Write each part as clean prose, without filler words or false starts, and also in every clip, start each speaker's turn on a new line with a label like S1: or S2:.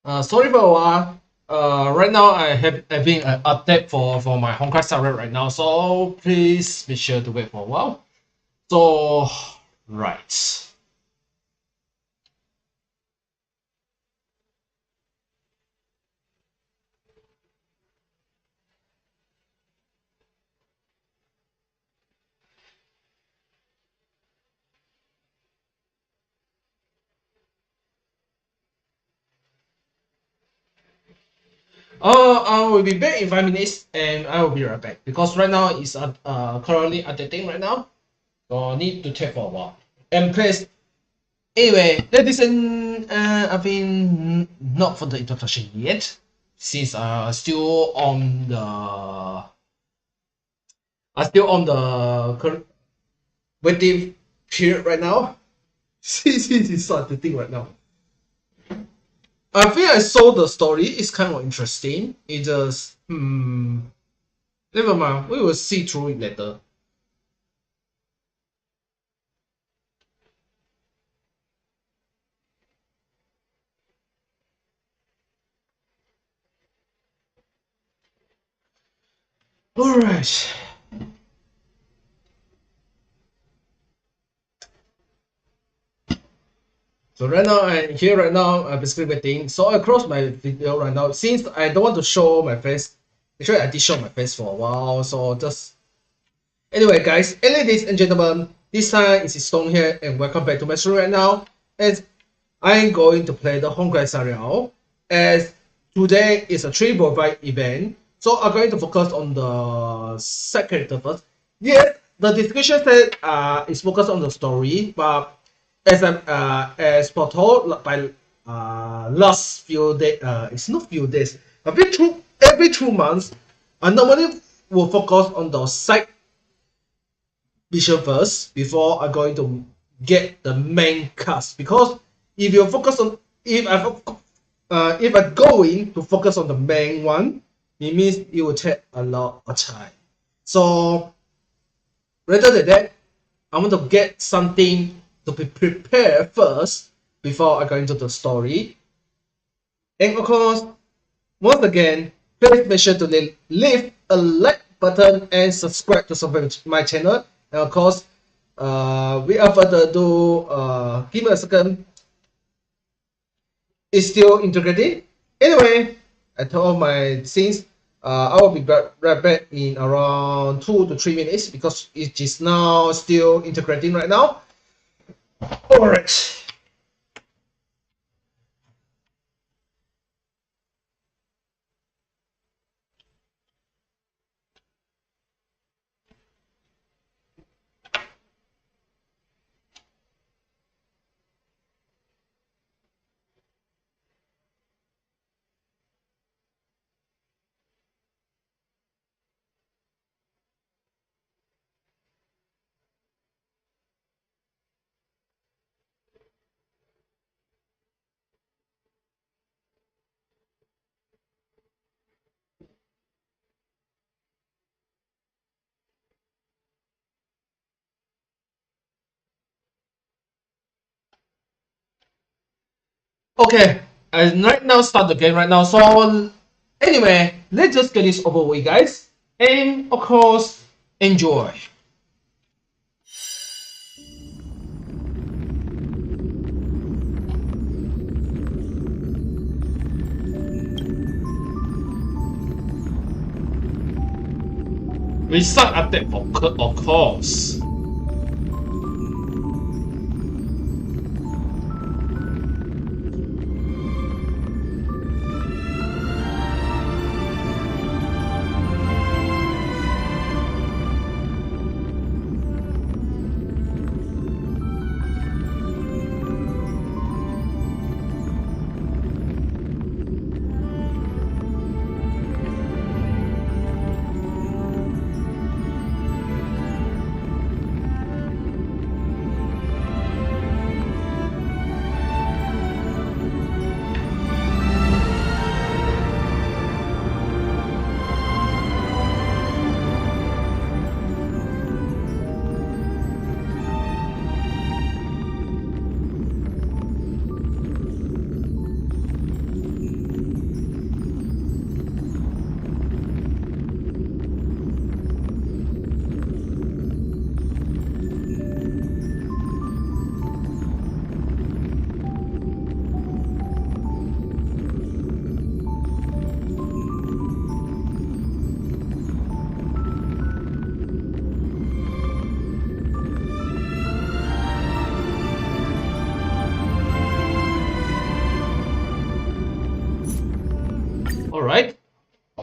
S1: Sorry for a while. Right now I have having an update for my Honkai server right now, so please be sure to wait for a while. So, right. I will be back in 5 minutes, and I will be right back because right now it's currently updating right now, so I need to check for a while. And please, anyway, ladies and I've been not for the introduction yet, since still on the still on the waiting period right now. Since it's the thing right now. I think I saw the story. It's kind of interesting. It just never mind. We will see through it later. All right. So right now I'm here right now. I'm basically waiting. So I close my video right now since I don't want to show my face. Actually, I did show my face for a while. So just anyway, guys, ladies and gentlemen, this time is Stone here, and welcome back to my stream right now. As I'm going to play the Honkai serial, as today is a 3.5 event, so I'm going to focus on the side character first. Yes, the description said is focused on the story, but as foretold by last few days, it's not few days, every 2 months, I normally will focus on the side mission first before I'm going to get the main cast, because if you focus on if I going to focus on the main one, it means it will take a lot of time. So rather than that, I want to get something to be prepared first before I go into the story. And of course, once again, please make sure to leave a like button and subscribe to my channel. And of course, without further ado, give me a second. It's still integrated. Anyway, I told my scenes. I will be right back in around 2 to 3 minutes because it is now still integrating right now. All right. Okay, I right now start the game right now. So anyway, let's just get this over with, guys, and of course, enjoy. We start update of course.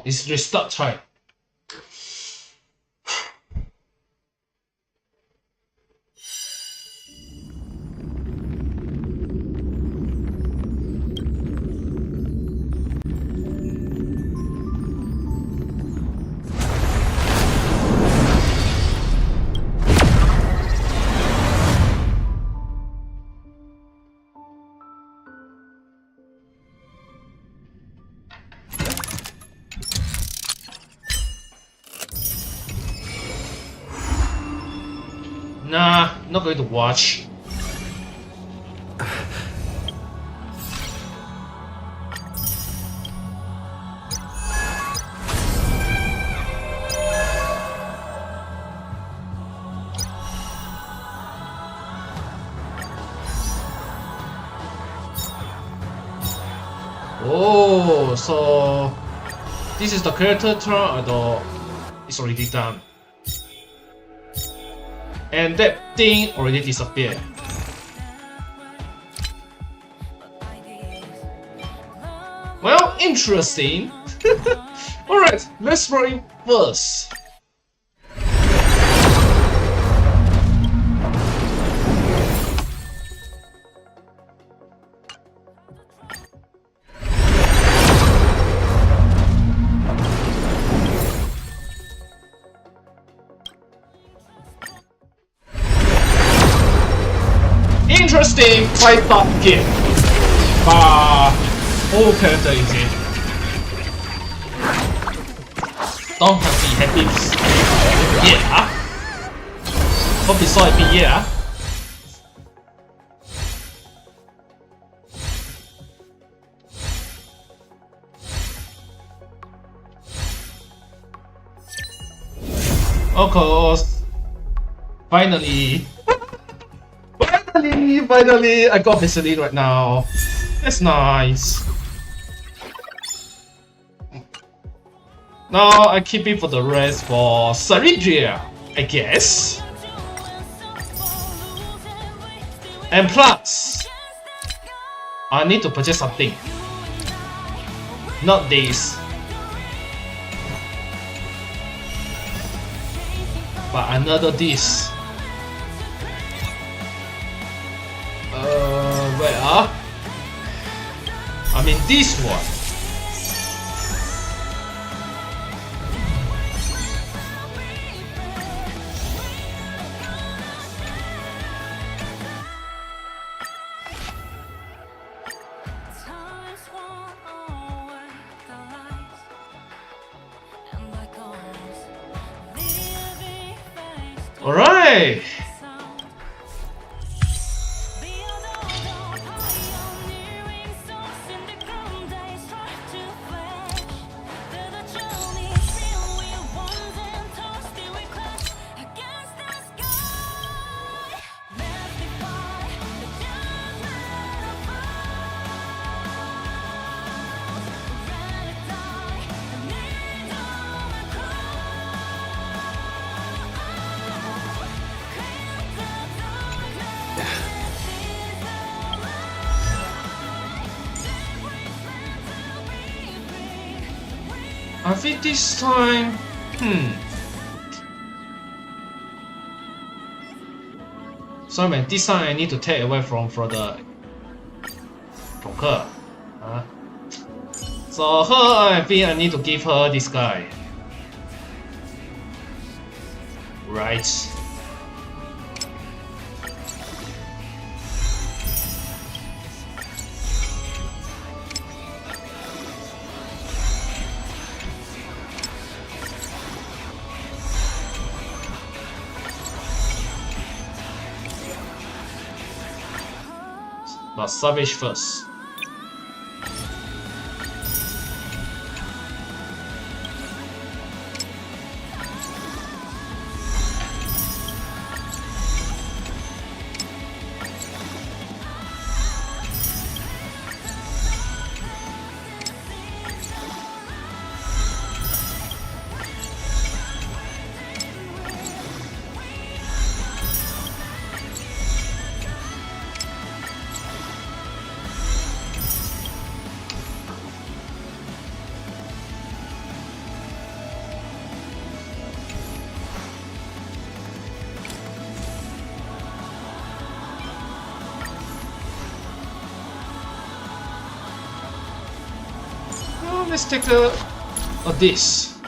S1: It's restart time. Nah, not going to watch. Oh, so this is the character turn, or it's already done. And that thing already disappeared. Well, interesting. Alright, let's try first. Interesting fight up game. All character is in. Don't have to be happy. Yeah. Hope you saw it be yeah. Of course. Finally. Finally, I got Vaseline right now. That's nice. Now I keep it for the rest for Saridria, I guess. And plus, I need to purchase something. Not this. But another this. Where? I mean this one. All right. I think this time, So man, this time I need to take away from the her. So her, I think I need to give her this guy. Right. But Savage first. let's take a this.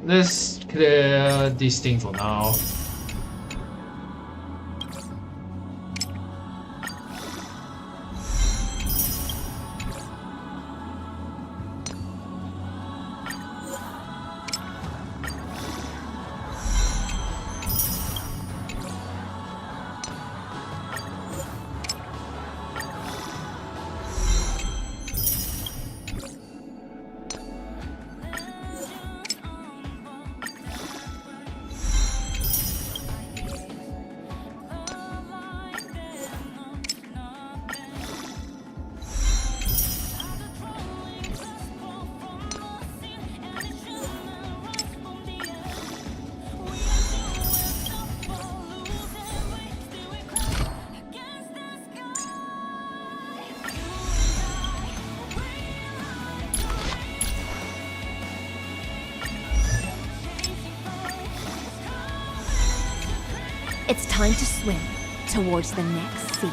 S1: Let's clear this thing for now.
S2: It's time to swim towards the next sea.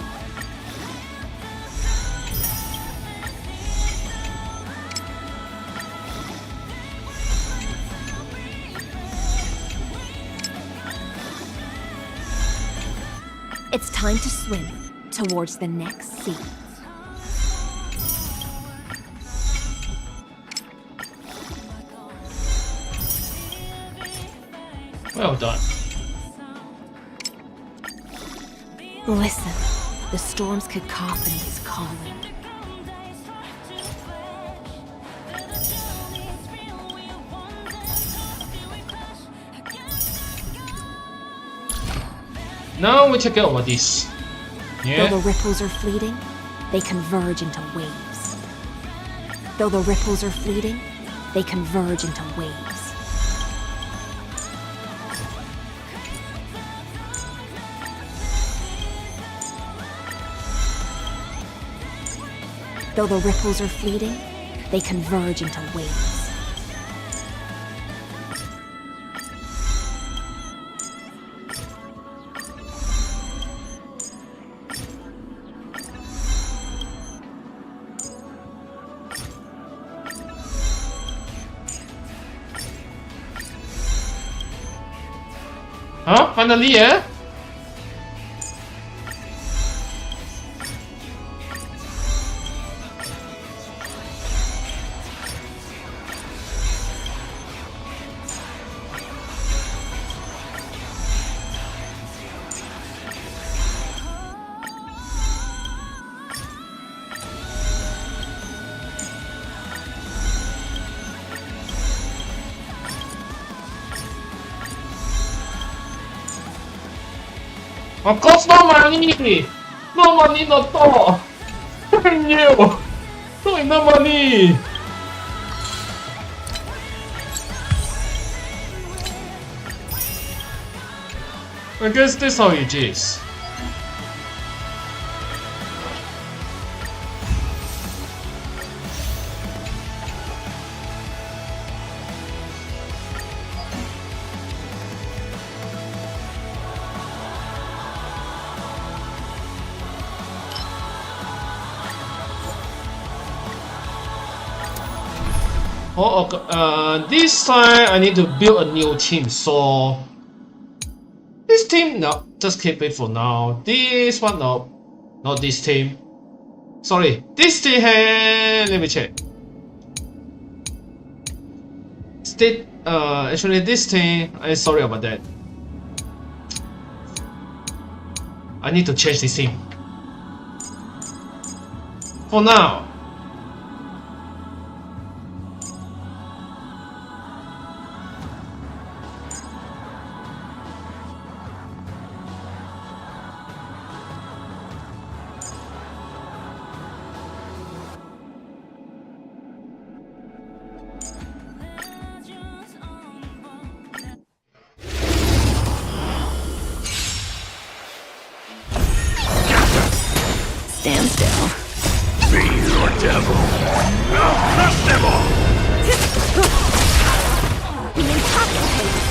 S2: It's time to swim towards the next sea.
S1: Well done.
S2: Listen, the storm's cacophony is calling.
S1: Now we take over this. Yeah.
S2: Though the ripples are fleeting, they converge into waves. Though the ripples are fleeting, they converge into waves. Though the ripples are fleeting, they converge into waves.
S1: Huh? Finally, yeah? Of course, no money! No money, not all! Damn you! No enough money! I guess that's how it is. Oh, okay. This time I need to build a new team, so this team, no, just keep it for now. This one, no, not this team. Sorry, this team, let me check. Actually this team, I'm sorry about that. I need to change this team. For now.
S3: Stand still. Feel devil. I'll crush them all.
S2: Be intoxicated.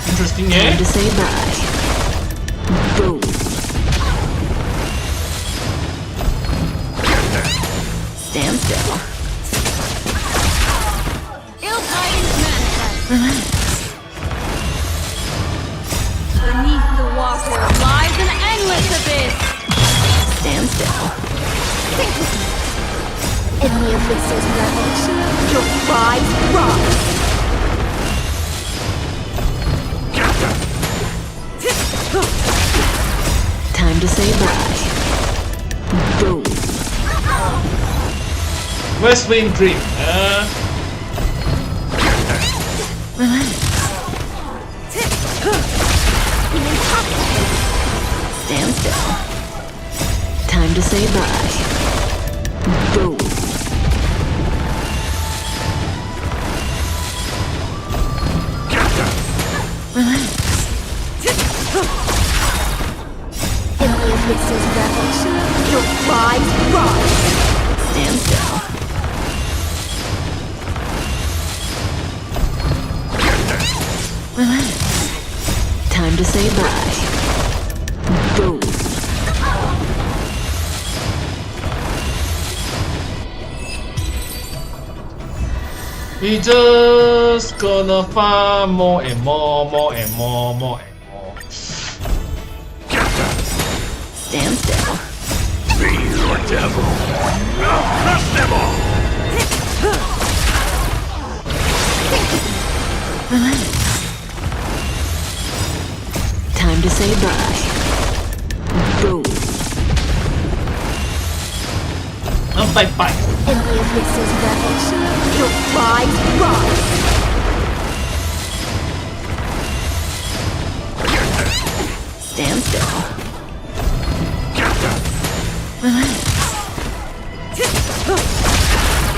S1: Interesting,
S2: Time
S1: eh?
S2: to say bye. Boom. Stand still.
S4: Ill tidings manifest. Beneath the water lies an endless abyss.
S2: Stand still. Think with me. In the abyss's levels, your cries rise. Time to say bye. Boom.
S1: West Wind Dream.
S2: Relax. Be intoxicated. Stand still. Time to say bye. Boom. Relax. In the abyss's levels, your cries rise. Stand still. Relax. Time to say bye. Boom.
S1: We just gonna find more and more, more and more, more and more.
S2: Stand still.
S3: Be your devil. I'll crush them all.
S2: Relax. Time to say bye. Boom.
S1: Bye.
S2: In the abyss's levels, your cries rise. Stand still. Relax.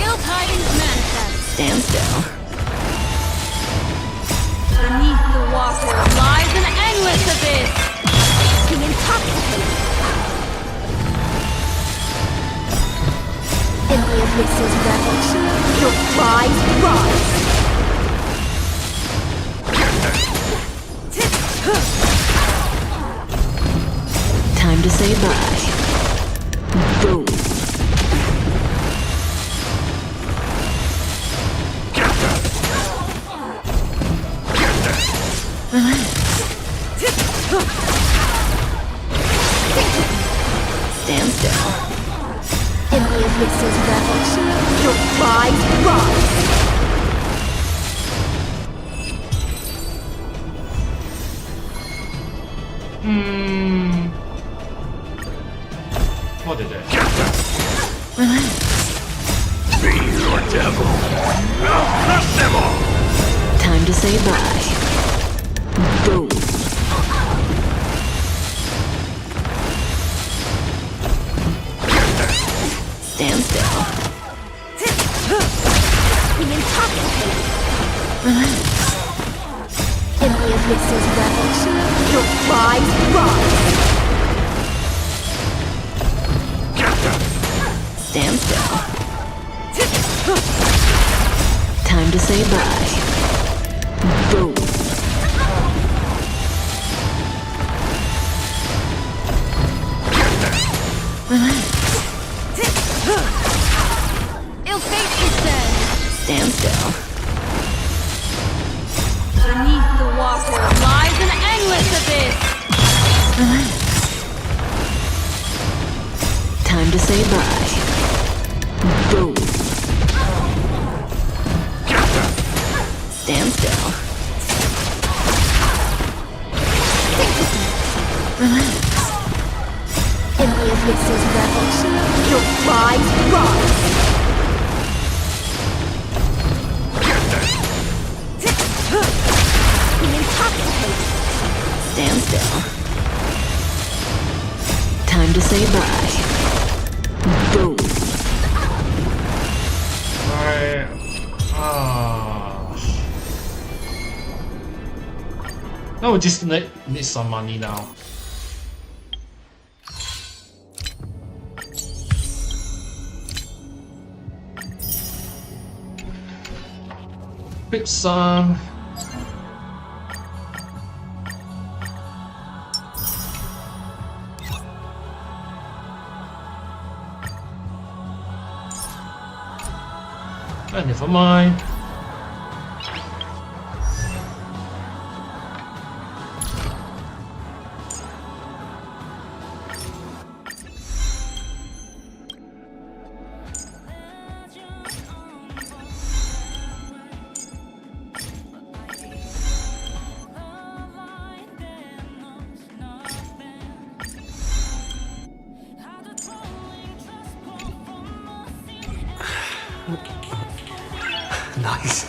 S4: Ill tidings manifest.
S2: Stand still.
S4: Beneath the water lies an endless abyss.
S2: Be intoxicated. In the abyss's levels, your cries rise. Time to say bye. Boom. Relax. Stand still. In the abyss's levels, your cries rise.
S1: What did I?
S2: Relax.
S3: Be your devil. I'll crush them all.
S2: Time to say bye. Boom. Stand still. Be intoxicated. Relax. In the abyss's levels, your cries rise. Stand still. Time to say bye. Boom. Relax.
S4: Ill fate descends.
S2: Stand still.
S4: Beneath the water lies an endless abyss.
S2: Relax. Time to say bye. Boom. Stand still. Relax. In the abyss's levels, your cries rise. Be intoxicated. Stand still. Time to say bye. Boom.
S1: Now we just need some money now. Pick some. Never mind.
S5: Nice.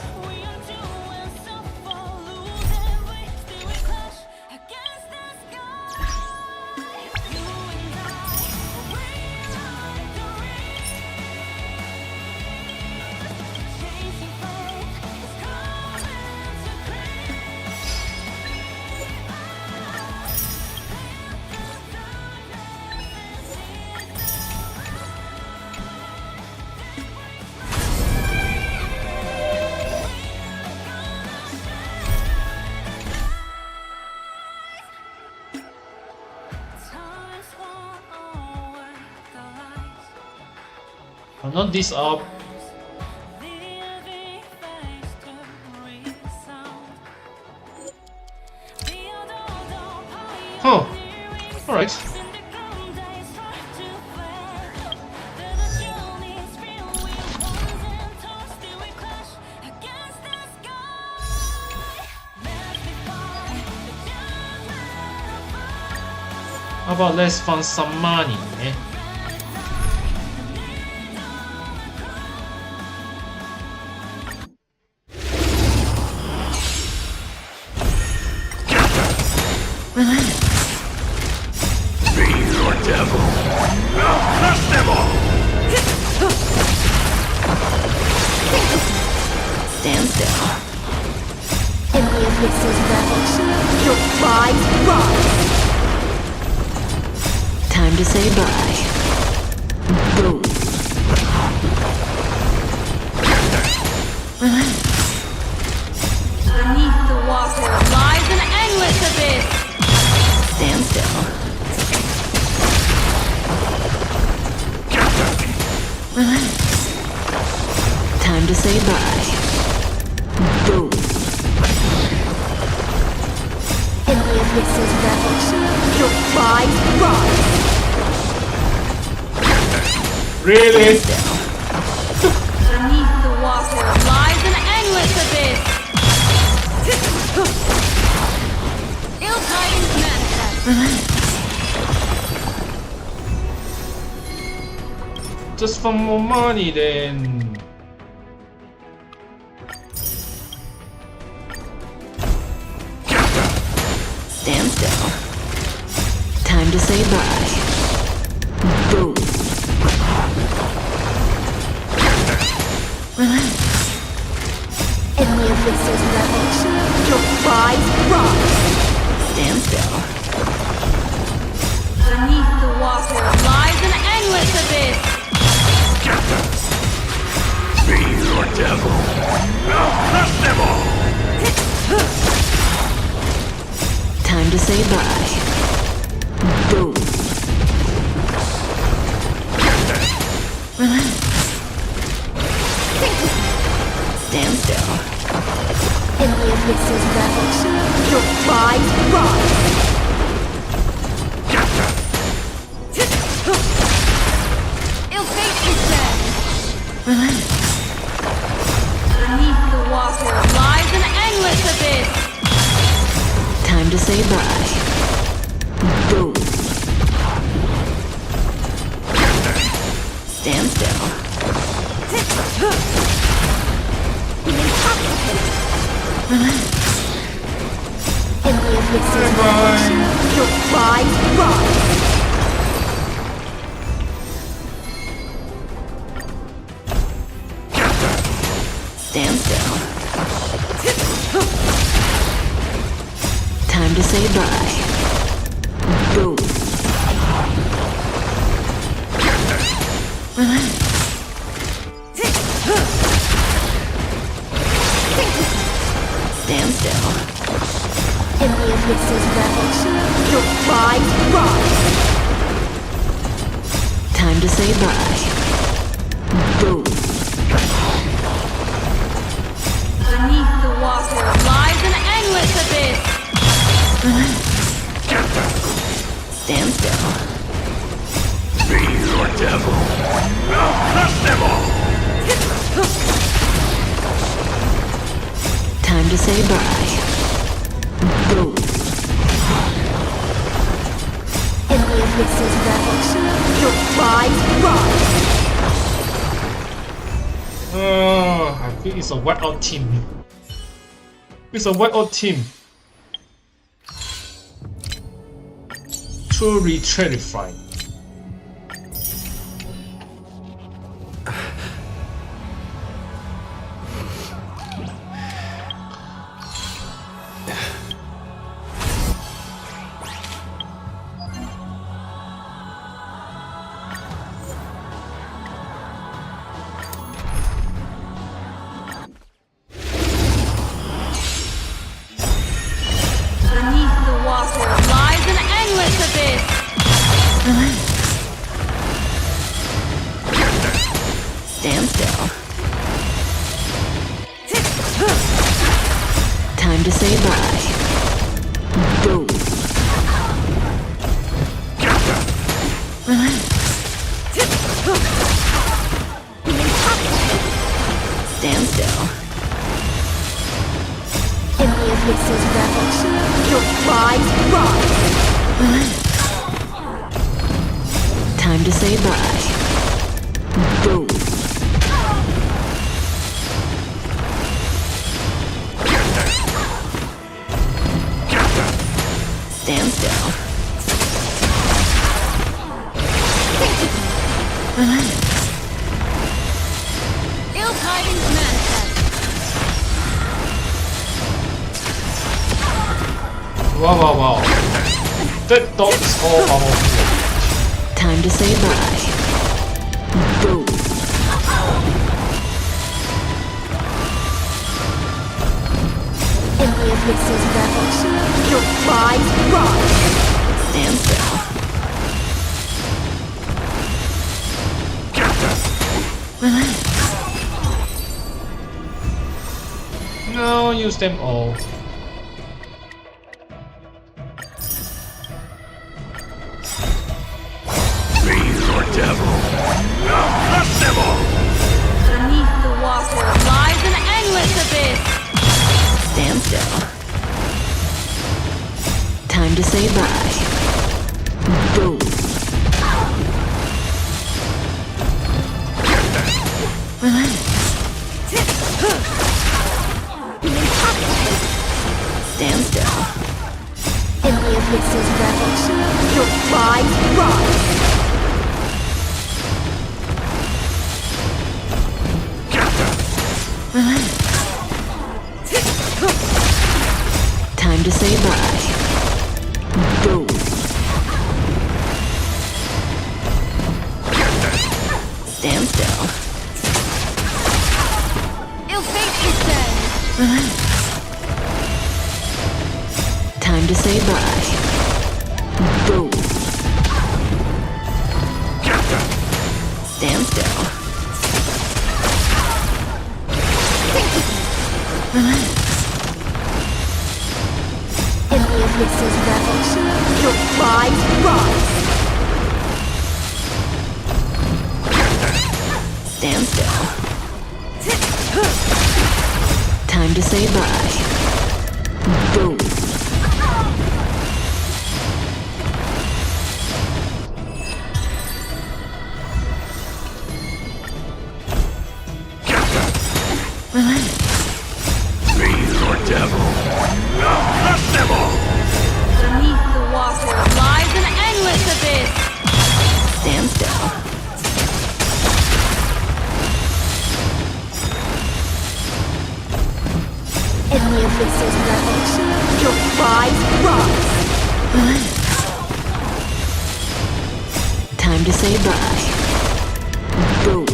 S1: I'm not this up. Huh. Alright. How about let's find some money, eh?
S2: Stand still. In the abyss's ravage, your prize rise. Time to say bye. Boom.
S4: Beneath the water lies an endless abyss.
S2: Stand still. Relax. Time to say bye. Boom. In the abyss's ravage, your prize rise.
S1: Really?
S2: Stand still.
S4: Beneath the water lies an endless abyss. Ill tidings manifest.
S2: Relax.
S1: Just for more money then.
S2: Stand still. Time to say bye. Boom. Relax. In the abyss's ravage, your prize rise. Stand still.
S4: Beneath the water lies an endless abyss.
S3: Be your devil. I'll crush them all.
S2: Time to say bye. Boom. Relax. Stand still. In the abyss's ravage, your prize rise.
S4: Ill fate descends.
S2: Relax.
S4: Beneath the water lies an endless abyss.
S2: Time to say bye. Boom. Stand still. Relax. In the abyss's ravage, your prize rise. Stand still. Time to say bye. Boom. Relax. eclipses rebel. Your prize rise. Time to say bye. Boom.
S4: Beneath the water lies an endless abyss.
S2: Stand still.
S3: Fiend or devil. I'll crush them all!
S2: Time to say bye. Boom. In the eclipses rebel. Your prize rise.
S5: I think it's a whiteout team. It's a whiteout team. Truly terrifying.
S4: Beneath the water lies an endless abyss.
S2: Stand still. Time to say bye. Boom. Relax. Stand still. In the eclipses rebel. Your prize rise. Relax. Time to say bye. Boom. Stand still. Relax.
S4: Ill tidings manifest.
S5: Wow. That dog is all powerful.
S2: Time to say bye. Boom. In the eclipses rebel. Your prize rise. Stand still. Relax.
S5: No, use them all.
S3: Fiend or devil. I'll crush them all!
S4: Beneath the water lies an endless abyss.
S2: Stand still. Time to say bye. Boom. Relax. Stand still. In the eclipses rebel. Your prize rise. Relax. Time to say bye. Boom. Stand still.
S4: Ill fate descends.
S2: Relax. Time to say bye. Boom. Stand still. Relax. In the eclipses rebel. Your prize rise. Stand still. Time to say bye. Boom. Relax.
S3: Fiend or devil. I'll crush them all!
S4: Beneath the water lies an endless abyss.
S2: Stand still. In the eclipses rebel. Your prize rise. Relax. Time to say bye. Boom.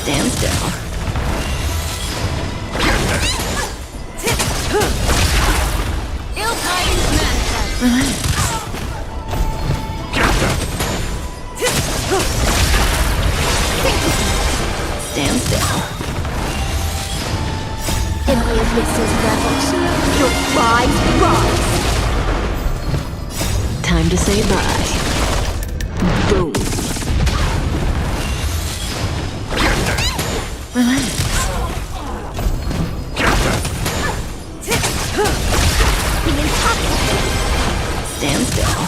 S2: Stand still. Stand still. In the abyss's ravage, your rise rise. Time to say bye. Boom. Relax. Be intoxicated. Stand still.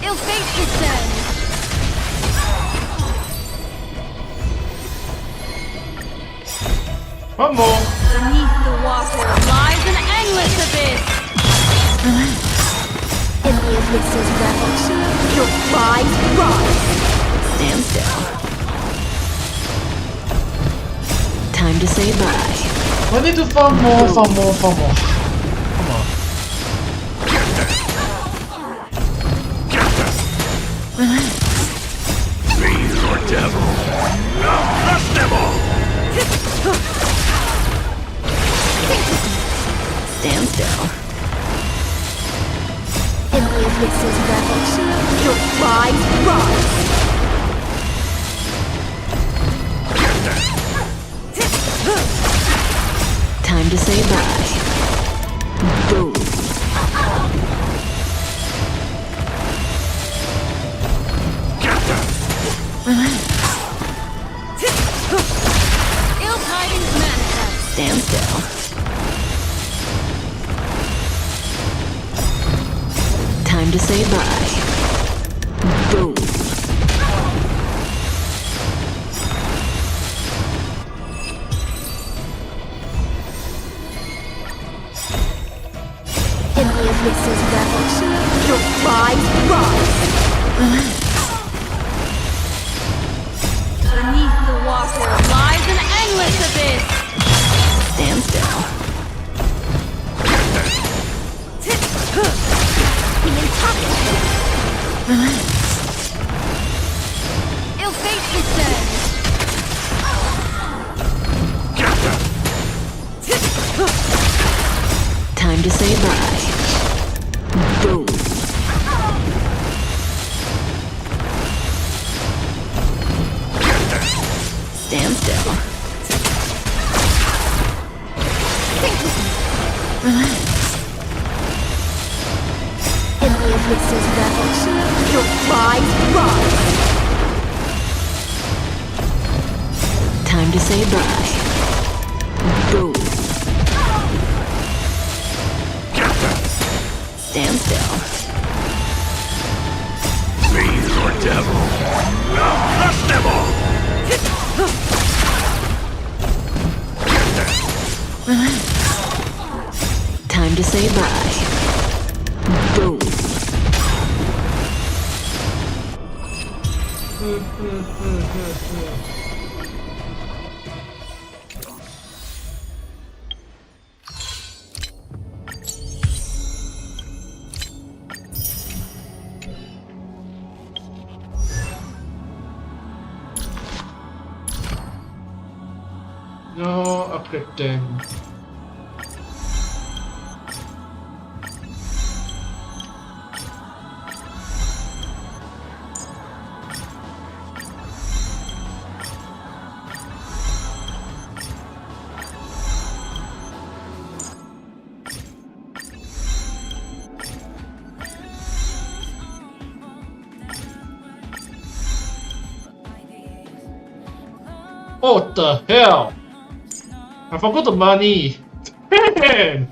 S4: Ill fate descends.
S5: One more.
S4: Beneath the water lies an endless abyss.
S2: Relax. In the abyss's ravage, your rise rise. Stand still. Time to say bye.
S5: I need to farm more. Come on.
S2: Relax.
S3: Fiend or devil. I'll crush them all!
S2: Stand still. In the abyss's ravage, your rise rise. Time to say bye. Boom. Relax.
S4: Ill tidings manifest.
S2: Stand still. Time to say bye. Boom. In the abyss's ravage, your rise rise. Relax.
S4: Beneath the water lies an endless abyss.
S2: Stand still. Be intoxicated. Relax.
S4: Ill fate descends.
S2: Time to say bye. Boom. Stand still. Relax. In the abyss's ravage, your rise rise. Time to say bye. Boom. Stand still.
S3: Fiend or devil. I'll crush them all!
S2: Relax. Time to say bye. Boom.
S5: No, upgrade them. Oh, what the hell? I forgot the money. Damn!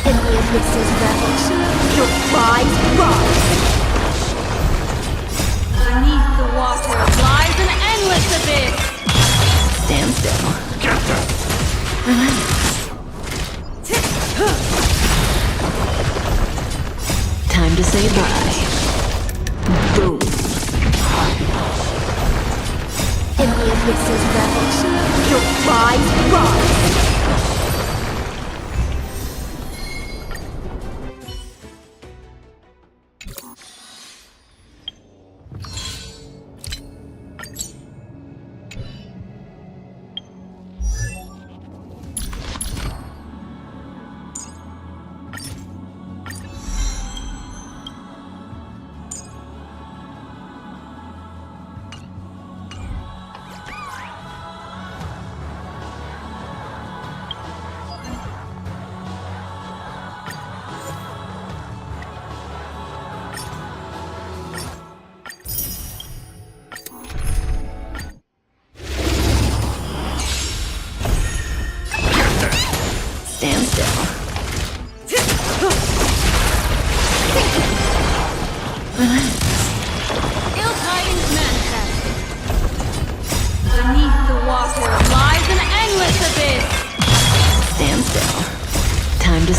S2: In the abyss's ravage, your rise rise.
S4: Beneath the water lies an endless abyss.
S2: Stand still. Relax. Time to say bye. Boom. In the abyss's ravage, your rise rise.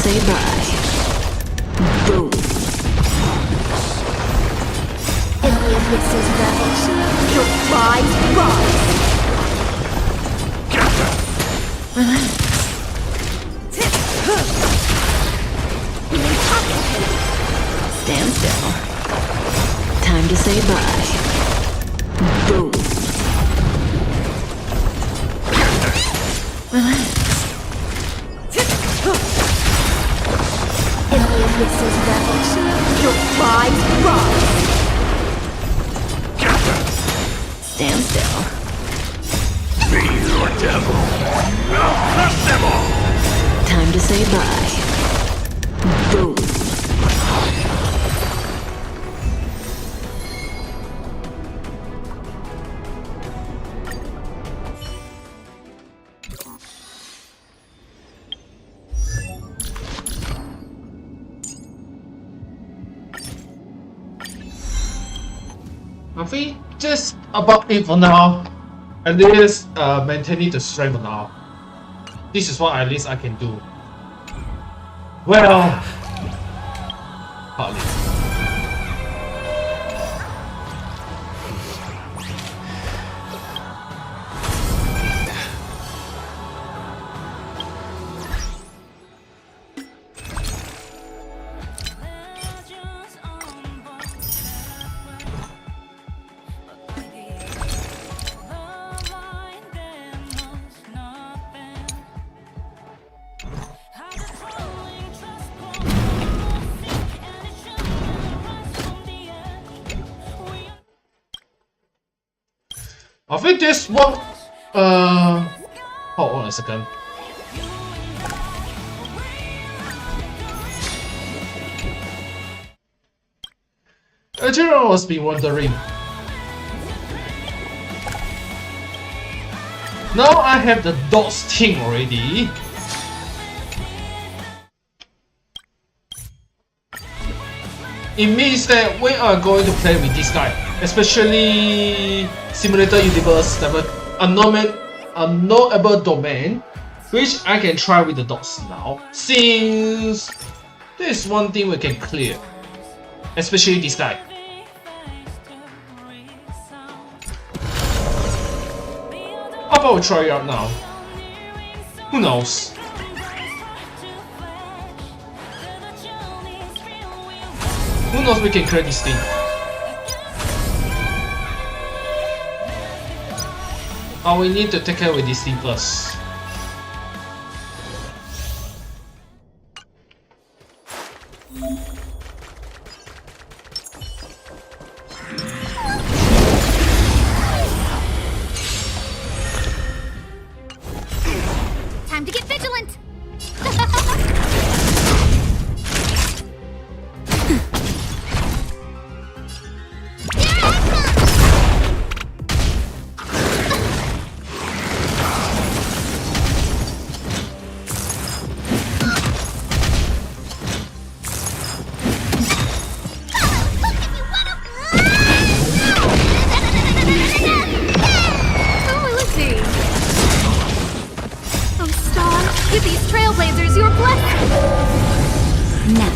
S2: say bye. Boom. In the abyss's revelation, your prize rise. Relax. Stand still. Time to say bye. Boom. Relax. In the abyss's revelation, your prize rise. Stand still.
S3: Fiend or devil. I'll crush them all!
S2: Time to say bye. Boom.
S5: I think just about it for now. At least maintaining the strength for now. This is what at least I can do. Well, hardly. I think this one, hold on a second. A general must be wondering. Now I have the dots team already. It means that we are going to play with this guy, especially Simulator Universe 7, Unknowable Domain, which I can try with the dots now, since there is one thing we can clear, especially this guy. How about we try it out now? Who knows? Who knows we can clear this thing? Oh, we need to take care with this thing first.
S4: Time to get vigilant! Trailblazers, your blessing!
S2: Now.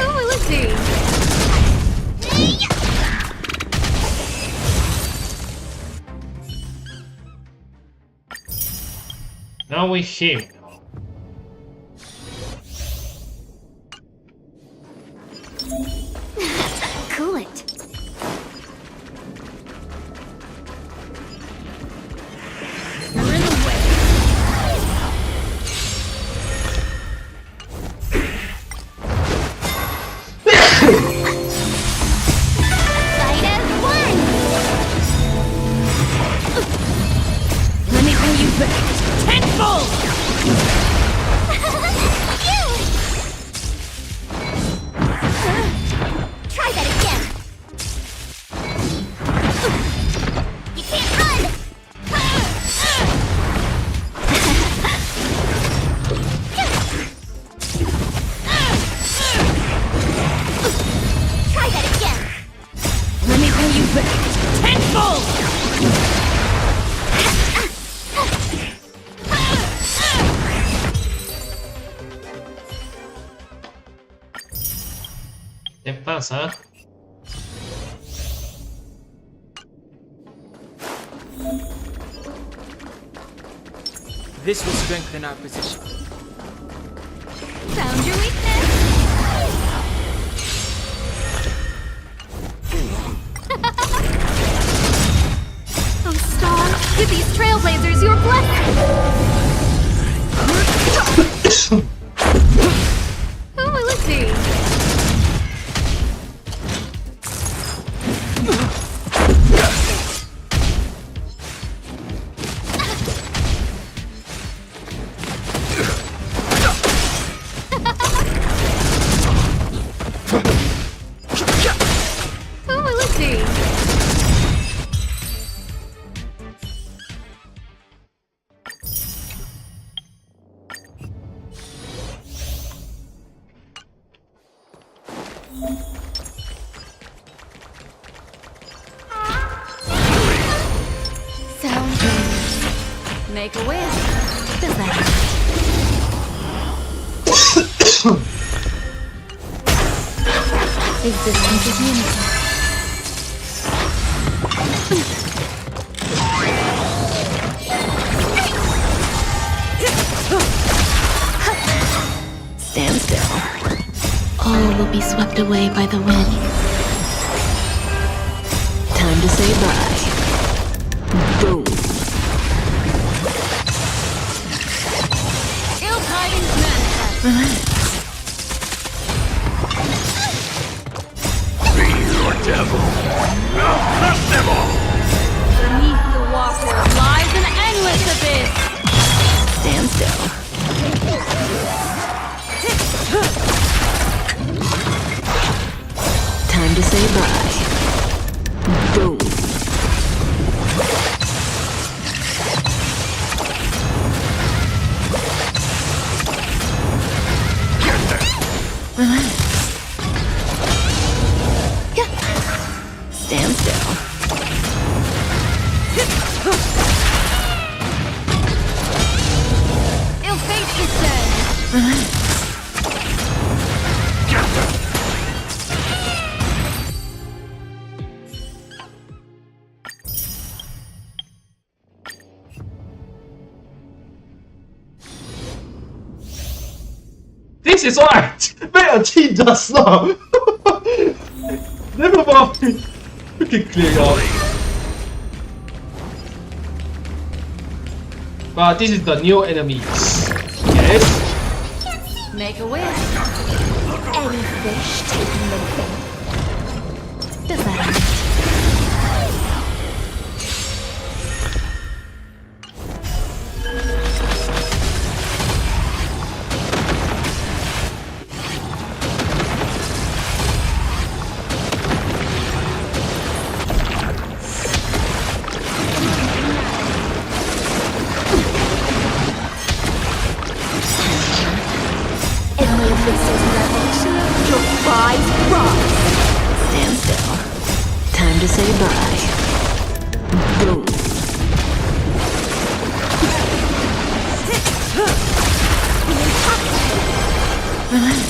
S4: Oh, let's see.
S5: Now we're here.
S2: Cool it.
S4: We're in the way. Fight as one! Let me bring you back tenfold!
S5: enhance, huh?
S6: This will strengthen our position.
S4: Found your weakness. Oh, Star, with these trailblazers, you're blessed. Oh, let's see. Oh, let's see. Sound good. Make a wish. Does that existence is unity. Stand still. All will be swept away by the wind. Time to say bye. Boom. Ill tidings manifest.
S3: Fiend or devil. I'll crush them all!
S4: Beneath the water lies an endless abyss.
S2: Stand still. Time to say bye. Boom. Relax. Stand still.
S4: Ill fate descends.
S2: Relax.
S5: This is what a team does now! Never mind! We can clear it off. But this is the new enemies. Yes?
S4: Make a wish.
S2: Any fish taking the bait. Does that hurt? Enemy abyss's level. Your prize rise. Stand still. Time to say bye. Boom. Relax.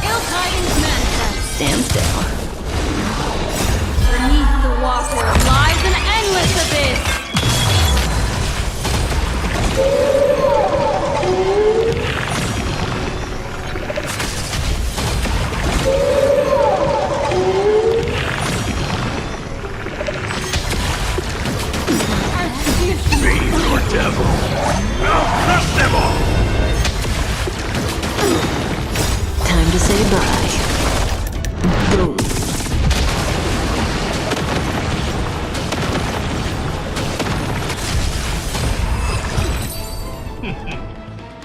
S4: Ill tidings manifest.
S2: Stand still.
S4: Beneath the water lies an endless abyss.
S3: Fiend or devil. I'll crush them all!
S2: Time to say bye. Boom.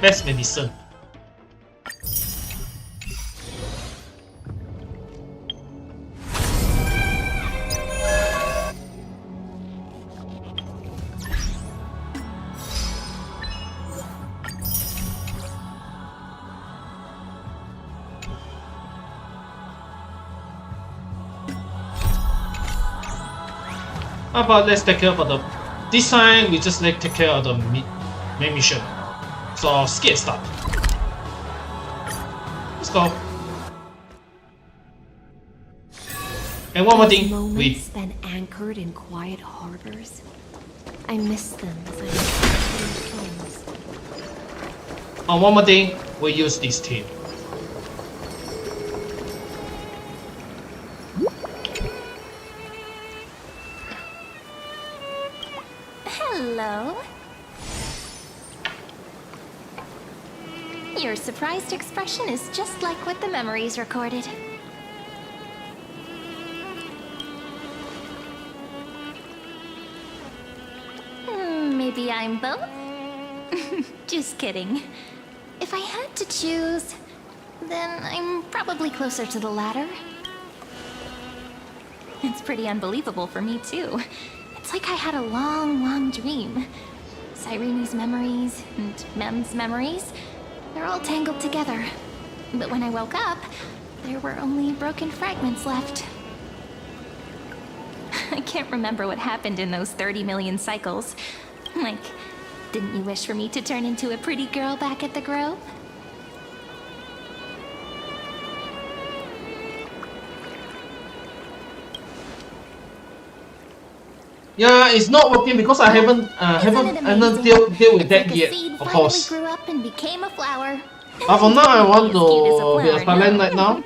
S5: Best medicine. How about let's take care of the... This time we just take care of the main mission. So skip start. Let's go. And one more
S2: Those
S5: thing,
S2: moments then anchored in quiet harbors. I miss them as I was in films.
S5: one more thing, we use this team.
S6: Hello. Your surprised expression is just like what the memories recorded. Maybe I'm both? Just kidding. If I had to choose, then I'm probably closer to the latter. It's pretty unbelievable for me, too. It's like I had a long, long dream. Cyrene's memories and Mem's memories, they're all tangled together. But when I woke up, there were only broken fragments left. I can't remember what happened in those 30 million cycles. Like, didn't you wish for me to turn into a pretty girl back at the Grove?
S5: Yeah, it's not working because I haven't deal with that
S6: Like
S5: yet,
S6: a seed
S5: of
S6: finally
S5: course.
S6: grew up and became a flower.
S5: But for now, I want
S6: As cute as a
S5: to be a
S6: flower
S5: Sparkland
S6: now.
S5: right now.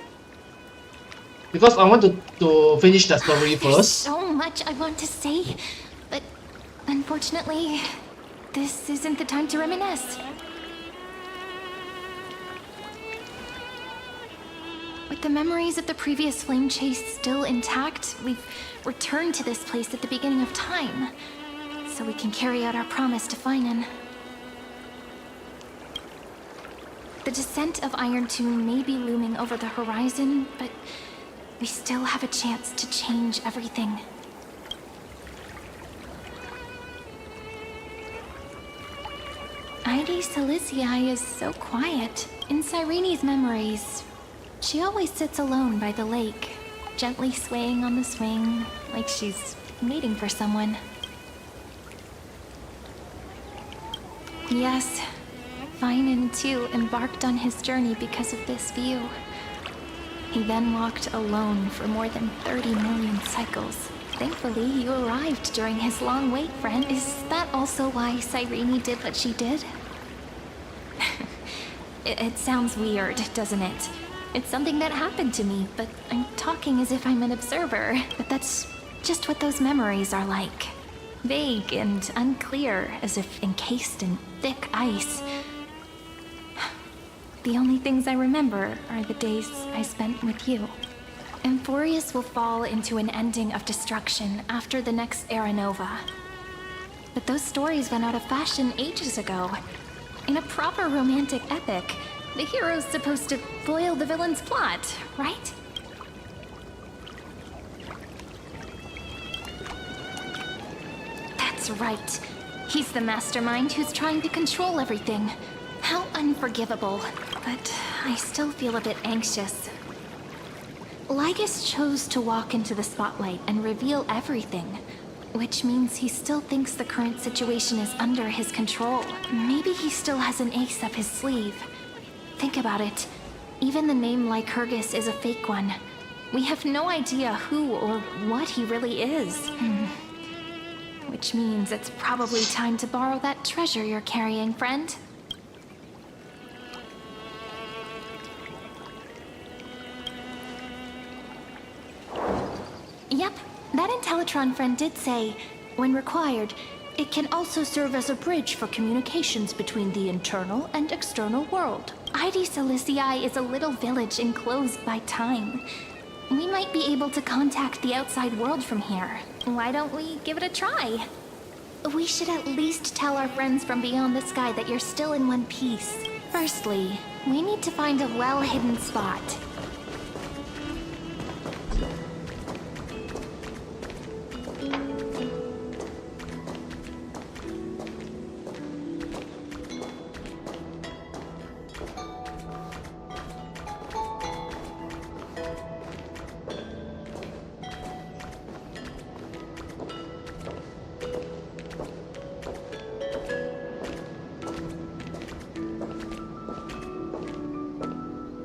S5: Because I want to finish the story
S6: There's
S5: first.
S6: so much I want to say, but unfortunately, this isn't the time to reminisce. With the memories of the previous flame chase still intact, we've returned to this place at the beginning of time, so we can carry out our promise to Finan. The descent of Iron Tomb may be looming over the horizon, but we still have a chance to change everything. Ide Silicii is so quiet. In Cyrene's memories, she always sits alone by the lake, gently swaying on the swing, like she's waiting for someone. Yes, Finan too embarked on his journey because of this view. He then walked alone for more than 30 million cycles. Thankfully, you arrived during his long wait, friend. Is that also why Cyrene did what she did? It sounds weird, doesn't it? It's something that happened to me, but I'm talking as if I'm an observer. But that's just what those memories are like. Vague and unclear, as if encased in thick ice. The only things I remember are the days I spent with you. Emphorius will fall into an ending of destruction after the next Era Nova. But those stories went out of fashion ages ago. In a proper romantic epic, the hero's supposed to foil the villain's plot, right? That's right. He's the mastermind who's trying to control everything. How unforgivable. But I still feel a bit anxious. Lygus chose to walk into the spotlight and reveal everything, which means he still thinks the current situation is under his control. Maybe he still has an ace up his sleeve. Think about it. Even the name Lycurgus is a fake one. We have no idea who or what he really is. Which means it's probably time to borrow that treasure you're carrying, friend. Yep, that Intellitron friend did say, when required, it can also serve as a bridge for communications between the internal and external world. Ide Silicii is a little village enclosed by time. We might be able to contact the outside world from here. Why don't we give it a try? We should at least tell our friends from beyond the sky that you're still in one piece. Firstly, we need to find a well-hidden spot.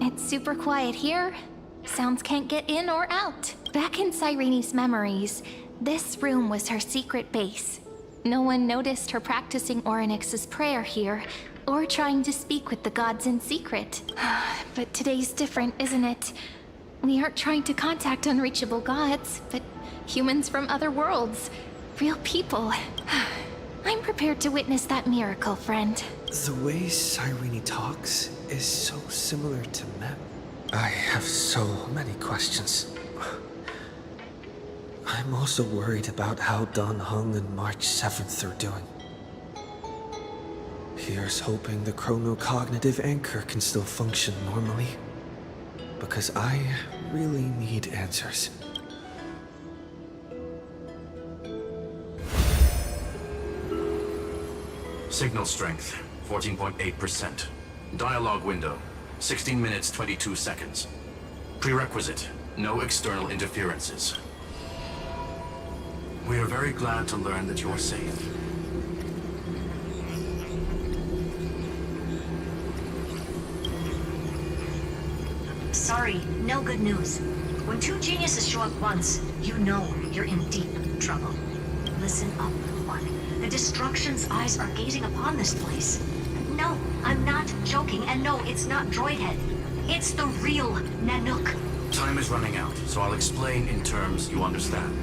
S6: It's super quiet here, Sounds can't get in or out. Back in Cyrene's memories, this room was her secret base. No one noticed her practicing Orynyx's prayer here, or trying to speak with the gods in secret. But today's different, isn't it? We aren't trying to contact unreachable gods, but humans from other worlds. Real people. I'm prepared to witness that miracle, friend.
S7: The way Cyrene talks is so similar to Mep. I have so many questions. I'm also worried about how Dan Heng and March 7th are doing. Here's hoping the chronocognitive anchor can still function normally. Because I really need answers.
S3: Signal strength, 14.8%. Dialogue window, 16 minutes 22 seconds. Prerequisite, no external interferences. We are very glad to learn that you're safe.
S8: Sorry, no good news. When two geniuses show up once, you know you're in deep trouble. Listen up, one. The Destruction's eyes are gazing upon this place. No, I'm not joking, and no, it's not Droidhead. It's the real Nanook.
S3: Time is running out, so I'll explain in terms you understand.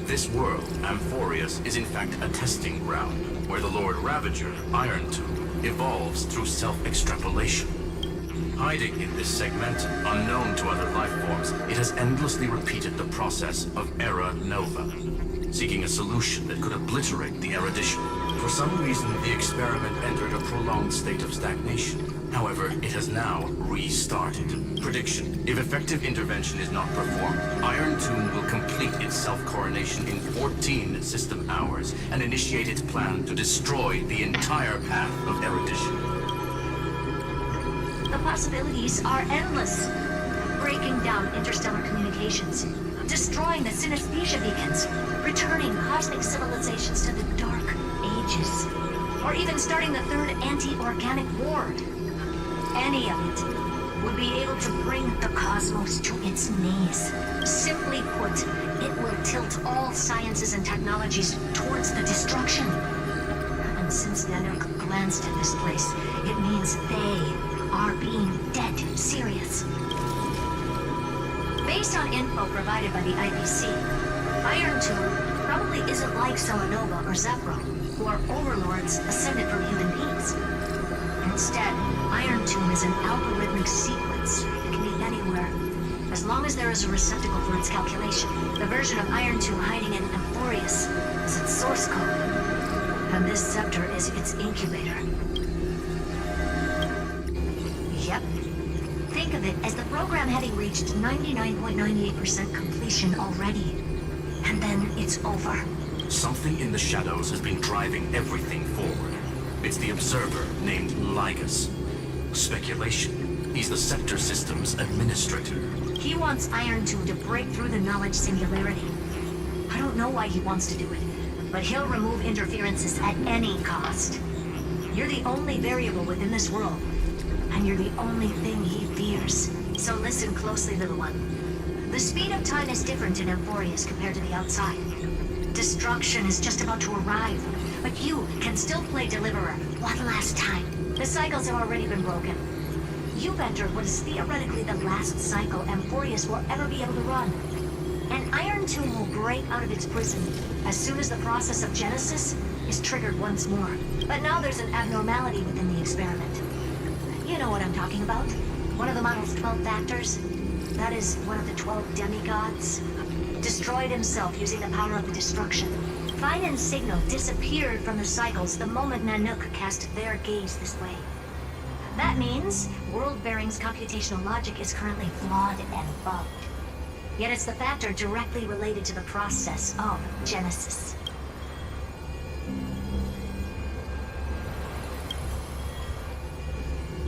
S3: This world, Amphorius, is in fact a testing ground, where the Lord Ravager, Iron Tomb, evolves through self-extrapolation. Hiding in this segment, unknown to other life forms, it has endlessly repeated the process of Era Nova, seeking a solution that could obliterate the erudition. For some reason, the experiment entered a prolonged state of stagnation. However, it has now restarted. Prediction: if effective intervention is not performed, Iron Tomb will complete its self-coronation in 14 system hours and initiate its plan to destroy the entire path of erudition.
S8: The possibilities are endless. Breaking down interstellar communications, destroying the synesthesia beacons, returning cosmic civilizations to the Dark Ages, or even starting the third anti-organic war. Any of it would be able to bring the cosmos to its knees. Simply put, it will tilt all sciences and technologies towards the destruction. And since Nanook glanced at this place, it means they are being dead serious. Based on info provided by the IPC, Iron Tomb probably isn't like Solanova or Zephyr, who are overlords ascended from human beings. Instead, Iron Tomb is an algorithmic sequence. It can be anywhere, as long as there is a receptacle for its calculation. The version of Iron Tomb hiding in Amphorius is its source code, and this scepter is its incubator. Yep. Think of it as the program having reached 99.98% completion already. And then it's over.
S3: Something in the shadows has been driving everything forward. It's the observer named Lygus. Speculation: he's the Scepter System's administrator.
S8: He wants Iron Tomb to break through the knowledge singularity. I don't know why he wants to do it, but he'll remove interferences at any cost. You're the only variable within this world, and you're the only thing he fears. So listen closely, little one. The speed of time is different in Amphorius compared to the outside. Destruction is just about to arrive, but you can still play Deliverer one last time. The cycles have already been broken. You've entered what is theoretically the last cycle Amphorius will ever be able to run. And Iron Tomb will break out of its prison as soon as the process of Genesis is triggered once more. But now there's an abnormality within the experiment. You know what I'm talking about. One of the model's 12 factors. That is one of the 12 demigods. Destroyed himself using the power of the destruction. Fine and Signal disappeared from the cycles the moment Nanook cast their gaze this way. That means World Bearing's computational logic is currently flawed and bugged. Yet it's the factor directly related to the process of Genesis.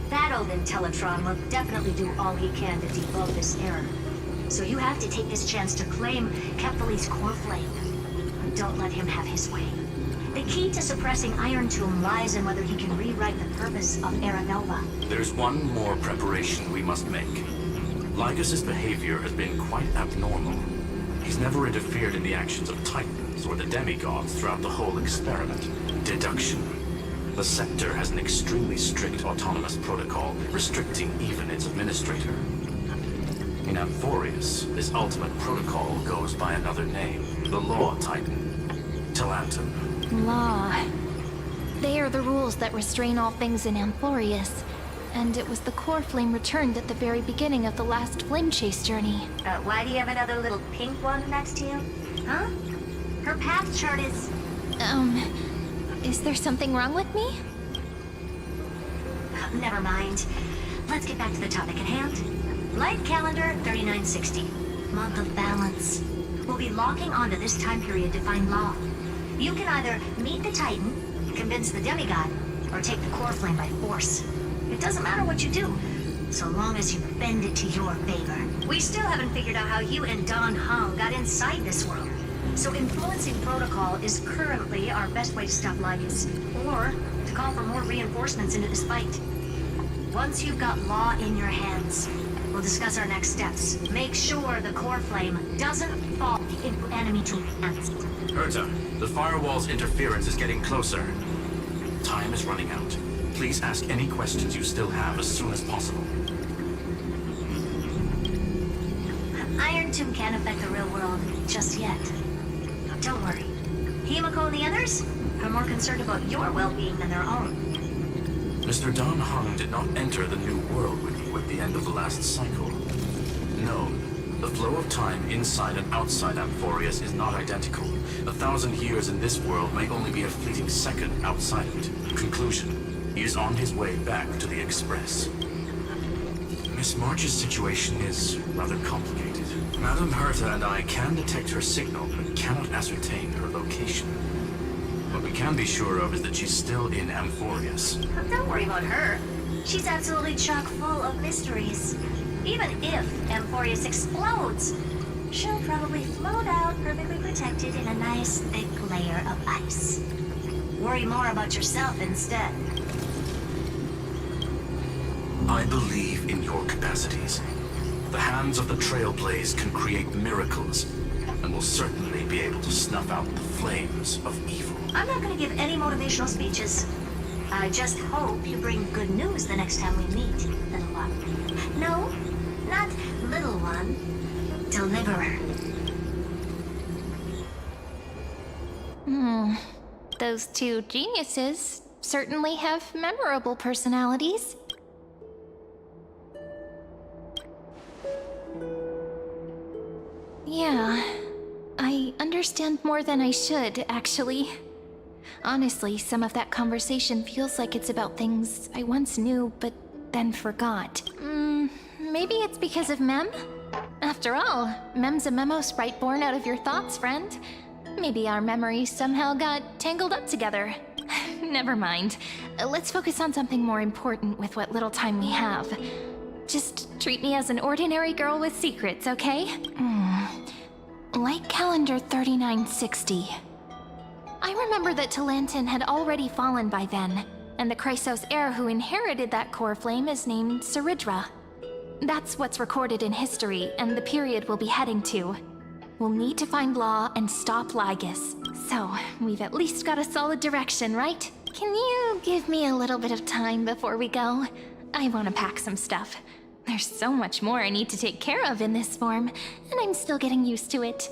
S8: That old Intellitron will definitely do all he can to debug this error. So you have to take this chance to claim Kephal's core flame. Don't let him have his way. The key to suppressing Iron Tomb lies in whether he can rewrite the purpose of Era Nova.
S3: There's one more preparation we must make. Lycus's behavior has been quite abnormal. He's never interfered in the actions of Titans or the demigods throughout the whole experiment. Deduction. The sector has an extremely strict autonomous protocol, restricting even its administrator. In Amphorius, this ultimate protocol goes by another name, the Law Titan, Talantum.
S6: Law. They are the rules that restrain all things in Amphorius. And it was the core flame returned at the very beginning of the last flame chase journey.
S8: Why do you have another little pink one next to you? Huh? Her path chart is...
S6: Is there something wrong with me?
S8: Never mind. Let's get back to the topic at hand. Light calendar 3960. Month of balance. We'll be locking onto this time period to find Law. You can either meet the Titan, convince the demigod, or take the core flame by force. It doesn't matter what you do, so long as you bend it to your favor. We still haven't figured out how you and Don Hong got inside this world. So influencing protocol is currently our best way to stop Lycus, or to call for more reinforcements into this fight. Once you've got Law in your hands, we'll discuss our next steps. Make sure the core flame doesn't fall into enemy hands.
S3: Herta, the firewall's interference is getting closer. Time is running out. Please ask any questions you still have as soon as possible.
S8: Iron Tomb can't affect the real world just yet. Don't worry. Himiko and the others are more concerned about your well-being than their own.
S3: Mr. Don Hung did not enter the new world with you at the end of the last cycle. No, the flow of time inside and outside Amphorius is not identical. 1,000 years in this world may only be a fleeting second outside it. Conclusion. He is on his way back to the Express. Miss March's situation is rather complicated. Madame Herta and I can detect her signal, but cannot ascertain her location. What we can be sure of is that she's still in Amphorius.
S8: Don't worry about her. She's absolutely chock full of mysteries. Even if Amphorius explodes, she'll probably float out perfectly protected in a nice thick layer of ice. Worry more about yourself instead.
S3: I believe in your capacities. The hands of the Trailblaze can create miracles, and will certainly be able to snuff out the flames of evil.
S8: I'm not going to give any motivational speeches. I just hope you bring good news the next time we meet, little one. No, not little one. Deliverer.
S6: Those two geniuses certainly have memorable personalities. Yeah, I understand more than I should, actually. Honestly, some of that conversation feels like it's about things I once knew, but then forgot. Maybe it's because of Mem? After all, Mem's a memo sprite born out of your thoughts, friend. Maybe our memories somehow got tangled up together. Never mind. Let's focus on something more important with what little time we have. Just treat me as an ordinary girl with secrets, okay? Light calendar 3960. I remember that Talantin had already fallen by then, and the Chrysos heir who inherited that core flame is named Saridra. That's what's recorded in history, and the period we'll be heading to. We'll need to find Law and stop Lycus. So, we've at least got a solid direction, right? Can you give me a little bit of time before we go? I want to pack some stuff. There's so much more I need to take care of in this form, and I'm still getting used to it.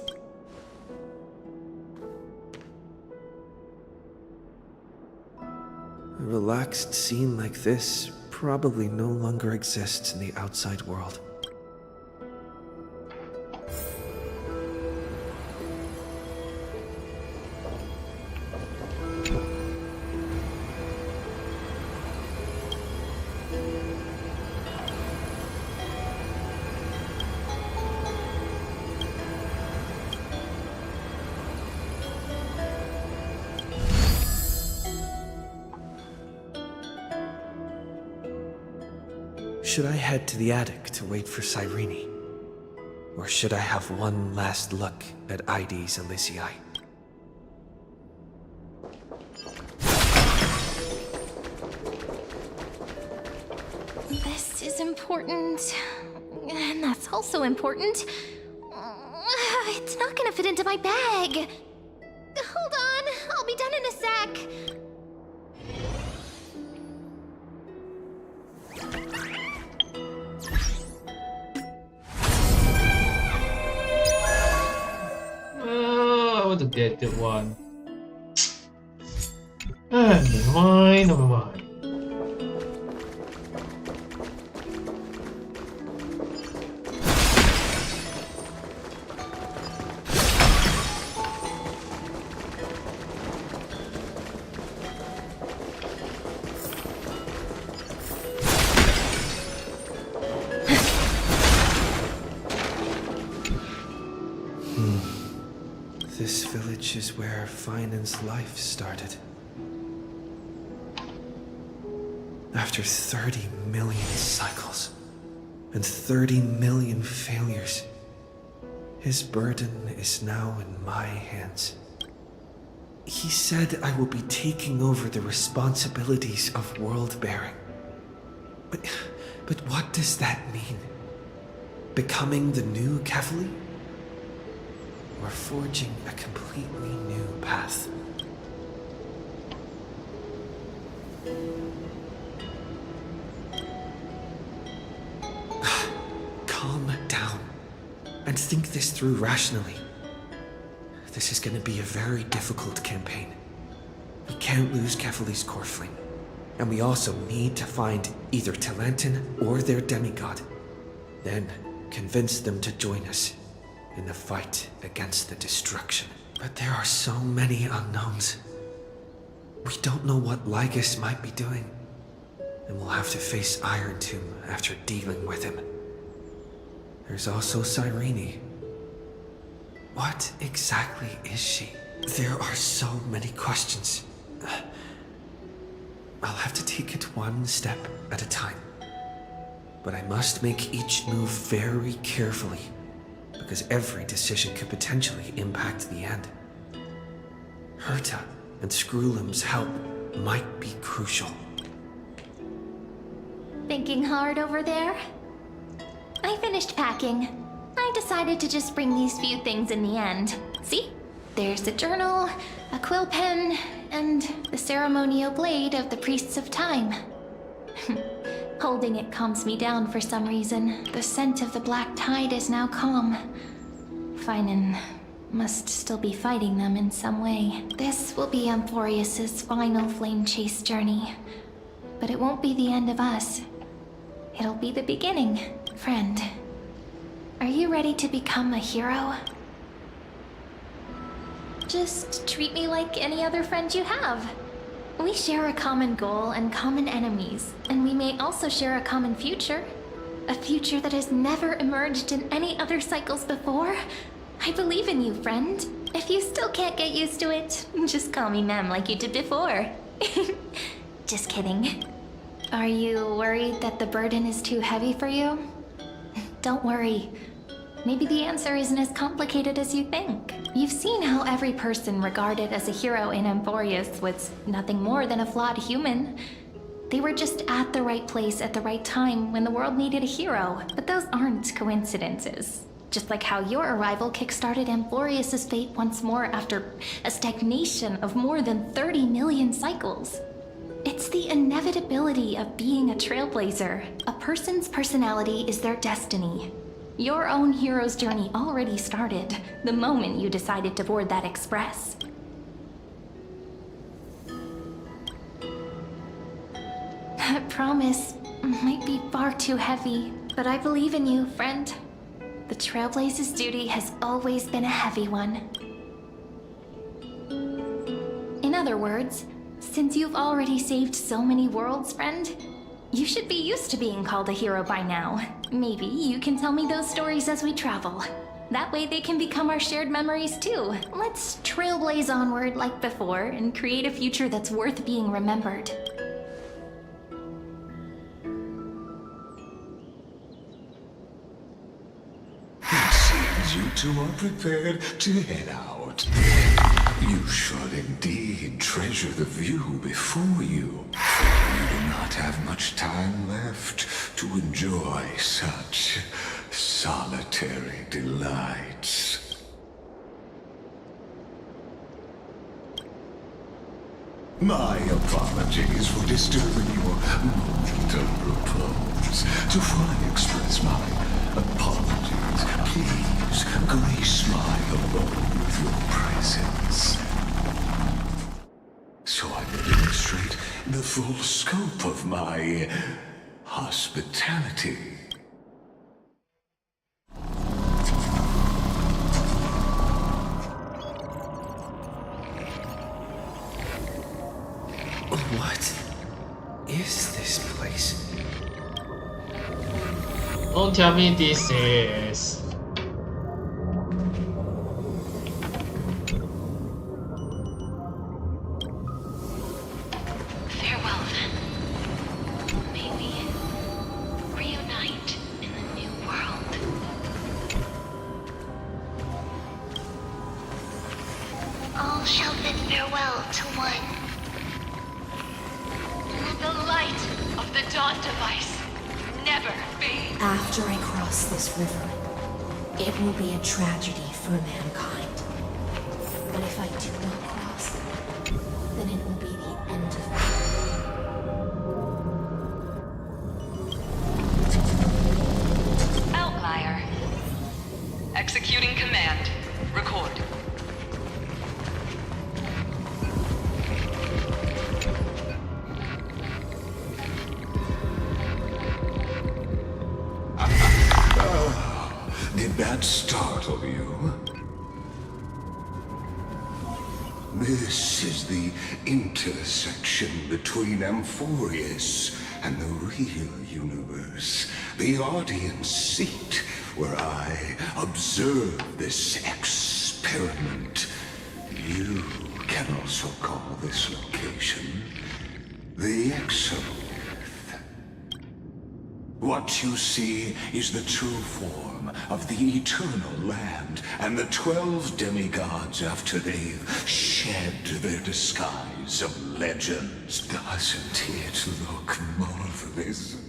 S7: A relaxed scene like this probably no longer exists in the outside world. Should I head to the attic to wait for Cyrene? Or should I have one last look at Ides Elysiae?
S6: This is important. and that's also important. It's not gonna fit into my bag. Hold on, I'll be done in a sec.
S5: I want to get the one. Never mind, never mind.
S7: This village is where Finan's life started. After 30 million cycles and 30 million failures, his burden is now in my hands. He said I will be taking over the responsibilities of world-bearing. But what does that mean? Becoming the new Kefali? Or forging a completely new path? Calm down and think this through rationally. This is going to be a very difficult campaign. We can't lose Kefali's core flame, and we also need to find either Talantin or their demigod. Then convince them to join us in the fight against the destruction. But there are so many unknowns. We don't know what Lygus might be doing, and we'll have to face Iron Tomb after dealing with him. There's also Cyrene. What exactly is she? There are so many questions. I'll have to take it one step at a time. But I must make each move very carefully, because every decision could potentially impact the end. Herta and Skrullum's help might be crucial.
S6: Thinking hard over there? I finished packing. I decided to just bring these few things in the end. See? There's a journal, a quill pen, and the ceremonial blade of the Priests of Time. Holding it calms me down for some reason. The scent of the black tide is now calm. Finan must still be fighting them in some way. This will be Amphorius's final flame chase journey. But it won't be the end of us. It'll be the beginning. Friend, are you ready to become a hero? Just treat me like any other friend you have. We share a common goal and common enemies, and we may also share a common future. A future that has never emerged in any other cycles before. I believe in you, friend. If you still can't get used to it, just call me Mem like you did before. Just kidding. Are you worried that the burden is too heavy for you? Don't worry. Maybe the answer isn't as complicated as you think. You've seen how every person regarded as a hero in Amphorius was nothing more than a flawed human. They were just at the right place at the right time when the world needed a hero. But those aren't coincidences. Just like how your arrival kickstarted Amphorius' fate once more after a stagnation of more than 30 million cycles. It's the inevitability of being a trailblazer. A person's personality is their destiny. Your own hero's journey already started the moment you decided to board that express. That promise might be far too heavy, but I believe in you, friend. The Trailblaze's duty has always been a heavy one. In other words, since you've already saved so many worlds, friend, you should be used to being called a hero by now. Maybe you can tell me those stories as we travel. That way they can become our shared memories too. Let's trailblaze onward like before and create a future that's worth being remembered.
S9: You two are prepared to head out. You should indeed treasure the view before you. You do not have much time left to enjoy such solitary delights. My apologies for disturbing your moment of repose. Before I express my apologies, please grace my abode with your presence, so I can demonstrate the full scope of my hospitality.
S7: What is this place?
S5: Don't tell me this is...
S6: Farewell, then. May we reunite in the new world. All shall bid farewell to one. The light of the dawn device never fades.
S2: After I cross this river, it will be a tragedy for mankind. But if I do not cross, then it will be the end of me.
S10: Outlier. Executing command. Record.
S9: Did that startle you? This is the intersection between Amphorius and the real universe. The audience seat where I observe this experiment. You can also call this location the Exo. What you see is the true form of the eternal land and the 12 demigods after they've shed their disguise of legends. Doesn't it look marvelous?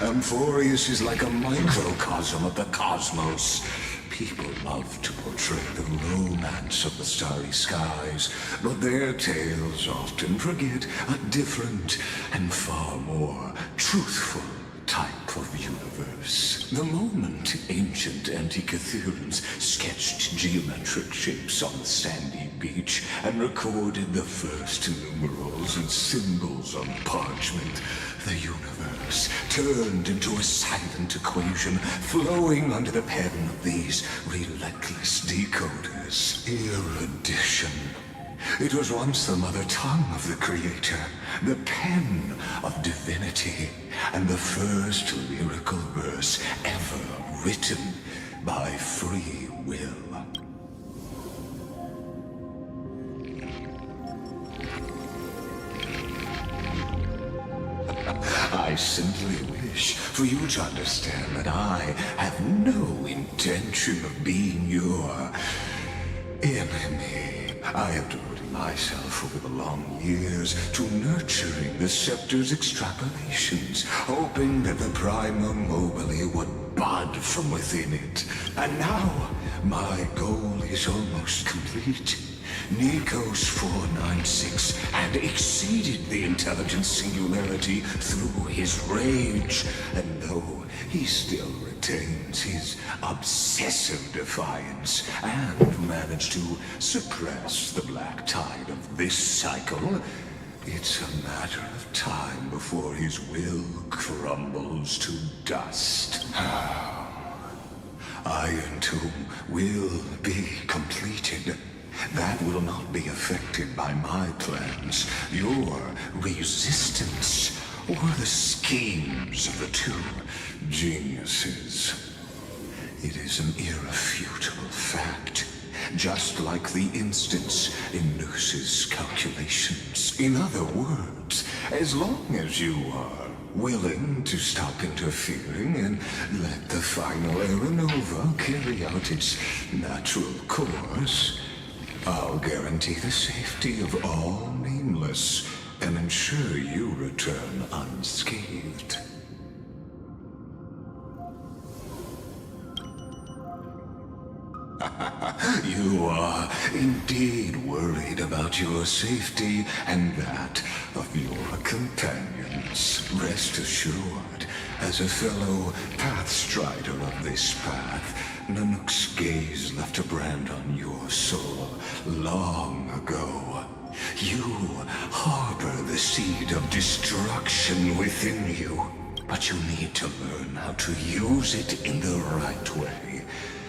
S9: Amphorius is like a microcosm of the cosmos. People love to portray the romance of the starry skies, but their tales often forget a different and far more truthful type of universe. The moment ancient Antikytherians sketched geometric shapes on the sandy beach and recorded the first numerals and symbols on parchment, the universe turned into a silent equation flowing under the pen of these relentless decoders. Erudition. It was once the mother tongue of the Creator, the pen of divinity, and the first lyrical verse ever written by free will. I simply wish for you to understand that I have no intention of being your enemy. I have devoted myself over the long years to nurturing the scepter's extrapolations, hoping that the prima mobile would bud from within it. And now, my goal is almost complete. Nikos 496 had exceeded the intelligence singularity through his rage, and though he still retains his obsessive defiance and managed to suppress the black tide of this cycle, it's a matter of time before his will crumbles to dust. Iron Tomb will be completed. That will not be affected by my plans, your resistance, or the schemes of the two geniuses. It is an irrefutable fact, just like the instance in Noos's calculations. In other words, as long as you are willing to stop interfering and let the final Aeronova carry out its natural course, I'll guarantee the safety of all nameless and ensure you return unscathed. You are indeed worried about your safety and that of your companions. Rest assured, as a fellow pathstrider of this path, Nanook's gaze left a brand on your soul long ago. You harbor the seed of destruction within you, but you need to learn how to use it in the right way.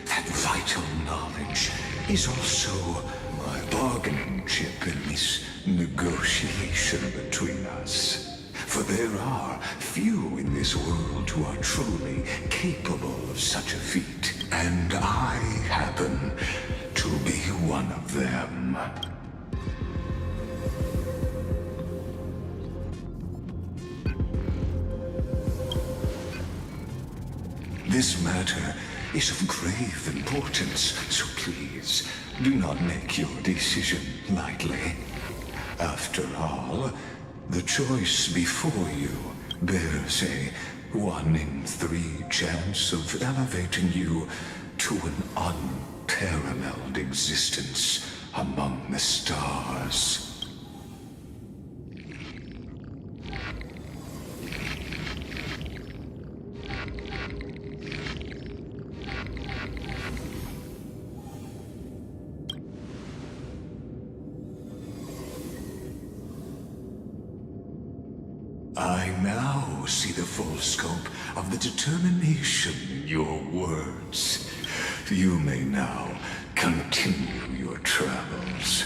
S9: That vital knowledge is also my bargaining chip in this negotiation between us. For there are few in this world who are truly capable of such a feat, and I happen to be one of them. This matter is of grave importance, so please do not make your decision lightly. After all, the choice before you bears a 1 in 3 chance of elevating you to an unparalleled existence among the stars. I now see the full scope of the determination in your words. You may now continue your travels.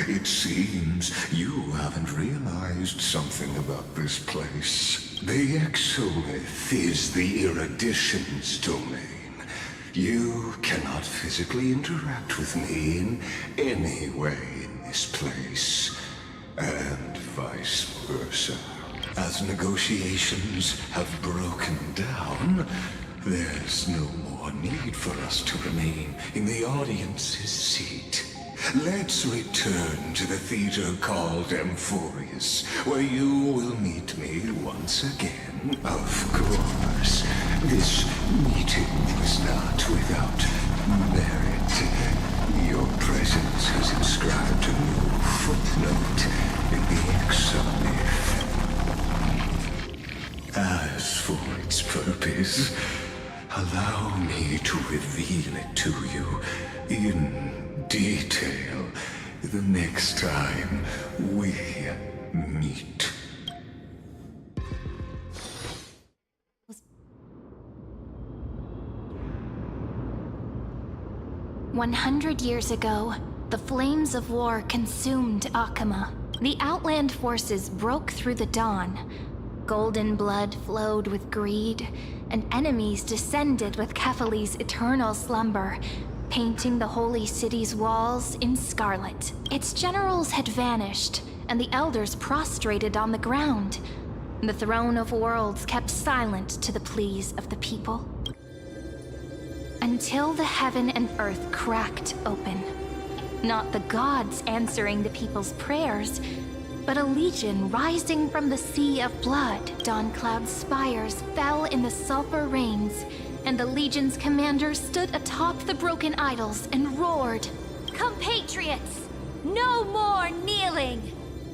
S9: It seems you haven't realized something about this place. The Exolith is the Erudition's domain. You cannot physically interact with me in any way in this place, and vice versa. As negotiations have broken down, there's no more need for us to remain in the audience's seat. Let's return to the theater called Amphorius, where you will meet me once again. Of course, this meeting was not without merit. Your presence has inscribed a new footnote in the Exomyth. As for its purpose, allow me to reveal it to you in detail the next time we meet.
S6: 100 years ago, the flames of war consumed Akama. The Outland forces broke through the dawn. Golden blood flowed with greed, and enemies descended with Kefali's eternal slumber, painting the holy city's walls in scarlet. Its generals had vanished, and the elders prostrated on the ground. The throne of worlds kept silent to the pleas of the people. Until the heaven and earth cracked open. Not the gods answering the people's prayers, but a legion rising from the sea of blood. Dawncloud's spires fell in the sulfur rains, and the legion's commander stood atop the broken idols and roared,
S4: Compatriots, no more kneeling!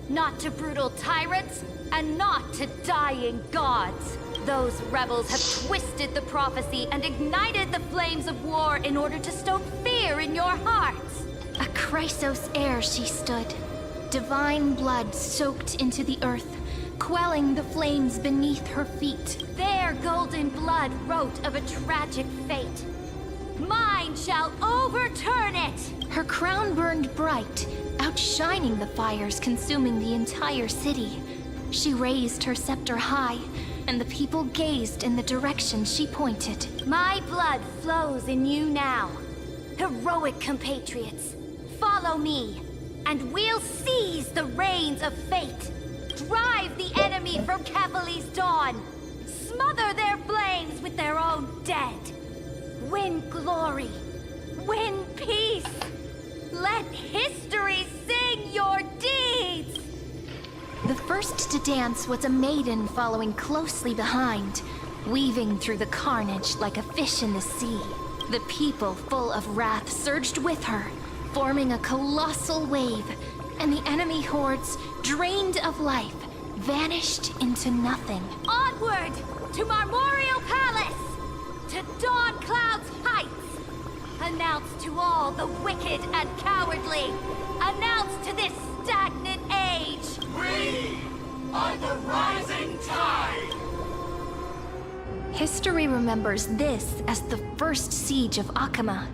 S4: Not to brutal tyrants, and not to dying gods. Those rebels have twisted the prophecy and ignited the flames of war in order to stoke fear in your hearts.
S6: A Chrysos heir she stood, divine blood soaked into the earth, quelling the flames beneath her feet.
S4: Their golden blood wrote of a tragic fate. Mine shall overturn it!
S6: Her crown burned bright, outshining the fires consuming the entire city. She raised her scepter high, and the people gazed in the direction she pointed.
S4: My blood flows in you now. Heroic compatriots, follow me, and we'll seize the reins of fate. Drive the enemy from Kefali's dawn. Smother their flames with their own dead. Win glory. Win peace. Let history sing your deeds.
S6: The first to dance was a maiden following closely behind, weaving through the carnage like a fish in the sea. The people, full of wrath, surged with her, forming a colossal wave, and the enemy hordes, drained of life, vanished into nothing.
S4: Onward to Marmorial Palace, to Dawn Cloud's heights. Announce to all the wicked and cowardly. Announce to this stagnant age.
S9: We are the rising tide!
S6: History remembers this as the first siege of Akama.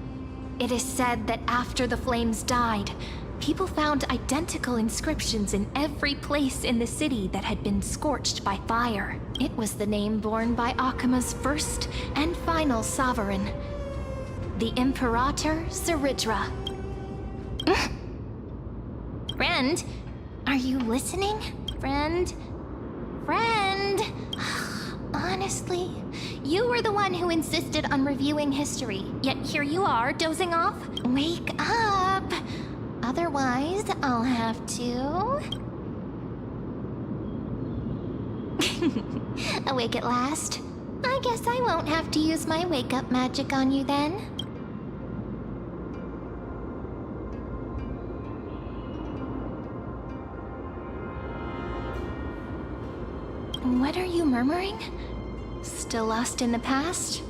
S6: It is said that after the flames died, people found identical inscriptions in every place in the city that had been scorched by fire. It was the name borne by Akama's first and final sovereign, the Imperator Zeridra. Friend, are you listening? Friend? Honestly, you were the one who insisted on reviewing history, yet here you are, dozing off? Wake up! Otherwise, I'll have to... Awake at last? I guess I won't have to use my wake-up magic on you then. What are you murmuring? Still lost in the past?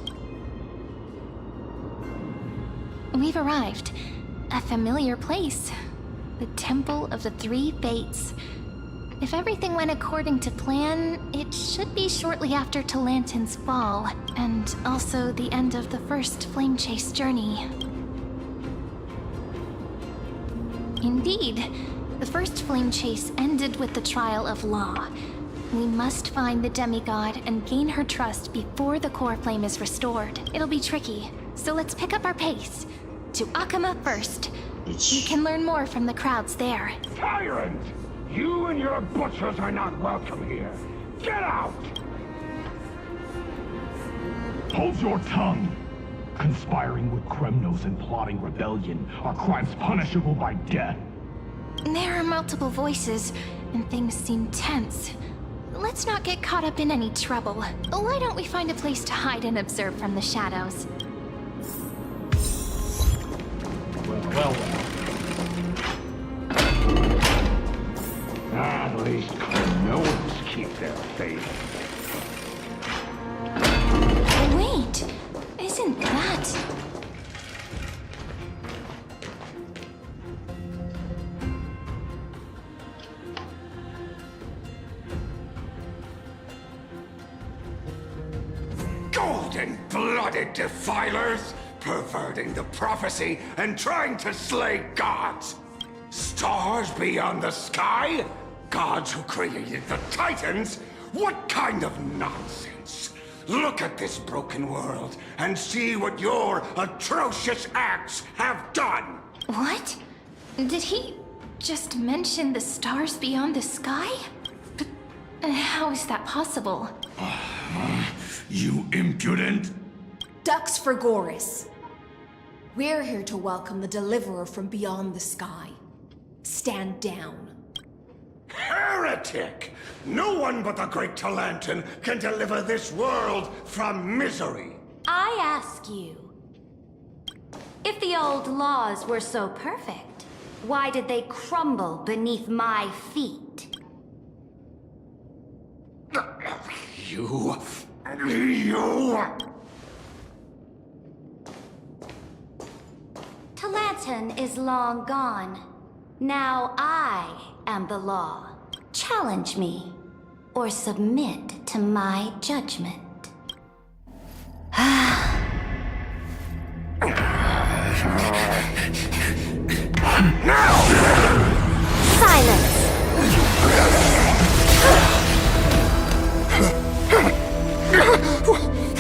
S6: We've arrived. A familiar place. The Temple of the Three Fates. If everything went according to plan, it should be shortly after Talantin's fall, and also the end of the first Flame Chase journey. Indeed, the first Flame Chase ended with the trial of Law. We must find the demigod and gain her trust before the core flame is restored. It'll be tricky, so let's pick up our pace. To Akama first. We can learn more from the crowds there.
S11: Tyrant! You and your butchers are not welcome here. Get out! Hold your tongue! Conspiring with Kremnos and plotting rebellion are crimes punishable by death.
S6: There are multiple voices, and things seem tense. Let's not get caught up in any trouble. Why don't we find a place to hide and observe from the shadows?
S5: Well.
S11: At least Kremnos keep their faith.
S6: Wait! Isn't that...
S9: Golden-blooded defilers, perverting the prophecy and trying to slay gods. Stars beyond the sky? Gods who created the Titans? What kind of nonsense? Look at this broken world and see what your atrocious acts have done.
S6: What? Did he just mention the stars beyond the sky? But how is that possible?
S9: You impudent!
S2: Dux for Goris. We're here to welcome the deliverer from beyond the sky. Stand down.
S9: Heretic! No one but the great Talantin can deliver this world from misery.
S4: I ask you, if the old laws were so perfect, why did they crumble beneath my feet?
S9: You...
S4: Talantin is long gone. Now I am the law. Challenge me, or submit to my judgment. Silence!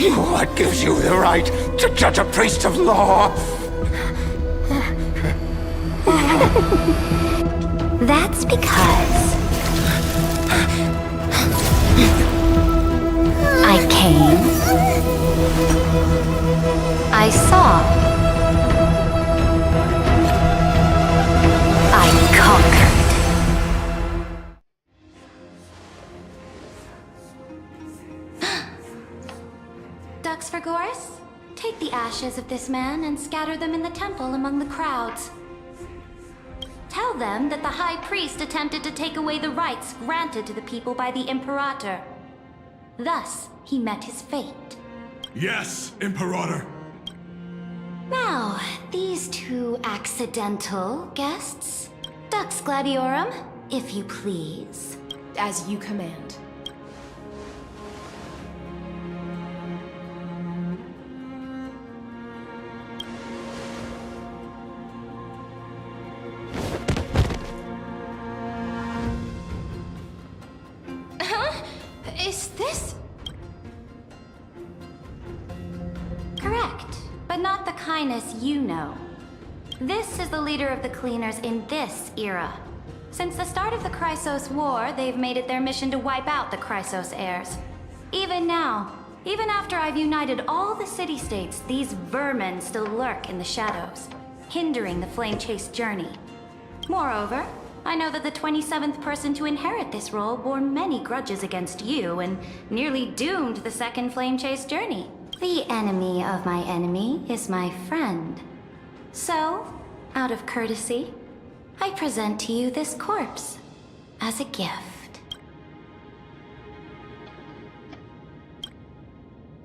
S9: What gives you the right to judge a priest of law?
S4: That's because I came, I saw, I conquered. Dux Forgoris? Take the ashes of this man and scatter them in the temple among the crowds. Tell them that the High Priest attempted to take away the rights granted to the people by the Imperator. Thus, he met his fate.
S9: Yes, Imperator.
S4: Now, these two accidental guests. Dux Gladiorum, if you please.
S2: As you command.
S6: Is this?
S4: Correct, but not the kindness you know. This is the leader of the Cleaners in this era. Since the start of the Chrysos War, they've made it their mission to wipe out the Chrysos heirs. Even now, even after I've united all the city-states, these vermin still lurk in the shadows, hindering the Flame Chase journey. Moreover, I know that the 27th person to inherit this role bore many grudges against you and nearly doomed the second Flame Chase journey. The enemy of my enemy is my friend. So, out of courtesy, I present to you this corpse as a gift.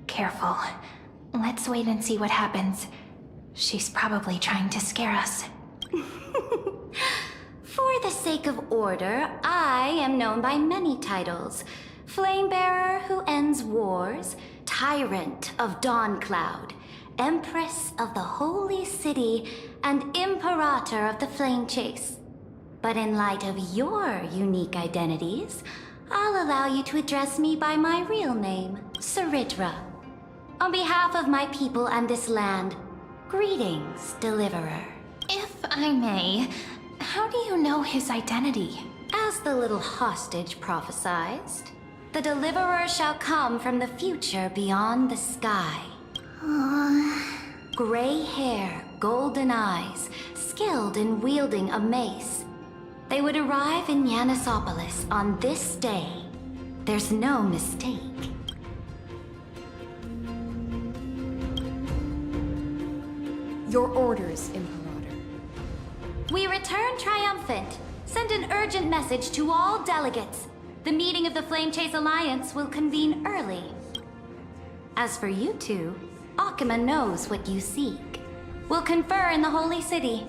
S6: Careful. Let's wait and see what happens. She's probably trying to scare us.
S4: For the sake of order, I am known by many titles. Flamebearer who ends wars, Tyrant of Dawncloud, Empress of the Holy City, and Imperator of the Flame Chase. But in light of your unique identities, I'll allow you to address me by my real name, Saritra. On behalf of my people and this land, greetings, Deliverer.
S6: If I may, how do you know his identity?
S4: As the little hostage prophesied, the Deliverer shall come from the future beyond the sky. Gray hair, golden eyes, skilled in wielding a mace. They would arrive in Yanisopolis on this day. There's no mistake.
S2: Your orders, Imperator.
S4: We return triumphant. Send an urgent message to all delegates. The meeting of the Flame Chase Alliance will convene early. As for you two, Akuma knows what you seek. We'll confer in the Holy City.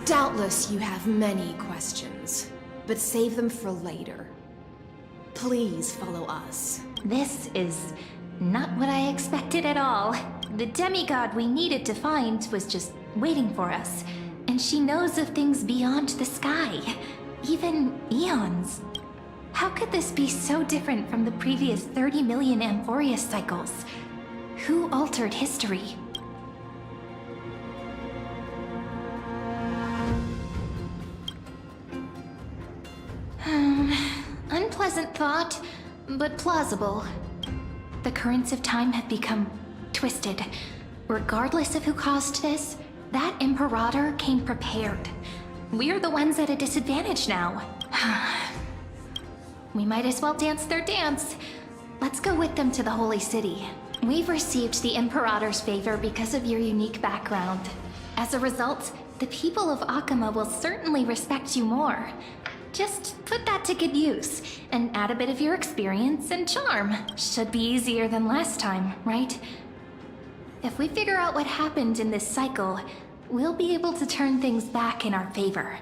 S2: Doubtless you have many questions, but save them for later. Please follow us.
S6: This is not what I expected at all. The demigod we needed to find was just waiting for us, and she knows of things beyond the sky, even eons. How could this be so different from the previous 30 million Amphorius cycles? Who altered history? Unpleasant thought, but plausible. The currents of time have become twisted. Regardless of who caused this, that Imperator came prepared. We're the ones at a disadvantage now. We might as well dance their dance. Let's go with them to the Holy City. We've received the Imperator's favor because of your unique background. As a result, the people of Akuma will certainly respect you more. Just put that to good use, and add a bit of your experience and charm. Should be easier than last time, right? If we figure out what happened in this cycle, we'll be able to turn things back in our favor.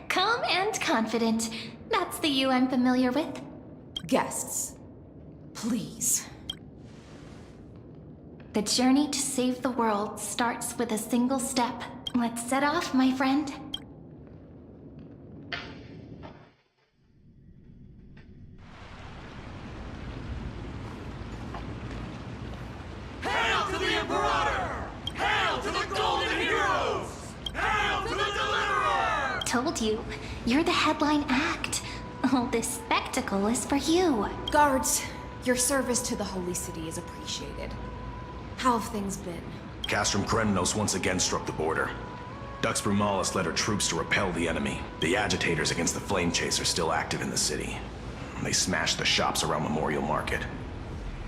S6: Calm and confident. That's the you I'm familiar with.
S2: Guests, please.
S6: The journey to save the world starts with a single step. Let's set off, my friend.
S12: Hail to the Imperator! Hail to the Golden Heroes! Hail to the Deliverer!
S6: Told you, you're the headline act. All this spectacle is for you.
S2: Guards, your service to the Holy City is appreciated. How have things been?
S3: Castrum Krennos once again struck the border. Dux Brumalis led her troops to repel the enemy. The agitators against the Flame Chase are still active in the city. They smashed the shops around Memorial Market.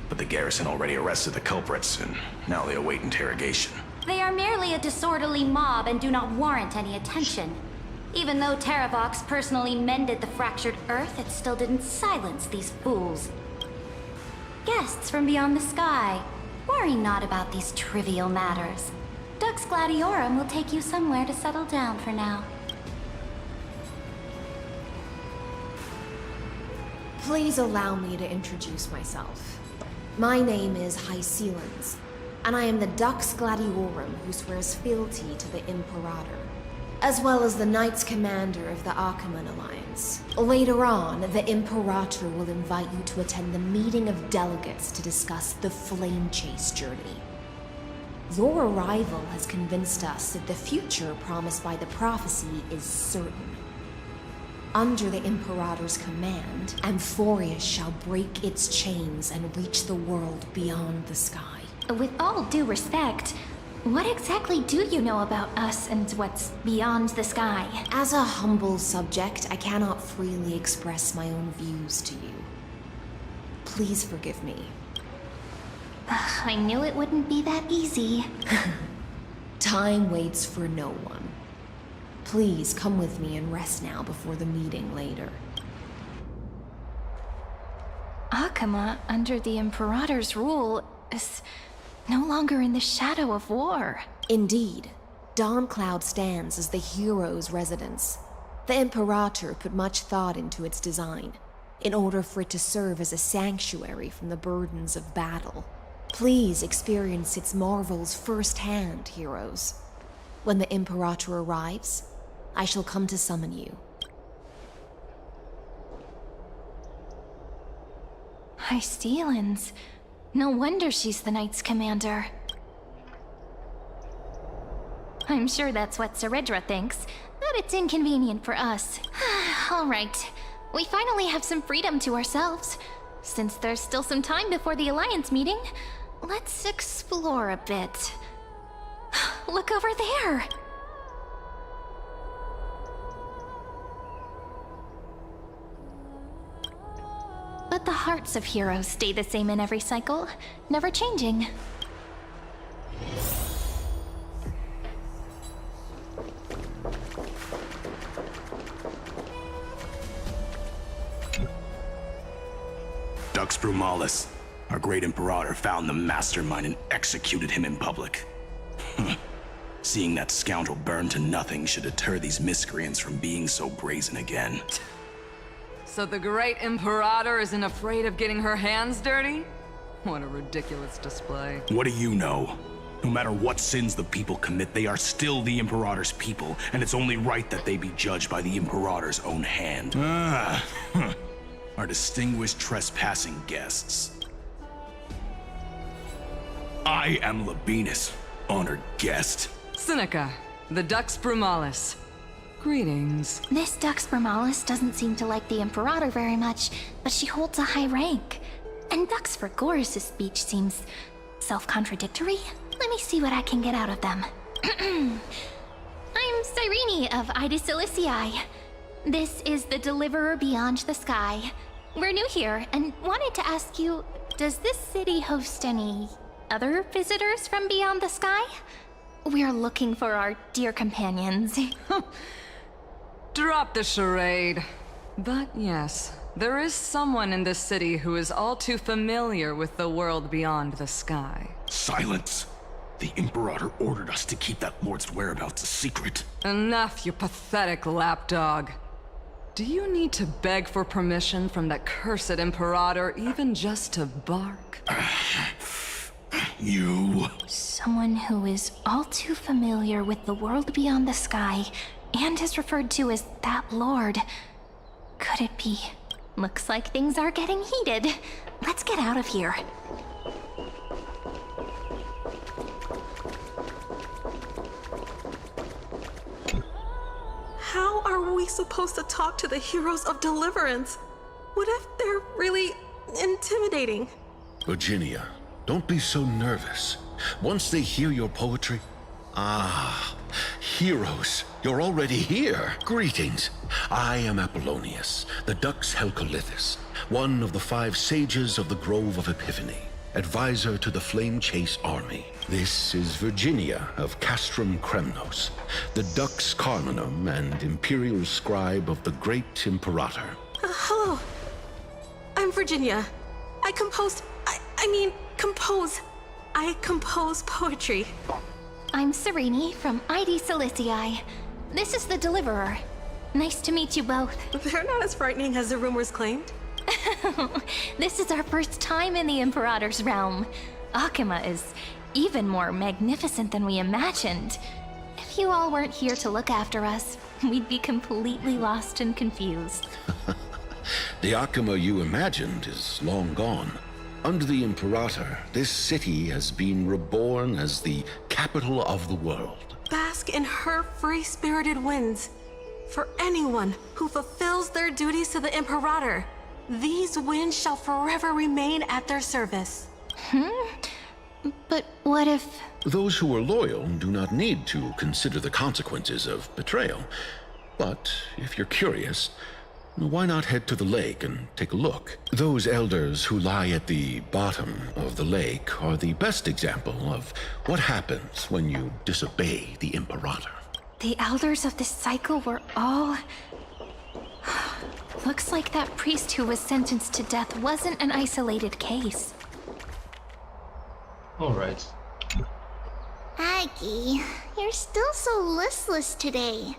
S3: But the garrison already arrested the culprits, and now they await interrogation.
S4: They are merely a disorderly mob and do not warrant any attention. Even though Terravox personally mended the fractured earth, it still didn't silence these fools. Guests from beyond the sky, worry not about these trivial matters. Dux Gladiorum will take you somewhere to settle down for now.
S2: Please allow me to introduce myself. My name is Hycelens, and I am the Dux Gladiorum who swears fealty to the Imperator, as well as the Knights Commander of the Achaemen Alliance. Later on, the Imperator will invite you to attend the meeting of delegates to discuss the Flame Chase journey. Your arrival has convinced us that the future promised by the prophecy is certain. Under the Imperator's command, Amphorius shall break its chains and reach the world beyond the sky.
S6: With all due respect, what exactly do you know about us and what's beyond the sky?
S2: As a humble subject, I cannot freely express my own views to you. Please forgive me.
S6: I knew it wouldn't be that easy.
S2: Time waits for no one. Please come with me and rest now before the meeting later.
S6: Akama, under the Imperator's rule, is no longer in the shadow of war.
S2: Indeed, Dawncloud stands as the hero's residence. The Imperator put much thought into its design, in order for it to serve as a sanctuary from the burdens of battle. Please experience its marvels firsthand, heroes. When the Imperator arrives, I shall come to summon you.
S6: Hycelens. No wonder she's the Knights Commander. I'm sure that's what Seredra thinks, but it's inconvenient for us. All right, we finally have some freedom to ourselves. Since there's still some time before the Alliance meeting, let's explore a bit. Look over there! But the hearts of heroes stay the same in every cycle, never changing.
S3: Dux Brumalis, our great Imperator, found the mastermind and executed him in public. Seeing that scoundrel burn to nothing should deter these miscreants from being so brazen again.
S10: So the great Imperator isn't afraid of getting her hands dirty? What a ridiculous display.
S3: What do you know? No matter what sins the people commit, they are still the Imperator's people, and it's only right that they be judged by the Imperator's own hand. Our distinguished trespassing guests. I am Labinas, honored guest.
S10: Seneca, the Dux Brumalis. Greetings.
S6: This Dux Brumalis doesn't seem to like the Imperator very much, but she holds a high rank. And Dux Vergoris' speech seems self-contradictory. Let me see what I can get out of them. I'm Cyrene of Ida Cilicii. This is the Deliverer Beyond the Sky. We're new here and wanted to ask you, does this city host any other visitors from beyond the sky? We're looking for our dear companions.
S10: Drop the charade. But yes, there is someone in this city who is all too familiar with the world beyond the sky.
S3: Silence! The Imperator ordered us to keep that lord's whereabouts a secret.
S10: Enough, you pathetic lapdog. Do you need to beg for permission from that cursed Imperator even just to bark?
S3: You...
S6: Someone who is all too familiar with the world beyond the sky and is referred to as that lord. Could it be? Looks like things are getting heated. Let's get out of here.
S13: How are we supposed to talk to the heroes of deliverance? What if they're really intimidating?
S9: Virginia, don't be so nervous.
S14: Once they hear your poetry... Ah, heroes, you're already here. Greetings. I am Apollonius, the Dux Helcolithus, one of the 5 sages of the Grove of Epiphany, advisor to the Flame Chase army. This is Virginia of Castrum Kremnos, the Dux Carminum and imperial scribe of the great Imperator.
S13: Hello. I'm Virginia. I compose poetry.
S6: I'm Serene from ID Silicii. This is the Deliverer. Nice to meet you both.
S13: They're not as frightening as the rumors claimed.
S6: This is our first time in the Imperator's realm. Akima is even more magnificent than we imagined. If you all weren't here to look after us, we'd be completely lost and confused.
S14: The Akima you imagined is long gone. Under the Imperator, this city has been reborn as the capital of the world.
S13: Bask in her free-spirited winds. For anyone who fulfills their duties to the Imperator, these winds shall forever remain at their service.
S6: But what if...
S14: Those who are loyal do not need to consider the consequences of betrayal. But if you're curious, why not head to the lake and take a look? Those elders who lie at the bottom of the lake are the best example of what happens when you disobey the Imperator.
S6: The elders of this cycle were all... Looks like that priest who was sentenced to death wasn't an isolated case.
S5: Alright.
S15: Aggie, you're still so listless today.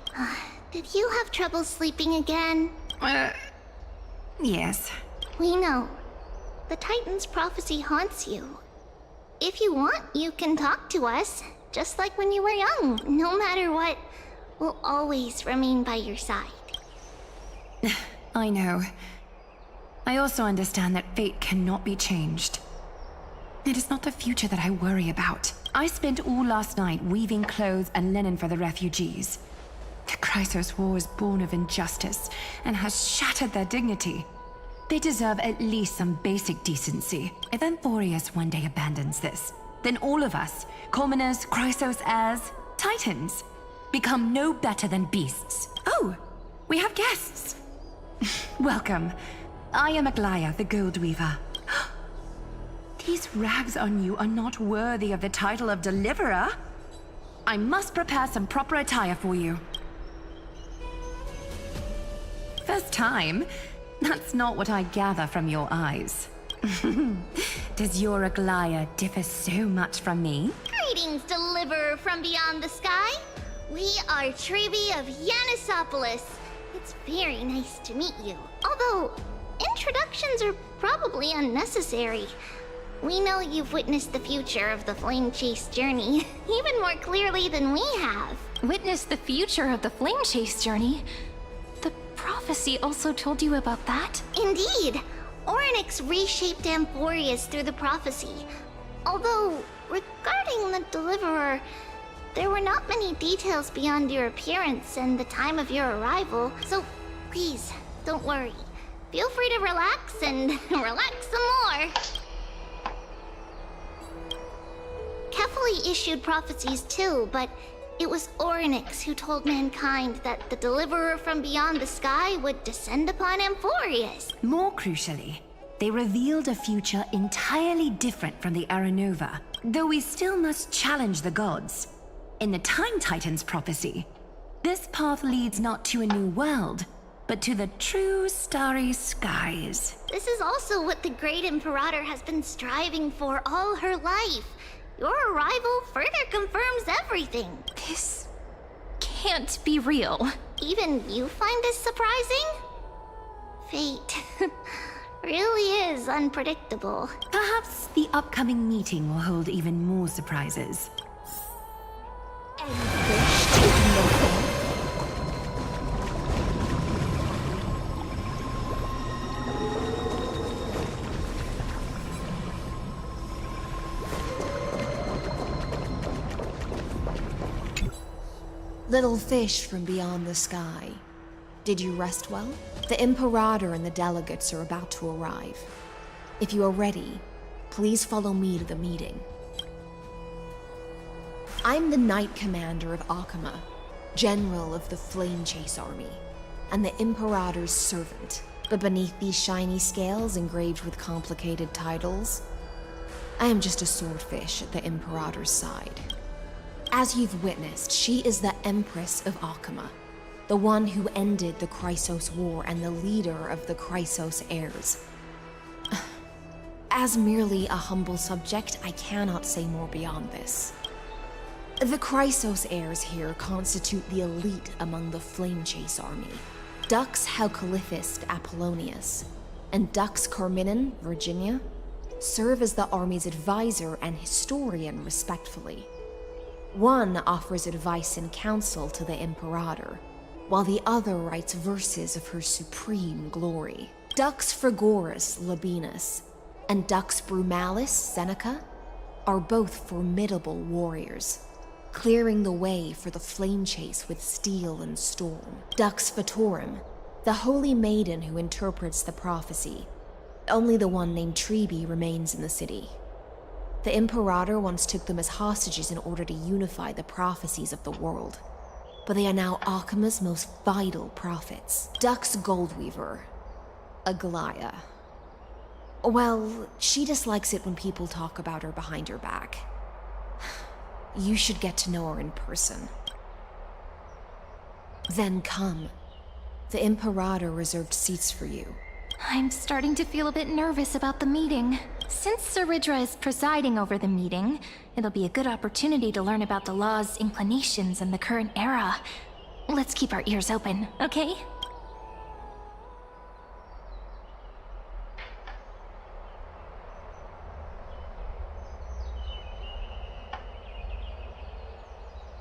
S15: Did you have trouble sleeping again?
S16: Yes.
S15: We know. The Titan's prophecy haunts you. If you want, you can talk to us, just like when you were young. No matter what, we'll always remain by your side.
S16: I know. I also understand that fate cannot be changed. It is not the future that I worry about. I spent all last night weaving clothes and linen for the refugees. The Chrysos War is born of injustice and has shattered their dignity. They deserve at least some basic decency. If Amphorius one day abandons this, then all of us, commoners, Chrysos heirs, Titans, become no better than beasts. Oh, we have guests. Welcome. I am Aglaya, the Gold Weaver. These rags on you are not worthy of the title of Deliverer. I must prepare some proper attire for you. First time? That's not what I gather from your eyes. Does your Aglaya differ so much from me?
S15: Greetings, Deliverer from beyond the sky. We are Trevi of Yanisopolis. It's very nice to meet you. Although, introductions are probably unnecessary. We know you've witnessed the future of the Flame Chase journey, even more clearly than we have.
S6: Witnessed the future of the Flame Chase journey? The prophecy also told you about that?
S15: Indeed. Orynyx reshaped Amphorius through the prophecy. Although, regarding the Deliverer, there were not many details beyond your appearance and the time of your arrival, so please, don't worry. Feel free to relax and relax some more. Kephali issued prophecies too, but it was Orynyx who told mankind that the Deliverer from beyond the sky would descend upon Amphorius.
S16: More crucially, they revealed a future entirely different from the Aranova, though we still must challenge the gods. In the Time Titan's prophecy, this path leads not to a new world, but to the true starry skies.
S15: This is also what the Great Imperator has been striving for all her life. Your arrival further confirms everything.
S6: This can't be real.
S15: Even you find this surprising? Fate really is unpredictable.
S16: Perhaps the upcoming meeting will hold even more surprises.
S2: Little fish from beyond the sky. Did you rest well? The Imperator and the delegates are about to arrive. If you are ready, please follow me to the meeting. I'm the Knight Commander of Akama, General of the Flame Chase Army, and the Imperator's servant. But beneath these shiny scales engraved with complicated titles, I am just a swordfish at the Imperator's side. As you've witnessed, she is the Empress of Akama, the one who ended the Chrysos War and the leader of the Chrysos heirs. As merely a humble subject, I cannot say more beyond this. The Chrysos heirs here constitute the elite among the Flame Chase Army. Dux Halcalithist Apollonius and Dux Carminin, Virginia, serve as the army's advisor and historian respectfully. One offers advice and counsel to the Imperator, while the other writes verses of her supreme glory. Dux Frigoris Labienus and Dux Brumalis Seneca are both formidable warriors, clearing the way for the flame chase with steel and storm. Dux Fatorum, the holy maiden who interprets the prophecy. Only the one named Treeby remains in the city. The Imperator once took them as hostages in order to unify the prophecies of the world, but they are now Akama's most vital prophets. Dux Goldweaver, Aglaya. Well, she dislikes it when people talk about her behind her back. You should get to know her in person. Then come. The Imperator reserved seats for you.
S6: I'm starting to feel a bit nervous about the meeting. Since Saridra is presiding over the meeting, it'll be a good opportunity to learn about the law's inclinations in the current era. Let's keep our ears open, okay?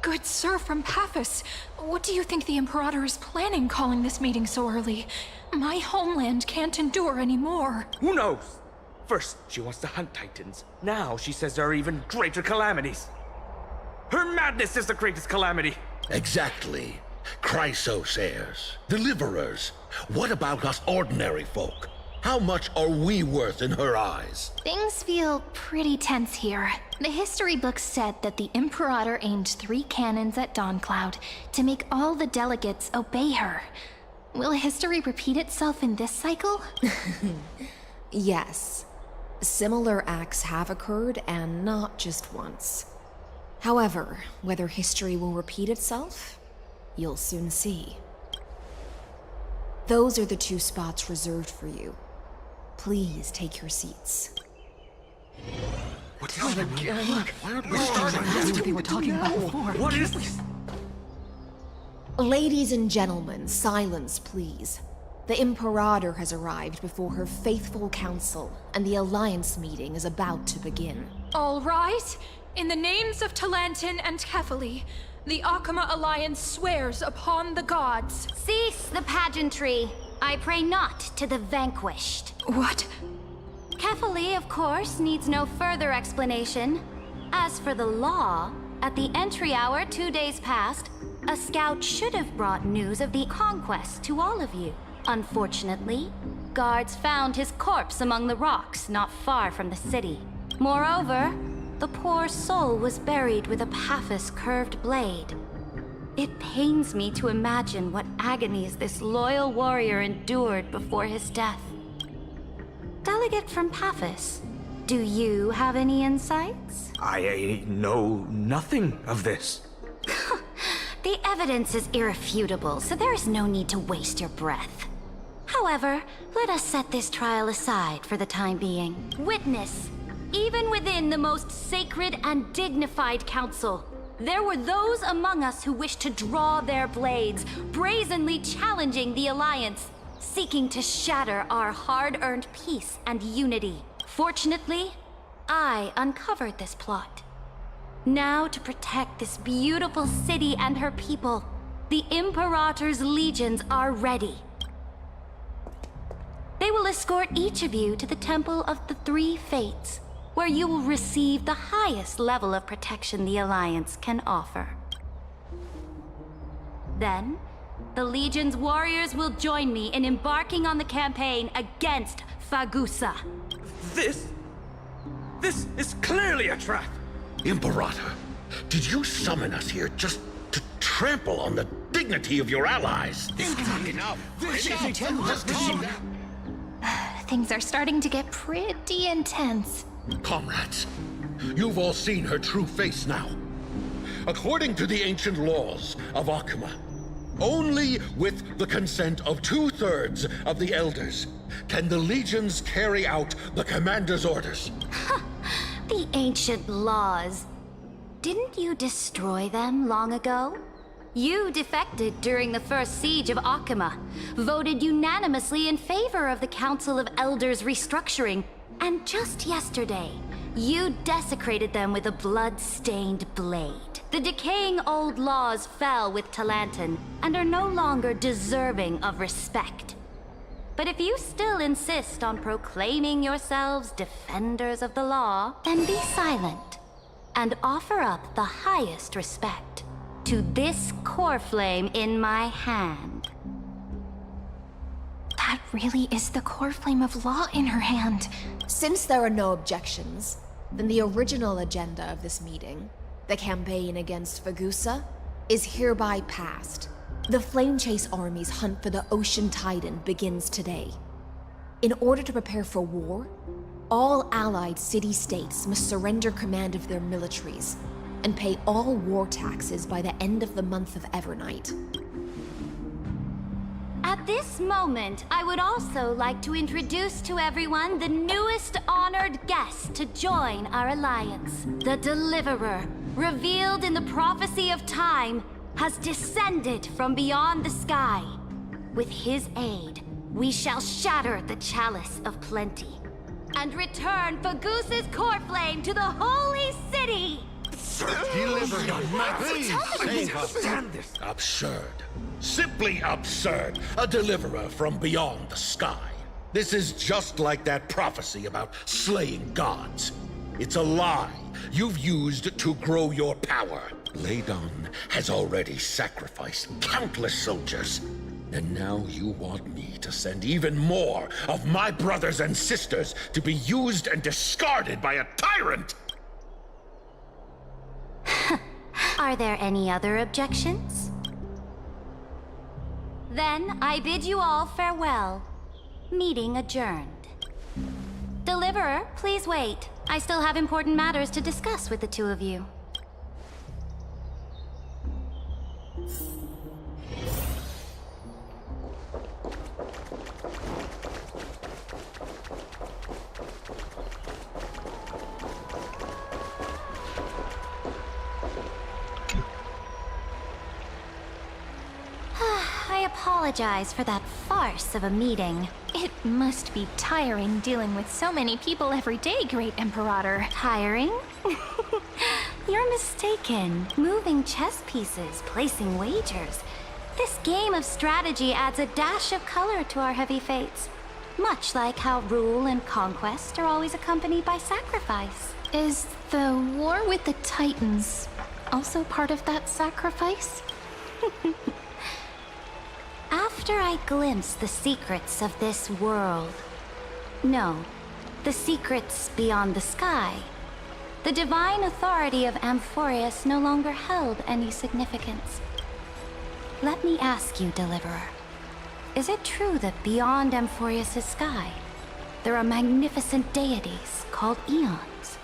S17: Good sir from Paphos, what do you think the Imperator is planning calling this meeting so early? My homeland can't endure anymore.
S18: Who knows? First, she wants to hunt Titans. Now she says there are even greater calamities. Her madness is the greatest calamity.
S14: Exactly. Chrysos heirs, deliverers. What about us ordinary folk? How much are we worth in her eyes?
S6: Things feel pretty tense here. The history books said that the Imperator aimed 3 cannons at Dawncloud to make all the delegates obey her. Will history repeat itself in this cycle?
S2: Yes. Similar acts have occurred, and not just once. However, whether history will repeat itself, you'll soon see. Those are the 2 spots reserved for you. Please take your seats.
S18: What's going on again? Why aren't we
S17: starting? That's what they were talking about before.
S18: What is this?
S2: Ladies and gentlemen, silence, please. The Imperator has arrived before her faithful council, and the Alliance meeting is about to begin.
S17: All right. In the names of Talantin and Kefali, the Akama Alliance swears upon the gods.
S4: Cease the pageantry. I pray not to the vanquished.
S17: What?
S4: Kefali, of course, needs no further explanation. As for the law, at the entry hour 2 days past, a scout should have brought news of the conquest to all of you. Unfortunately, guards found his corpse among the rocks not far from the city. Moreover, the poor soul was buried with a Paphos curved blade. It pains me to imagine what agonies this loyal warrior endured before his death. Delegate from Paphos, do you have any insights?
S18: I know nothing of this.
S4: The evidence is irrefutable, so there is no need to waste your breath. However, let us set this trial aside for the time being. Witness, even within the most sacred and dignified council, there were those among us who wished to draw their blades, brazenly challenging the Alliance, seeking to shatter our hard-earned peace and unity. Fortunately, I uncovered this plot. Now, to protect this beautiful city and her people, the Imperator's legions are ready. They will escort each of you to the Temple of the 3 Fates, where you will receive the highest level of protection the Alliance can offer. Then, the Legion's warriors will join me in embarking on the campaign against Fagusa.
S18: This is clearly a trap.
S14: Imperator, Did you summon us here just to trample on the dignity of your allies? Enough!
S6: Things are starting to get pretty intense.
S14: Comrades, you've all seen her true face now. According to the ancient laws of Akuma, only with the consent of 2/3 of the elders can the legions carry out the commander's orders.
S4: The ancient laws. Didn't you destroy them long ago? You defected during the first siege of Akuma, voted unanimously in favor of the Council of Elders restructuring, and just yesterday, you desecrated them with a blood-stained blade. The decaying old laws fell with Talantan and are no longer deserving of respect. But if you still insist on proclaiming yourselves defenders of the law, then be silent and offer up the highest respect to this core flame in my hand.
S6: That really is the core flame of law in her hand.
S2: Since there are no objections, then the original agenda of this meeting, the campaign against Fagusa, is hereby passed. The Flame Chase Army's hunt for the Ocean Titan begins today. In order to prepare for war, all allied city-states must surrender command of their militaries and pay all war taxes by the end of the month of Evernight.
S4: At this moment, I would also like to introduce to everyone the newest honored guest to join our alliance. The Deliverer, revealed in the prophecy of time, has descended from beyond the sky. With his aid, we shall shatter the chalice of plenty and return Fagusa's core flame to the holy city!
S14: Deliver on my
S18: Please, I can't stand this.
S14: Absurd. Simply absurd. A deliverer from beyond the sky. This is just like that prophecy about slaying gods. It's a lie you've used to grow your power. Ladon has already sacrificed countless soldiers. And now you want me to send even more of my brothers and sisters to be used and discarded by a tyrant?
S4: Are there any other objections? Then I bid you all farewell. Meeting adjourned. Deliverer, please wait. I still have important matters to discuss with the two of you. I apologize for that farce of a meeting.
S6: It must be tiring dealing with so many people every day, Great Imperator.
S4: Tiring? You're mistaken. Moving chess pieces, placing wagers. This game of strategy adds a dash of color to our heavy fates. Much like how rule and conquest are always accompanied by sacrifice.
S6: Is the war with the Titans also part of that sacrifice?
S4: After I glimpse the secrets of this world, no, the secrets beyond the sky, the divine authority of Amphorius no longer held any significance. Let me ask you, Deliverer, is it true that beyond Amphorius' sky, there are magnificent deities called Eons?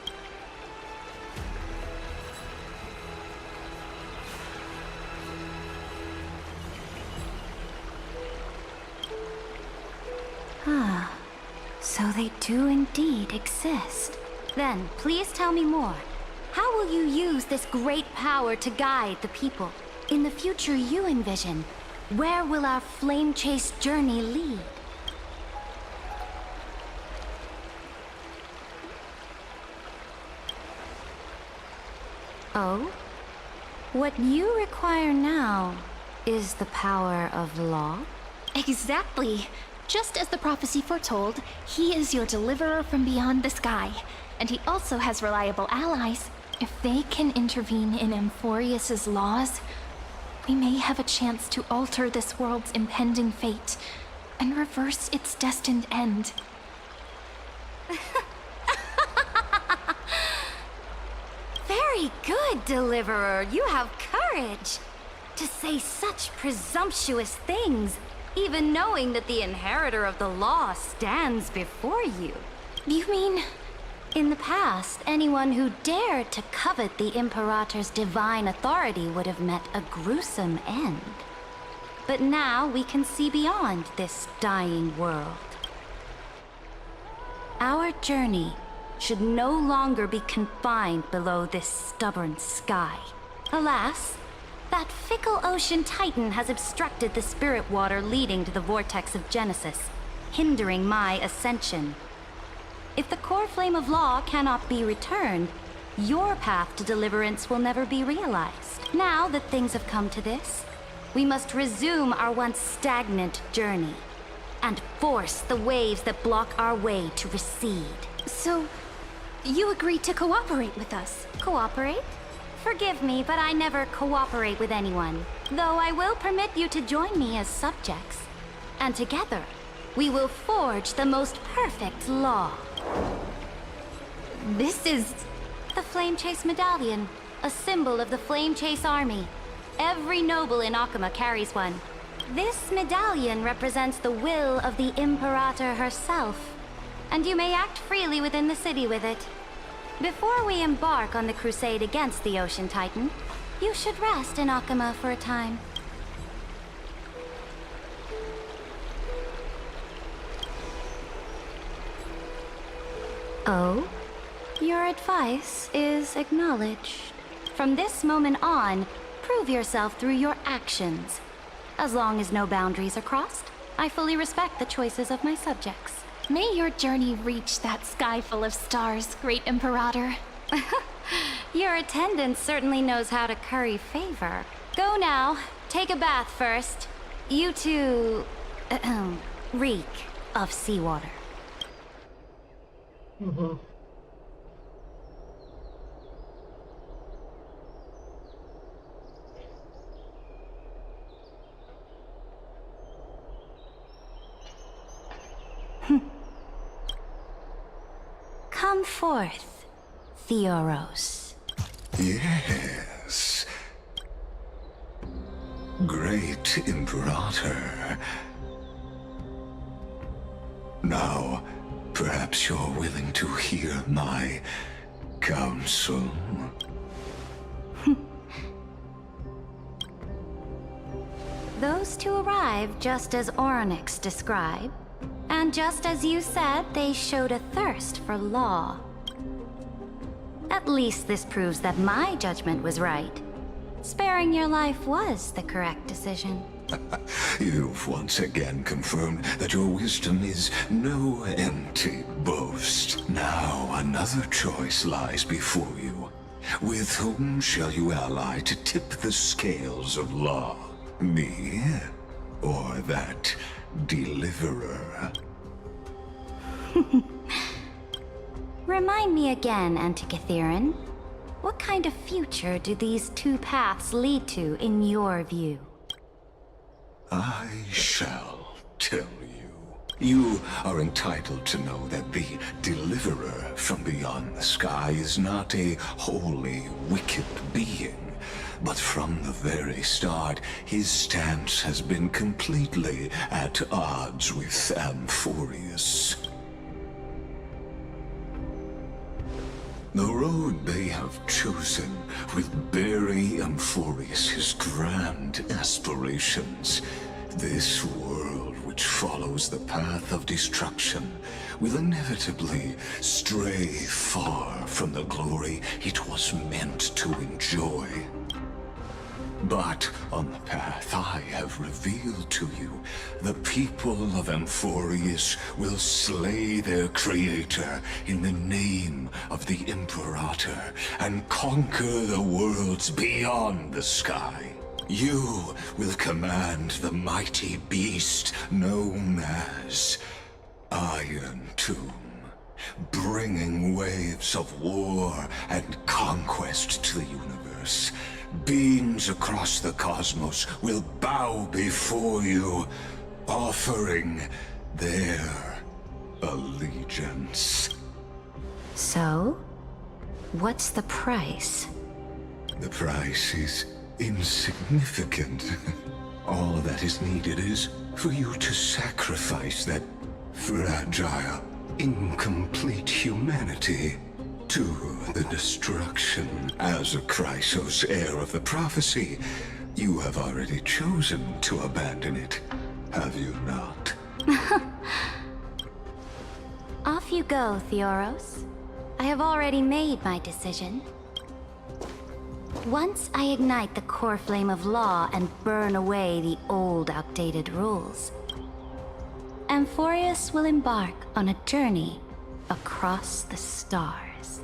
S4: Ah, so they do indeed exist. Then, please tell me more. How will you use this great power to guide the people? In the future you envision, where will our flame chase journey lead? Oh? What you require now is the power of law?
S6: Exactly. Just as the prophecy foretold, he is your deliverer from beyond the sky. And he also has reliable allies. If they can intervene in Amphorius' laws, we may have a chance to alter this world's impending fate and reverse its destined end.
S4: Very Very good, Deliverer. You have courage. To say such presumptuous things, even knowing that the inheritor of the law stands before you.
S6: You mean...
S4: In the past, anyone who dared to covet the Imperator's divine authority would have met a gruesome end. But now we can see beyond this dying world. Our journey should no longer be confined below this stubborn sky. Alas, that fickle ocean titan has obstructed the spirit water leading to the vortex of Genesis, hindering my ascension. If the core flame of law cannot be returned, your path to deliverance will never be realized. Now that things have come to this, we must resume our once stagnant journey and force the waves that block our way to recede.
S6: So, you agreed to cooperate with us?
S4: Cooperate? Forgive me, but I never cooperate with anyone. Though I will permit you to join me as subjects. And together, we will forge the most perfect law.
S6: This is...
S4: The Flame Chase Medallion, a symbol of the Flame Chase Army. Every noble in Akuma carries one. This medallion represents the will of the Imperator herself, and you may act freely within the city with it. Before we embark on the crusade against the Ocean Titan, you should rest in Akuma for a time. Oh? Your advice is acknowledged. From this moment on, prove yourself through your actions. As long as no boundaries are crossed, I fully respect the choices of my subjects.
S6: May your journey reach that sky full of stars, Great Imperator.
S4: Your attendant certainly knows how to curry favor. Go now. Take a bath first. You two... reek of seawater.
S1: Mm-hmm.
S4: Come forth, Theoros.
S9: Yes. Great Imperator. Now, perhaps you're willing to hear my counsel.
S4: Those two arrived just as Oryx described. And just as you said, they showed a thirst for law. At least this proves that my judgment was right. Sparing your life was the correct decision.
S9: You've once again confirmed that your wisdom is no empty boast. Now another choice lies before you. With whom shall you ally to tip the scales of law? Me? Or that Deliverer?
S4: Remind me again, Antikythera. What kind of future do these two paths lead to in your view?
S9: I shall tell you. You are entitled to know that the Deliverer from beyond the sky is not a wholly wicked being. But from the very start, his stance has been completely at odds with Amphorius. The road they have chosen will bury Amphorius' grand aspirations. This world which follows the path of destruction will inevitably stray far from the glory it was meant to enjoy. But on the path I have revealed to you, the people of Amphorius will slay their creator in the name of the Imperator and conquer the worlds beyond the sky. You will command the mighty beast known as Iron Tomb, bringing waves of war and conquest to the universe. Beings across the cosmos will bow before you, offering their allegiance.
S4: So, what's the price?
S9: The price is insignificant. All that is needed is for you to sacrifice that fragile, incomplete humanity to the destruction. As a Chrysos, heir of the prophecy, you have already chosen to abandon it, have you not?
S4: Off you go, Theoros. I have already made my decision. Once I ignite the core flame of law and burn away the old, outdated rules, Amphorius will embark on a journey across the stars.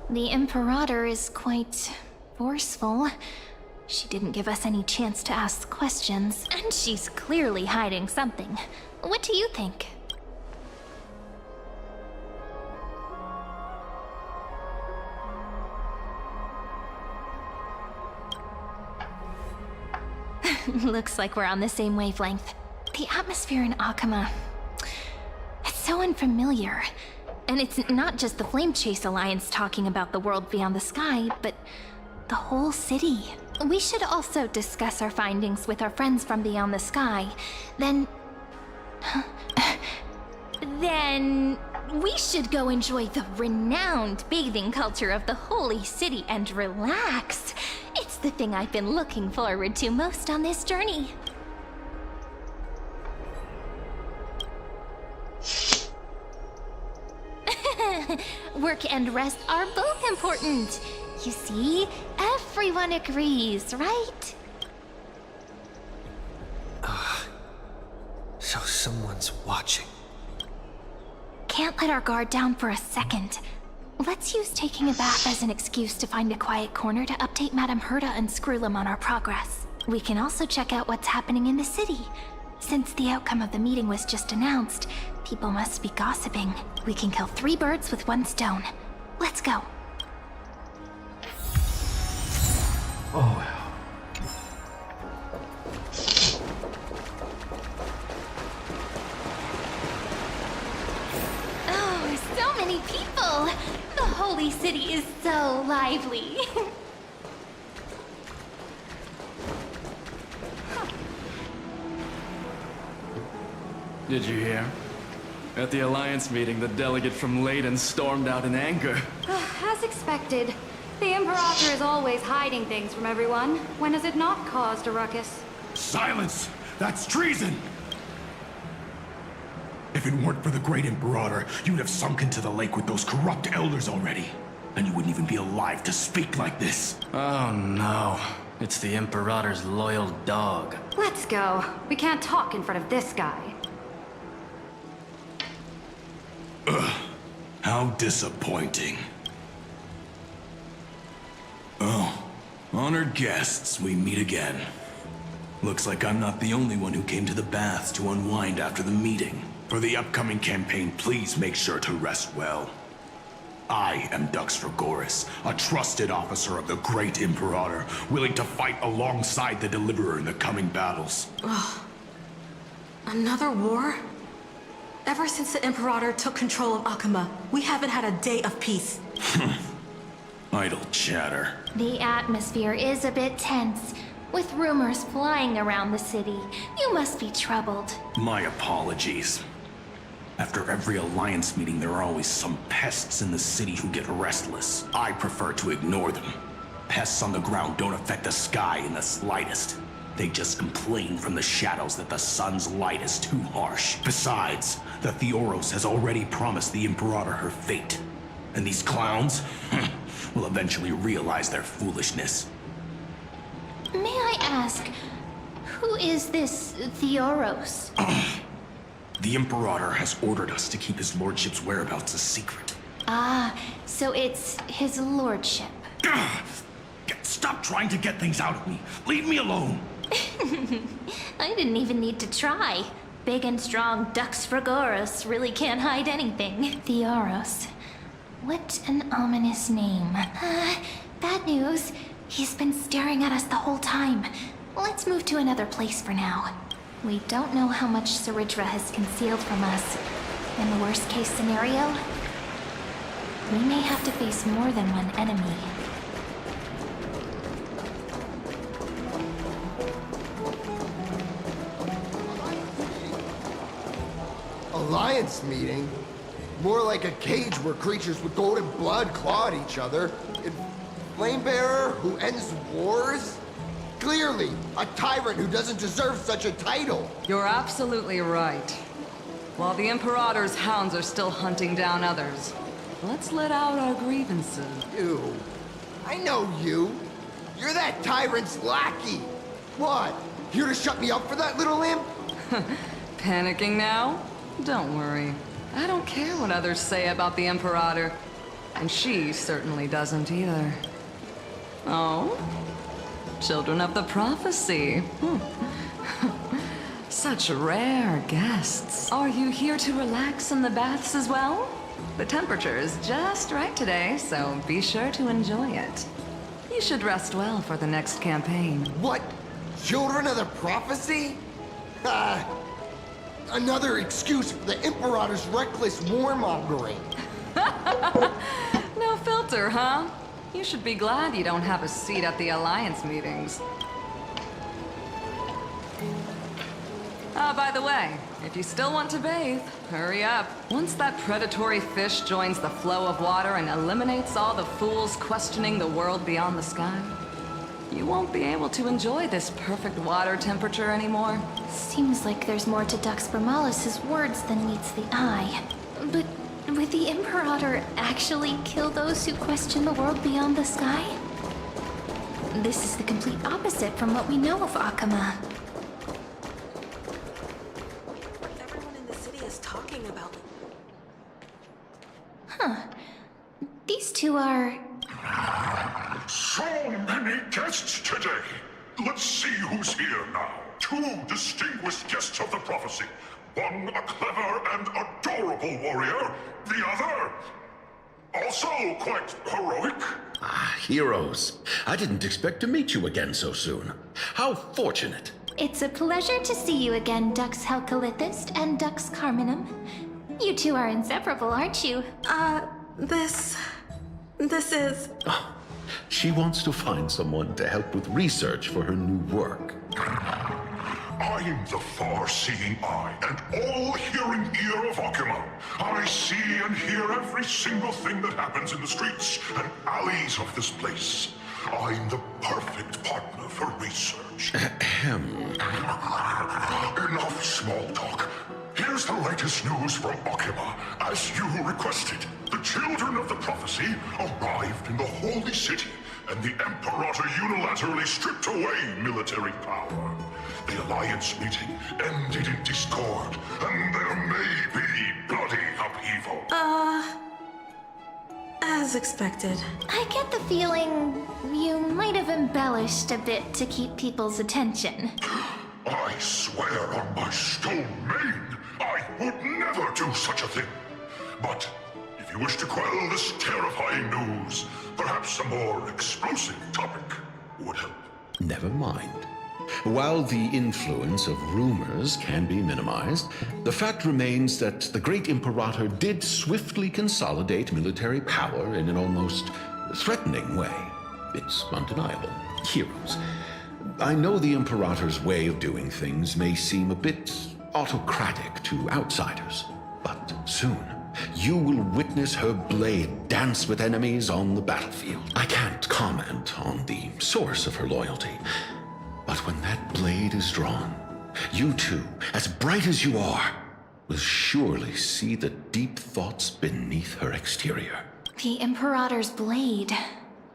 S6: The Imperator is quite forceful. She didn't give us any chance to ask questions, and she's clearly hiding something. What do you think? Looks like we're on the same wavelength. The atmosphere in Akama, it's so unfamiliar. And it's not just the Flame Chase Alliance talking about the world beyond the sky, but the whole city. We should also discuss our findings with our friends from beyond the sky. Then we should go enjoy the renowned bathing culture of the holy city and relax. It's the thing I've been looking forward to most on this journey. Work and rest are both important. You see, everyone agrees, right?
S7: So someone's watching.
S6: Can't let our guard down for a second. Let's use taking a bath as an excuse to find a quiet corner to update Madame Herta and Screwlum on our progress. We can also check out what's happening in the city. Since the outcome of the meeting was just announced, people must be gossiping. We can kill 3 birds with 1 stone. Let's go.
S5: Oh.
S6: Oh, so many people! The holy city is so lively.
S19: Did you hear? At the Alliance meeting, the delegate from Leyden stormed out in anger.
S20: As expected. The Imperator is always hiding things from everyone. When has it not caused a ruckus?
S11: Silence! That's treason! If it weren't for the Great Imperator, you'd have sunk into the lake with those corrupt elders already. And you wouldn't even be alive to speak like this.
S19: Oh no. It's the Imperator's loyal dog.
S20: Let's go. We can't talk in front of this guy.
S11: How disappointing. Oh, honored guests, we meet again. Looks like I'm not the only one who came to the baths to unwind after the meeting. For the upcoming campaign, please make sure to rest well. I am Dux Dragoris, a trusted officer of the Great Imperator, willing to fight alongside the Deliverer in the coming battles.
S13: Ugh. Another war? Ever since the Imperator took control of Akama, we haven't had a day of peace.
S11: Idle chatter.
S6: The atmosphere is a bit tense, with rumors flying around the city. You must be troubled.
S11: My apologies. After every Alliance meeting, there are always some pests in the city who get restless. I prefer to ignore them. Pests on the ground don't affect the sky in the slightest. They just complain from the shadows that the sun's light is too harsh. Besides, the Theoros has already promised the Imperator her fate. And these clowns will eventually realize their foolishness.
S6: May I ask, who is this Theoros?
S11: The Imperator has ordered us to keep his lordship's whereabouts a secret.
S6: Ah, so it's his lordship.
S11: Stop trying to get things out of me. Leave me alone.
S6: I didn't even need to try. Big and strong Dux Dragoris really can't hide anything. Theoros. What an ominous name. Bad news. He's been staring at us the whole time. Let's move to another place for now. We don't know how much Saridra has concealed from us. In the worst case scenario, we may have to face more than one enemy.
S2: Alliance meeting? More like a cage where creatures with golden blood claw at each other. And Flamebearer who ends wars? Clearly, a tyrant who doesn't deserve such a title.
S10: You're absolutely right. While the Imperator's hounds are still hunting down others, let's let out our grievances.
S2: You. I know you. You're that tyrant's lackey. What? Here to shut me up for that little imp?
S10: Panicking now? Don't worry. I don't care what others say about the Imperator. And she certainly doesn't either. Oh? Children of the Prophecy. Such rare guests. Are you here to relax in the baths as well? The temperature is just right today, so be sure to enjoy it. You should rest well for the next campaign.
S2: What? Children of the Prophecy? Another excuse for the Imperator's reckless warmongering.
S10: No filter, huh? You should be glad you don't have a seat at the Alliance meetings. By the way, if you still want to bathe, hurry up. Once that predatory fish joins the flow of water and eliminates all the fools questioning the world beyond the sky, you won't be able to enjoy this perfect water temperature anymore.
S6: Seems like there's more to Dux Vermalis' words than meets the eye. But would the Imperator actually kill those who question the world beyond the sky? This is the complete opposite from what we know of Akama.
S13: Everyone in the city is talking about it.
S6: Huh. These two are...
S9: So many guests today. Let's see who's here now. Two distinguished guests of the prophecy. One a clever and adorable warrior. The other, also quite heroic.
S14: Ah, heroes. I didn't expect to meet you again so soon. How fortunate.
S6: It's a pleasure to see you again, Dux Helcolithist and Dux Carminum. You two are inseparable, aren't you?
S13: This is...
S14: Oh, she wants to find someone to help with research for her new work.
S9: I'm the far-seeing eye and all-hearing ear of Akama. I see and hear every single thing that happens in the streets and alleys of this place. I'm the perfect partner for research. Enough small talk. Here's the latest news from Akama, as you requested. The children of the prophecy arrived in the Holy City, and the Imperator unilaterally stripped away military power. The Alliance meeting ended in discord, and there may be bloody upheaval.
S13: As expected.
S6: I get the feeling you might have embellished a bit to keep people's attention.
S9: I swear on my stone mane, I would never do such a thing. But if you wish to quell this terrifying news, perhaps a more explosive topic would help.
S14: Never mind. While the influence of rumors can be minimized, the fact remains that the great Imperator did swiftly consolidate military power in an almost threatening way. It's undeniable. Heroes. I know the Imperator's way of doing things may seem a bit autocratic to outsiders, but soon you will witness her blade dance with enemies on the battlefield. I can't comment on the source of her loyalty, but when that blade is drawn, you two, as bright as you are, will surely see the deep thoughts beneath her exterior.
S6: The Imperator's blade.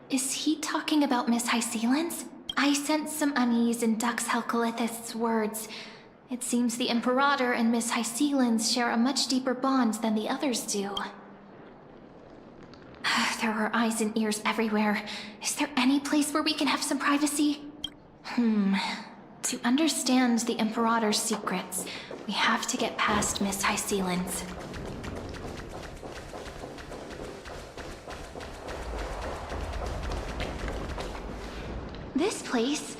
S6: Is he talking about Miss Hysealans? I sense some unease in Dux Helcolithist's words. It seems the Imperator and Miss Hysealans share a much deeper bond than the others do. There are eyes and ears everywhere. Is there any place where we can have some privacy? To understand the Imperator's secrets, we have to get past Miss Hysealans. This place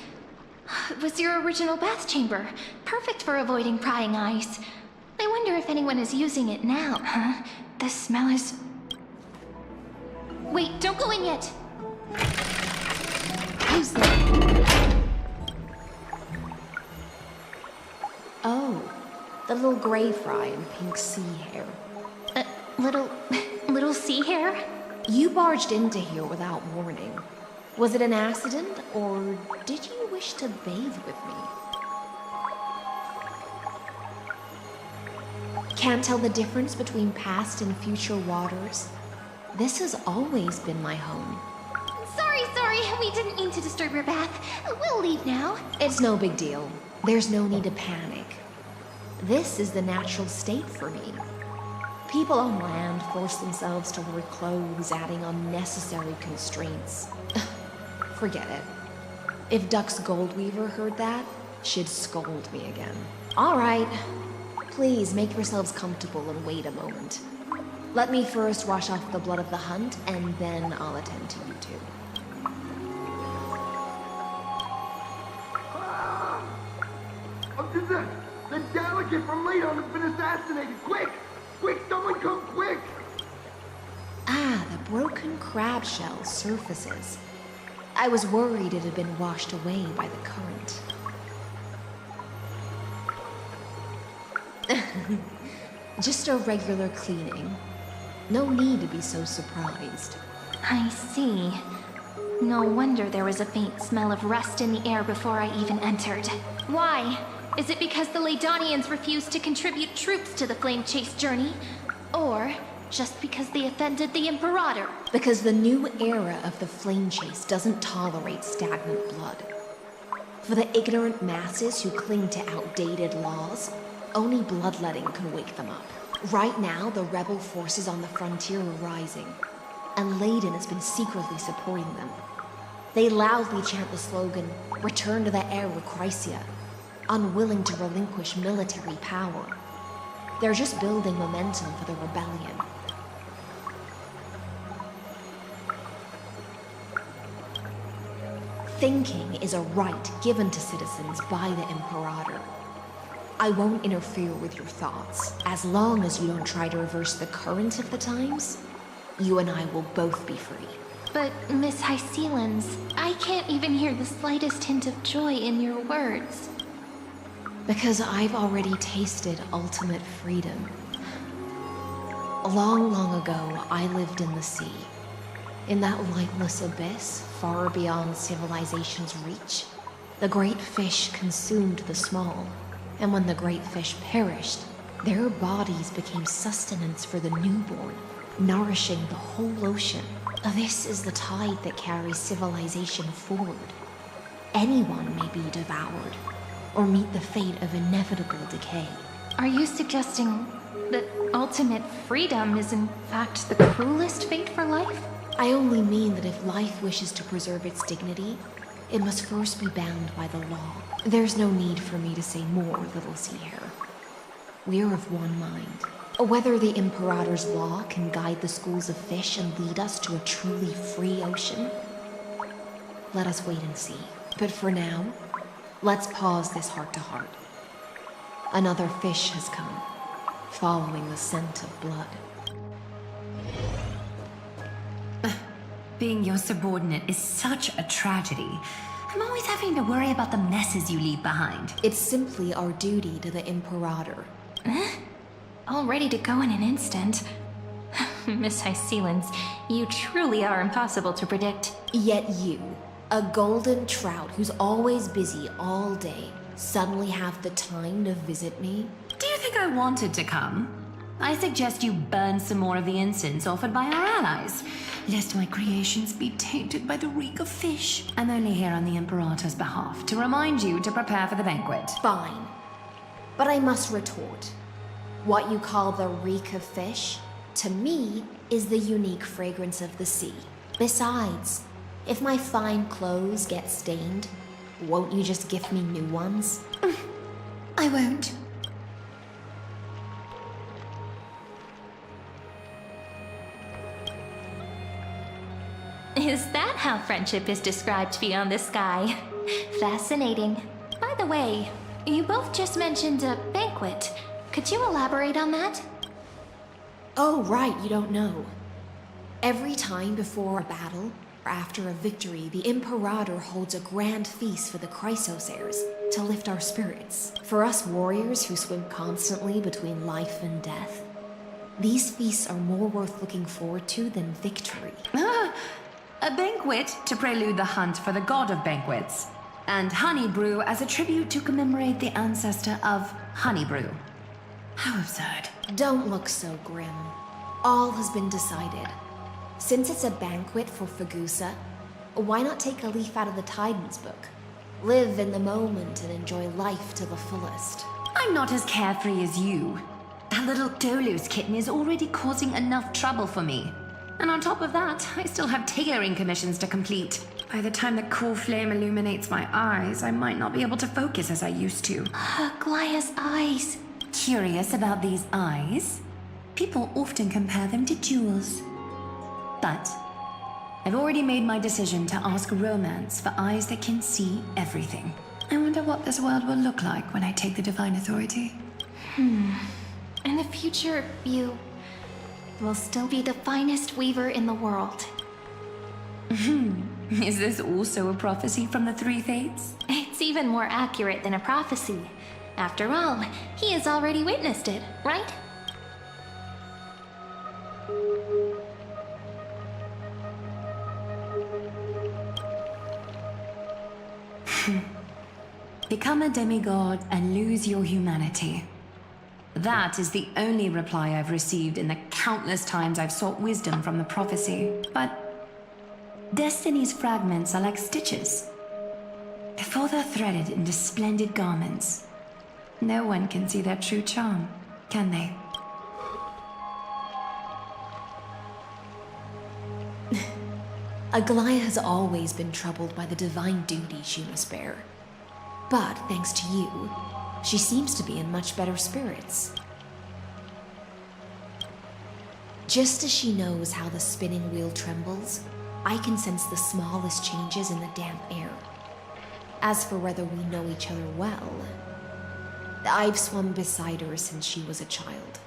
S6: was your original bath chamber, perfect for avoiding prying eyes. I wonder wonder if anyone is using it now. Huh? The smell is... Wait, don't go in yet! Who's there?
S2: Oh, the little gray fry and pink sea hare.
S6: Little sea hare?
S2: You barged into here without warning. Was it an accident, or did you wish to bathe with me? Can't tell the difference between past and future waters? This has always been my home.
S6: Sorry, we didn't mean to disturb your bath. We'll leave now.
S2: It's no big deal. There's no need to panic. This is the natural state for me. People on land force themselves to wear clothes, adding unnecessary constraints. Forget it. If Duck's Goldweaver heard that, she'd scold me again. All right. Please make yourselves comfortable and wait a moment. Let me first wash off the blood of the hunt, and then I'll attend to you two.
S12: The delegate from Ladon has been assassinated! Quick! Quick, someone come quick!
S2: Ah, the broken crab shell surfaces. I was worried it had been washed away by the current. Just a regular cleaning. No need to be so surprised.
S6: I see. No wonder there was a faint smell of rust in the air before I even entered. Why? Is it because the Ladonians refused to contribute troops to the Flame Chase journey? Or just because they offended the Imperator?
S2: Because the new era of the Flame Chase doesn't tolerate stagnant blood. For the ignorant masses who cling to outdated laws, only bloodletting can wake them up. Right now, the rebel forces on the frontier are rising, and Ladon has been secretly supporting them. They loudly chant the slogan, "Return to the Era Chrysia," unwilling to relinquish military power. They're just building momentum for the rebellion. Thinking is a right given to citizens by the Imperator. I won't interfere with your thoughts. As long as you don't try to reverse the current of the times, you and I will both be free.
S6: But, Miss Hysealans, I can't even hear the slightest hint of joy in your words.
S2: Because I've already tasted ultimate freedom. Long, long ago, I lived in the sea. In that lightless abyss, far beyond civilization's reach, the great fish consumed the small. And when the great fish perished, their bodies became sustenance for the newborn, nourishing the whole ocean. This is the tide that carries civilization forward. Anyone may be devoured, or meet the fate of inevitable decay.
S6: Are you suggesting that ultimate freedom is in fact the cruelest fate for life?
S2: I only mean that if life wishes to preserve its dignity, it must first be bound by the law. There's no need for me to say more, little sea hare. We're of one mind. Whether the Imperator's law can guide the schools of fish and lead us to a truly free ocean, let us wait and see. But for now, let's pause this heart-to-heart. Another fish has come, following the scent of blood.
S16: Being your subordinate is such a tragedy. I'm always having to worry about the messes you leave behind.
S2: It's simply our duty to the Imperator.
S6: All ready to go in an instant. Miss Hysealans, you truly are impossible to predict.
S2: Yet you, a golden trout who's always busy all day, suddenly have the time to visit me?
S16: Do you think I wanted to come? I suggest you burn some more of the incense offered by our allies, lest my creations be tainted by the reek of fish. I'm only here on the Imperator's behalf to remind you to prepare for the banquet.
S2: Fine. But I must retort. What you call the reek of fish, to me, is the unique fragrance of the sea. Besides, if my fine clothes get stained, won't you just gift me new ones?
S16: I won't.
S6: Is that how friendship is described beyond the sky? Fascinating. By the way, you both just mentioned a banquet. Could you elaborate on that?
S2: Oh, right, you don't know. Every time before a battle, or after a victory, the Imperator holds a grand feast for the Chrysos heirs to lift our spirits. For us warriors who swim constantly between life and death, these feasts are more worth looking forward to than victory.
S16: A banquet to prelude the hunt for the god of banquets, and honey brew as a tribute to commemorate the ancestor of honey brew. How absurd.
S2: Don't look so grim. All has been decided. Since it's a banquet for Fagusa, why not take a leaf out of the Titan's book? Live in the moment and enjoy life to the fullest.
S16: I'm not as carefree as you. That little Dolus kitten is already causing enough trouble for me. And on top of that, I still have tailoring commissions to complete. By the time the cool flame illuminates my eyes, I might not be able to focus as I used to.
S6: Glaya's eyes.
S16: Curious about these eyes? People often compare them to jewels. But I've already made my decision to ask Romance for eyes that can see everything. I wonder what this world will look like when I take the Divine Authority.
S6: In the future, you will still be the finest weaver in the world.
S16: Is this also a prophecy from the Three Fates?
S6: It's even more accurate than a prophecy. After all, he has already witnessed it, right?
S16: Become a demigod and lose your humanity. That is the only reply I've received in the countless times I've sought wisdom from the prophecy. But Destiny's fragments are like stitches. Before they're threaded into splendid garments, no one can see their true charm, can they?
S2: Aglaya has always been troubled by the divine duty she must bear. But thanks to you, she seems to be in much better spirits. Just as she knows how the spinning wheel trembles, I can sense the smallest changes in the damp air. As for whether we know each other well, I've swum beside her since she was a child.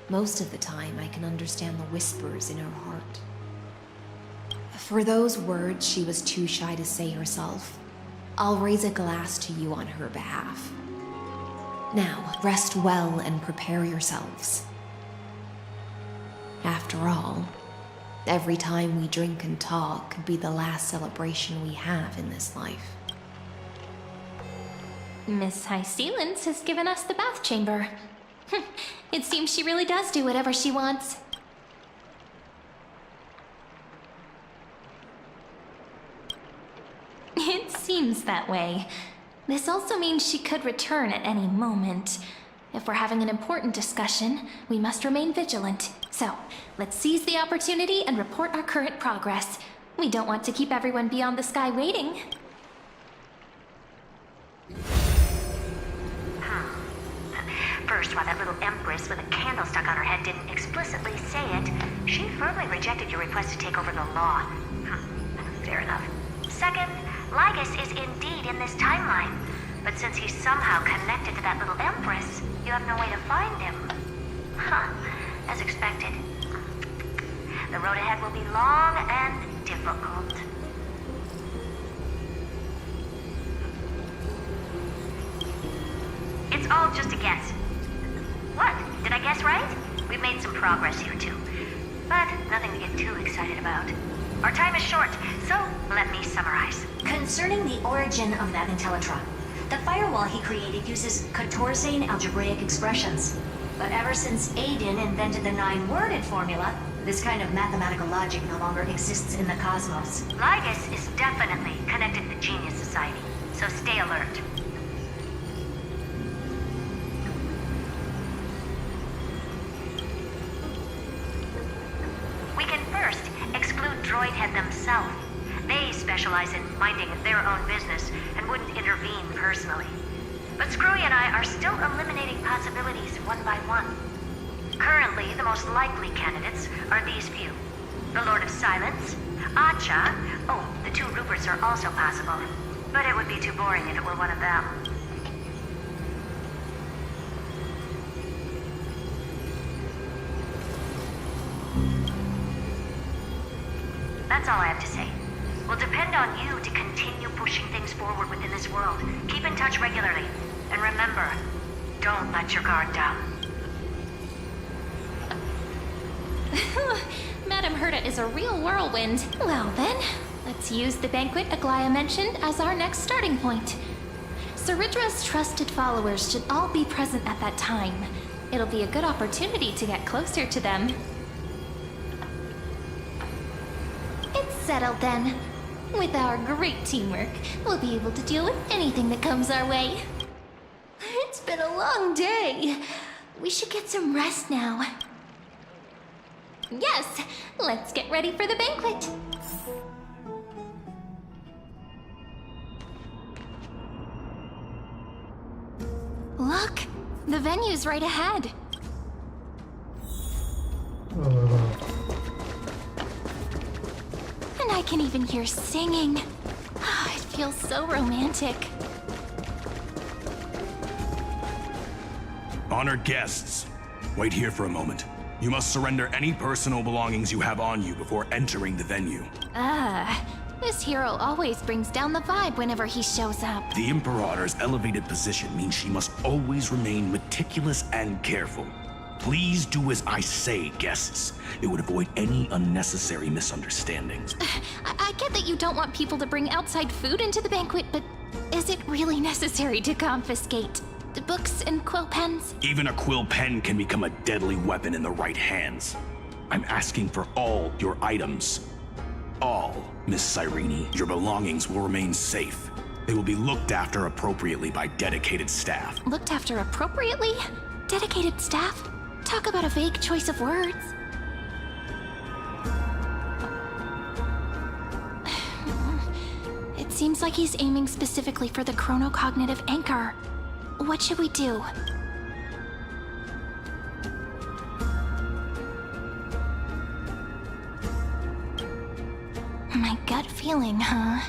S2: Most of the time, I can understand the whispers in her heart. For those words she was too shy to say herself, I'll raise a glass to you on her behalf. Now, rest well and prepare yourselves. After all, every time we drink and talk could be the last celebration we have in this life.
S6: Miss High Sealance has given us the bath chamber. It seems she really does do whatever she wants. It seems that way. This also means she could return at any moment. If we're having an important discussion, we must remain vigilant. So, let's seize the opportunity and report our current progress. We don't want to keep everyone beyond the sky waiting.
S8: First, while that little empress with a candle stuck on her head didn't explicitly say it, she firmly rejected your request to take over the law. Fair enough. Second, Lygus is indeed in this timeline. But since he's somehow connected to that little empress, you have no way to find him. As expected. The road ahead will be long and difficult. It's all just a guess. What? Did I guess right? We've made some progress here too. But nothing to get too excited about. Our time is short, so let me summarize. Concerning the origin of that Intellitron, the firewall he created uses Katorzane algebraic expressions. But ever since Aiden invented the 9-worded formula, this kind of mathematical logic no longer exists in the cosmos. Lygus is definitely connected to the Genius Society, so stay alert. We can first exclude Droidhead themselves. They specialize in minding their own business and wouldn't intervene personally. But Screwy and I are still eliminating possibilities one by one. Currently, the most likely candidates are these few. The Lord of Silence, Acha, oh, the 2 Ruperts are also possible. But it would be too boring if it were one of them. That's all I have to say. We'll depend on you to continue pushing things forward within this world. Keep in touch regularly. And remember, don't let your guard down.
S6: Madame Herta is a real whirlwind. Well then, let's use the banquet Aglaya mentioned as our next starting point. Ceridra's trusted followers should all be present at that time. It'll be a good opportunity to get closer to them. It's settled then. With our great teamwork, we'll be able to deal with anything that comes our way. It's been a long day. We should get some rest now. Yes, let's get ready for the banquet. Look, the venue's right ahead. And I can even hear singing. It feels so romantic.
S11: Honored guests, wait here for a moment. You must surrender any personal belongings you have on you before entering the venue.
S6: This hero always brings down the vibe whenever he shows up.
S11: The Imperator's elevated position means she must always remain meticulous and careful. Please do as I say, guests. It would avoid any unnecessary misunderstandings.
S6: I get that you don't want people to bring outside food into the banquet, but is it really necessary to confiscate the books and quill pens?
S11: Even a quill pen can become a deadly weapon in the right hands. I'm asking for all your items. All, Miss Cyrene. Your belongings will remain safe. They will be looked after appropriately by dedicated staff.
S6: Looked after appropriately? Dedicated staff? Talk about a vague choice of words. It seems like he's aiming specifically for the chronocognitive anchor. What should we do? My gut feeling, huh?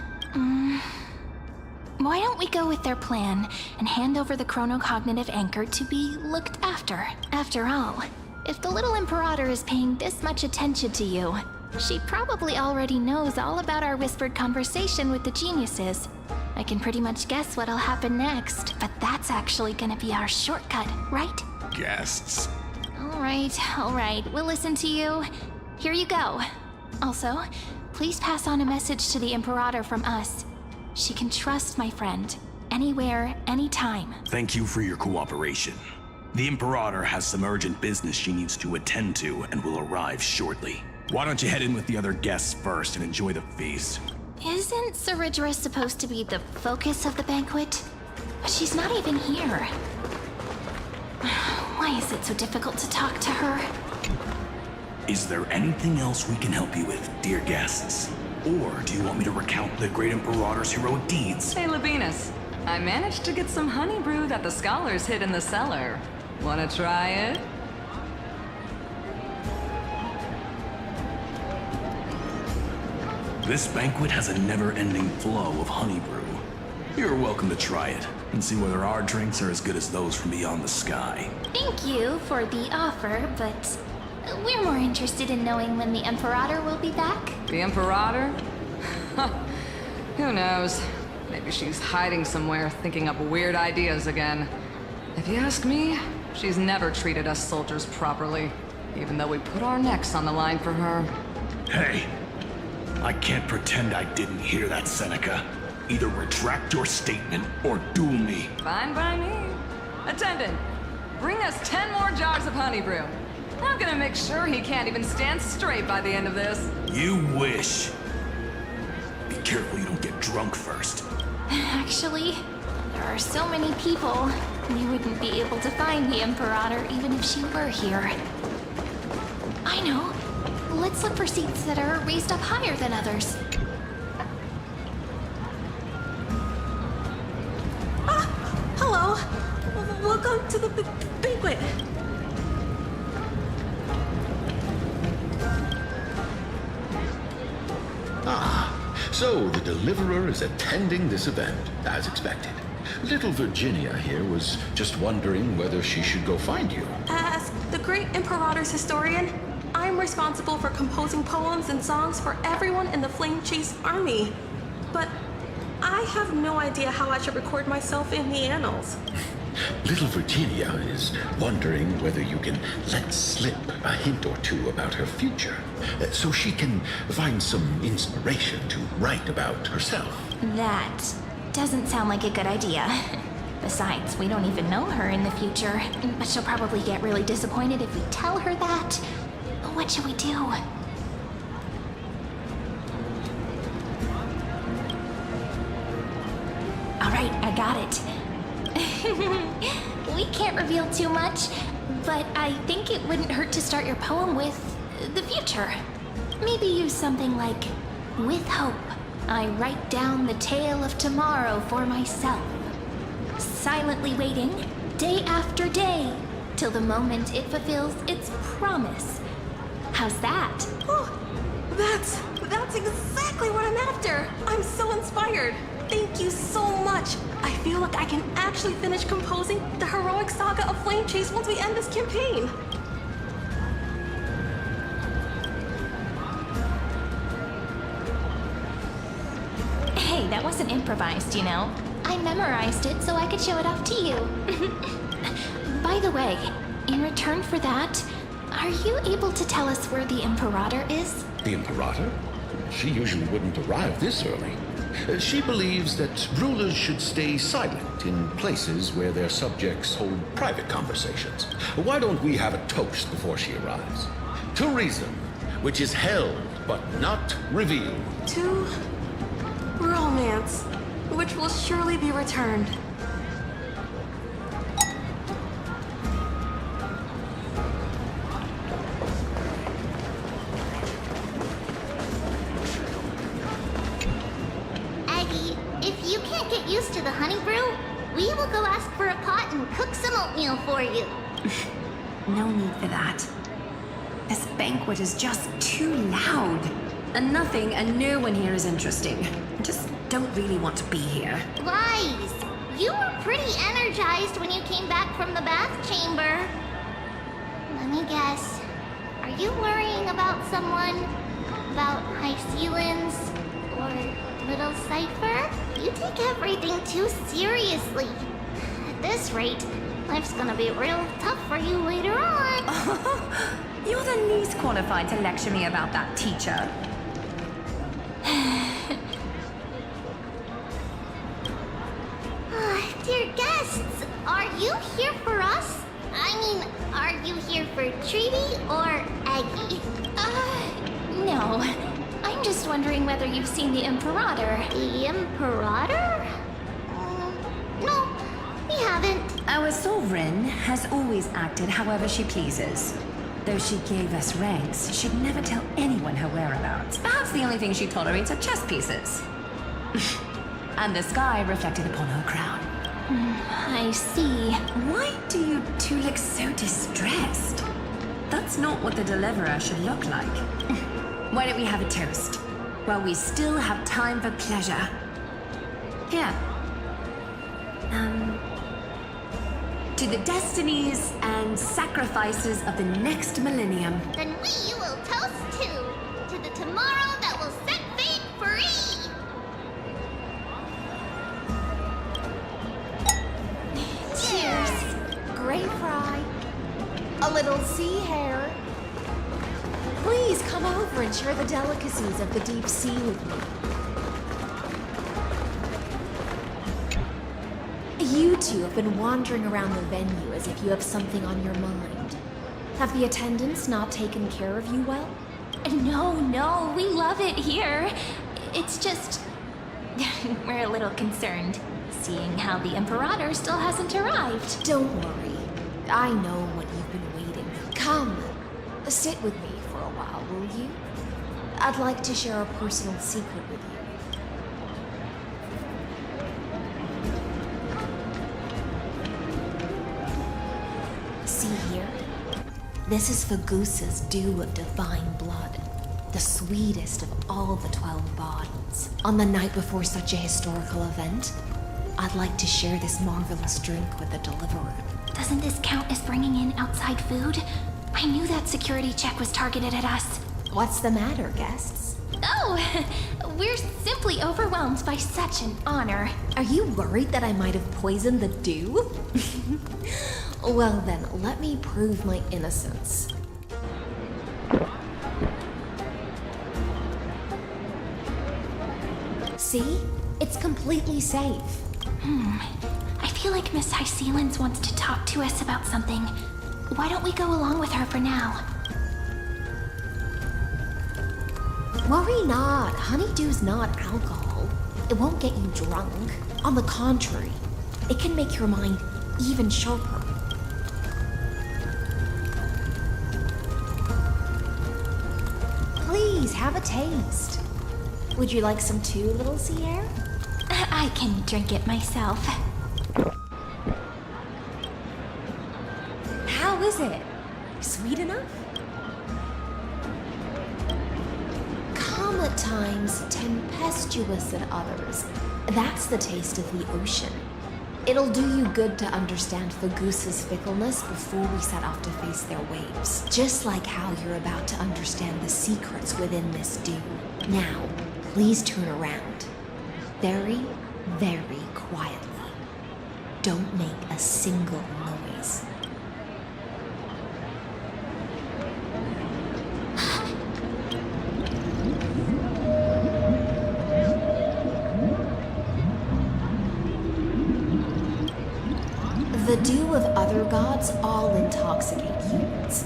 S6: Why don't we go with their plan and hand over the chronocognitive anchor to be looked after? After all, if the little Imperator is paying this much attention to you, she probably already knows all about our whispered conversation with the geniuses. I can pretty much guess what'll happen next, but that's actually gonna be our shortcut, right?
S11: Guests.
S6: All right, we'll listen to you. Here you go. Also, please pass on a message to the Imperator from us. She can trust my friend, anywhere, anytime.
S11: Thank you for your cooperation. The Imperator has some urgent business she needs to attend to and will arrive shortly. Why don't you head in with the other guests first and enjoy the feast?
S6: Isn't Ceridra supposed to be the focus of the banquet? But she's not even here. Why is it so difficult to talk to her?
S11: Is there anything else we can help you with, dear guests? Or do you want me to recount the great Imperator's heroic deeds?
S10: Hey, Labinas. I managed to get some honey brew that the scholars hid in the cellar. Wanna try it?
S11: This banquet has a never-ending flow of honey brew. You're welcome to try it and see whether our drinks are as good as those from beyond the sky.
S6: Thank you for the offer, but we're more interested in knowing when the Imperator will be back.
S10: The Imperator? Who knows? Maybe she's hiding somewhere, thinking up weird ideas again. If you ask me, she's never treated us soldiers properly, even though we put our necks on the line for her.
S11: Hey, I can't pretend I didn't hear that, Seneca. Either retract your statement or duel me.
S10: Fine by me. Attendant, bring us 10 more jars of honey brew. I'm gonna make sure he can't even stand straight by the end of this.
S11: You wish. Be careful you don't get drunk first.
S6: Actually, there are so many people, we wouldn't be able to find the Imperator even if she were here. I know. Let's look for seats that are raised up higher than others.
S13: Hello. Welcome to the banquet.
S14: So the Deliverer is attending this event, as expected. Little Virginia here was just wondering whether she should go find you.
S13: As the great Imperator's historian, I'm responsible for composing poems and songs for everyone in the Flame Chase army. But I have no idea how I should record myself in the annals.
S14: Little Virginia is wondering whether you can let slip a hint or two about her future, so she can find some inspiration to write about herself.
S6: That doesn't sound like a good idea. Besides, we don't even know her in the future, but she'll probably get really disappointed if we tell her that. What should we do? Alright, I got it. We can't reveal too much, but I think it wouldn't hurt to start your poem with the future. Maybe use something like, with hope, I write down the tale of tomorrow for myself. Silently waiting, day after day, till the moment it fulfills its promise. How's that?
S13: Oh, that's exactly what I'm after. I'm so inspired. Thank you so much. I feel like I can actually finish composing the heroic saga of Flame Chase once we end this campaign.
S6: Hey, that wasn't improvised, you know. I memorized it so I could show it off to you. By the way, in return for that, are you able to tell us where the Imperator is?
S14: The Imperator? She usually wouldn't arrive this early. She believes that rulers should stay silent in places where their subjects hold private conversations. Why don't we have a toast before she arrives? To reason, which is held but not revealed.
S13: To romance, which will surely be returned.
S15: If you can't get used to the honey brew, we will go ask for a pot and cook some oatmeal for you.
S16: No need for that. This banquet is just too loud. And nothing and no one here is interesting. I just don't really want to be here.
S15: Lies! You were pretty energized when you came back from the bath chamber. Let me guess. Are you worrying about someone? About High Sealins? Or Little Cypher? You take everything too seriously. At this rate, life's gonna be real tough for you later on.
S16: You're the least qualified to lecture me about that, teacher.
S15: Dear guests, are you here for us? I mean, are you here for Treaty or Aggie?
S6: No. I'm just wondering whether you've seen the Imperator.
S15: The Imperator? No, we haven't.
S16: Our sovereign has always acted however she pleases. Though she gave us ranks, she'd never tell anyone her whereabouts. Perhaps the only thing she tolerates are chess pieces. And the sky reflected upon her crown.
S6: I see.
S16: Why do you two look so distressed? That's not what the deliverer should look like. Why don't we have a toast? While we still have time for pleasure. Here. To the destinies and sacrifices of the next millennium.
S15: Then we will toast to the tomorrow that will set fate free.
S2: Cheers. Gray fry. A little sea hare. Please come over and share the delicacies of the deep sea with me. You two have been wandering around the venue as if you have something on your mind. Have the attendants not taken care of you well?
S6: No, we love it here. It's just... we're a little concerned, seeing how the Imperator still hasn't arrived.
S2: Don't worry. I know what you've been waiting. Come, sit with me for a while, will you? I'd like to share a personal secret with you. See here? This is Fagusa's dew of divine blood, the sweetest of all the 12 bottles. On the night before such a historical event, I'd like to share this marvelous drink with the deliverer.
S6: Doesn't this count as bringing in outside food? I knew that security check was targeted at us.
S2: What's the matter, guests?
S6: Oh, we're simply overwhelmed by such an honor.
S2: Are you worried that I might have poisoned the dew? Well then, let me prove my innocence. See? It's completely safe.
S6: I feel like Miss Hysealans wants to talk to us about something. Why don't we go along with her for now?
S2: Worry not. Honeydew's not alcohol. It won't get you drunk. On the contrary, it can make your mind even sharper. Please, have a taste. Would you like some too, little sea air?
S6: I can drink it myself.
S2: How is it? Sweet enough? Calm at times, tempestuous at others. That's the taste of the ocean. It'll do you good to understand Fagusa's fickleness before we set off to face their waves. Just like how you're about to understand the secrets within this dew. Now, please turn around. Very, very quietly. Don't make a single noise. The dew of other gods all intoxicate humans,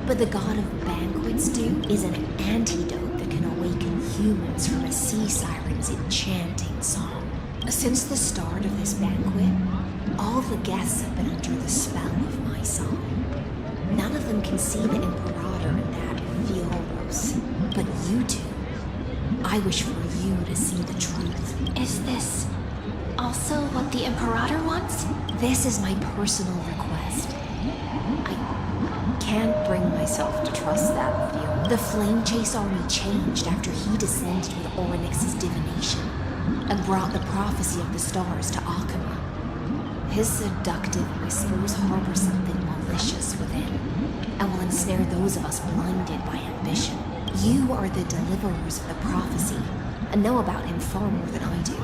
S2: but the god of banquets dew is an antidote that can awaken humans from a sea siren's enchanting song. Since the start of this banquet, all the guests have been under the spell of my song. None of them can see the Imperator in that Fioros, but you do. I wish for you to see the truth.
S6: Is this also what the Imperator wants?
S2: This is my personal request. I can't bring myself to trust that Theo. The Flame Chase army changed after he descended with Orynyx's divination and brought the prophecy of the stars to Akama. His seductive whispers harbor something malicious within and will ensnare those of us blinded by ambition. You are the deliverers of the prophecy and know about him far more than I do.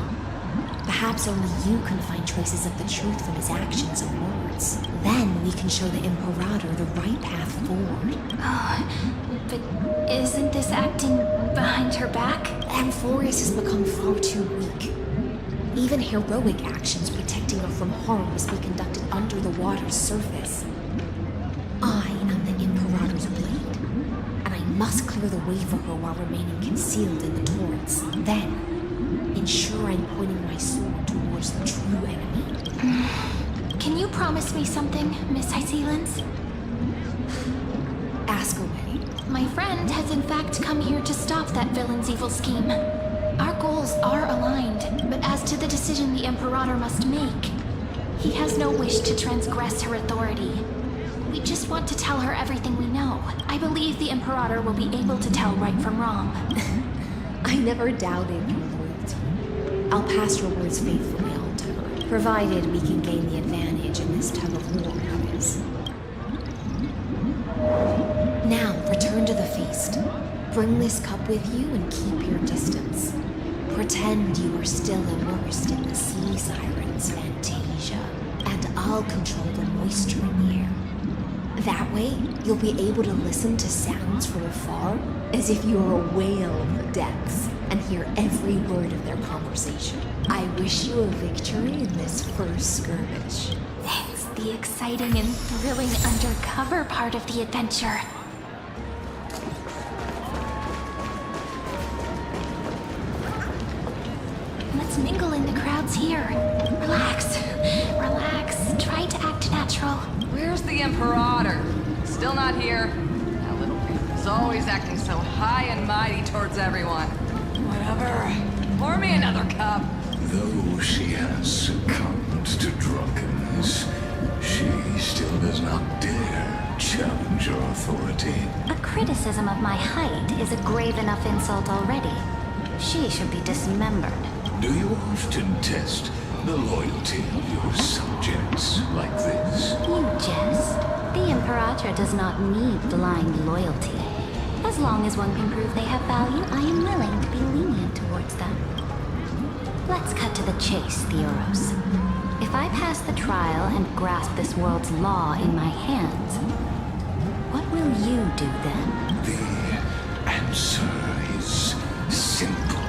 S2: Perhaps only you can find traces of the truth from his actions and words. Then we can show the Imperator the right path forward.
S6: Oh, but isn't this acting behind her back?
S2: Amphorius has become far too weak. Even heroic actions protecting her from harm must be conducted under the water's surface. I am the Imperator's blade, and I must clear the way for her while remaining concealed in the torrents. Then, ensure I'm pointing my sword towards the true enemy.
S6: Can you promise me something, Miss Hysealans?
S2: Ask away.
S6: My friend has in fact come here to stop that villain's evil scheme. Our goals are aligned, but as to the decision the Imperator must make, he has no wish to transgress her authority. We just want to tell her everything we know. I believe the Imperator will be able to tell right from wrong.
S2: I never doubted your loyalty. I'll pass your words faithfully on to her, provided we can gain the advantage in this tug of war, that is. Now, return to the feast. Bring this cup with you and keep your distance. Pretend you are still immersed in the sea siren's fantasia, and I'll control the moisture in the air. That way, you'll be able to listen to sounds from afar as if you were a whale of the depths and hear every word of their conversation. I wish you a victory in this first skirmish.
S6: It's the exciting and thrilling undercover part of the adventure. Let's mingle in the crowds here. Relax. Relax. Try to act natural.
S10: Where's the Imperator? Still not here. That little beast is always acting so high and mighty towards everyone. Whatever. Pour me another cup.
S9: Though she has succumbed to drunkenness, she still does not dare challenge your authority.
S4: A criticism of my height is a grave enough insult already. She should be dismembered.
S9: Do you often test the loyalty of your subjects like this?
S4: You jest.
S6: The Imperator does not need blind loyalty. As long as one can prove they have value, I am willing to be lenient towards them. Let's cut to the chase, Theoros. If I pass the trial and grasp this world's law in my hands, what will you do then?
S9: The answer is simple.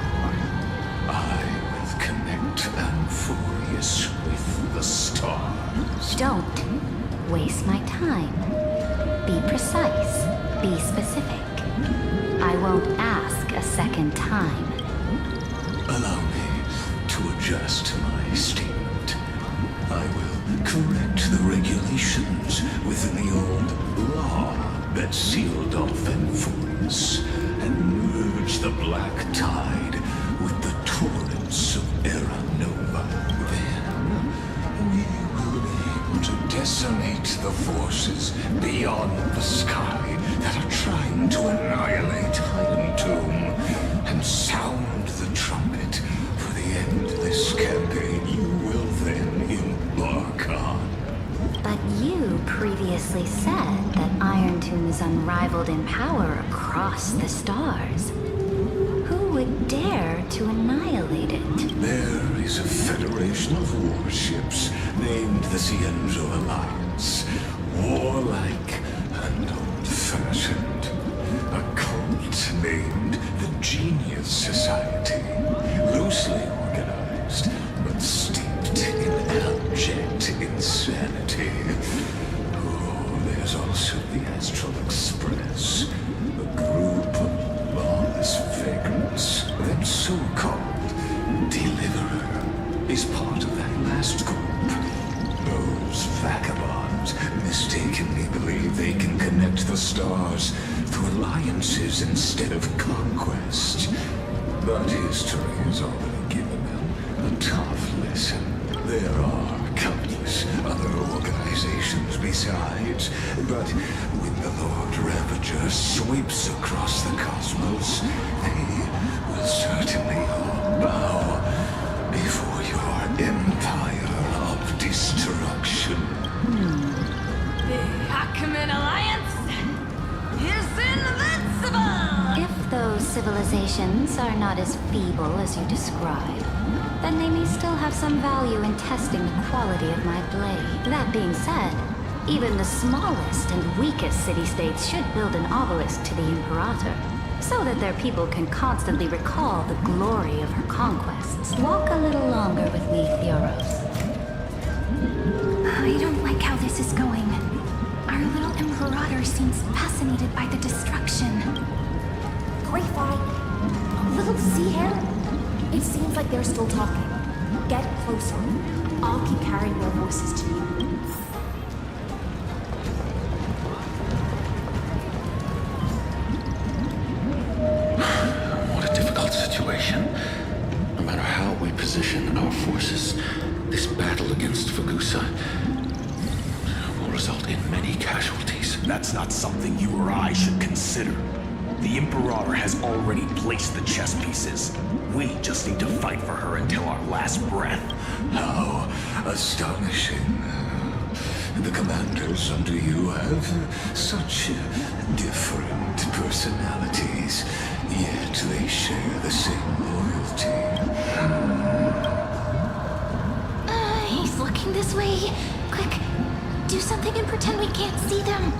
S9: I will connect Amphorius with the stars.
S6: Don't waste my time. Be precise. Be specific. I won't ask a second time.
S9: Allow me to adjust my statement. I will correct the regulations within the old law that sealed off Amphorius and merge the black tide with the torrents of Era Nova. Then we will aim to decimate the forces beyond the sky that are trying to annihilate Iron Tomb and sound the trumpet for the endless campaign you will then embark on.
S6: But you previously said that Iron Tomb is unrivaled in power across the stars. Who would dare to annihilate it?
S9: There is a federation of warships named the Cienzo Alliance. Warlike and old-fashioned. A cult named the Genius Society. Loosely organized, but steeped in abject insanity. Oh, there's also the Astral Express. A group of lawless vagrants. That so-called Deliverer is part of that last group. Those vagabonds mistakenly believe they can connect the stars through alliances instead of conquest. But history has already given them a tough lesson. There are countless other organizations besides, but when the Lord Ravager sweeps across the cosmos, they will certainly all bow before your empire of destruction.
S20: The Achaemenid Alliance is invincible!
S6: If those civilizations are not as feeble as you describe, then they may still have some value in testing the quality of my blade. That being said, even the smallest and weakest city-states should build an obelisk to the Imperator, so that their people can constantly recall the glory of her conquests. Walk a little longer with me, Theoros.
S16: I don't like how this is going. Our little Imperator seems fascinated by the destruction.
S2: Greyfly, little sea hare. It seems like they're still talking. Get closer. I'll keep carrying their voices to you.
S14: What a difficult situation. No matter how we position our forces, this battle against Fagusa will result in many casualties.
S11: That's not something you or I should consider. The Imperator has already placed the chess pieces. We just need to fight for her until our last breath.
S9: How astonishing. The commanders under you have such different personalities, yet they share the same loyalty.
S6: He's looking this way. Quick, do something and pretend we can't see them.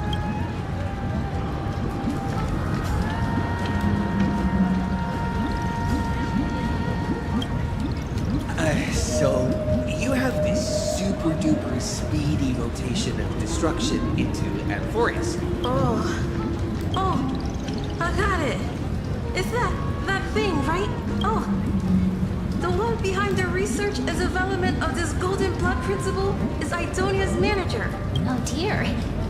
S21: So, you have this super duper speedy rotation of destruction into Amphorius.
S13: Oh, I got it. It's that thing, right? Oh, the one behind the research and development of this golden blood principle is Idonia's manager.
S6: Oh dear.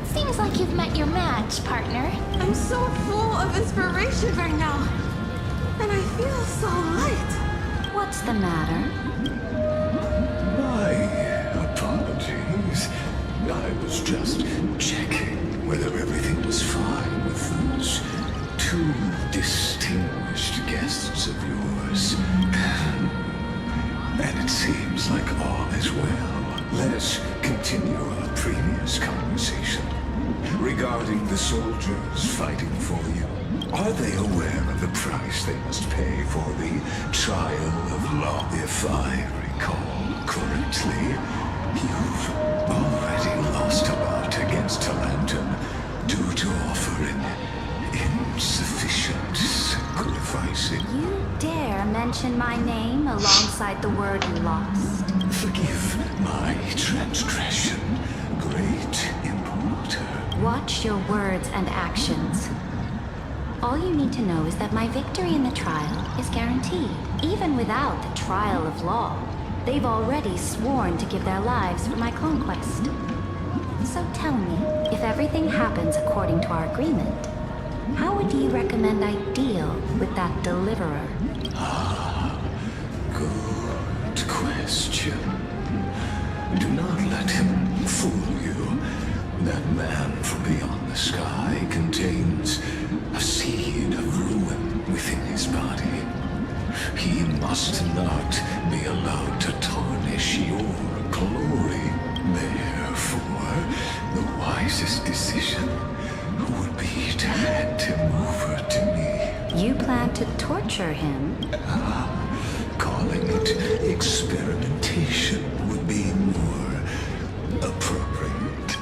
S6: Seems like you've met your match, partner.
S13: I'm so full of inspiration right now. And I feel so light.
S6: What's the matter?
S9: My apologies. I was just checking whether everything was fine with those two distinguished guests of yours. And it seems like all is well. Let us continue our previous conversation. regarding the soldiers fighting for you. Are they aware of the price they must pay for the trial of law? If I recall correctly, you've already lost a lot against Talantum due to offering insufficient sacrificing.
S20: You dare mention my name alongside the word lost?
S9: Forgive my transgression, great Imperator.
S20: Watch your words and actions. All you need to know is that my victory in the trial is guaranteed. Even without the trial of law, they've already sworn to give their lives for my conquest. So tell me, if everything happens according to our agreement, how would you recommend I deal with that deliverer?
S9: Good question. Do not let him fool you. That man from beyond the sky contains a seed of ruin within his body. He must not be allowed to tarnish your glory. Therefore, the wisest decision would be to hand him over to me.
S20: You plan to torture him?
S9: Calling it experimentation would be more appropriate.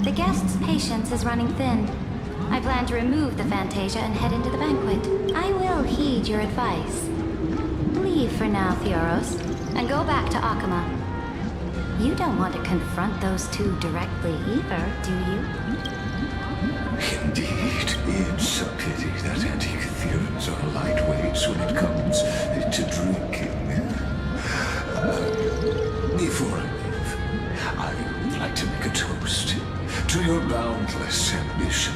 S20: The guest's patience is running thin. I plan to remove the Fantasia and head into the banquet. I will heed your advice. Leave for now, Theoros, and go back to Akama. You don't want to confront those two directly either, do you?
S9: Indeed, it's a pity that Antikytherians are lightweights when it comes to drinking. Before I leave, I would like to make a toast to your boundless ambition,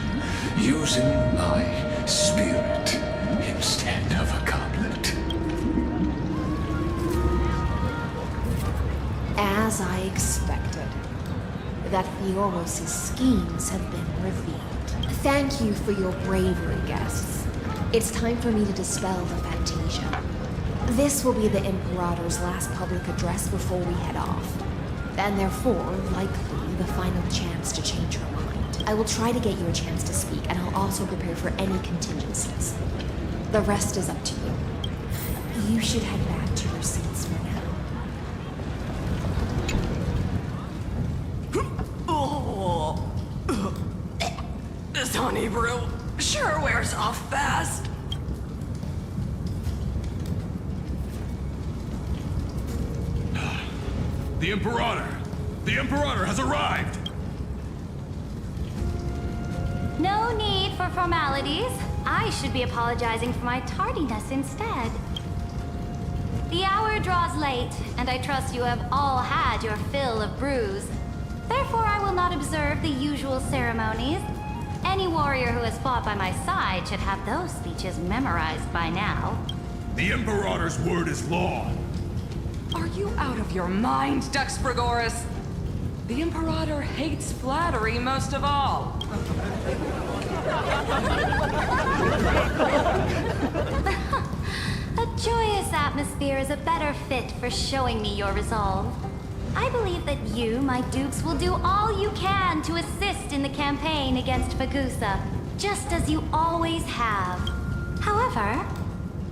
S9: using my spirit instead of a goblet.
S2: As I expected, that Theoros' schemes have been revealed. Thank you for your bravery, guests. It's time for me to dispel the Fantasia. This will be the Imperator's last public address before we head off, and therefore, likely, the final chance to change her mind. I will try to get you a chance to speak, and I'll also prepare for any contingencies. The rest is up to you. You should head back to your seats for now.
S3: This honey brew sure wears off fast.
S12: The Imperator! The Imperator has arrived!
S20: No need for formalities. I should be apologizing for my tardiness instead. The hour draws late, and I trust you have all had your fill of brews. Therefore, I will not observe the usual ceremonies. Any warrior who has fought by my side should have those speeches memorized by now.
S12: The Imperator's word is law.
S10: Are you out of your mind, Dux Frigoris? The Imperator hates flattery most of all.
S20: A joyous atmosphere is a better fit for showing me your resolve. I believe that you, my dukes, will do all you can to assist in the campaign against Fagusa, just as you always have. However,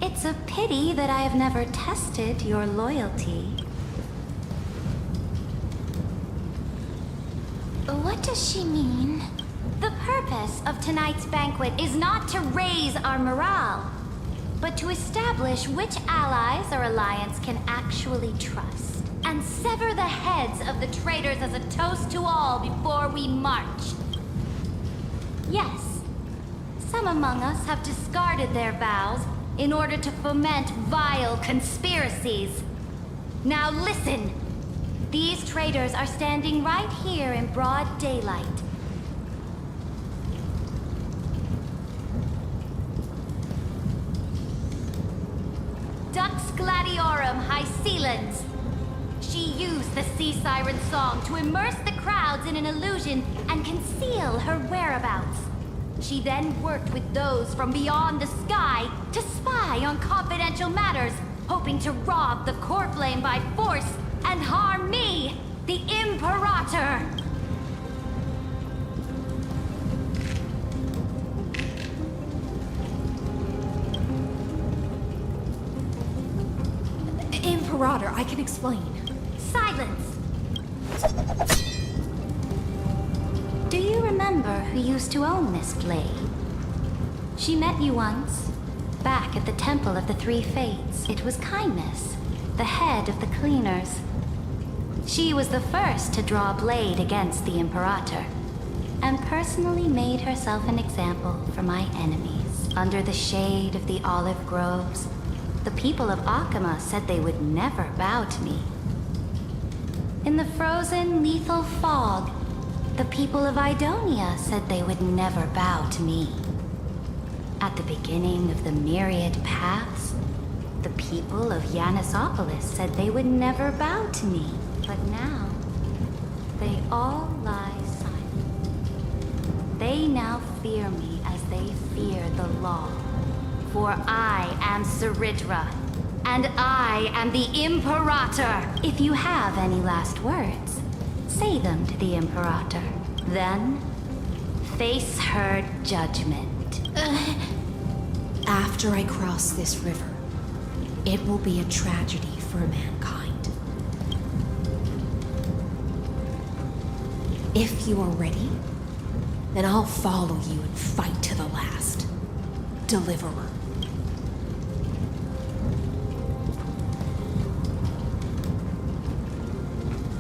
S20: it's a pity that I have never tested your loyalty. What does she mean? The purpose of tonight's banquet is not to raise our morale, but to establish which allies our alliance can actually trust, and sever the heads of the traitors as a toast to all before we march. Yes, some among us have discarded their vows in order to foment vile conspiracies. Now listen! These traitors are standing right here in broad daylight. Dux Gladiorum Hycelans. She used the Sea Siren song to immerse the crowds in an illusion and conceal her whereabouts. She then worked with those from beyond the sky to spy on confidential matters, hoping to rob the core flame by force and harm me, the Imperator.
S2: Imperator, I can explain.
S4: Silence! Do you remember who used to own this blade? She met you once, back at the Temple of the Three Fates. It was Kindness, the head of the cleaners. She was the first to draw a blade against the Imperator, and personally made herself an example for my enemies. Under the shade of the olive groves, the people of Akama said they would never bow to me. In the frozen, lethal fog, the people of Idonia said they would never bow to me. At the beginning of the myriad paths, the people of Yanisopolis said they would never bow to me. But now, they all lie silent. They now fear me as they fear the law. For I am Saridra, and I am the Imperator. If you have any last words, say them to the Imperator. Then, face her judgment.
S2: After I cross this river, it will be a tragedy for mankind. If you are ready, then I'll follow you and fight to the last. Deliverer.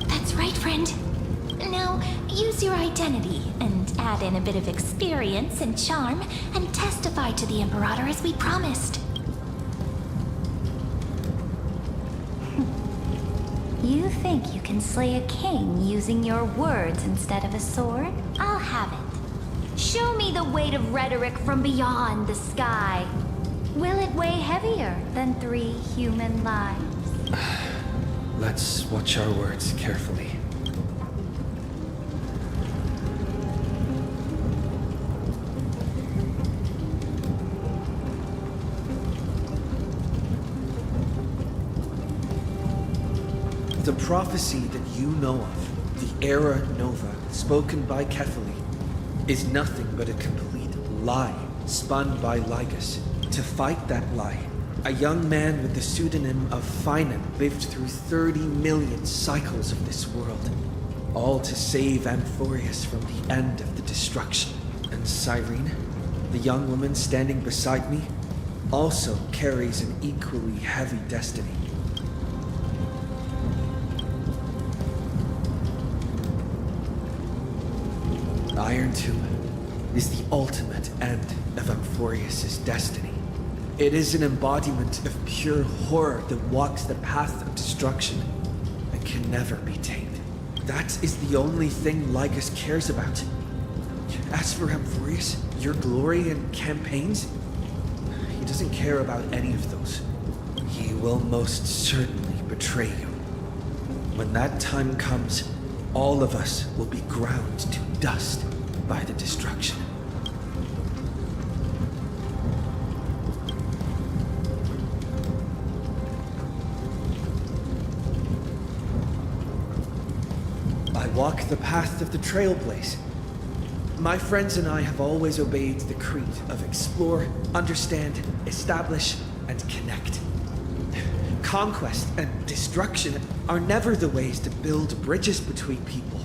S6: That's right, friend. Now, use your identity and add in a bit of experience and charm and testify to the Imperator as we promised.
S4: You think you can slay a king using your words instead of a sword? I'll have it. Show me the weight of rhetoric from beyond the sky. Will it weigh heavier than 3 human lives?
S7: Let's watch our words carefully. The prophecy that you know of, the Era Nova, spoken by Kefali, is nothing but a complete lie spun by Lygus. To fight that lie, a young man with the pseudonym of Finan lived through 30 million cycles of this world, all to save Amphorius from the end of the destruction. And Cyrene, the young woman standing beside me, also carries an equally heavy destiny. Iron Tomb is the ultimate end of Amphorius' destiny. It is an embodiment of pure horror that walks the path of destruction and can never be tamed. That is the only thing Lygus cares about. As for Amphorius, your glory and campaigns, he doesn't care about any of those. He will most certainly betray you. When that time comes, all of us will be ground to dust by the destruction. I walk the path of the Trailblaze. My friends and I have always obeyed the creed of explore, understand, establish, and connect. Conquest and destruction are never the ways to build bridges between people.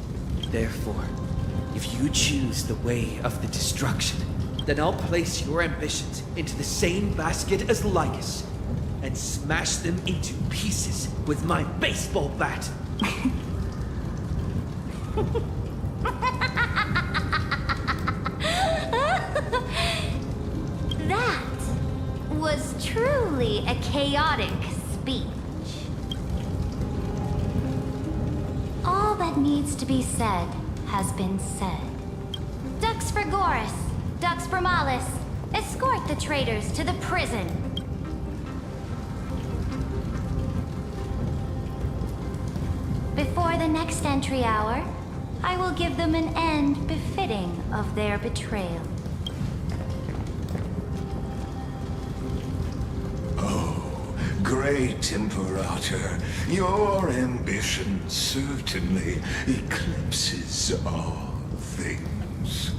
S7: Therefore, if you choose the way of the destruction, then I'll place your ambitions into the same basket as Lygus and smash them into pieces with my baseball bat.
S4: That was truly a chaotic speech. All that needs to be said has been said. Dux Frigoris, Dux Bromalis, escort the traitors to the prison. Before the next entry hour, I will give them an end befitting of their betrayal.
S9: Great Imperator, your ambition certainly eclipses all things.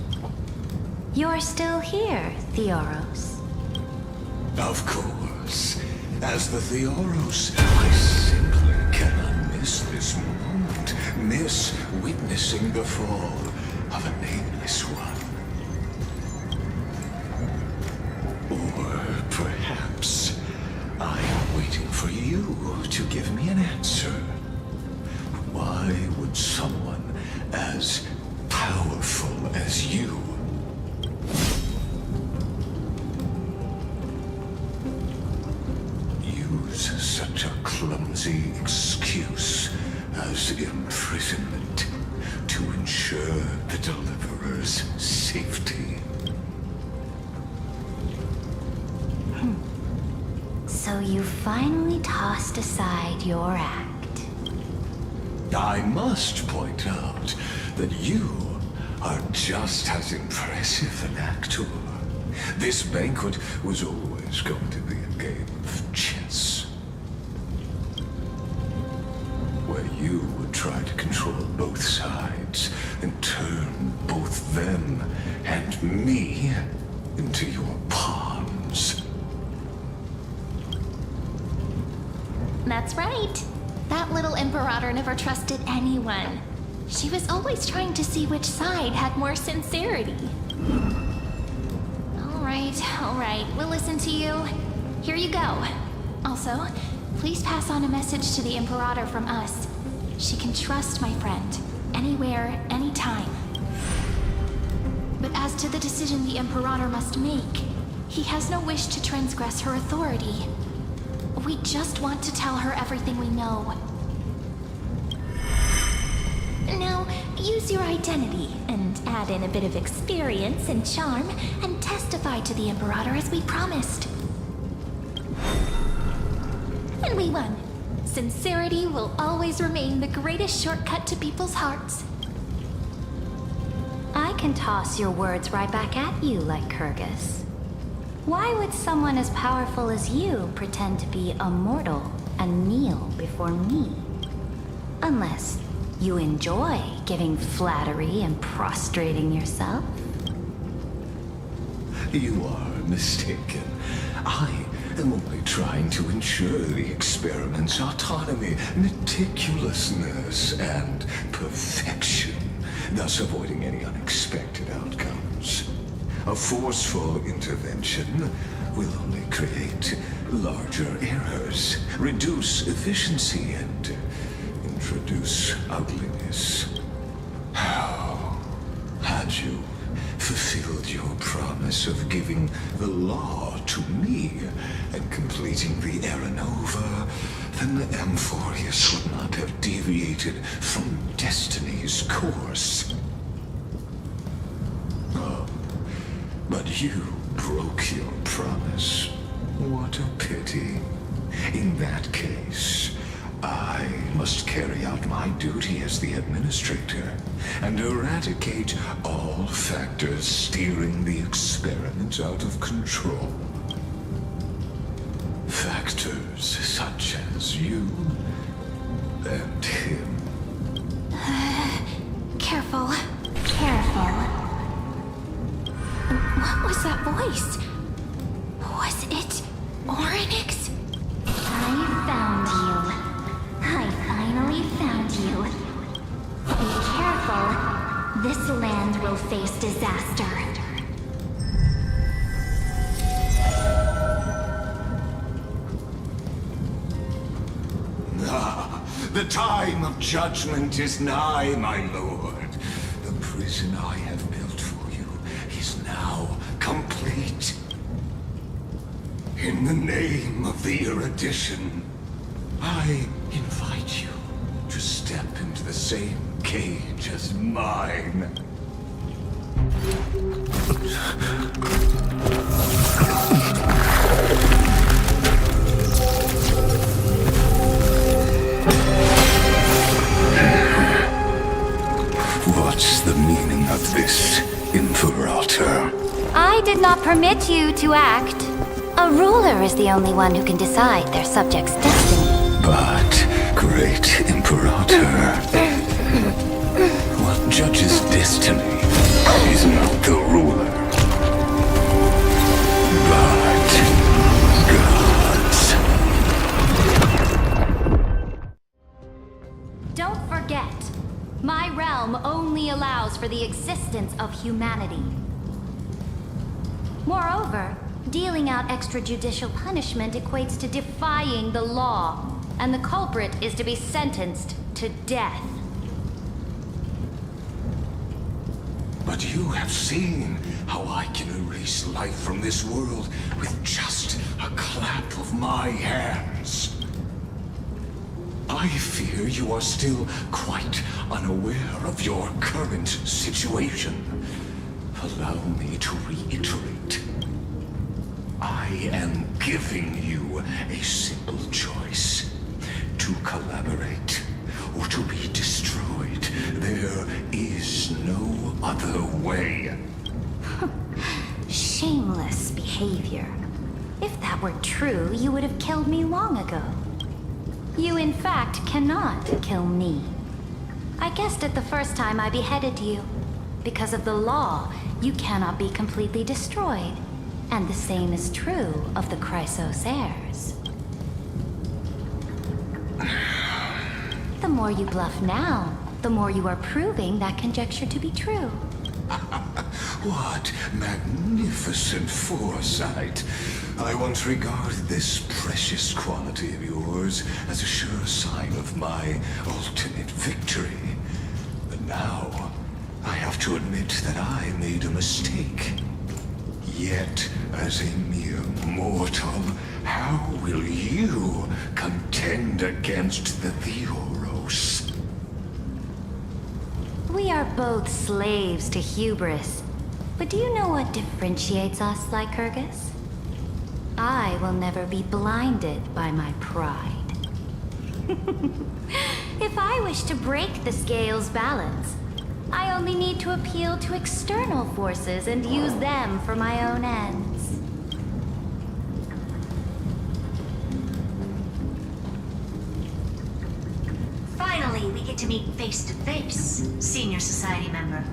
S4: You're still here, Theoros.
S9: Of course. As the Theoros, I simply cannot miss this moment. Miss witnessing the fall of a nameless one. Or perhaps I am waiting for you to give me an answer. Why would someone as powerful as you use such a clumsy excuse as imprisonment to ensure the Deliverer's safety?
S20: So you finally tossed aside your act.
S9: I must point out that you are just as impressive an actor. This banquet was always going to be a game of chess, where you would try to control both sides and turn both them and me into your pawns.
S6: That's right. That little Imperator never trusted anyone. She was always trying to see which side had more sincerity. All right, we'll listen to you. Here you go. Also, please pass on a message to the Imperator from us. She can trust my friend, anywhere, anytime. But as to the decision the Imperator must make, he has no wish to transgress her authority. We just want to tell her everything we know. Now, use your identity and add in a bit of experience and charm and testify to the Imperator as we promised. And we won. Sincerity will always remain the greatest shortcut to people's hearts.
S20: I can toss your words right back at you like Kyrgyz. Why would someone as powerful as you pretend to be a mortal and kneel before me? Unless you enjoy giving flattery and prostrating yourself?
S9: You are mistaken. I am only trying to ensure the experiment's autonomy, meticulousness, and perfection, thus avoiding any unexpected outcomes. A forceful intervention will only create larger errors, reduce efficiency, and introduce ugliness. How had you fulfilled your promise of giving the law to me and completing the Aranova, then the Amphorius would not have deviated from destiny's course. Oh, but you broke your promise. What a pity. In that case, I must carry out my duty as the administrator and eradicate all factors steering the experiment out of control. Factors such as you and him.
S6: Careful. Careful. What was that voice? Was it Oryx?
S20: I found you. I finally found you. Be careful. This land will face disaster.
S9: Ah, the time of judgment is nigh, my lord. The prison I have built for you is now complete. In the name of the erudition, I invite you to step into the same cage as mine. What's the meaning of this, Imperator?
S20: I did not permit you to act. A ruler is the only one who can decide their subject's destiny.
S9: But, great Imperator, what judges destiny is not the ruler, but gods.
S4: the existence of humanity. Moreover, dealing out extrajudicial punishment equates to defying the law, and the culprit is to be sentenced to death.
S9: But you have seen how I can erase life from this world with just a clap of my hands. I fear you are still quite unaware of your current situation. Allow me to reiterate. I am giving you a simple choice. To collaborate or to be destroyed. There is no other way.
S4: Shameless behavior. If that were true, you would have killed me long ago. You, in fact, cannot kill me. I guessed it the first time I beheaded you. Because of the law, you cannot be completely destroyed. And the same is true of the Chrysos heirs. The more you bluff now, the more you are proving that conjecture to be true.
S9: What magnificent foresight. I once regarded this precious quality of yours as a sure sign of my ultimate victory. But now, I have to admit that I made a mistake. Yet, as a mere mortal, how will you contend against the Theoros?
S4: We are both slaves to hubris. But do you know what differentiates us, Lycurgus? I will never be blinded by my pride. If I wish to break the scale's balance, I only need to appeal to external forces and use them for my own ends.
S8: Finally, we get to meet face to face, Senior Society member.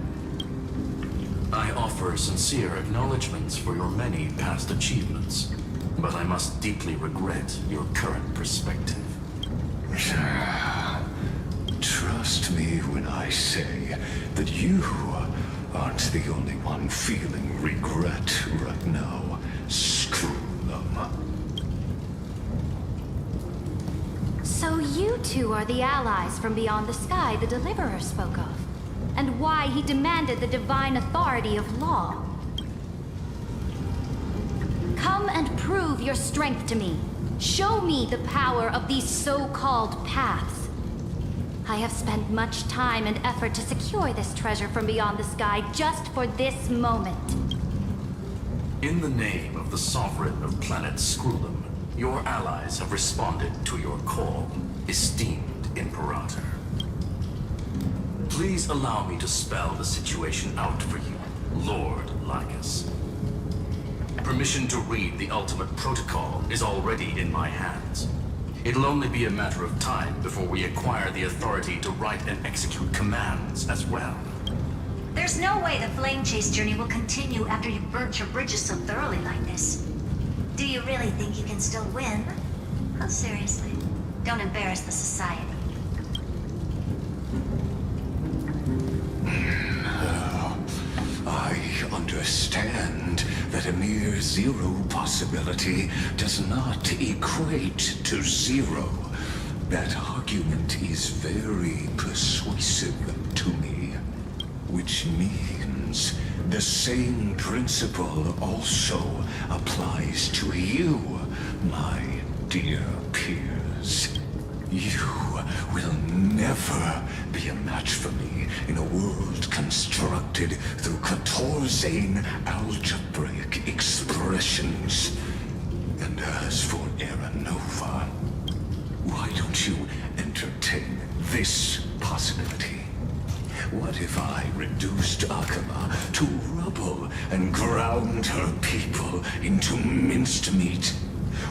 S11: I offer sincere acknowledgments for your many past achievements, but I must deeply regret your current perspective.
S9: Trust me when I say that you aren't the only one feeling regret right now. Screw them.
S4: So you two are the allies from beyond the sky the Deliverer spoke of, and why he demanded the divine authority of law. Come and prove your strength to me. Show me the power of these so-called paths. I have spent much time and effort to secure this treasure from beyond the sky just for this moment.
S11: In the name of the Sovereign of Planet Scrulum, your allies have responded to your call, esteemed Imperator. Please allow me to spell the situation out for you, Lord Lycus. Permission to read the ultimate protocol is already in my hands. It'll only be a matter of time before we acquire the authority to write and execute commands as well.
S8: There's no way the flame chase journey will continue after you've burnt your bridges so thoroughly like this. Do you really think you can still win? Oh, seriously. Don't embarrass the society.
S9: I understand that a mere zero possibility does not equate to zero. That argument is very persuasive to me, which means the same principle also applies to you, my dear peers. You will never be a match for me in a world constructed through Catorzane algebraic expressions. And as for Aranova, why don't you entertain this possibility? What if I reduced Akama to rubble and ground her people into minced meat?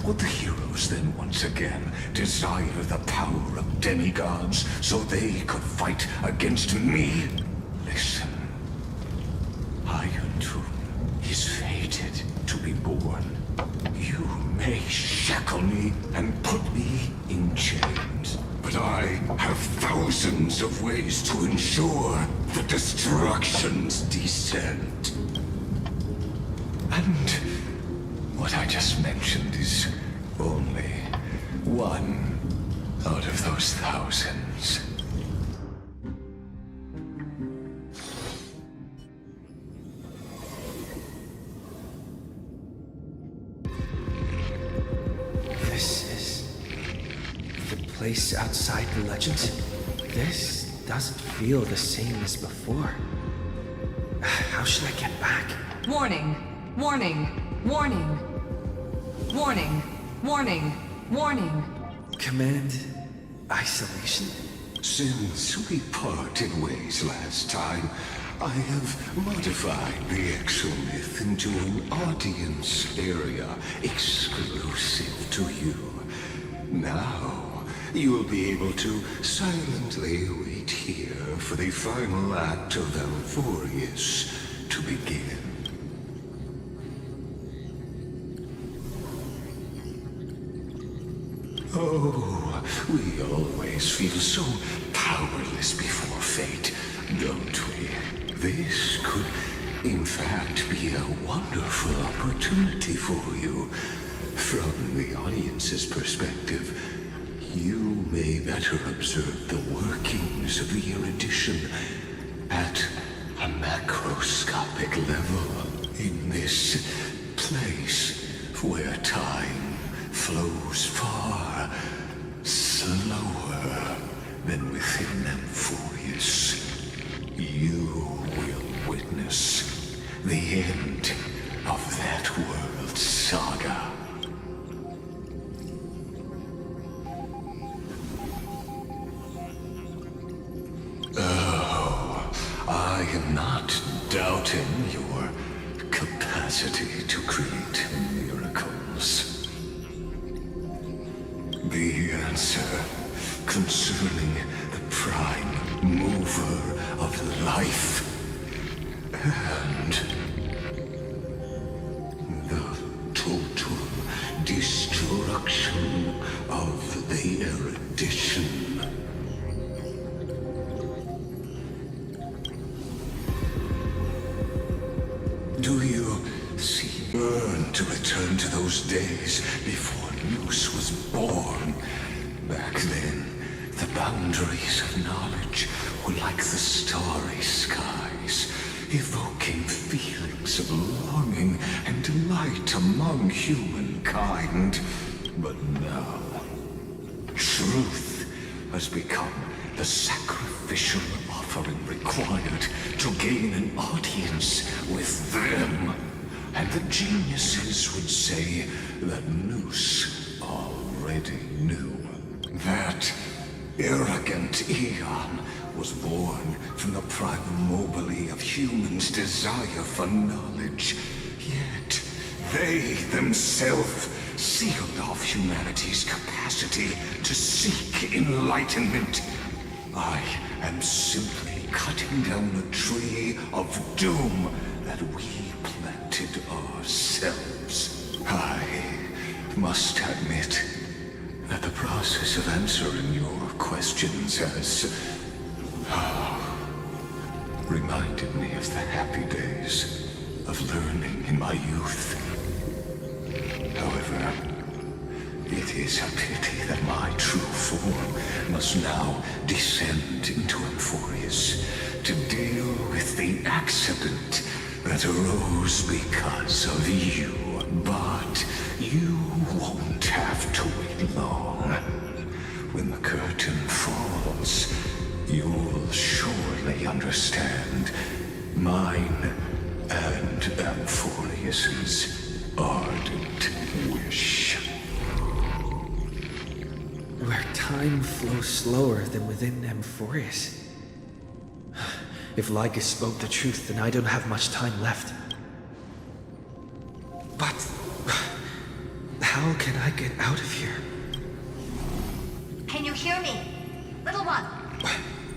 S9: Would the heroes then once again desire the power of demigods so they could fight against me? Listen. Iron Tomb is fated to be born. You may shackle me and put me in chains, But I have thousands of ways to ensure the destruction's descent. And what I just mentioned is only one out of those thousands.
S7: This is the place outside the legends. This doesn't feel the same as before. How should I get back?
S10: Warning! Warning! Warning! Warning! Warning! Warning!
S7: Command isolation?
S9: Since we parted ways last time, I have modified the exomyth into an audience area exclusive to you. Now, you'll be able to silently wait here for the final act of Amphorius to begin. Oh, we always feel so powerless before fate, don't we? This could, in fact, be a wonderful opportunity for you. From the audience's perspective, you may better observe the workings of the erudition at a macroscopic level in this place where time flows far slower than within Amphorius. You will witness the end of that world's saga. Oh, I am not doubting your capacity to create miracles. The answer concerning the prime mover of life and the total destruction of the erudition. Do you burn to return to those days before Noose was born? Back then, the boundaries of knowledge were like the starry skies, evoking feelings of longing and delight among humankind. But now, truth has become the sacrificial offering required to gain an audience with them. And the geniuses would say that Noose already knew. That arrogant Eon was born from the primal mobile of humans' desire for knowledge. Yet, they themselves sealed off humanity's capacity to seek enlightenment. I am simply cutting down the tree of doom that we planted ourselves. I must admit that the process of answering your questions has reminded me of the happy days of learning in my youth. However, it is a pity that my true form must now descend into Amphorius to deal with the accident that arose because of you. But you won't have to wait long. When the curtain falls, you'll surely understand mine and Amphorius's ardent wish.
S7: Where time flows slower than within Amphorius. If Lygus spoke the truth, then I don't have much time left. But how can I get out of here?
S8: Can you hear me? Little one.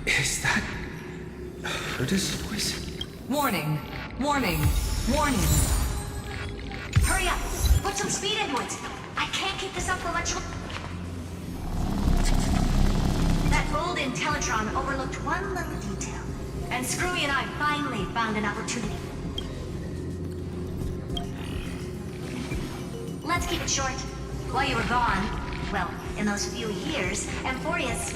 S7: Is that Herda's voice?
S10: Warning! Warning! Warning!
S8: Hurry up! Put some speed into it! I can't keep this up for much longer. Intellitron overlooked one little detail, and Screwy and I finally found an opportunity. Let's keep it short. While you were gone, well, in those few years, Amphorius...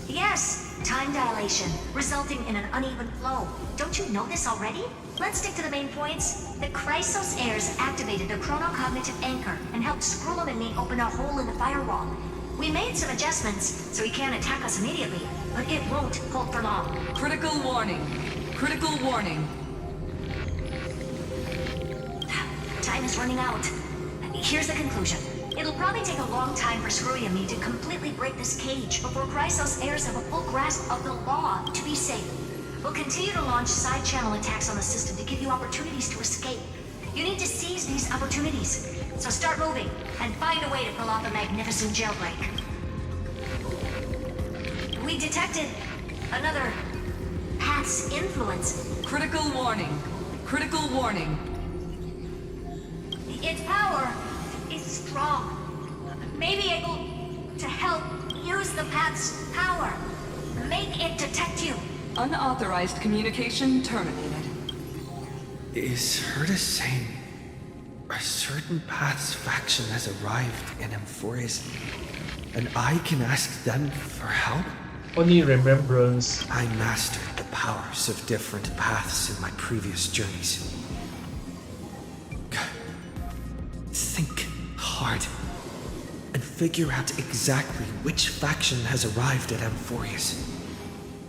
S8: Yes, time dilation, resulting in an uneven flow. Don't you know this already? Let's stick to the main points. The Chrysos heirs activated the chronocognitive anchor and helped Skrullum and me open a hole in the firewall. We made some adjustments, so he can't attack us immediately, but it won't hold for long.
S10: Critical warning. Critical warning.
S8: Time is running out. Here's the conclusion. It'll probably take a long time for Screwy and me to completely break this cage before Chrysos heirs have a full grasp of the law to be safe. We'll continue to launch side-channel attacks on the system to give you opportunities to escape. You need to seize these opportunities. So start moving, and find a way to pull off a magnificent jailbreak. We detected another path's influence.
S10: Critical warning. Critical warning.
S8: Its power is strong. May be able to help use the path's power. Make it detect you.
S10: Unauthorized communication terminated.
S7: Is Herta saying a certain path's faction has arrived in Amphorius, and I can ask them for help?
S1: Only remembrance.
S7: I mastered the powers of different paths in my previous journeys. Think hard and figure out exactly which faction has arrived at Amphorius,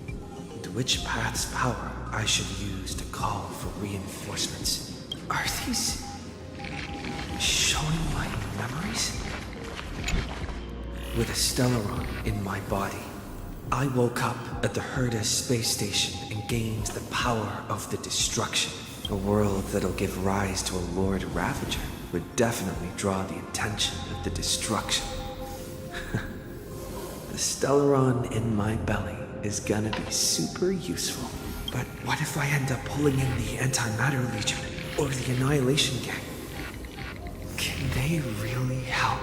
S7: and which path's power I should use to call for reinforcements. Are these showing my memories? With a Stellaron in my body, I woke up at the Herta space station and gained the power of the destruction. A world that'll give rise to a Lord Ravager would definitely draw the attention of the destruction. The Stellaron in my belly is gonna be super useful. But what if I end up pulling in the Antimatter Legion or the Annihilation Gang? Can they really help?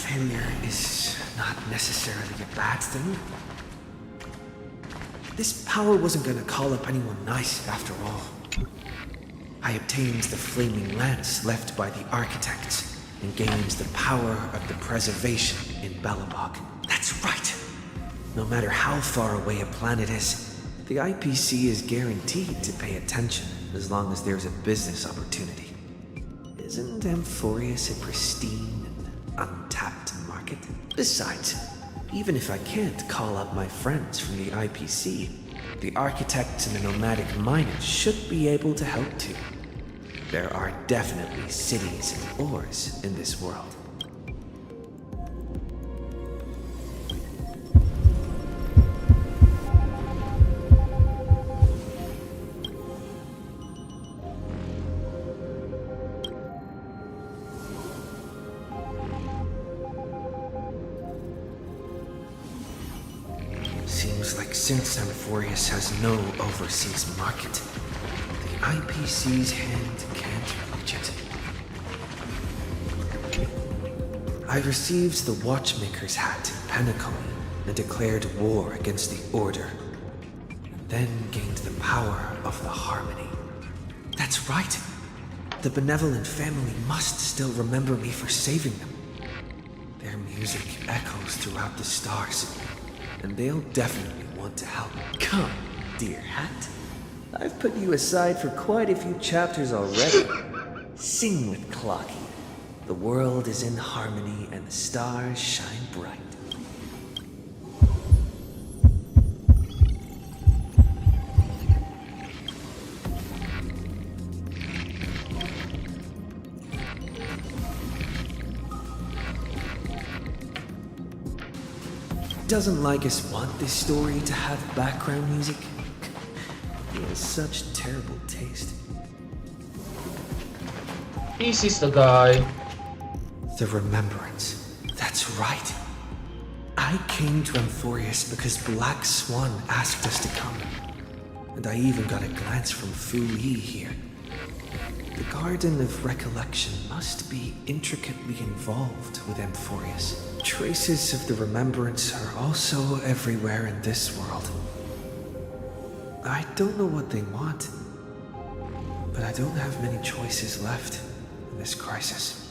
S7: Failure is not necessarily a bad thing. This power wasn't gonna call up anyone nice after all. I obtained the flaming lance left by the architects and gained the power of the preservation in Belobog. That's right! No matter how far away a planet is, the IPC is guaranteed to pay attention as long as there's a business opportunity. Isn't Amphorius a pristine and untapped market? Besides, even if I can't call up my friends from the IPC, the architects and the nomadic miners should be able to help too. There are definitely cities and ores in this world. Seems like since Amphorius has no overseas market, the IPC's hand can't reach it. I received the Watchmaker's hat in Penacony and declared war against the Order, and then gained the power of the Harmony. That's right! The benevolent family must still remember me for saving them. Their music echoes throughout the stars, and they'll definitely want to help. Come, dear hat. I've put you aside for quite a few chapters already. Sing with Clocky. The world is in harmony and the stars shine bright. Doesn't Lycus want this story to have background music? He has such terrible taste.
S5: This is the guy.
S7: The Remembrance. That's right. I came to Amphorius because Black Swan asked us to come. And I even got a glance from Fu Yi here. The Garden of Recollection must be intricately involved with Amphorius. Traces of the Remembrance are also everywhere in this world. I don't know what they want, but I don't have many choices left in this crisis.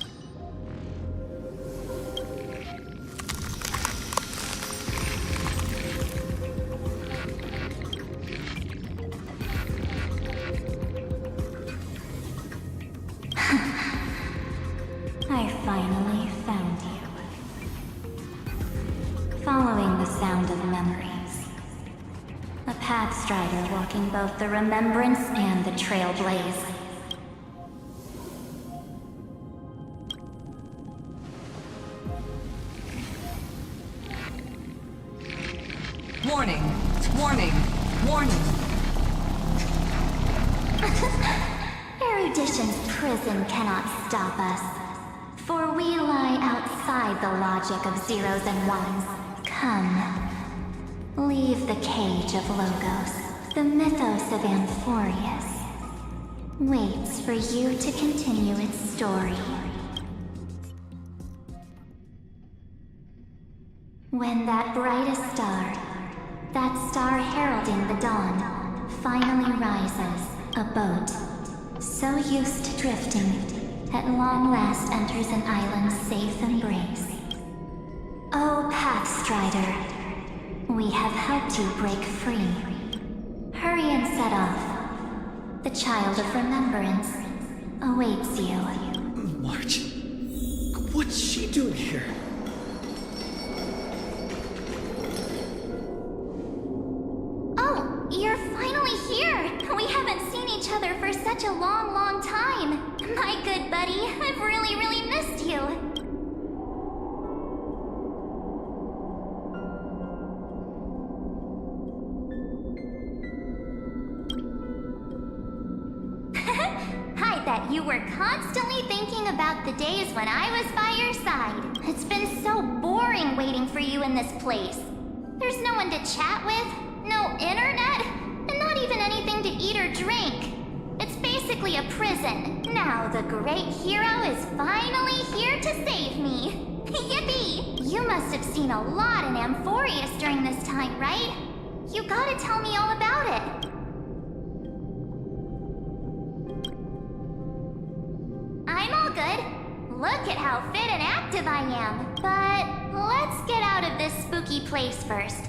S20: I finally found you. Following the sound of memories. A Pathstrider walking both the Remembrance and the Trailblaze.
S10: Warning! Warning! Warning!
S15: Erudition's prison cannot stop us, for we lie outside the logic of zeros and ones. Come. Leave the cage of Logos. The mythos of Amphorius waits for you to continue its story. When that brightest star, that star heralding the dawn, finally rises, a boat, so used to drifting, at long last enters an island's safe embrace. Oh, Pathstrider, we have helped you break free. Hurry and set off. The Child of Remembrance awaits you.
S7: March? What's she doing here?
S15: Oh, you're finally here! We haven't seen each other for such a long, long time. My good buddy, I've really missed you. I bet you were constantly thinking about the days when I was by your side. It's been so boring waiting for you in this place. There's no one to chat with, no internet, and not even anything to eat or drink. It's basically a prison. Now the great hero is finally here to save me. Yippee! You must have seen a lot in Amphorius during this time, right? You gotta tell me all about it. I'm all good. Look at how fit and active I am. But let's get out of this spooky place first.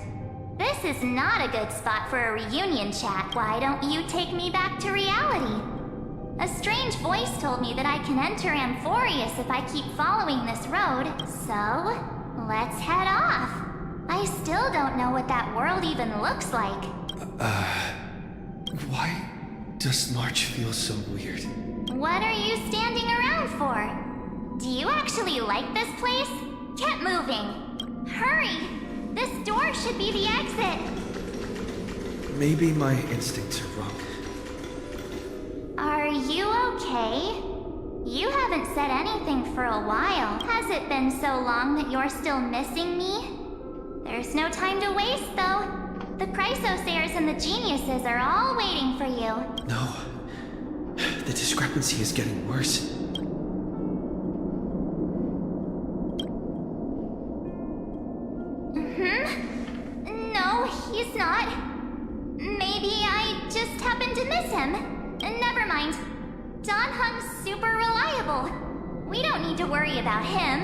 S15: This is not a good spot for a reunion chat. Why don't you take me back to reality? A strange voice told me that I can enter Amphorius if I keep following this road. So, let's head off. I still don't know what that world even looks like.
S7: Why does March feel so weird?
S15: What are you standing around for? Do you actually like this place? Get moving. Hurry! This door should be the exit.
S7: Maybe my instincts are wrong.
S15: Are you okay? You haven't said anything for a while. Has it been so long that you're still missing me? There's no time to waste, though. The Chrysosairs and the Geniuses are all waiting for you.
S7: No. The discrepancy is getting worse.
S15: No, he's not. Maybe I just happened to miss him. Never mind. Don Hung's super reliable. We don't need to worry about him.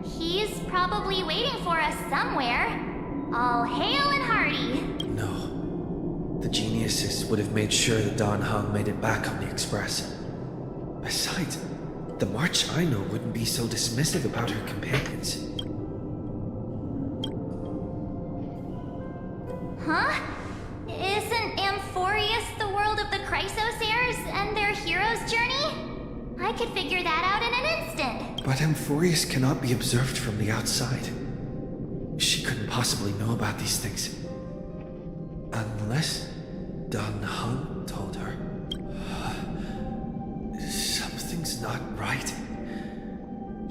S15: He's probably waiting for us somewhere. All hail and hearty.
S7: No. The Geniuses would have made sure that Don Hung made it back on the Express. Besides, the March I know wouldn't be so dismissive about her companions.
S15: Huh? Isn't Amphorius the world of the Chrysosairs and their hero's journey? I could figure that out in an instant.
S7: But Amphorius cannot be observed from the outside. She couldn't possibly know about these things? Unless Dun Hun told her. Something's not right.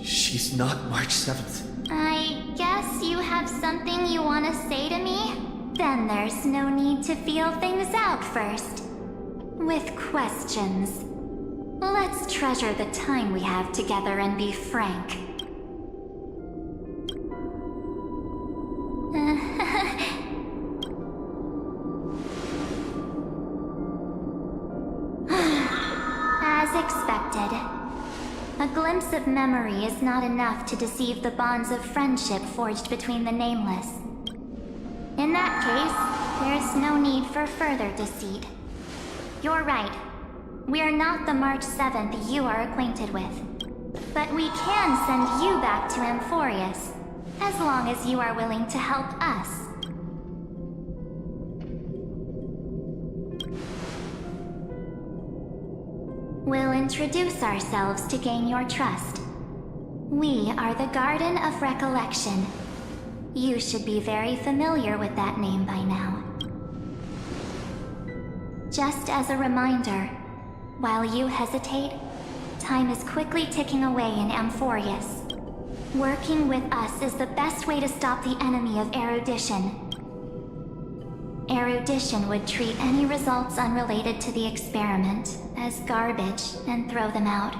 S7: She's not March 7th.
S15: I guess you have something you want to say to me? Then there's no need to feel things out first. With questions. Let's treasure the time we have together and be frank. As expected. A glimpse of memory is not enough to deceive the bonds of friendship forged between the nameless. In that case, there's no need for further deceit. You're right. We're not the March 7th you are acquainted with. But we can send you back to Amphorius, as long as you are willing to help us. We'll introduce ourselves to gain your trust. We are the Garden of Recollection. You should be very familiar with that name by now. Just as a reminder, while you hesitate, time is quickly ticking away in Amphorius. Working with us is the best way to stop the enemy of erudition. Erudition would treat any results unrelated to the experiment as garbage and throw them out.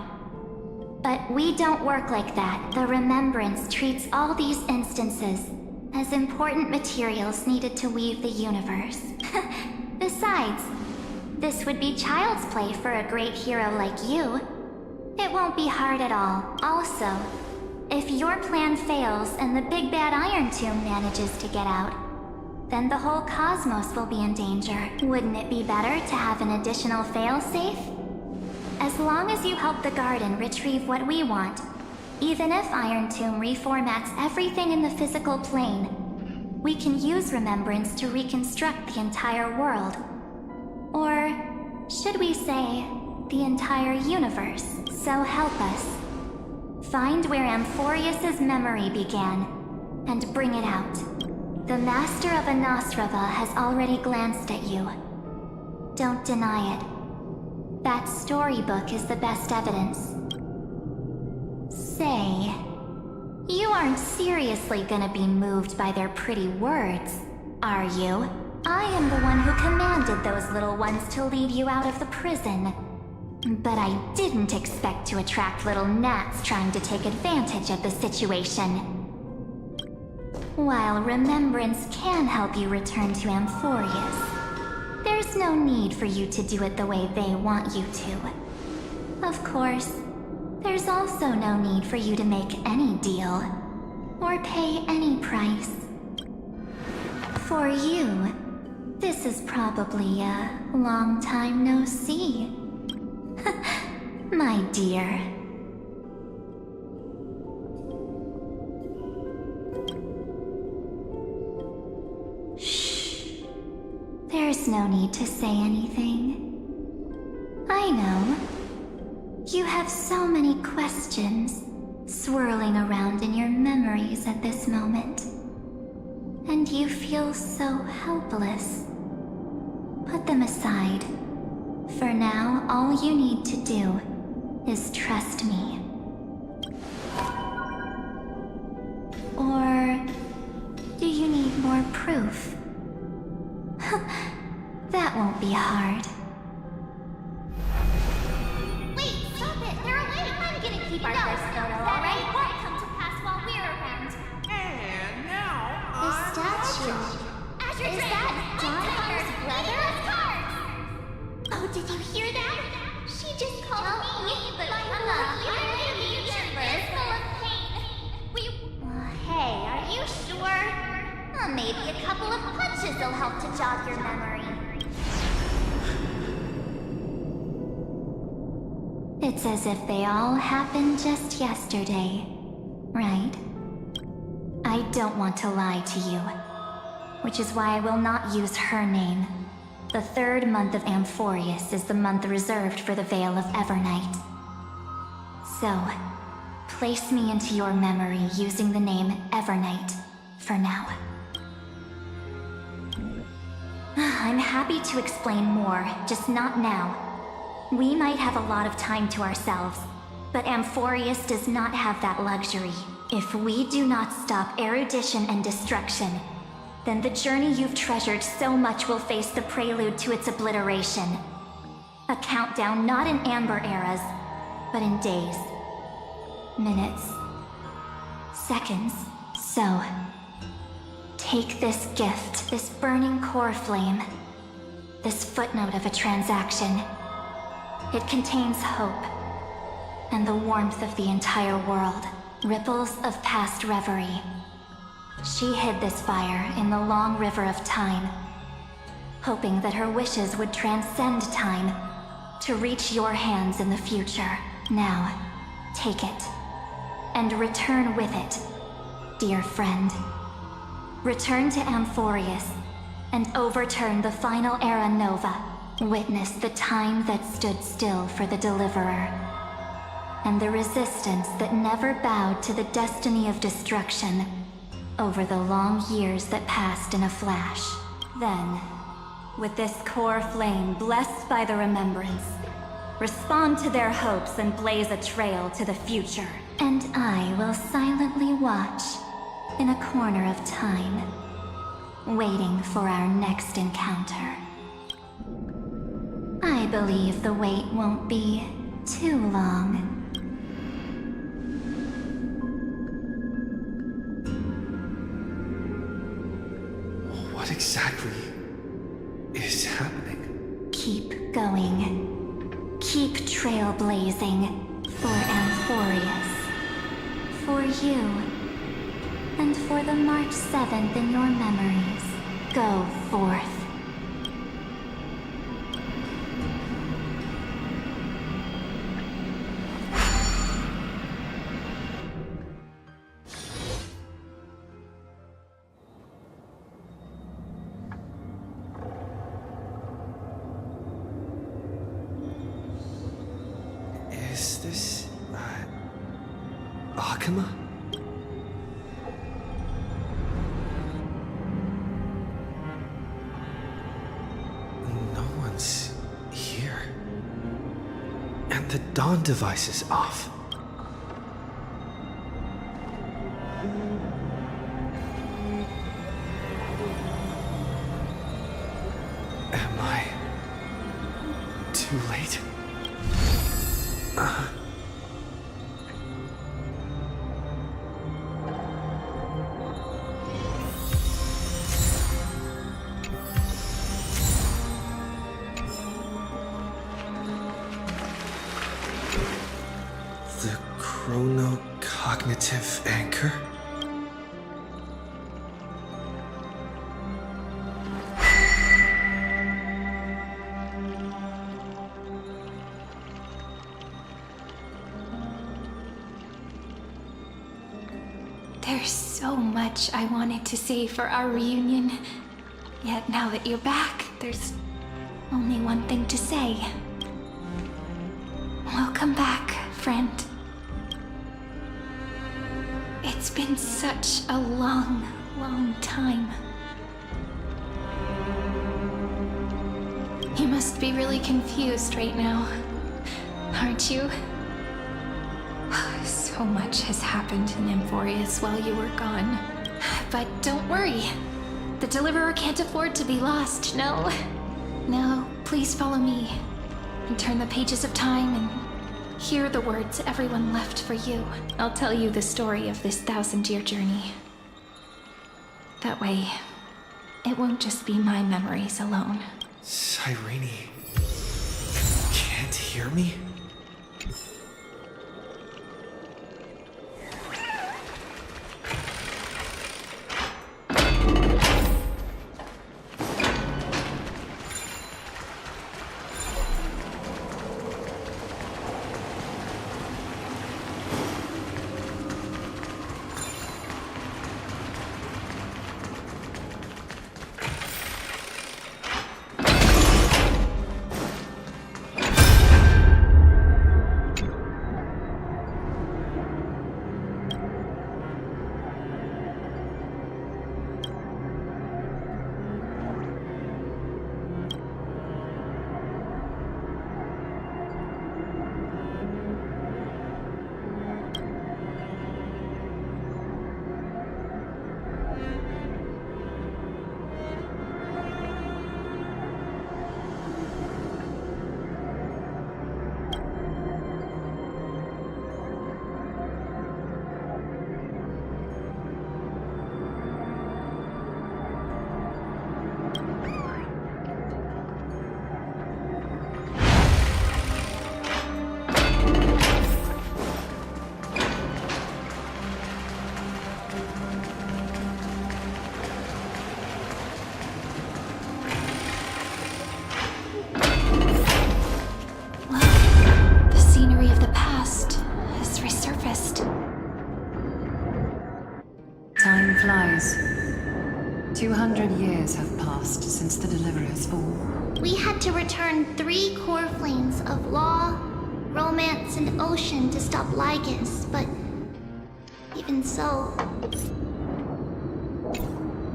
S15: But we don't work like that. The Remembrance treats all these instances as important materials needed to weave the universe. Besides, this would be child's play for a great hero like you. It won't be hard at all. Also, if your plan fails and the big bad Iron Tomb manages to get out, then the whole cosmos will be in danger. Wouldn't it be better to have an additional failsafe? As long as you help the Garden retrieve what we want, even if Iron Tomb reformats everything in the physical plane, we can use Remembrance to reconstruct the entire world. Or should we say, the entire universe? So help us. Find where Amphorius's memory began, and bring it out. The Master of Anosrava has already glanced at you. Don't deny it. That storybook is the best evidence. Say, you aren't seriously gonna be moved by their pretty words, are you? I am the one who commanded those little ones to lead you out of the prison. But I didn't expect to attract little gnats trying to take advantage of the situation. While Remembrance can help you return to Amphorius, there's no need for you to do it the way they want you to. Of course, there's also no need for you to make any deal, or pay any price. For you, this is probably a long time no see. My dear. Shh. There's no need to say anything. I know. You have so many questions swirling around in your memories at this moment. And you feel so helpless. Put them aside. For now, all you need to do is trust me. Or do you need more proof? That won't be hard. Wait, stop it! They're away! I'm gonna keep our first photo, alright? It won't come to pass while we're around.
S12: And now,
S15: The statue. Is that Donna's brother? Oh, did you hear that? She just called me, but I'm in the universe full of pain. Hey, are you sure? Maybe a couple of punches will help to jog your memory. It's as if they all happened just yesterday, right? I don't want to lie to you, which is why I will not use her name. The third month of Amphorius is the month reserved for the Veil of Evernight. So, place me into your memory using the name Evernight for now.
S4: I'm happy to explain more, just not now. We might have a lot of time to ourselves, but Amphorius does not have that luxury. If we do not stop erudition and destruction, then the journey you've treasured so much will face the prelude to its obliteration. A countdown not in amber eras, but in days, minutes, seconds. So, take this gift, this burning core flame, this footnote of a transaction. It contains hope, and the warmth of the entire world, ripples of past reverie. She hid this fire in the long river of time, hoping that her wishes would transcend time to reach your hands in the future. Now, take it, and return with it, dear friend. Return to Amphorius, and overturn the final era Nova. Witness the time that stood still for the Deliverer, and the resistance that never bowed to the destiny of destruction over the long years that passed in a flash. Then, with this core flame blessed by the remembrance, respond to their hopes and blaze a trail to the future. And I will silently watch in a corner of time, waiting for our next encounter. I believe the wait won't be too long.
S7: What exactly is happening?
S4: Keep going. Keep trailblazing for Amphorius. For you. And for the March 7th in your memories. Go forth.
S7: Is this... Akuma? No one's here. And the dawn device is off. Am I too late? The chronocognitive anchor?
S6: There's so much I wanted to say for our reunion. Yet now that you're back, there's only one thing to say. Welcome back, friend. It's been such a long, long time. You must be really confused right now, aren't you? So much has happened in Amphorius while you were gone. But don't worry. The Deliverer can't afford to be lost, no? No, please follow me. And turn the pages of time and hear the words everyone left for you. I'll tell you the story of this 1,000-year journey. That way, it won't just be my memories alone.
S7: Cyrene, can't hear me?
S16: Guys, 200 years have passed since the Deliverer's fall.
S15: We had to return 3 core flames of law, romance, and ocean to stop Lygus, but even so,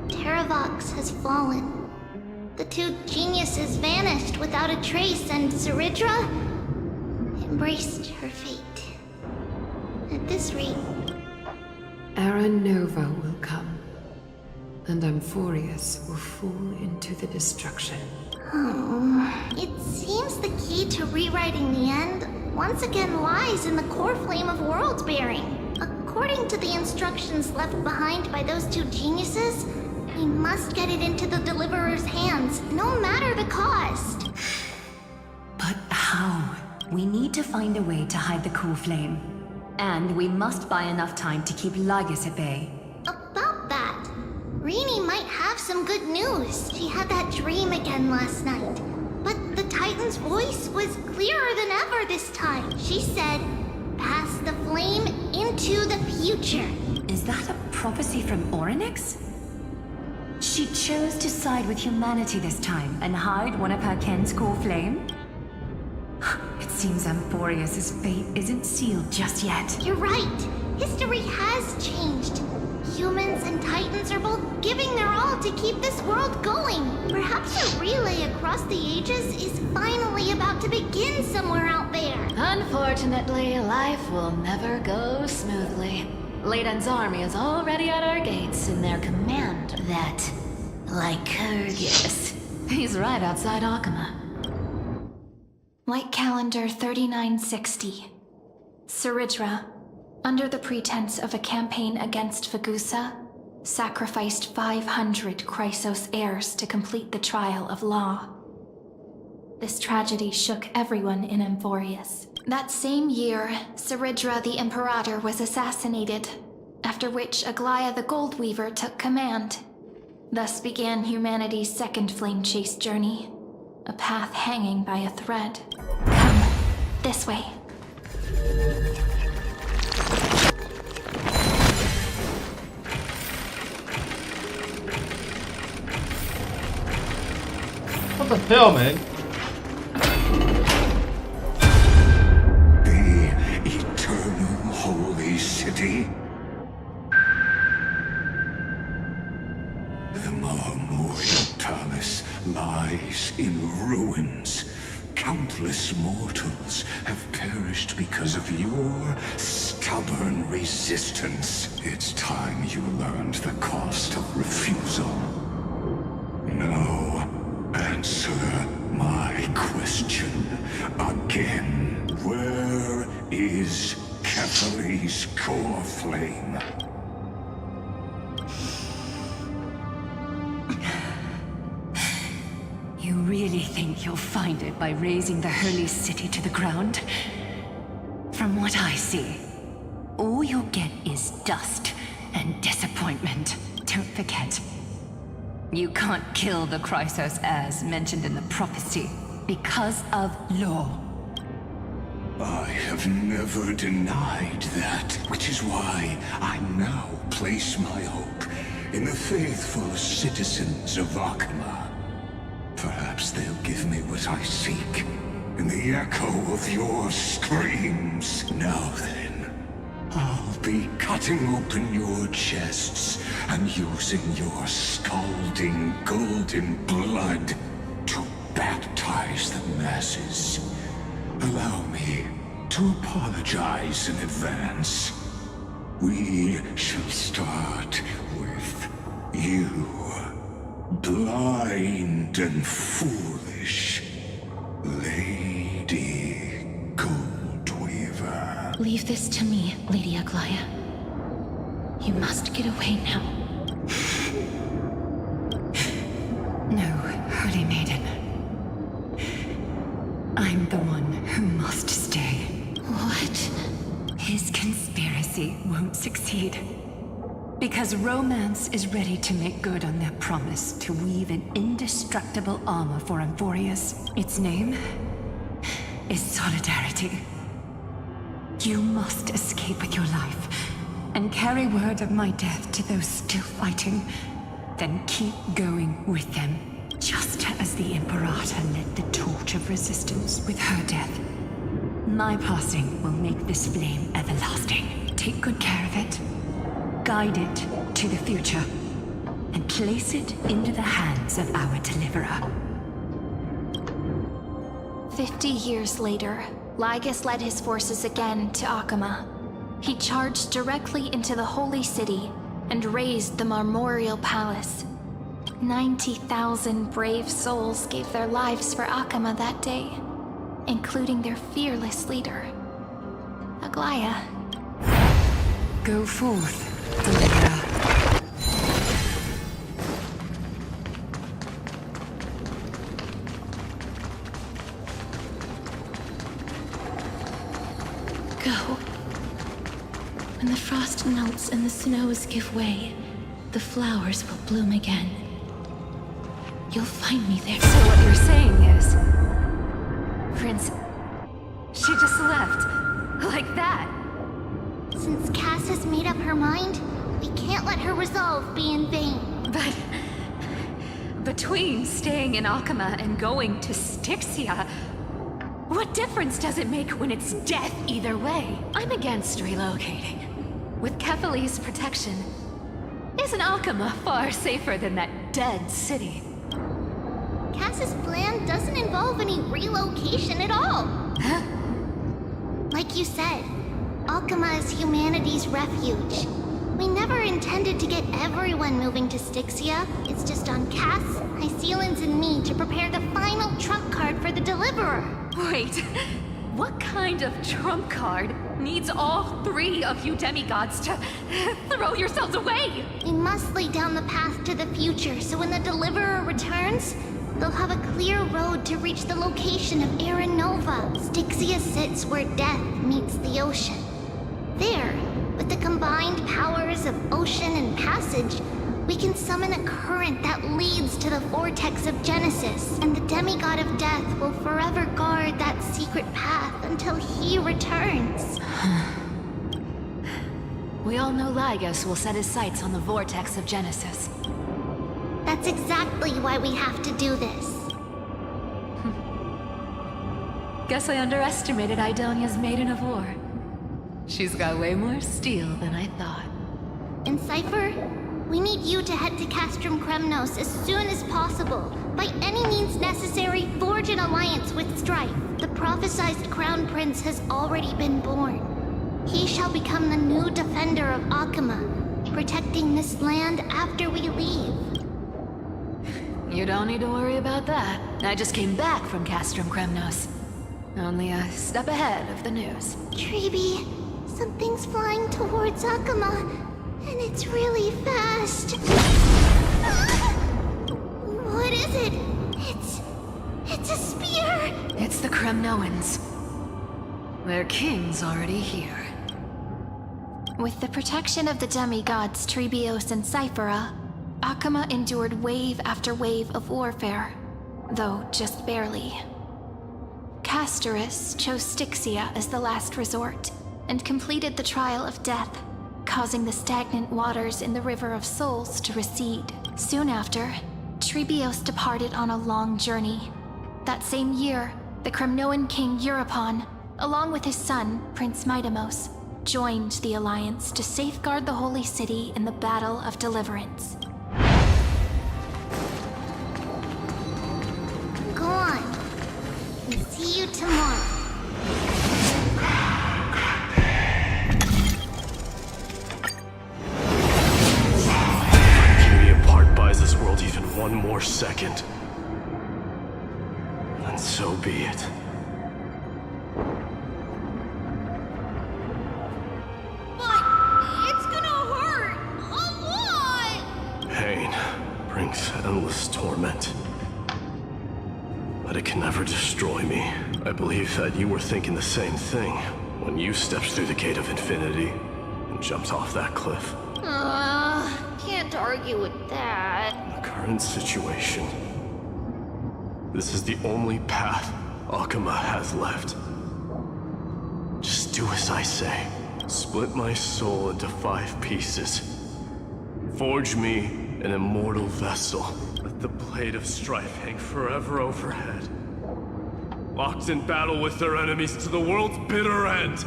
S15: Terravox has fallen. The 2 geniuses vanished without a trace, and Ceridra embraced her fate. At this rate,
S16: Era Nova will come, and Amphorius will fall into the destruction.
S15: It seems the key to rewriting the end once again lies in the core flame of world bearing. According to the instructions left behind by those 2 geniuses, we must get it into the Deliverer's hands, no matter the cost.
S16: But how? We need to find a way to hide the core flame. And we must buy enough time to keep Lygus at bay.
S15: About that, Rini might have some good news. She had that dream again last night. But the Titan's voice was clearer than ever this time. She said, "Pass the flame into the future."
S16: Is that a prophecy from Orynyx? She chose to side with humanity this time and hide one of her kin's core flame? It seems Amphorius' fate isn't sealed just yet.
S15: You're right. History has changed. Humans and Titans are both giving their all to keep this world going. Perhaps a relay across the ages is finally about to begin somewhere out there.
S2: Unfortunately, life will never go smoothly. Layden's army is already at our gates in their command. That Lycurgus. He's right outside Akama.
S6: Light calendar 3960. Ceridra, under the pretense of a campaign against Vagusa, sacrificed 500 Chrysos heirs to complete the trial of law. This tragedy shook everyone in Amphorius. That same year, Ceridra the Imperator was assassinated, after which Aglaya the Goldweaver took command. Thus began humanity's second flame chase journey, a path hanging by a thread. Come, this way.
S5: What the hell, man?
S9: The eternal holy city. The Memorial Palace lies in ruins. Countless mortals have perished because of your stubborn resistance. It's time you learned the cost of refusal. Now, answer my question again. Where is Kefali's core flame?
S16: You really think you'll find it by razing the holy city to the ground? From what I see, all you'll get is dust and disappointment. Don't forget, you can't kill the Chrysos heirs mentioned in the prophecy because of law.
S9: I have never denied that, which is why I now place my hope in the faithful citizens of Akama. Perhaps they'll give me what I seek in the echo of your screams. Now then, I'll be cutting open your chests and using your scalding golden blood to baptize the masses. Allow me to apologize in advance. We shall start with you. Blind and foolish Lady Goldweaver.
S6: Leave this to me, Lady Aglaya. You must get away now.
S16: No, Holy Maiden. I'm the one who must stay.
S6: What?
S16: His conspiracy won't succeed. Because Romance is ready to make good on their promise to weave an indestructible armor for Amphorius. Its name is Solidarity. You must escape with your life, and carry word of my death to those still fighting, then keep going with them, just as the Imperator led the torch of resistance with her death. My passing will make this flame everlasting. Take good care of it, guide it to the future, and place it into the hands of our deliverer.
S6: 50 years later, Lygus led his forces again to Akama. He charged directly into the Holy City and razed the Marmorial Palace. 90,000 brave souls gave their lives for Akama that day, including their fearless leader, Aglaya.
S16: Go forth, deliverer.
S17: Go. When the frost melts and the snows give way, the flowers will bloom again. You'll find me there.
S20: So what you're saying is... Prince... She just left. Like that.
S15: Since Cass has made up her mind, we can't let her resolve be in vain.
S20: But... between staying in Akama and going to Styxia... what difference does it make when it's death either way? I'm against relocating. With Kefali's protection, isn't Akama far safer than that dead city?
S15: Cass's plan doesn't involve any relocation at all.
S20: Huh?
S15: Like you said, Akama is humanity's refuge. We never intended to get everyone moving to Styxia. It's just on Cass, Hysealans, and me to prepare the final trump card for the Deliverer.
S20: Wait, what kind of trump card needs all three of you demigods to throw yourselves away?
S15: We must lay down the path to the future so when the Deliverer returns, they'll have a clear road to reach the location of Era Nova. Styxia sits where death meets the ocean. There, with the combined powers of ocean and passage, we can summon a current that leads to the vortex of Genesis, and the demigod of death will forever guard that secret path until he returns.
S20: We all know Lygus will set his sights on the vortex of Genesis.
S15: That's exactly why we have to do this.
S20: Guess I underestimated Idonia's Maiden of War. She's got way more steel than I thought.
S15: And Cypher, we need you to head to Castrum Kremnos as soon as possible. By any means necessary, forge an alliance with Strife. The prophesized Crown Prince has already been born. He shall become the new defender of Akama, protecting this land after we leave.
S20: You don't need to worry about that. I just came back from Castrum Kremnos. Only a step ahead of the news.
S15: Treeby, something's flying towards Akama, and it's really fast. What is it? It's a spear!
S20: It's the Kremnoans. Their king's already here.
S6: With the protection of the demigods Trebios and Cyphera, Akama endured wave after wave of warfare, though just barely. Castorus chose Styxia as the last resort, and completed the trial of death, causing the stagnant waters in the River of Souls to recede. Soon after, Trebios departed on a long journey. That same year, the Kremnoan king Euripon, along with his son, Prince Midamos, joined the Alliance to safeguard the Holy City in the Battle of Deliverance.
S15: Go on. We'll see you tomorrow.
S22: Keeping me apart buys this world even one more second. And so be it.
S15: But it's gonna hurt a lot!
S22: Pain brings endless torment. But it can never destroy me. I believe that you were thinking the same thing when you stepped through the gate of infinity and jumped off that cliff.
S15: Can't argue with that.
S22: In the current situation, this is the only path Akama has left. Just do as I say. Split my soul into 5 pieces. Forge me an immortal vessel. Let the blade of strife hang forever overhead. Locked in battle with their enemies to the world's bitter end.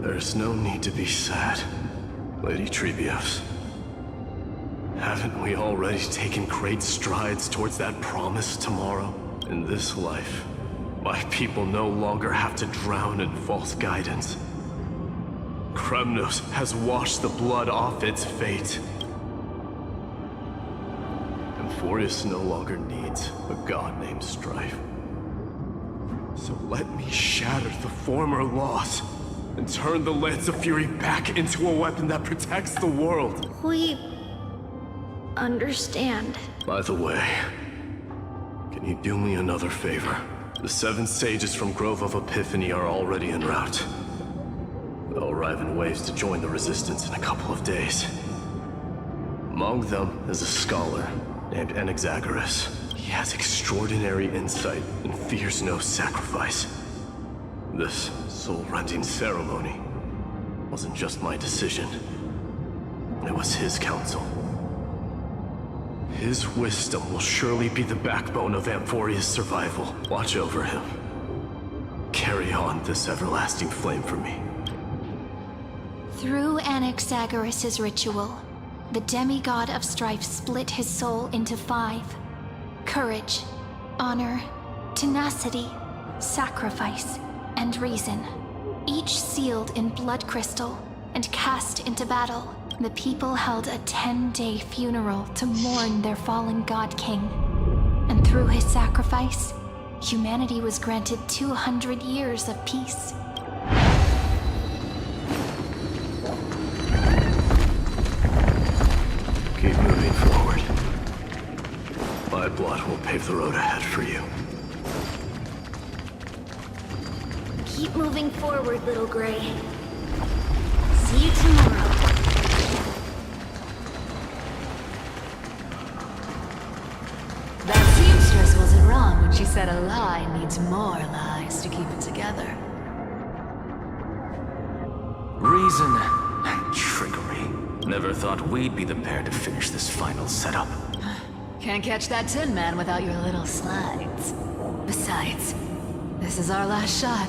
S22: There's no need to be sad, Lady Trebios. Haven't we already taken great strides towards that promised tomorrow? In this life, my people no longer have to drown in false guidance. Kremnos has washed the blood off its fate. Emphorius no longer needs a god named Strife. So let me shatter the former loss and turn the Lance of Fury back into a weapon that protects the world.
S17: We understand.
S22: By the way, can you do me another favor? The 7 sages from Grove of Epiphany are already en route. They'll arrive in waves to join the Resistance in a couple of days. Among them is a scholar named Anaxagoras. He has extraordinary insight and fears no sacrifice. This soul-rending ceremony wasn't just my decision. It was his counsel. His wisdom will surely be the backbone of Amphoria's survival. Watch over him. Carry on this everlasting flame for me.
S6: Through Anaxagoras' ritual, the demigod of strife split his soul into 5. Courage, honor, tenacity, sacrifice, and reason. Each sealed in blood crystal and cast into battle. The people held a 10-day funeral to mourn their fallen god king. And through his sacrifice, humanity was granted 200 years of peace.
S22: Keep moving forward. My blood will pave the road ahead for you.
S15: Keep moving forward, little Gray. See you tomorrow.
S10: That seamstress wasn't wrong when she said a lie needs more lies to keep it together.
S18: Reason and trickery. Never thought we'd be the pair to finish this final setup.
S10: Can't catch that Tin Man without your little slides. Besides, this is our last shot.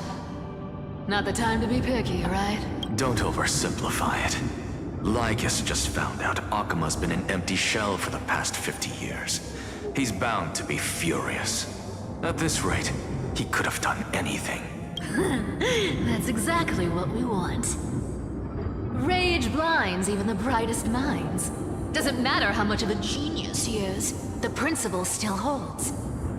S10: Not the time to be picky, right?
S18: Don't oversimplify it. Lycus just found out Akima's been an empty shell for the past 50 years. He's bound to be furious. At this rate, he could have done anything.
S10: That's exactly what we want. Rage blinds even the brightest minds. Doesn't matter how much of a genius he is, the principle still holds.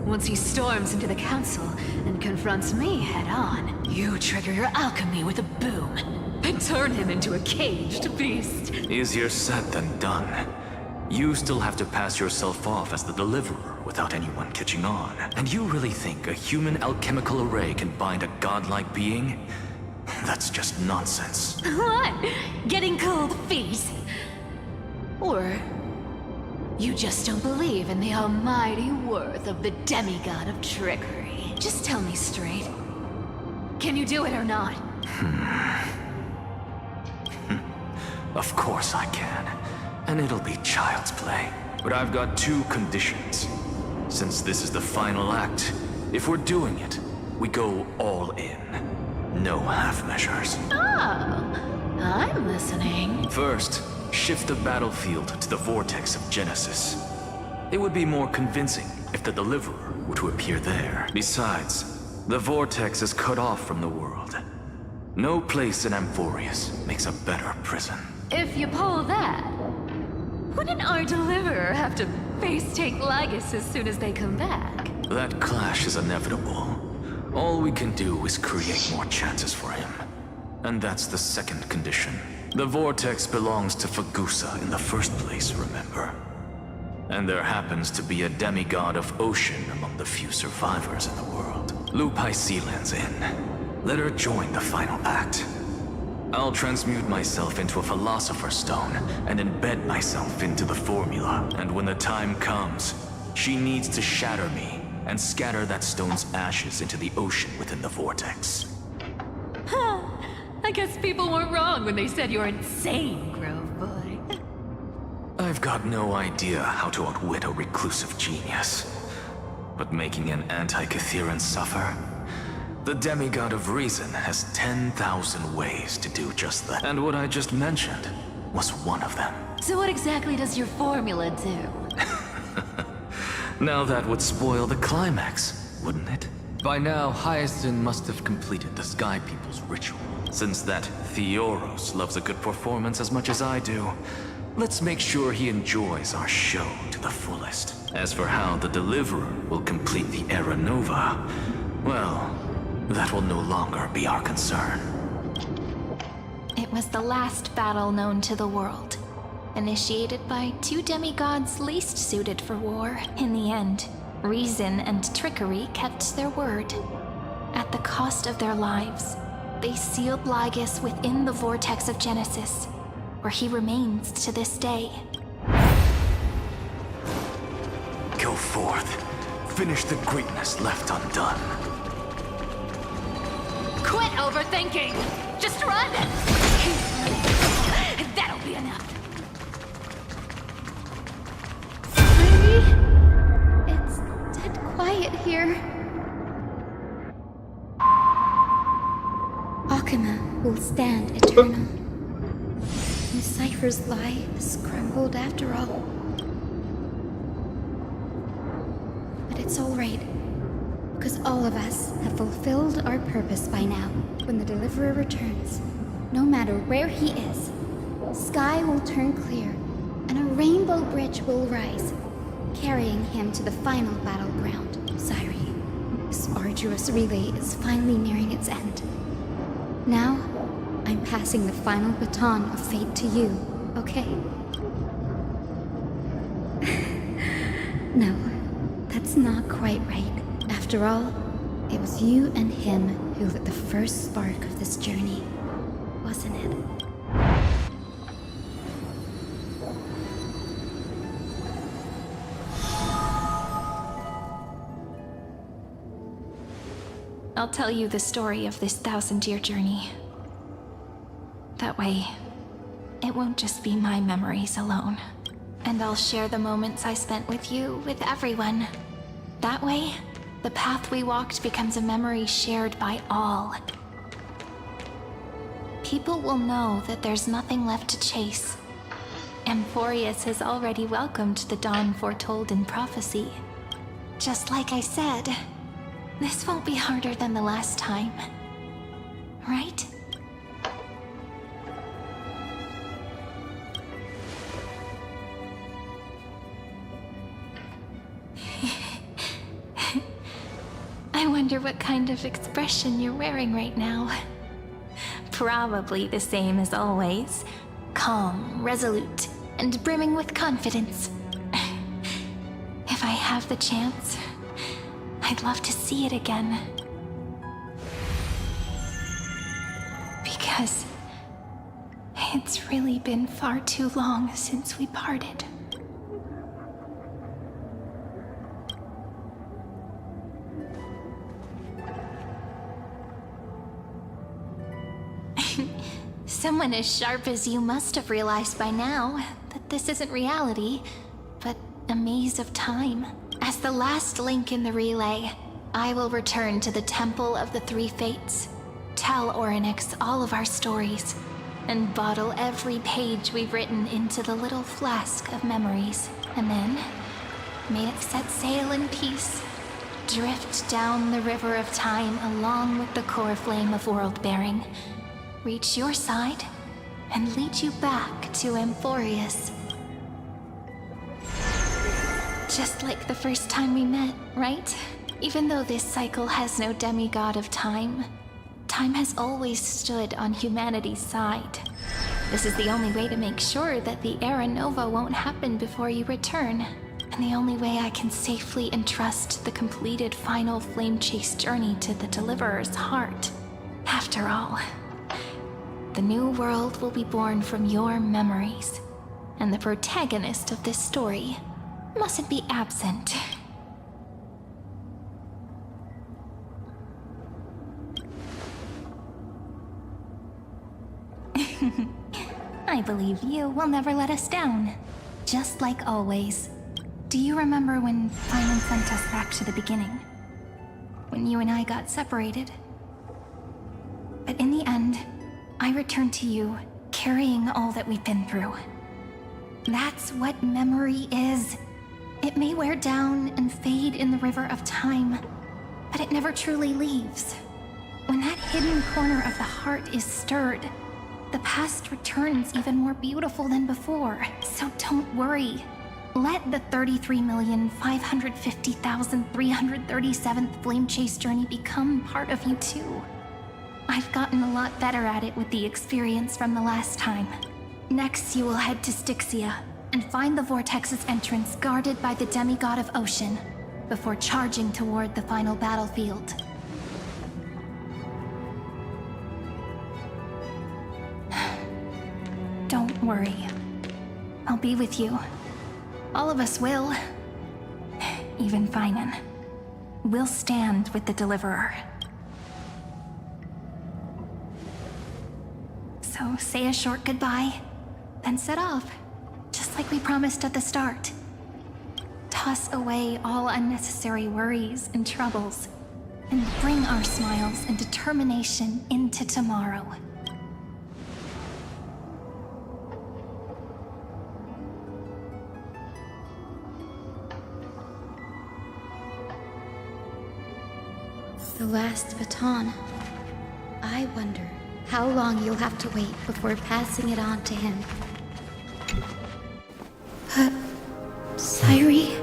S10: Once he storms into the council and confronts me head-on, you trigger your alchemy with a boom and turn him into a caged beast.
S18: Easier said than done. You still have to pass yourself off as the deliverer without anyone catching on. And you really think a human alchemical array can bind a godlike being? That's just nonsense.
S10: What? Getting cold feet? Or you just don't believe in the almighty worth of the demigod of trickery? Just tell me straight. Can you do it or not?
S18: Of course I can. And it'll be child's play. But I've got 2 conditions. Since this is the final act, if we're doing it, we go all in. No half measures.
S10: Oh, I'm listening.
S18: First, shift the battlefield to the vortex of Genesis. It would be more convincing if the deliverer were to appear there. Besides, the vortex is cut off from the world. No place in Amphorius makes a better prison.
S10: If you pull that, wouldn't our deliverer have to face-take Lygus as soon as they come back?
S18: That clash is inevitable. All we can do is create more chances for him. And that's the second condition. The vortex belongs to Fagusa in the first place, remember? And there happens to be a demigod of ocean among the few survivors in the world. Loop Hysealand's in. Let her join the final act. I'll transmute myself into a Philosopher's Stone and embed myself into the formula. And when the time comes, she needs to shatter me and scatter that stone's ashes into the ocean within the vortex.
S17: I guess people weren't wrong when they said you're insane, Grove Boy.
S18: I've got no idea how to outwit a reclusive genius. But making an anti-Catheran suffer? The demigod of reason has 10,000 ways to do just that. And what I just mentioned was one of them.
S17: So what exactly does your formula do?
S18: Now that would spoil the climax, wouldn't it? By now, Hyacinth must have completed the Sky People's ritual. Since that Theoros loves a good performance as much as I do, let's make sure he enjoys our show to the fullest. As for how the Deliverer will complete the Era Nova, well, that will no longer be our concern.
S6: It was the last battle known to the world, initiated by two demigods least suited for war. In the end, reason and trickery kept their word. At the cost of their lives, they sealed Lygus within the vortex of Genesis, where he remains to this day.
S18: Go forth. Finish the greatness left undone.
S17: Quit overthinking! Just run! That'll be enough.
S15: It's dead quiet here. Akama will stand eternal. The cipher's lie is crumbled after all. But it's alright, because all of us have fulfilled our purpose by now. When the Deliverer returns, no matter where he is, sky will turn clear, and a rainbow bridge will rise, carrying him to the final battleground, Syri. This arduous relay is finally nearing its end. Now, I'm passing the final baton of fate to you, okay? No, that's not quite right. After all, it was you and him who lit the first spark of this journey, wasn't it?
S6: I'll tell you the story of this 1,000-year journey. That way, it won't just be my memories alone. And I'll share the moments I spent with you with everyone. That way, the path we walked becomes a memory shared by all. People will know that there's nothing left to chase. Amphorius has already welcomed the dawn foretold in prophecy. Just like I said, this won't be harder than the last time. Right? I wonder what kind of expression you're wearing right now. Probably the same as always. Calm, resolute, and brimming with confidence. If I have the chance, I'd love to see it again. Because it's really been far too long since we parted. Someone as sharp as you must have realized by now that this isn't reality, but a maze of time. As the last link in the relay, I will return to the Temple of the Three Fates, tell Orynyx all of our stories, and bottle every page we've written into the little flask of memories. And then, may it set sail in peace, drift down the river of time along with the core flame of world-bearing, reach your side, and lead you back to Amphorius. Just like the first time we met, right? Even though this cycle has no demigod of time, time has always stood on humanity's side. This is the only way to make sure that the Era Nova won't happen before you return, and the only way I can safely entrust the completed final flame chase journey to the Deliverer's heart. After all, the new world will be born from your memories, and the protagonist of this story mustn't be absent. I believe you will never let us down. Just like always. Do you remember when Paimon sent us back to the beginning? When you and I got separated? But in the end, I returned to you, carrying all that we've been through. That's what memory is. It may wear down and fade in the river of time, but it never truly leaves. When that hidden corner of the heart is stirred, the past returns even more beautiful than before. So don't worry. Let the 33,550,337th Flame Chase journey become part of you too. I've gotten a lot better at it with the experience from the last time. Next, you will head to Styxia and find the Vortex's entrance guarded by the demigod of ocean before charging toward the final battlefield. Don't worry. I'll be with you. All of us will. Even Finan. We'll stand with the Deliverer. So say a short goodbye, then set off, just like we promised at the start. Toss away all unnecessary worries and troubles, and bring our smiles and determination into tomorrow.
S17: The last baton. I wonder how long you'll have to wait before passing it on to him. Sairi,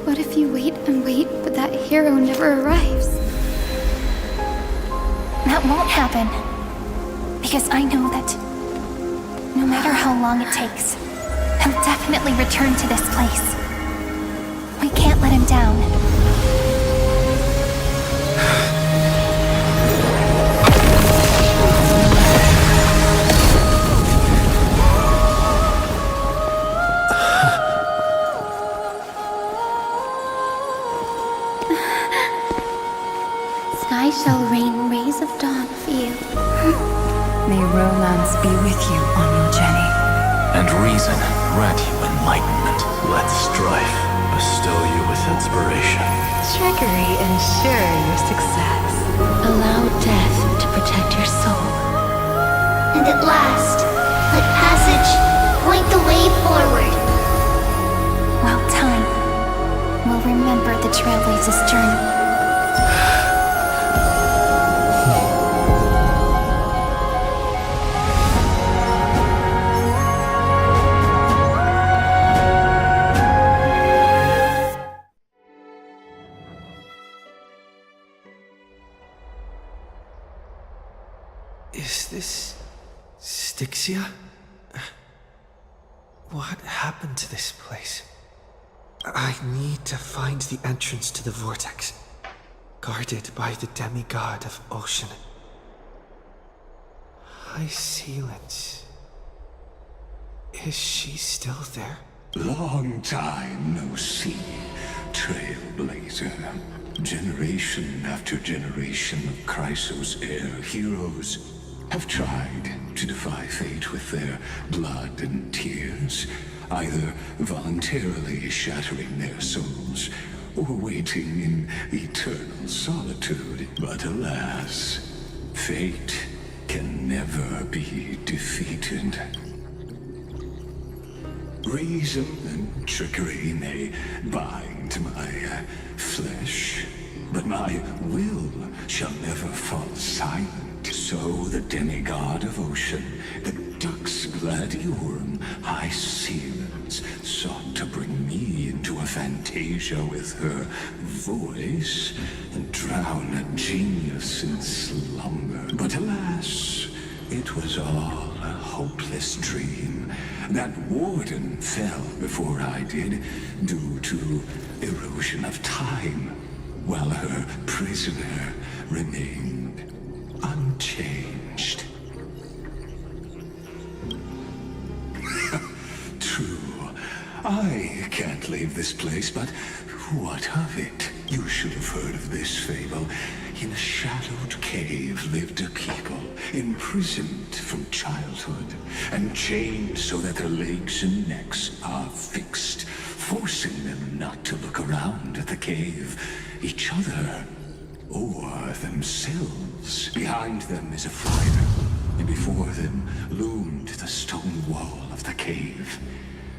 S17: what if you wait and wait, but that hero never arrives?
S6: That won't happen. Because I know that no matter how long it takes, he'll definitely return to this place. We can't let him down.
S17: Sky shall rain rays of dawn for you.
S16: May romance be with you on your journey.
S18: And reason grant you enlightenment.
S22: Let strife bestow you with inspiration.
S3: Trickery ensure your success.
S17: Allow death to protect your soul.
S15: And at last, let passage point the way forward.
S6: Well, time will remember the Trailblazer's journey.
S7: Is this Styxia? What happened to this place? I need to find the entrance to the vortex, guarded by the demigod of ocean. High Sealants. Is she still there?
S9: Long time no see, Trailblazer. Generation after generation of Chrysos heir heroes have tried to defy fate with their blood and tears, either voluntarily shattering their souls or waiting in eternal solitude. But alas, fate can never be defeated. Reason and trickery may bind my flesh, but my will shall never fall silent. So the demigod of ocean, the Dux Gladiorum, High Sealants, sought to bring me into a fantasia with her voice and drown a genius in slumber. But alas, it was all a hopeless dream. That warden fell before I did, due to erosion of time, while her prisoner remained unchanged. True, I can't leave this place, but what of it? You should have heard of this fable. In a shadowed cave lived a people, imprisoned from childhood, and chained so that their legs and necks are fixed, forcing them not to look around at the cave, each other, or themselves. Behind them is a fire, and before them loomed the stone wall of the cave.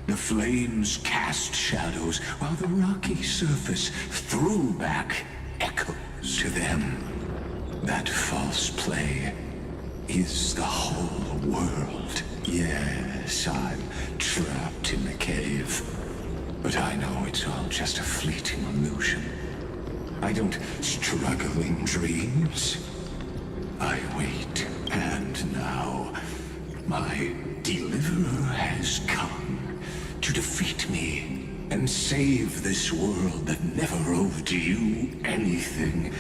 S9: The flames cast shadows, while the rocky surface threw back echoes to them. That false play is the whole world. Yes, I'm trapped in the cave. But I know it's all just a fleeting illusion. I don't struggle in dreams. I wait, and now my deliverer has come to defeat me and save this world that never owed you anything.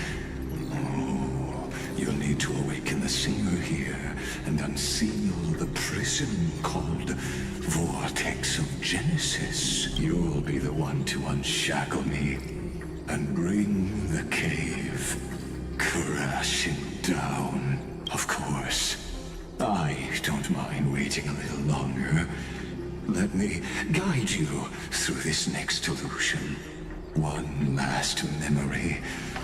S9: Oh, you'll need to awaken the singer here and unseal the prison called Vortex of Genesis. You'll be the one to unshackle me and bring the cave crashing down. Of course, I don't mind waiting a little longer. Let me guide you through this next illusion. One last memory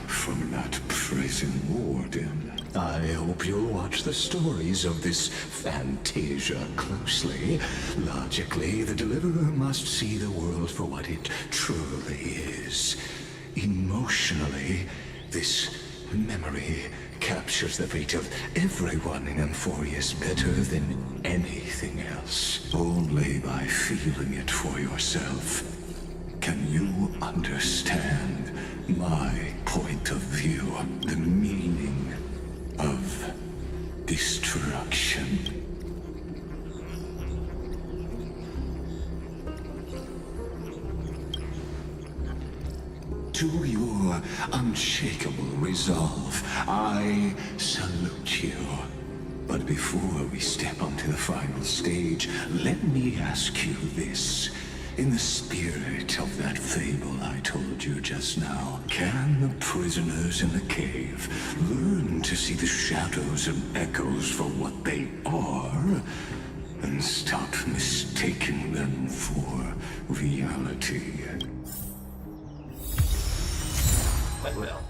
S9: from that prison warden. I hope you'll watch the stories of this Fantasia closely. Logically, the Deliverer must see the world for what it truly is. Emotionally, this memory captures the fate of everyone in Emphorius better than anything else. Only by feeling it for yourself can you understand my point of view, the meaning of destruction. To your unshakable resolve, I salute you. But before we step onto the final stage, let me ask you this. In the spirit of that fable I told you just now, can the prisoners in the cave learn to see the shadows and echoes for what they are, and stop mistaking them for reality?
S5: I will.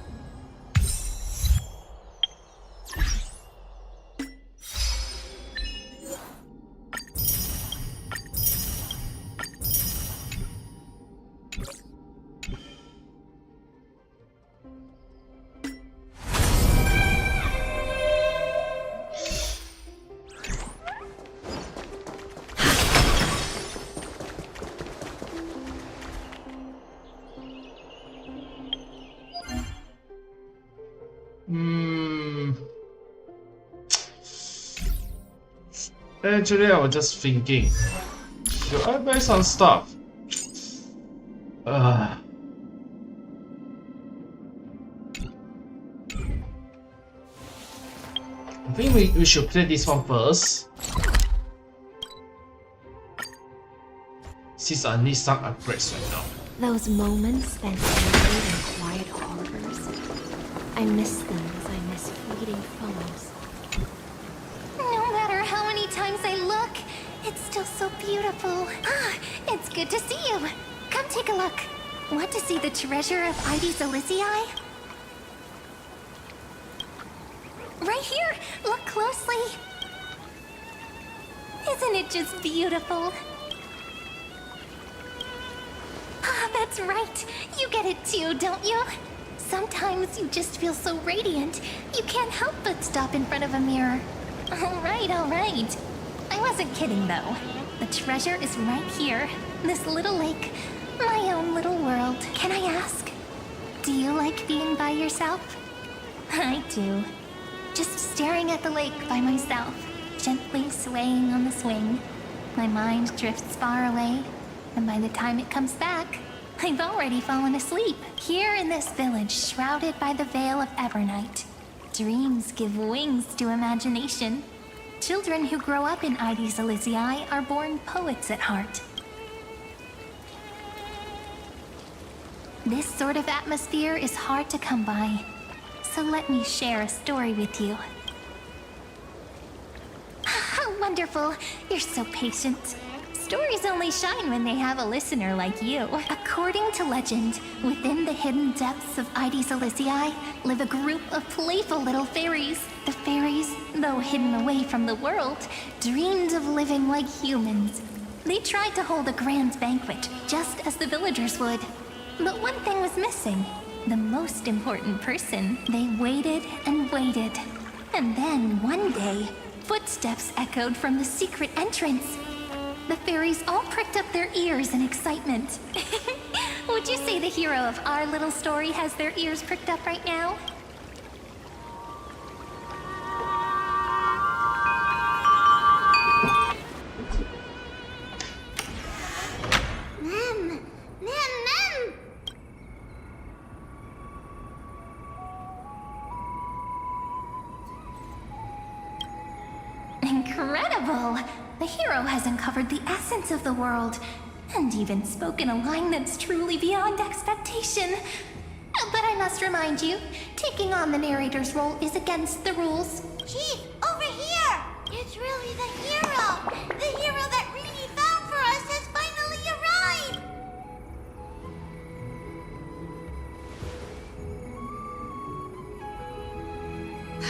S5: Actually, I was just thinking, should I buy some stuff? I think we should play this one first, since I need some upgrades right now.
S2: Those moments spent buried in quiet harbors. I miss them as I miss fleeting foes.
S15: No matter how many times I look, it's still so beautiful. Ah, it's good to see you. Come take a look. Want to see the treasure of Ides Elysiae? Right here! Look closely! Isn't it just beautiful? Ah, that's right! You get it too, don't you? Sometimes you just feel so radiant, you can't help but stop in front of a mirror. Alright, alright. I wasn't kidding though. The treasure is right here. This little lake. My own little world. Can I ask? Do you like being by yourself? I do. Just staring at the lake by myself, gently swaying on the swing. My mind drifts far away, and by the time it comes back, I've already fallen asleep. Here in this village, shrouded by the veil of Evernight, dreams give wings to imagination. Children who grow up in Ides Elysiae are born poets at heart. This sort of atmosphere is hard to come by. So let me share a story with you.
S6: wonderful. You're so patient. Stories only shine when they have a listener like you. According to legend, within the hidden depths of Ides Elysiae live a group of playful little fairies. The fairies, though hidden away from the world, dreamed of living like humans. They tried to hold a grand banquet, just as the villagers would. But one thing was missing. The most important person. They waited and waited. And then, one day, footsteps echoed from the secret entrance. The fairies all pricked up their ears in excitement. Would you say the hero of our little story has their ears pricked up right now?
S15: Mem! Mem!
S6: Incredible! The hero has uncovered the essence of the world, and even spoken a line that's truly beyond expectation. But I must remind you, taking on the narrator's role is against the rules.
S15: Chief, over here! It's really the hero! The hero that Rini found for us has finally arrived!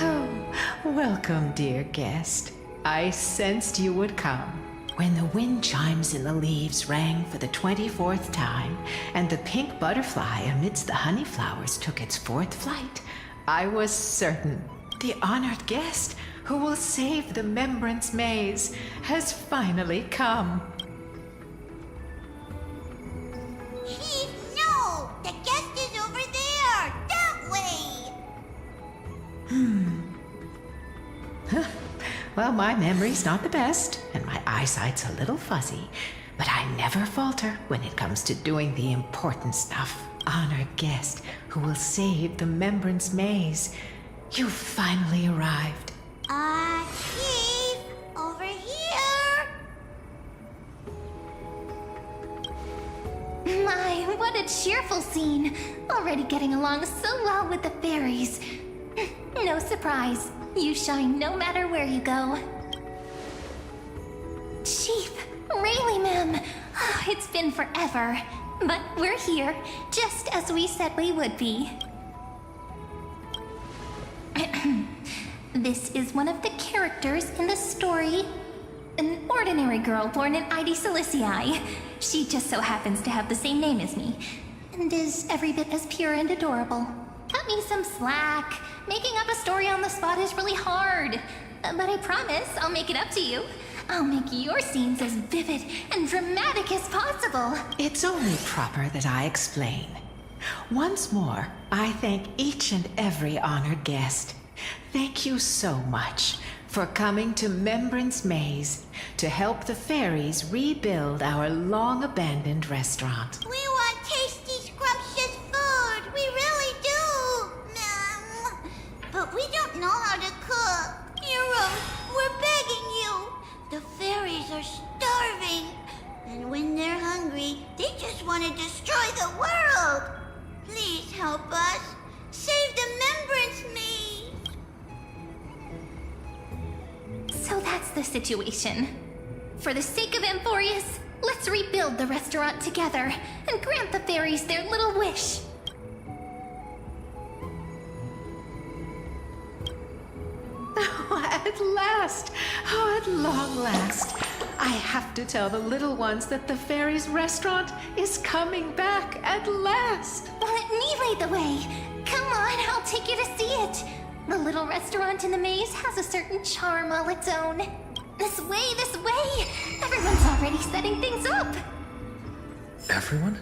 S14: Oh, welcome, dear guest. I sensed you would come. When the wind chimes in the leaves rang for the 24th time, and the pink butterfly amidst the honey flowers took its 4th flight, I was certain the honored guest who will save the Membrance Maze has finally come.
S15: Chief, no! The guest is over there! That way!
S14: Well, my memory's not the best, and my eyesight's a little fuzzy, but I never falter when it comes to doing the important stuff. Honored guest who will save the Membrance Maze. You've finally arrived.
S15: Chief, over here!
S6: My, what a cheerful scene! Already getting along so well with the fairies. No surprise. You shine no matter where you go. Chief, really, ma'am. It's been forever. But we're here, just as we said we would be. This is one of the characters in the story. An ordinary girl born in Ides Elysiae. She just so happens to have the same name as me, and is every bit as pure and adorable. Cut me some slack. Making up a story on the spot is really hard. But I promise I'll make it up to you. I'll make your scenes as vivid and dramatic as possible.
S14: It's only proper that I explain. Once more, I thank each and every honored guest. Thank you so much for coming to Membrance Maze to help the fairies rebuild our long-abandoned restaurant.
S15: We want tasty, scrumptious food! We really do! But we don't know how to cook. Heroes, we're begging you! The fairies are starving. And when they're hungry, they just want to destroy the world! Please help us! Save the Membrance Maze!
S6: So that's the situation. For the sake of Amphorius, let's rebuild the restaurant together and grant the fairies their little wish.
S14: Oh, at last! Oh, at long last! I have to tell the little ones that the fairies' restaurant is coming back at last!
S6: Let me lead the way. Come on, I'll take you to see it. The little restaurant in the maze has a certain charm all its own. This way, this way! Everyone's already setting things up!
S19: Everyone?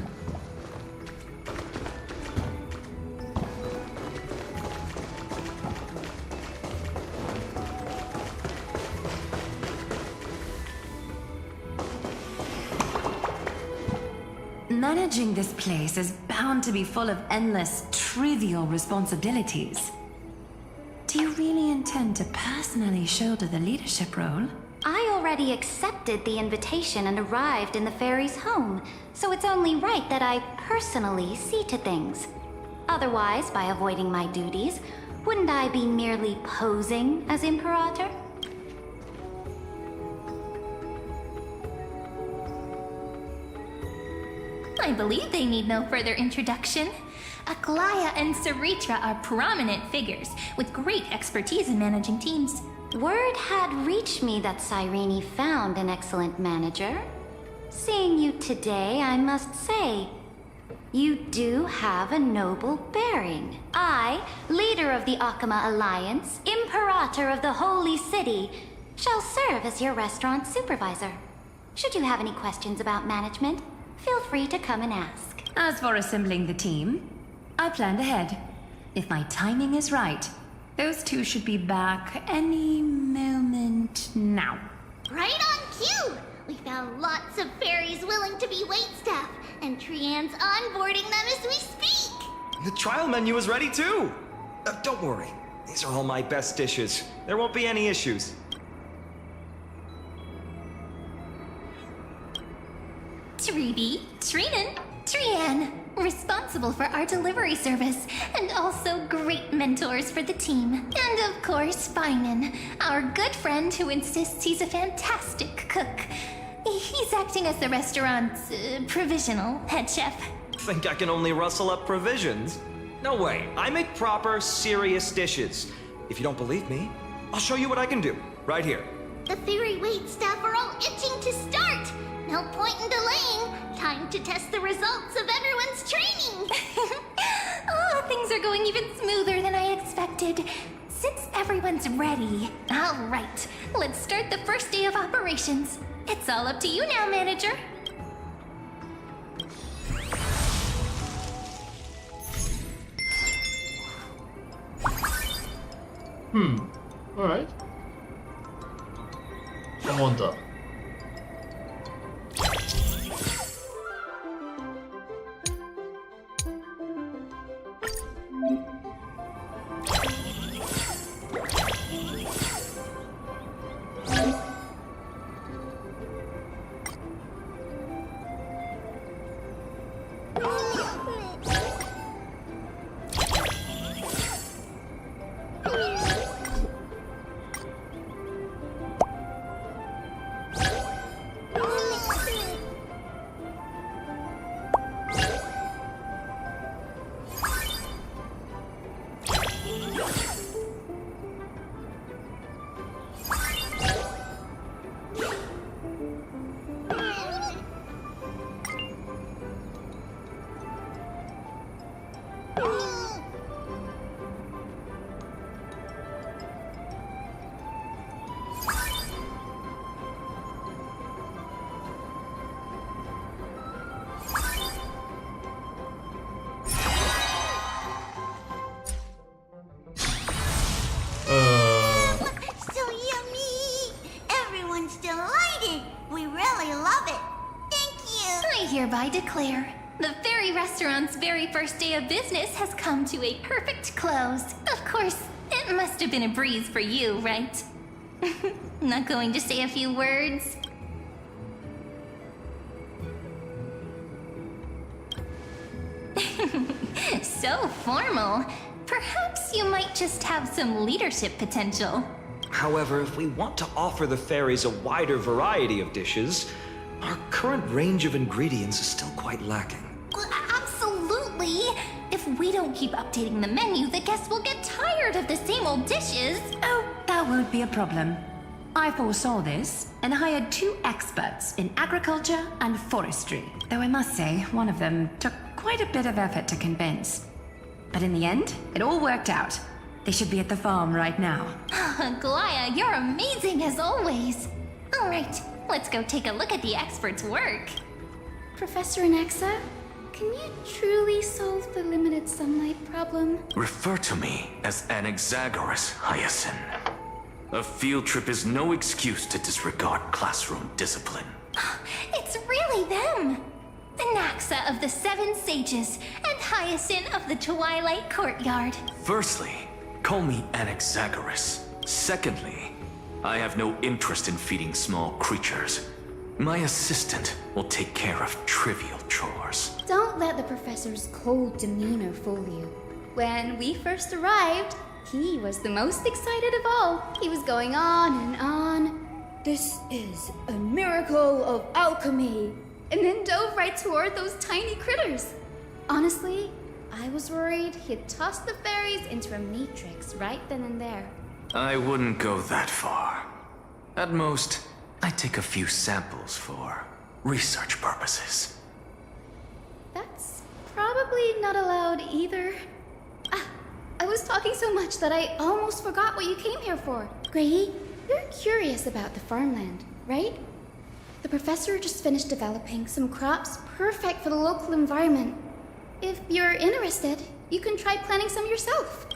S16: Managing this place is bound to be full of endless, trivial responsibilities. Do you really intend to personally shoulder the leadership role?
S20: I already accepted the invitation and arrived in the fairy's home, so it's only right that I personally see to things. Otherwise, by avoiding my duties, wouldn't I be merely posing as Imperator?
S6: I believe they need no further introduction. Aglaya and Saritra are prominent figures with great expertise in managing teams.
S20: Word had reached me that Cyrene found an excellent manager. Seeing you today, I must say, you do have a noble bearing. I, leader of the Akama Alliance, Imperator of the Holy City, shall serve as your restaurant supervisor. Should you have any questions about management, feel free to come and ask.
S16: As for assembling the team, I planned ahead. If my timing is right, those two should be back any moment now.
S15: Right on cue! We found lots of fairies willing to be waitstaff, and Trian's onboarding them as we speak!
S13: The trial menu is ready too! Don't worry, these are all my best dishes. There won't be any issues.
S6: Tribi, Trinan, Trian, responsible for our delivery service, and also great mentors for the team. And of course, Finan, our good friend who insists he's a fantastic cook. He's acting as the restaurant's provisional head chef.
S13: Think I can only rustle up provisions? No way, I make proper, serious dishes. If you don't believe me, I'll show you what I can do, right here.
S15: The fairy waitstaff are all itching to start! No point in delaying. Time to test the results of everyone's training.
S6: Oh, things are going even smoother than I expected. Since everyone's ready, all right, let's start the first day of operations. It's all up to you now, manager.
S5: Alright. I wonder.
S15: So yummy! Everyone's delighted! We really love it! Thank you!
S6: I hereby declare, the fairy restaurant's very first day of business has come to a perfect close. Of course, it must have been a breeze for you, right? Not going to say a few words? So formal. Perhaps you might just have some leadership potential.
S13: However, if we want to offer the fairies a wider variety of dishes, our current range of ingredients is still quite lacking.
S6: Absolutely! If we don't keep updating the menu, the guests will get tired of the same old dishes.
S16: Oh, that won't be a problem. I foresaw this and hired 2 experts in agriculture and forestry. Though I must say, one of them took quite a bit of effort to convince. But in the end, it all worked out. They should be at the farm right now.
S6: Glaya, you're amazing as always. All right, let's go take a look at the expert's work.
S17: Professor Anaxa, can you truly solve the limited sunlight problem?
S18: Refer to me as Anaxagoras, Hyacinth. A field trip is no excuse to disregard classroom discipline.
S6: It's really them! Anaxa of the 7 Sages and Hyacinth of the Twilight Courtyard.
S18: Firstly, call me Anaxagoras. Secondly, I have no interest in feeding small creatures. My assistant will take care of trivial chores.
S17: Don't let the professor's cold demeanor fool you. When we first arrived, he was the most excited of all. He was going on and on. This is a miracle of alchemy.
S11: and then dove right toward those tiny critters. Honestly, I was worried he'd toss the fairies into a matrix right then and there.
S18: I wouldn't go that far. At most, I'd take a few samples for research purposes.
S11: That's probably not allowed either. Ah, I was talking so much that I almost forgot what you came here for. Grey, you're curious about the farmland, right? The professor just finished developing some crops perfect for the local environment. If you're interested, you can try planting some yourself.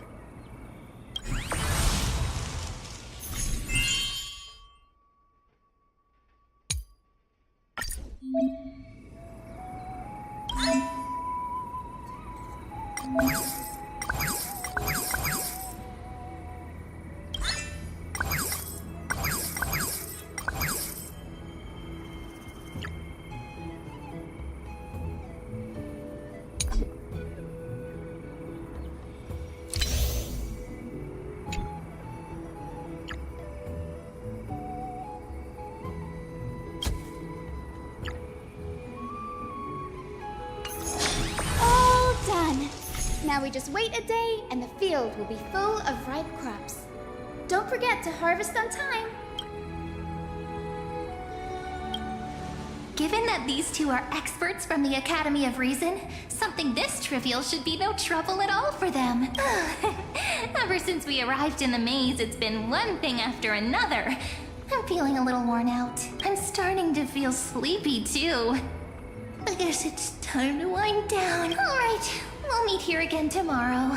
S11: Now we just wait a day and the field will be full of ripe crops. Don't forget to harvest on time.
S6: Given that these two are experts from the Academy of Reason, something this trivial should be no trouble at all for them. Ever since we arrived in the maze, it's been one thing after another. I'm feeling a little worn out. I'm starting to feel sleepy too. I guess it's time to wind down. All right, we'll meet here again tomorrow.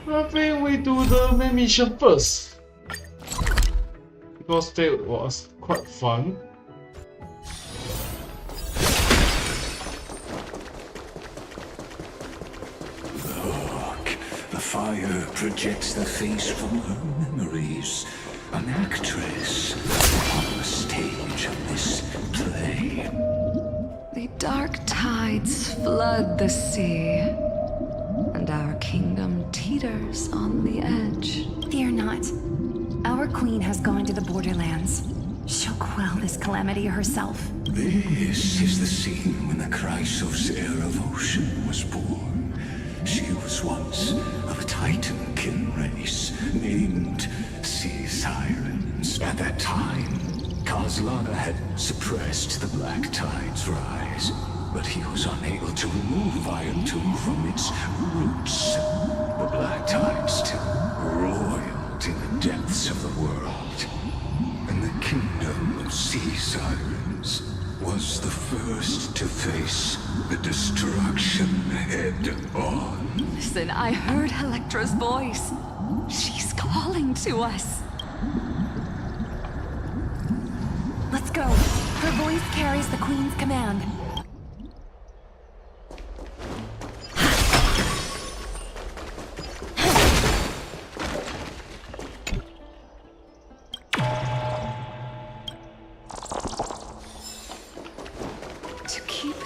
S5: I think we do the main mission first, because that was quite fun.
S9: Look, the fire projects the face from her memories. An actress on the stage of this play.
S10: The dark tides flood the sea, and our kingdom teeters on the edge.
S16: Fear not. Our queen has gone to the borderlands. She'll quell this calamity herself.
S9: This is the scene when the Chrysos heir of ocean was born. She was once of a Titankin race named Sea Sirens. At that time, Kozlana had suppressed the Black Tide's rise, but he was unable to remove Iron Tomb from its roots. The Black Tide still roiled in the depths of the world, and the kingdom of Sea Sirens was the first to face the destruction head on.
S10: Listen, I heard Electra's voice. She's calling to us.
S16: Let's go. Her voice carries the queen's command.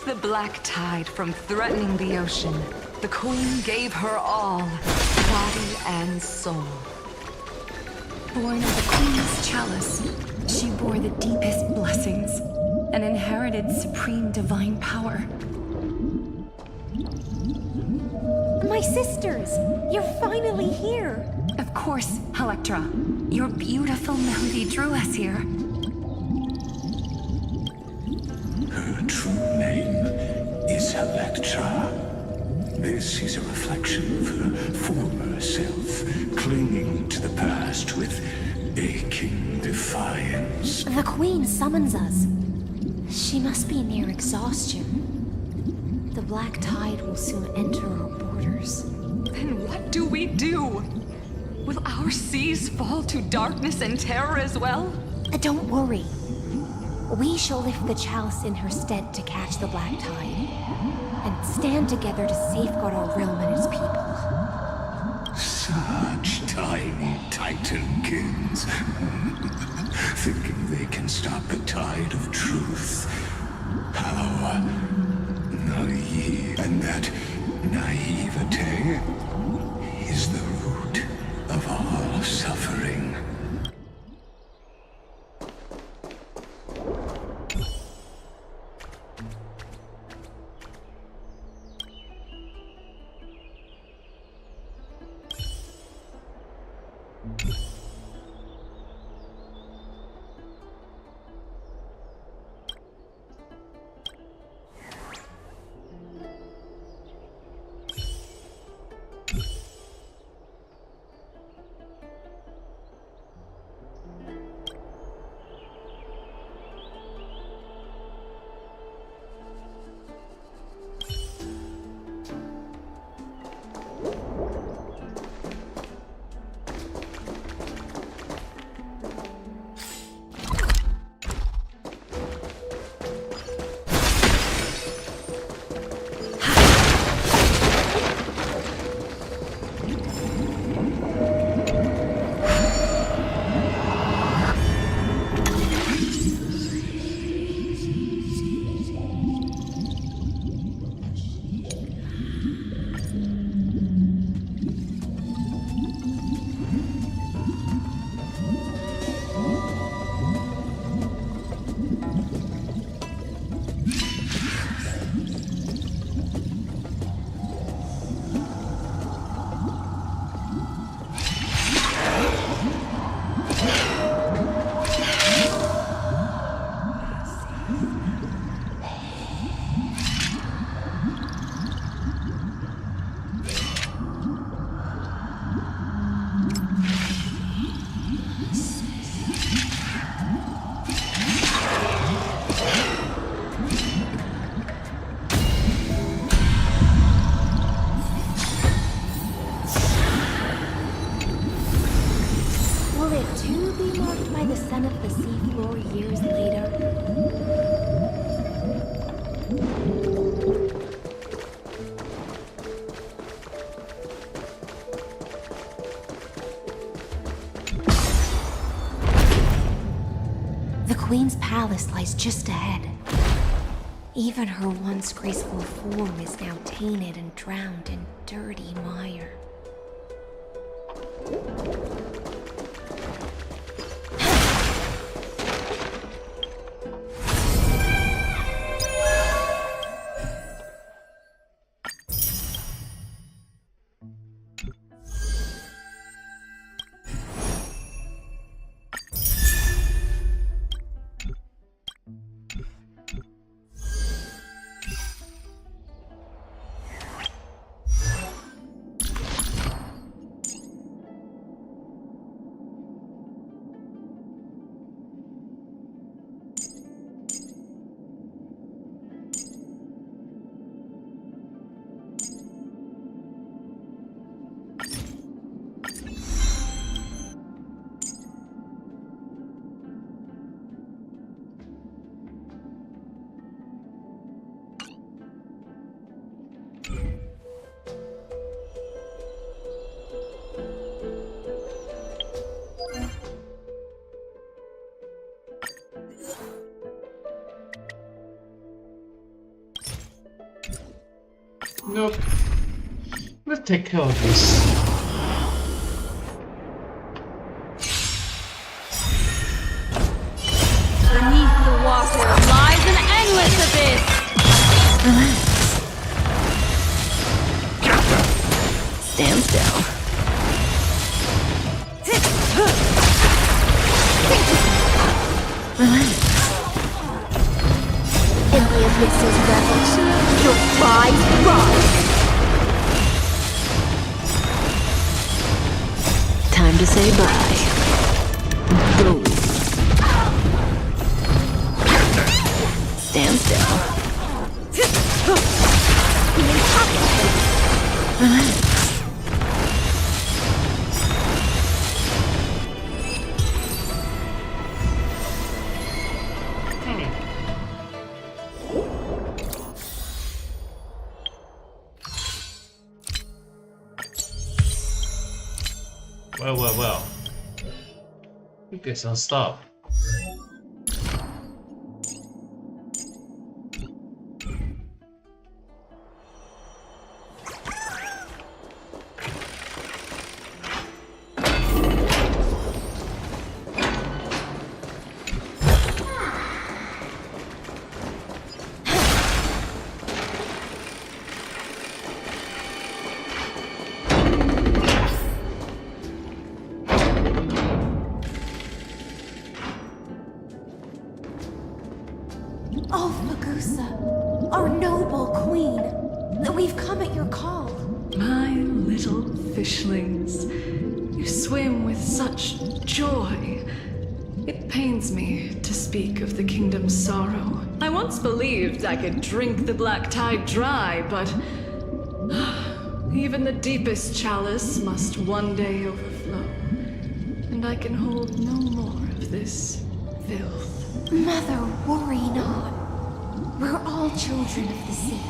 S10: The Black Tide from threatening the ocean, the Queen gave her all, body and soul.
S16: Born of the Queen's chalice, she bore the deepest blessings and inherited supreme divine power.
S2: My sisters! You're finally here!
S16: Of course, Electra. Your beautiful melody drew us here.
S9: Her true name is Electra. This is a reflection of her former self, clinging to the past with aching defiance.
S2: The Queen summons us. She must be near exhaustion. The Black Tide will soon enter our borders.
S10: Then what do we do? Will our seas fall to darkness and terror as well?
S2: Don't worry. We shall lift the chalice in her stead to catch the Black Tide, and stand together to safeguard our realm and its people.
S9: Such tiny Titankins, thinking they can stop the tide of truth. How naive, and that naivete is the root of all suffering.
S2: palace lies just ahead. Even her once graceful form is now tainted and drowned in dirty mire.
S5: Nope. Let's take care of this.
S4: Beneath the water lies an endless abyss!
S17: Stand still.
S4: In the abyss's ravage, your prize rise!
S17: Time to say bye. Boom. Stand still.
S5: Well. You get some stuff.
S2: Oh, Fagusa, our noble queen. We've come at your call.
S10: My little fishlings, you swim with such joy. It pains me to speak of the kingdom's sorrow. I once believed I could drink the black tide dry, but even the deepest chalice must one day overflow. And I can hold no more of this filth.
S2: Mother, worry not. We're all children of the sea.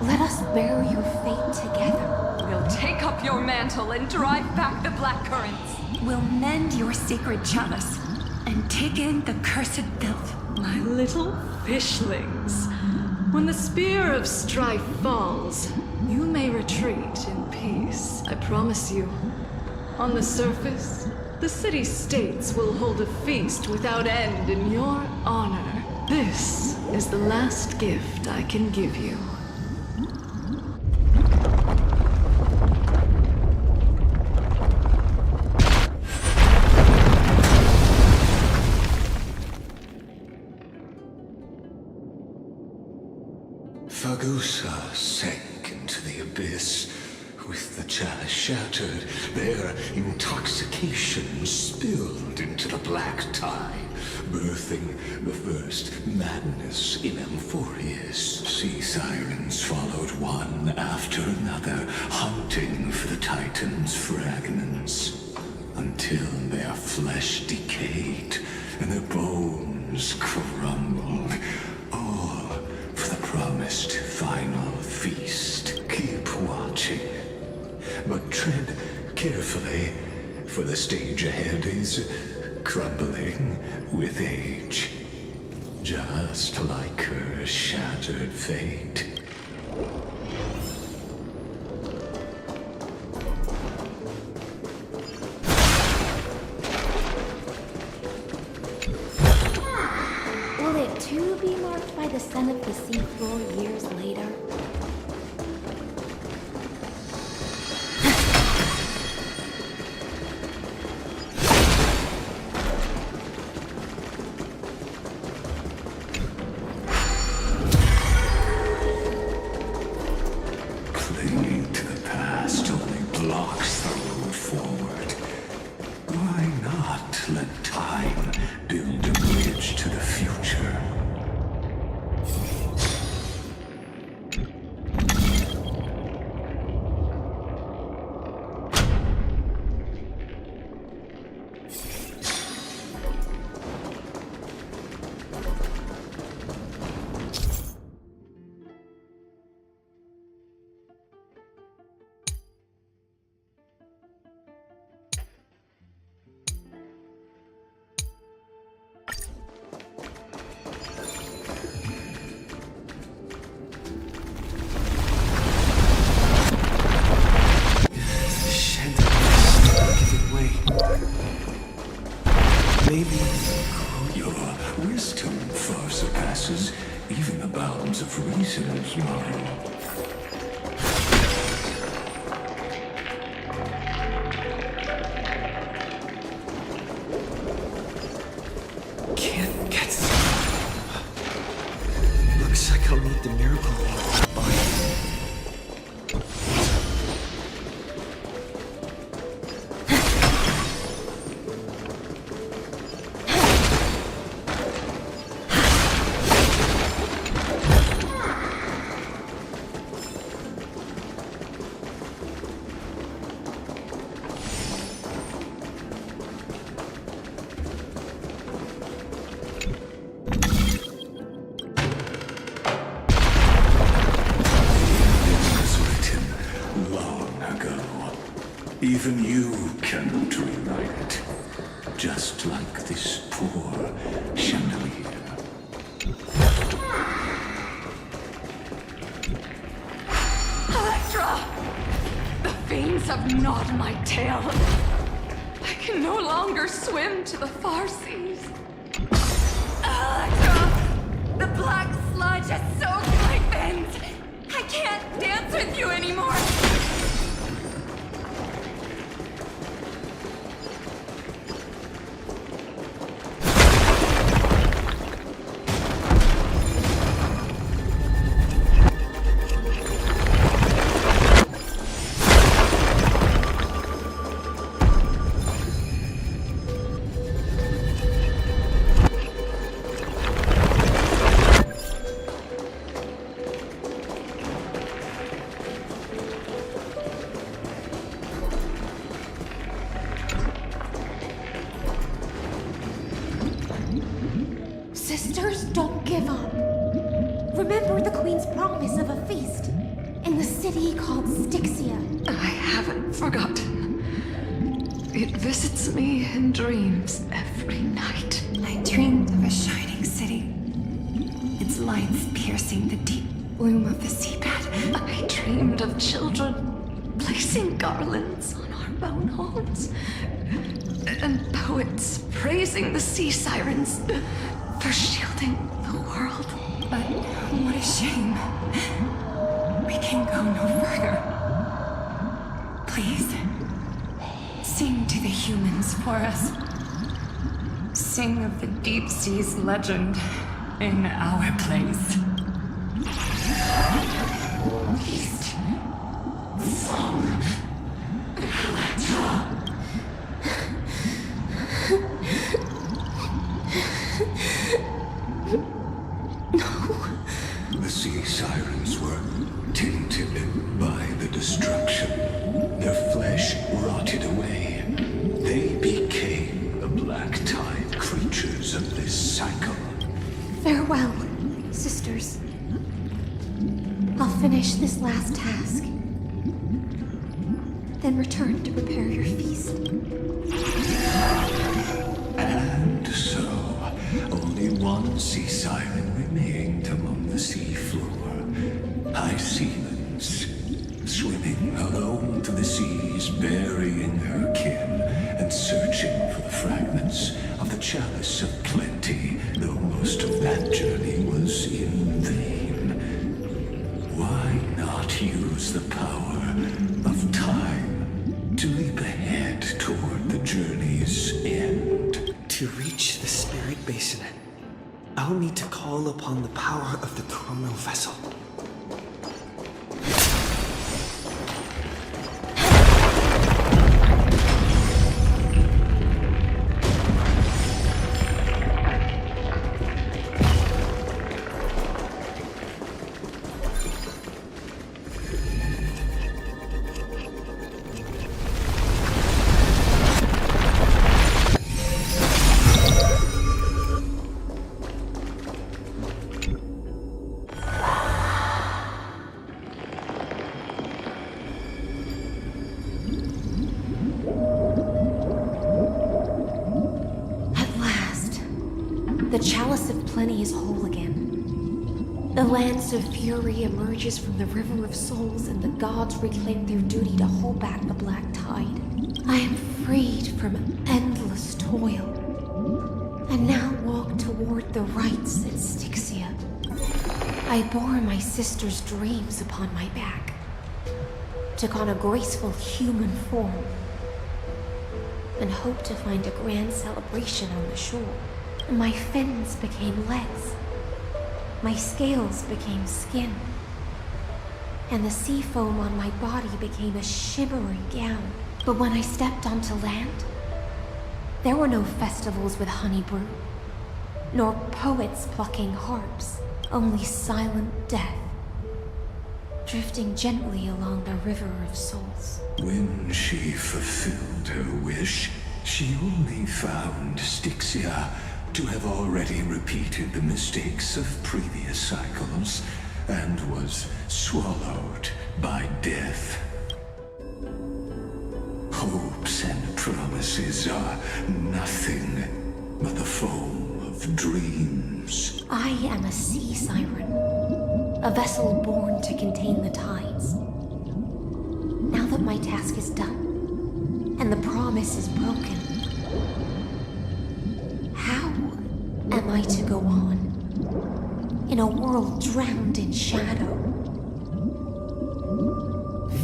S2: Let us bear your fate together.
S10: We'll take up your mantle and drive back the black currents.
S16: We'll mend your sacred chalice and take in the cursed filth.
S10: My little fishlings, when the spear of strife falls, you may retreat in peace. I promise you. On the surface, the city-states will hold a feast without end in your honor. This is the last gift I can give you.
S9: Fagusa sank into the abyss. With the chalice shattered, their intoxication spilled into the black tide, birthing the first madness in Amphorius. Sea sirens followed one after another, hunting for the Titan's fragments, until their flesh decayed and their bones crumbled, all for the promised final feast. Keep watching. But tread carefully, for the stage ahead is crumbling with age. just like her shattered fate.
S2: Will it too be marked by the scent of the seafloor years later?
S9: Clinging to the past only blocks the road forward. Why not let time build a bridge to the future?
S7: Maybe
S9: your wisdom far surpasses even the bounds of reason, Maru.
S7: can't get looks like I'll need the miracle body.
S9: Even you cannot rewrite it. Just like this poor chandelier.
S3: Electra! The fiends have gnawed my tail. I can no longer swim to the far seas. Electra! The black sludge has soaked my fins. I can't dance with you anymore.
S2: Sisters, don't give up. Remember the Queen's promise of a feast in the city called Styxia.
S3: I haven't forgotten. It visits me in dreams every night.
S16: I dreamed of a shining city, its lights piercing the deep gloom of the seabed.
S3: I dreamed of children placing garlands on our bone homes, and poets praising the sea sirens for shielding the world.
S16: But what a shame. We can go no further. Please, sing to the humans for us. Sing of the deep sea's legend in our place.
S3: Feast from Electra.
S9: The sea sirens were tainted by the destruction. Their flesh rotted away. They became the black tide creatures of this cycle.
S2: Farewell, sisters. I'll finish this last task. Then return to prepare your feast.
S9: And so, only one one sea siren remained among the sea floor. High Sealands, swimming alone to the seas, burying her kin, and searching for the fragments of the chalice of plenty, though most of that journey was in vain. Why not use the power of time to leap ahead toward the journey's end?
S7: To reach the Spirit Basin, I'll need to call upon the power of the Chrono Vessel.
S2: The Chalice of Plenty is whole again. The Lance of Fury emerges from the River of Souls, and the gods reclaim their duty to hold back the Black Tide. I am freed from endless toil, and now walk toward the rites at Styxia. I bore my sister's dreams upon my back, took on a graceful human form, and hoped to find a grand celebration on the shore. My fins became legs, my scales became skin, and the sea foam on my body became a shimmering gown. But when I stepped onto land, there were no festivals with honey brew, nor poets plucking harps, only silent death, drifting gently along the River of Souls.
S9: When she fulfilled her wish, she only found Styxia to have already repeated the mistakes of previous cycles, and was swallowed by death. Hopes and promises are nothing but the foam of dreams.
S2: I am a sea siren, a vessel born to contain the tides. Now that my task is done, and the promise is broken, how am I to go on in a world drowned in shadow?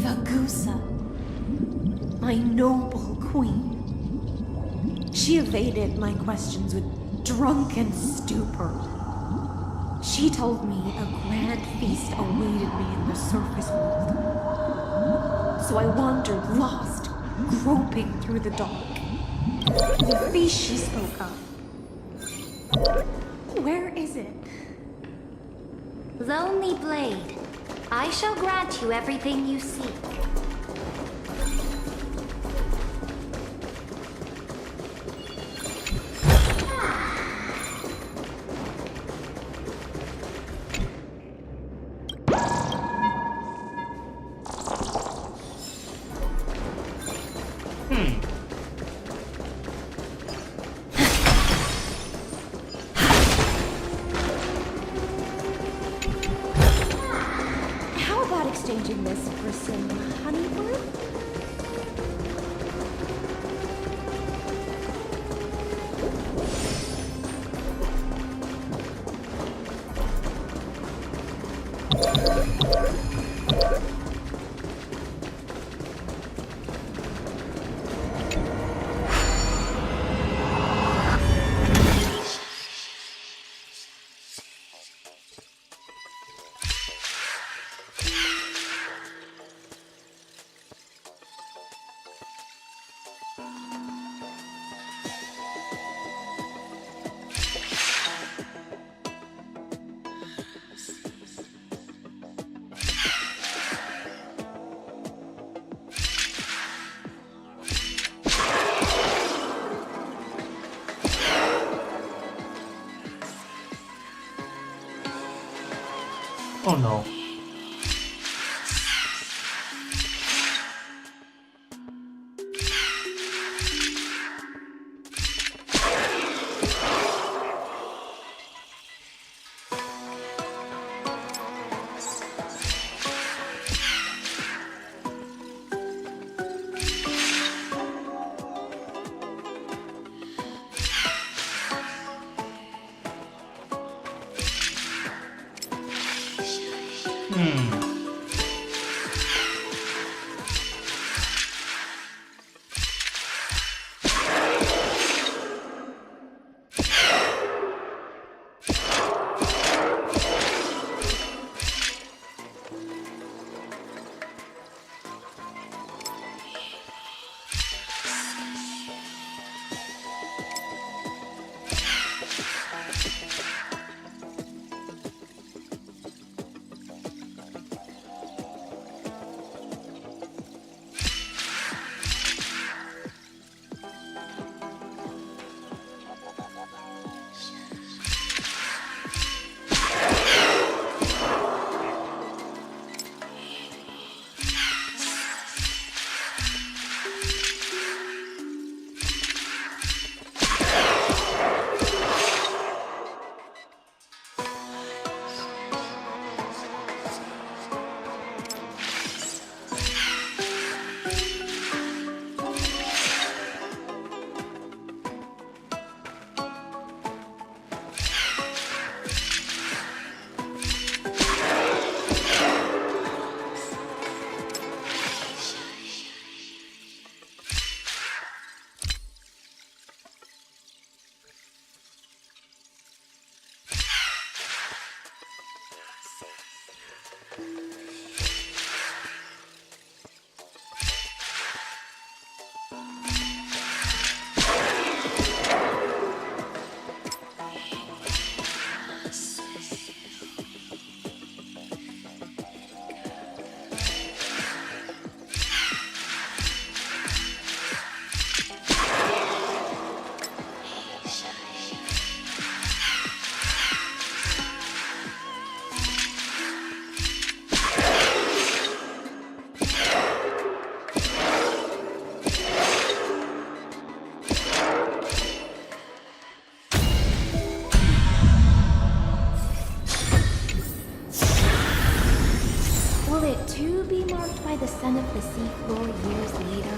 S2: Fagusa, my noble queen. She evaded my questions with drunken stupor. She told me a grand feast awaited me in the surface world. So I wandered lost, groping through the dark. The feast she spoke of, where is it?
S4: Lonely Blade, I shall grant you everything you seek.
S2: How about exchanging this for some honey brew?
S5: Oh no.
S2: by the scent of the seafloor years later.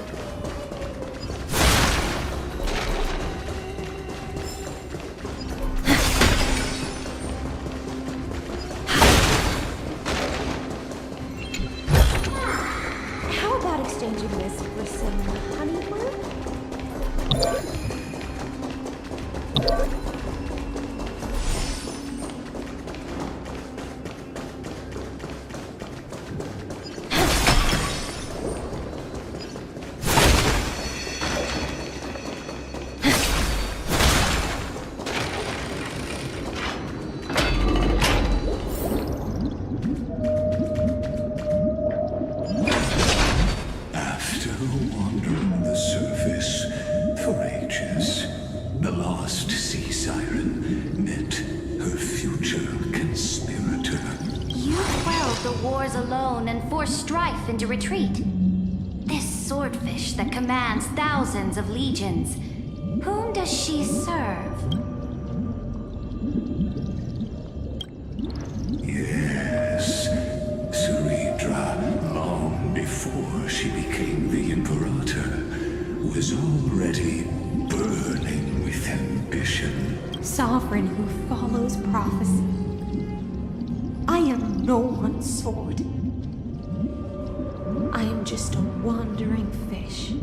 S2: How about exchanging this for some honeymoon?
S20: Into retreat. This swordfish that commands thousands of legions. Whom does she serve?
S9: Yes, Ceridra, long before she became the Imperator, was already burning with ambition.
S2: Sovereign who follows prophecy. I am no one's sword. I am just a wandering fish,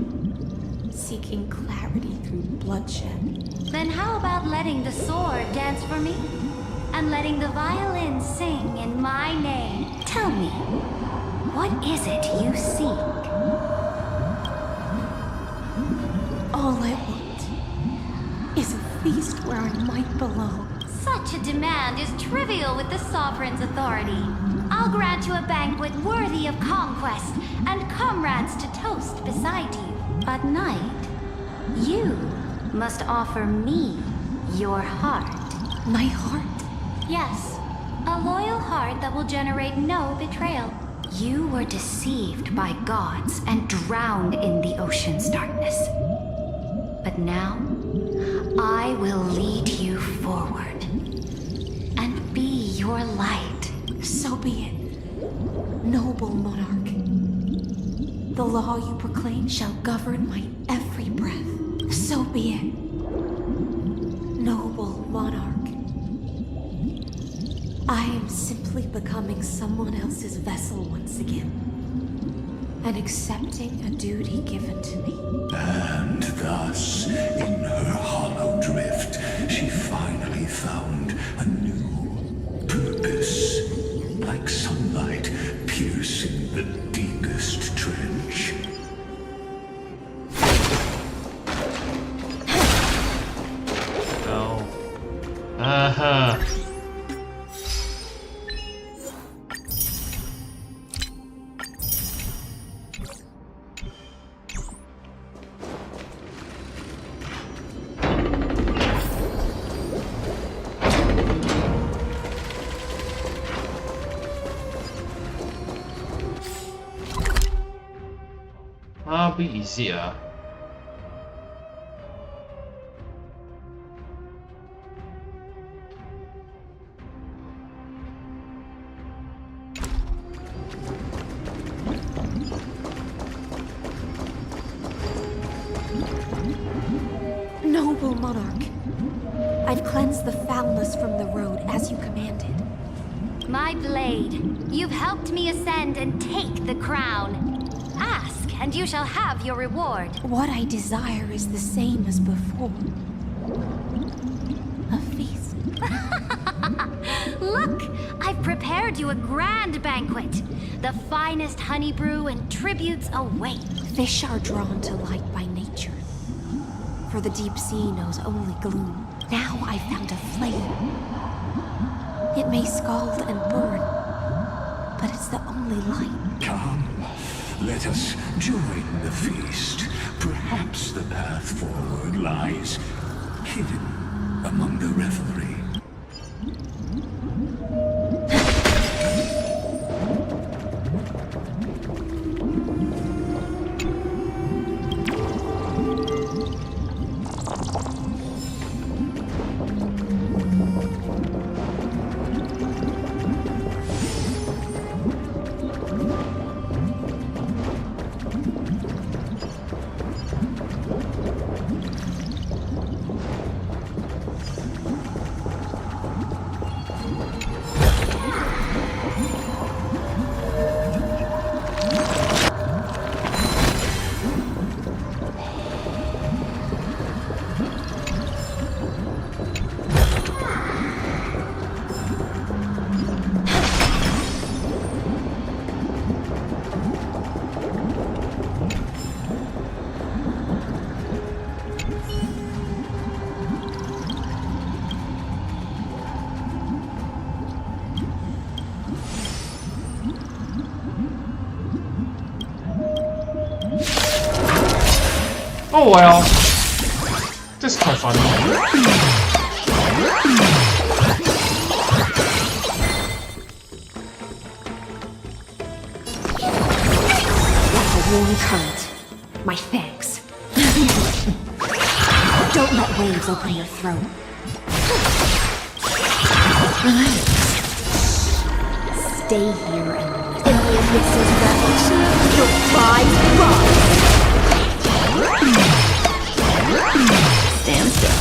S2: seeking clarity through bloodshed.
S20: Then how about letting the sword dance for me? And letting the violin sing in my name? Tell me, what is it you seek?
S2: All I want is a feast where I might belong.
S20: Such a demand is trivial with the Sovereign's authority. I'll grant you a banquet worthy of conquest and comrades to toast beside you. But night, you must offer me your heart.
S2: My heart?
S20: Yes, a loyal heart that will generate no betrayal. You were deceived by gods and drowned in the ocean's darkness. But now, I will lead you forward and be your light.
S2: So be it, noble monarch. The law you proclaim shall govern my every breath. So be it, noble monarch. I am simply becoming someone else's vessel once again, and accepting a duty given to me.
S9: And thus, in her hollow drift, she finally found a new purpose, like sunlight piercing the deepest trench.
S5: No. Uh-huh. Be easier.
S2: Noble monarch, I've cleansed the foulness from the road as you commanded.
S4: My blade, you've helped me ascend and take the crown. Ask, and you shall have your reward.
S2: What I desire is the same as before. A feast.
S4: Look, I've prepared you a grand banquet. The finest honey brew and tributes await.
S2: Fish are drawn to light by nature, for the deep sea knows only gloom. Now I've found a flame. It may scald and burn, but it's the only light.
S9: Come, let us join the feast. Perhaps the path forward lies hidden among the revelry.
S5: Oh well. This is quite funny.
S2: Like a warm current. My thanks. Don't let waves open your throat. Relax. Stay here and listen. If this is revolution, your prize rise.
S17: Stand still.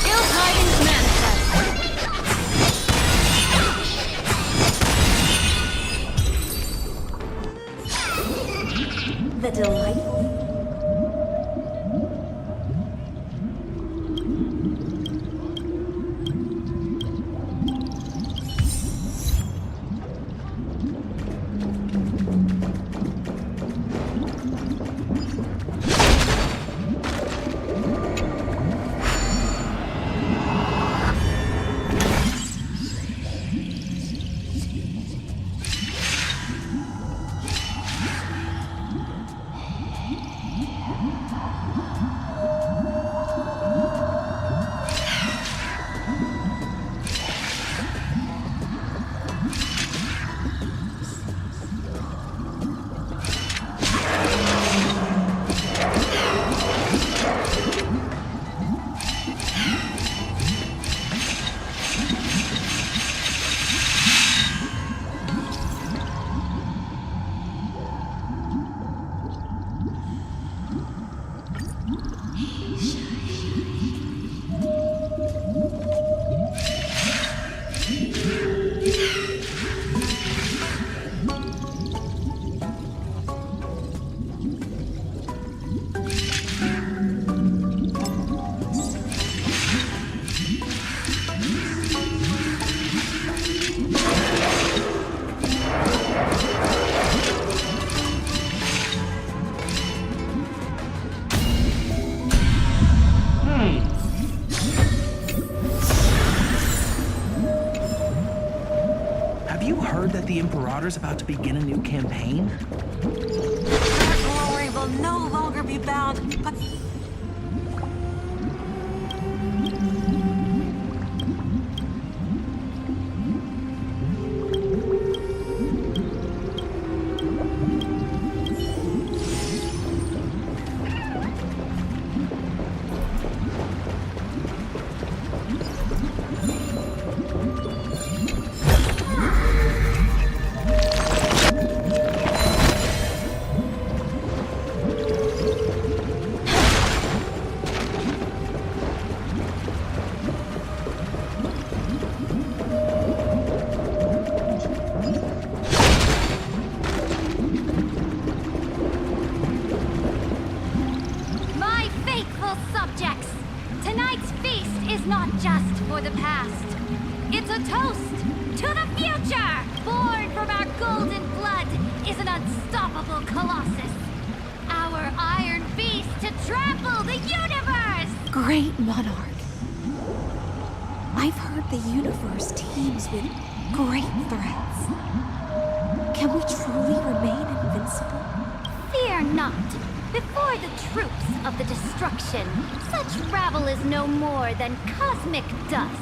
S4: Ill tidings manifest.
S2: The delightful.
S8: you heard that the Imperator's about to begin a new campaign?
S3: Our glory will no longer be bound, but...
S4: My faithful subjects, tonight's feast is not just for the past. It's a toast to the future! Born from our golden blood is an unstoppable colossus. Our iron beast to trample the universe!
S2: Great monarch. I've heard the universe teems with great threats. Can we truly remain invincible?
S4: Fear not. Before the troops of the destruction, such rabble is no more than cosmic dust.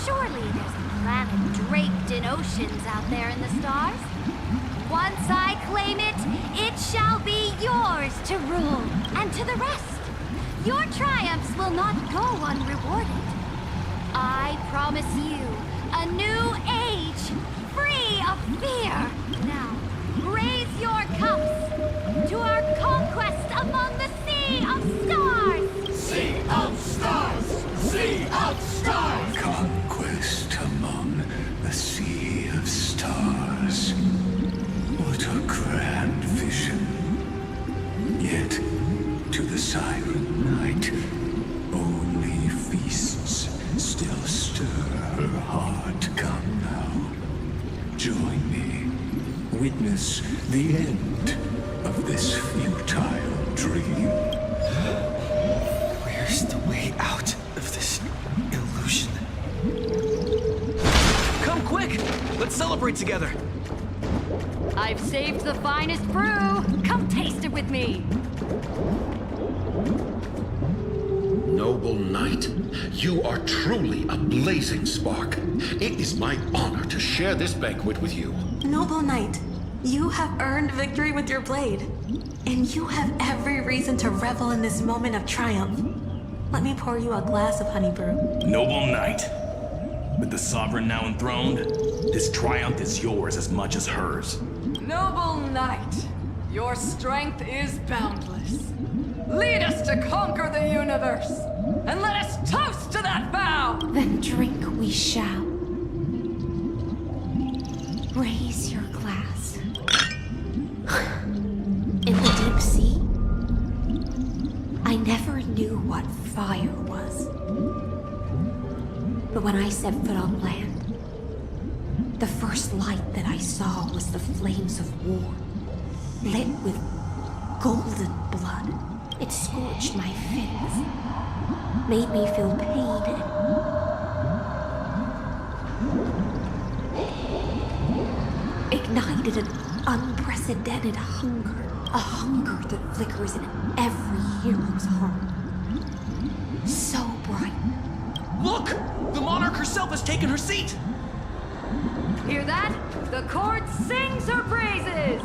S4: Surely there's a planet draped in oceans out there in the stars. Once I claim it, it shall be yours to rule. And to the rest, your triumphs will not go unrewarded. I promise you a new age, free of fear. Now, raise your cups to our conquest among the sea of stars!
S9: Sea of stars! Sea of stars! Conquest among the sea of stars. What a grand vision. Yet, to the siren night, only feasts still stir her heart. Come now, join me. Witness the end of this futile dream.
S7: Where's the way out of this illusion?
S8: Come quick! Let's celebrate together!
S4: I've saved the finest brew! Come taste it with me!
S21: Noble knight, you are truly a blazing spark. It is my honor to share this banquet with you.
S3: Noble Knight, you have earned victory with your blade. And you have every reason to revel in this moment of triumph. Let me pour you a glass of honey brew.
S8: Noble Knight, with the Sovereign now enthroned, this triumph is yours as much as hers.
S10: Noble knight, your strength is boundless. Lead us to conquer the universe, and let us toast to that vow!
S2: Then drink we shall. Raise your glass. In the deep sea, I never knew what fire was. But when I set foot on land, the first light that I saw was the flames of war, lit with golden blood. It scorched my fins, made me feel pain and ignited an unprecedented hunger. A hunger that flickers in every hero's heart. So bright.
S8: Look! The monarch herself has taken her seat!
S10: Hear that? The court sings her praises!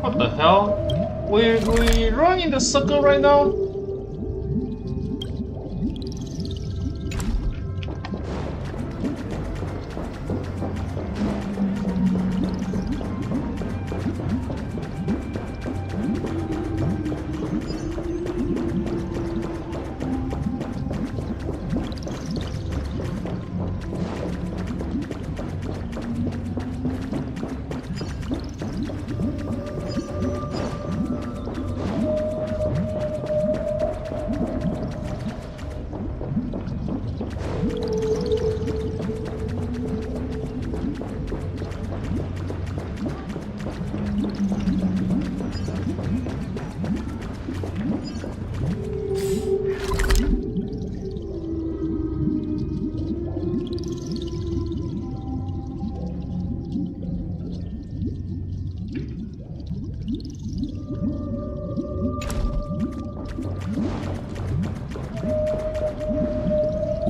S5: What the hell? We run in the circle right now?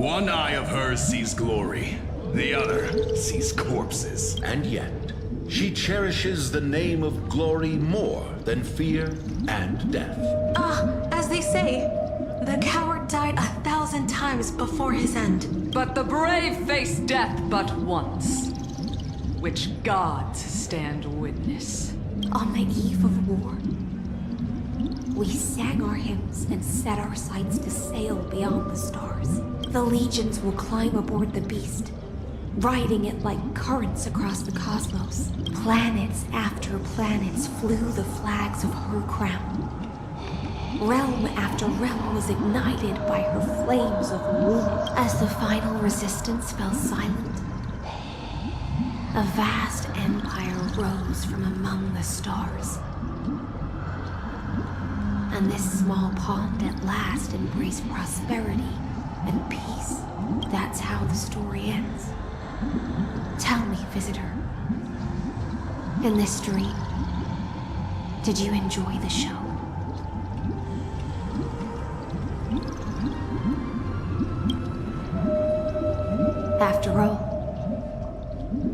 S8: One eye of hers sees glory, the other sees corpses.
S21: And yet, she cherishes the name of glory more than fear and death.
S1: As they say, the coward died 1,000 times before his end.
S10: But the brave face death but once, which gods stand witness.
S2: On the eve of war, we sang our hymns and set our sights to sail beyond the stars. The legions will climb aboard the beast, riding it like currents across the cosmos. Planets after planets flew the flags of her crown. Realm after realm was ignited by her flames of rule. As the final resistance fell silent, a vast empire rose from among the stars. And this small pond at last embraced prosperity and peace. That's how the story ends. Tell me, visitor, in this dream, did you enjoy the show? After all,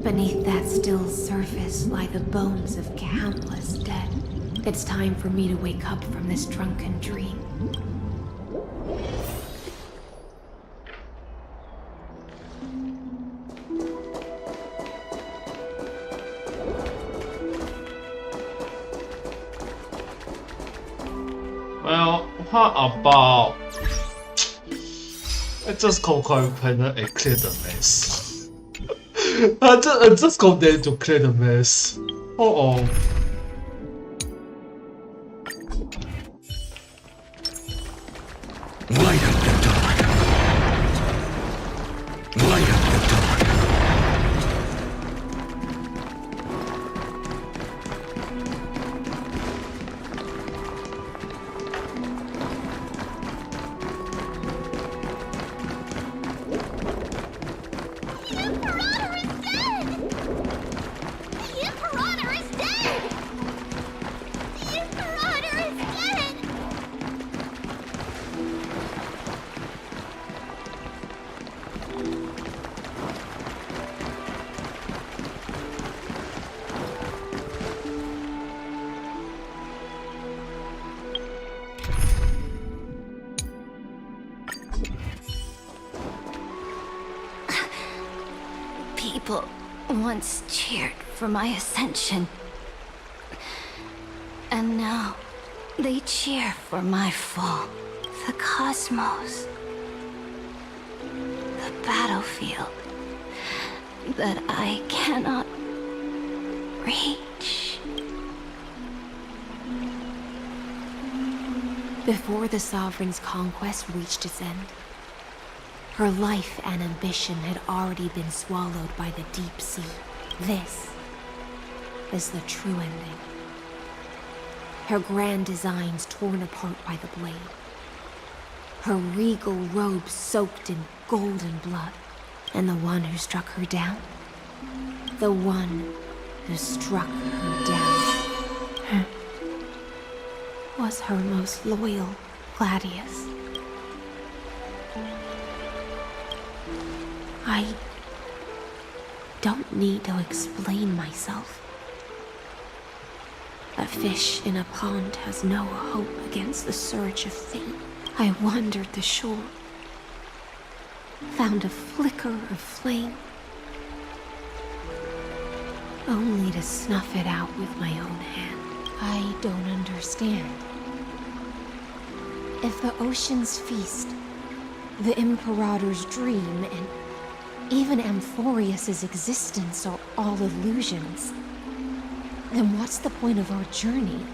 S2: beneath that still surface lie the bones of countless dead. It's time for me to wake up from this drunken dream.
S5: Well, what about... I just go quiet panel and clear the mess. I just go there to clear the mess. Uh-oh.
S21: Light up the dark. Light up the dark.
S20: People once cheered for my ascension. And now they cheer for my fall. The cosmos. The battlefield that I cannot reach.
S2: Before the Sovereign's conquest reached its end, her life and ambition had already been swallowed by the deep sea. This is the true ending. Her grand designs torn apart by the blade. Her regal robe soaked in golden blood. And the one who struck her down? The one who struck her down was her most loyal Gladius. I don't need to explain myself. A fish in a pond has no hope against the surge of fate. I wandered the shore, found a flicker of flame, only to snuff it out with my own hand. I don't understand. If the ocean's feast, the Imperator's dream, and even Amphorius's existence are all illusions, then what's the point of our journey?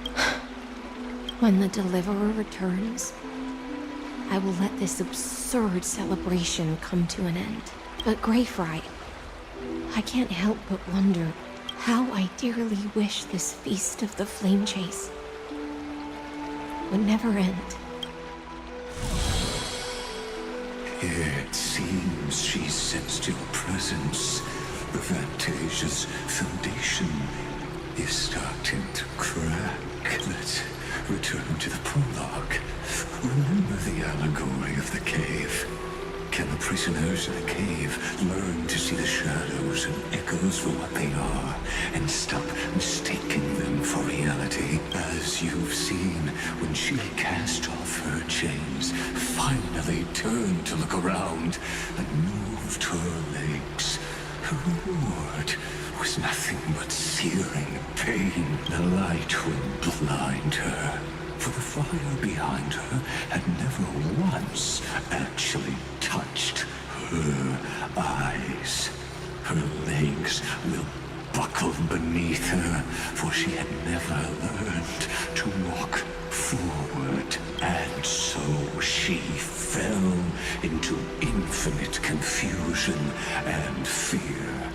S2: When the Deliverer returns, I will let this absurd celebration come to an end. But Greyfry, I can't help but wonder how I dearly wish this feast of the Flame Chase would never end.
S9: It seems she sensed your presence. The Fantasia's foundation is starting to crack. Let's return to the prologue. Remember the allegory of the cave. Can the prisoners in the cave learn to see the shadows and echoes for what they are, and stop mistaking them for reality? As you've seen, when she cast off her chains, finally turned to look around, and moved her legs, her reward was nothing but searing pain. The light would blind her, for the fire behind her had never once actually touched her eyes. Her legs will buckle beneath her, for she had never learned to walk forward. And so she fell into infinite confusion and fear,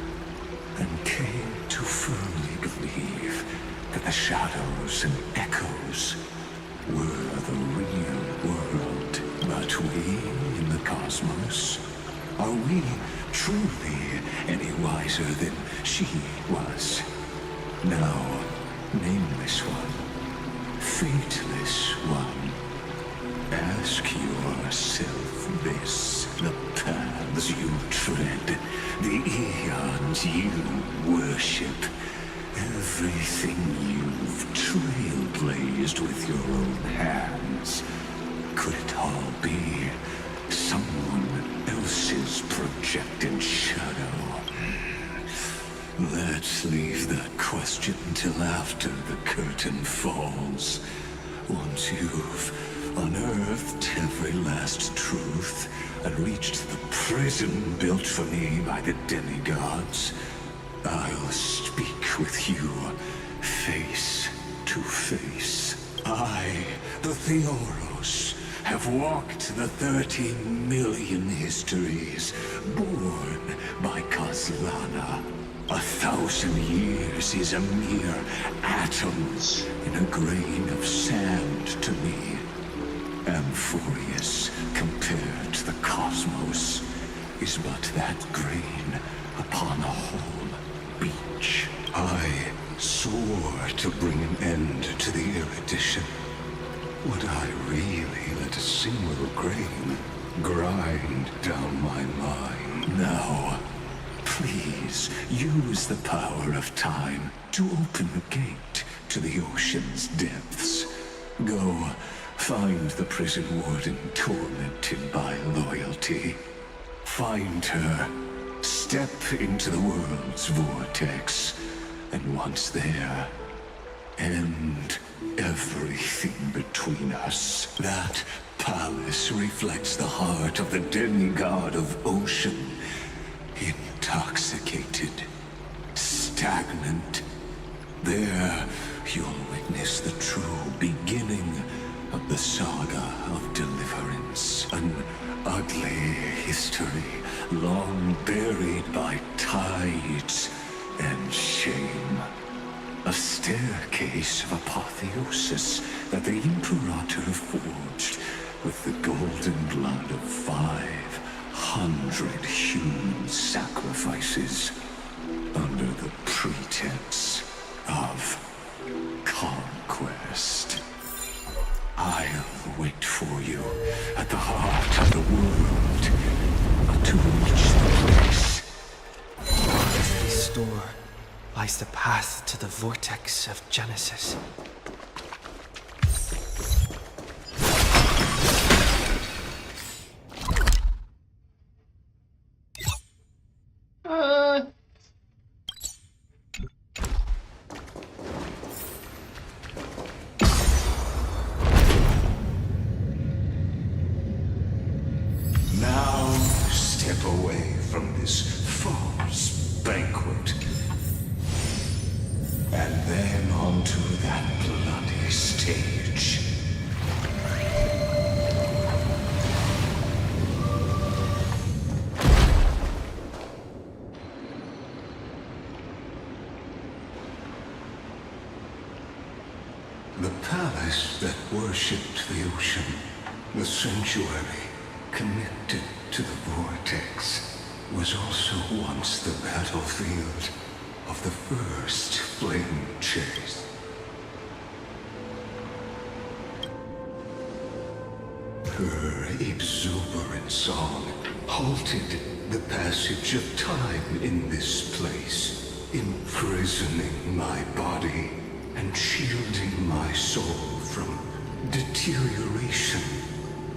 S9: and came to firmly believe that the shadows and echoes were the real world. But we in the cosmos, are we truly any wiser than she was? Now, nameless one, fateless one, ask yourself this: the paths you tread, the eons you worship, everything you've trailblazed with your own hands, could it all be someone else's projected shadow? Let's leave that question till after the curtain falls. Once you've unearthed every last truth and reached the prison built for me by the demigods, I'll speak with you face to face. I, the Theoros, have walked the 30 million histories born by Kozlana. 1,000 years is a mere atom in a grain of sand to me. Amphorius, compared to the cosmos, is but that grain upon a whole beach. I soar to bring an end to the erudition. Would I really let a single grain grind down my mind? Now, please use the power of time to open the gate to the ocean's depths. Go, find the prison warden tormented by loyalty. Find her, step into the world's vortex, and once there, end everything between us. That palace reflects the heart of the demigod of ocean. Intoxicated, stagnant. There, you'll witness the true beginning of the saga of deliverance. An ugly history, long buried by tides and shame. A staircase of apotheosis that the Imperator forged with the golden blood of 500 human sacrifices under the pretense of conquest. I'll wait for you at the heart of the world to reach the place.
S7: Beneath this door lies the path to the vortex of Genesis.
S9: Now step away from this false banquet, and then onto that bloody stage. The palace that worshipped the ocean, the sanctuary connected to the vortex, was also once the battlefield of the first flame chase. Her exuberant song halted the passage of time in this place, imprisoning my body and shielding my soul from deterioration.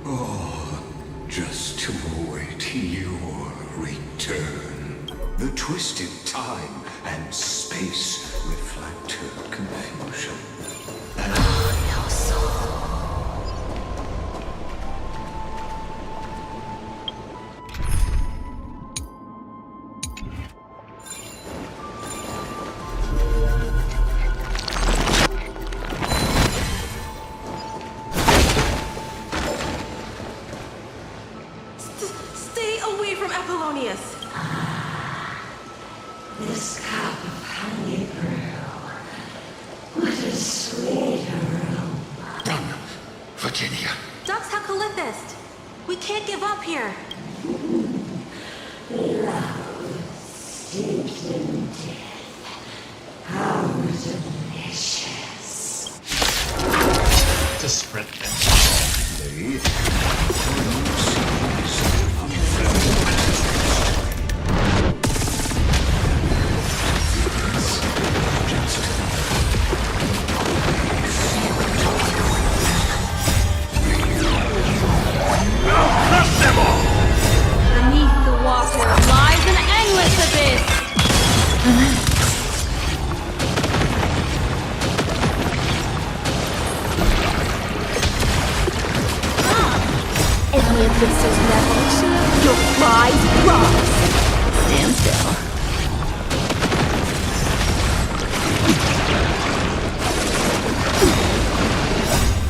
S9: Oh, just to await your return. The twisted time and space reflect her confusion.
S20: Your soul.
S1: Stay away from Apollonius.
S20: This cup of honey brew. What a sweet aroma.
S21: Done, Virginia.
S1: Dux Hakalithist. We can't give up here.
S20: Love steeped in death. How delicious.
S5: Just spread them.
S4: Beneath the water lies an endless abyss.
S2: If the abyss's levels, your prize rise.
S20: Stand still.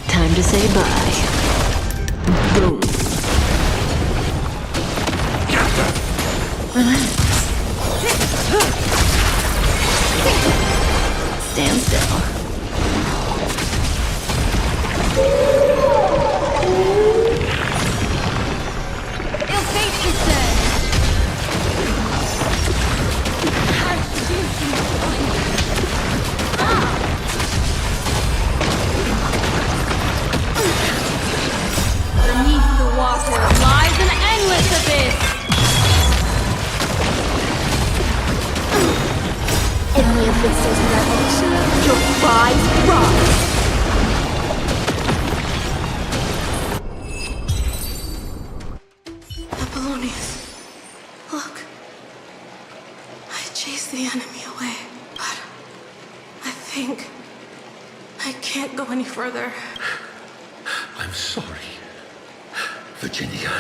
S20: Time to say bye. Boom. Stand still.
S4: Ill fate is there. How do you Beneath the water lies an endless abyss.
S2: If the abyss's levels, your prize rise.
S1: Apollonius. Look. I chased the enemy away, but I think I can't go any further.
S21: I'm sorry, Virginia,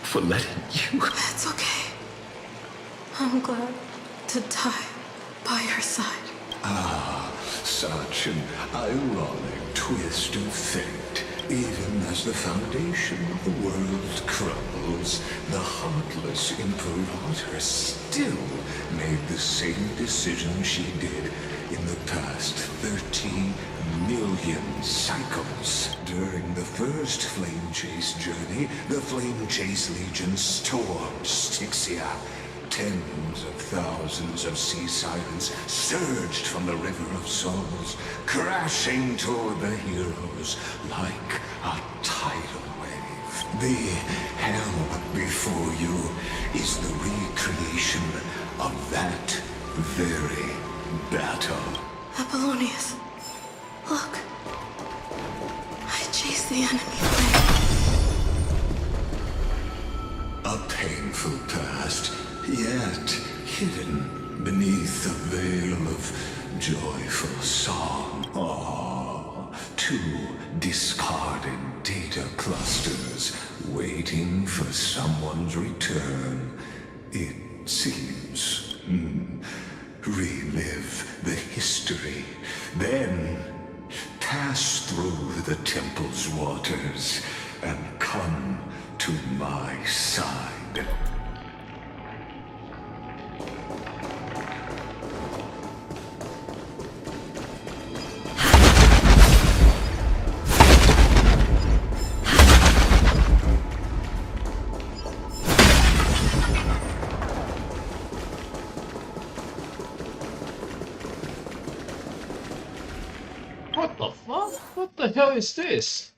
S21: for letting you.
S1: It's okay. I'm glad to die by your side.
S9: Ah, such an ironic twist of fate. Even as the foundation of the world crumbles, the heartless Imperator still made the same decision she did in the past 13 million cycles. During the first Flame Chase journey, the Flame Chase Legion stormed Styxia. Tens of thousands of sea sirens surged from the River of Souls, crashing toward the heroes like a tidal wave. The hell before you is the recreation of that very battle.
S1: Apollonius. Look. I chased the enemy away.
S9: A painful past, yet hidden beneath a veil of joyful song. Ah, two discarded data clusters waiting for someone's return. It seems. Relive the history, then pass through the temple's waters and come to my side.
S5: What the fuck? What the hell is this?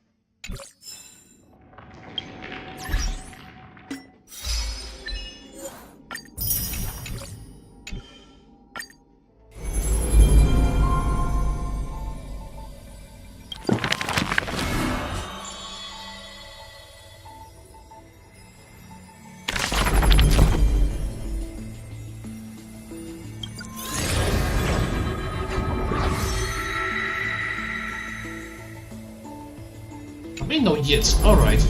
S5: I mean, no yet. Alright.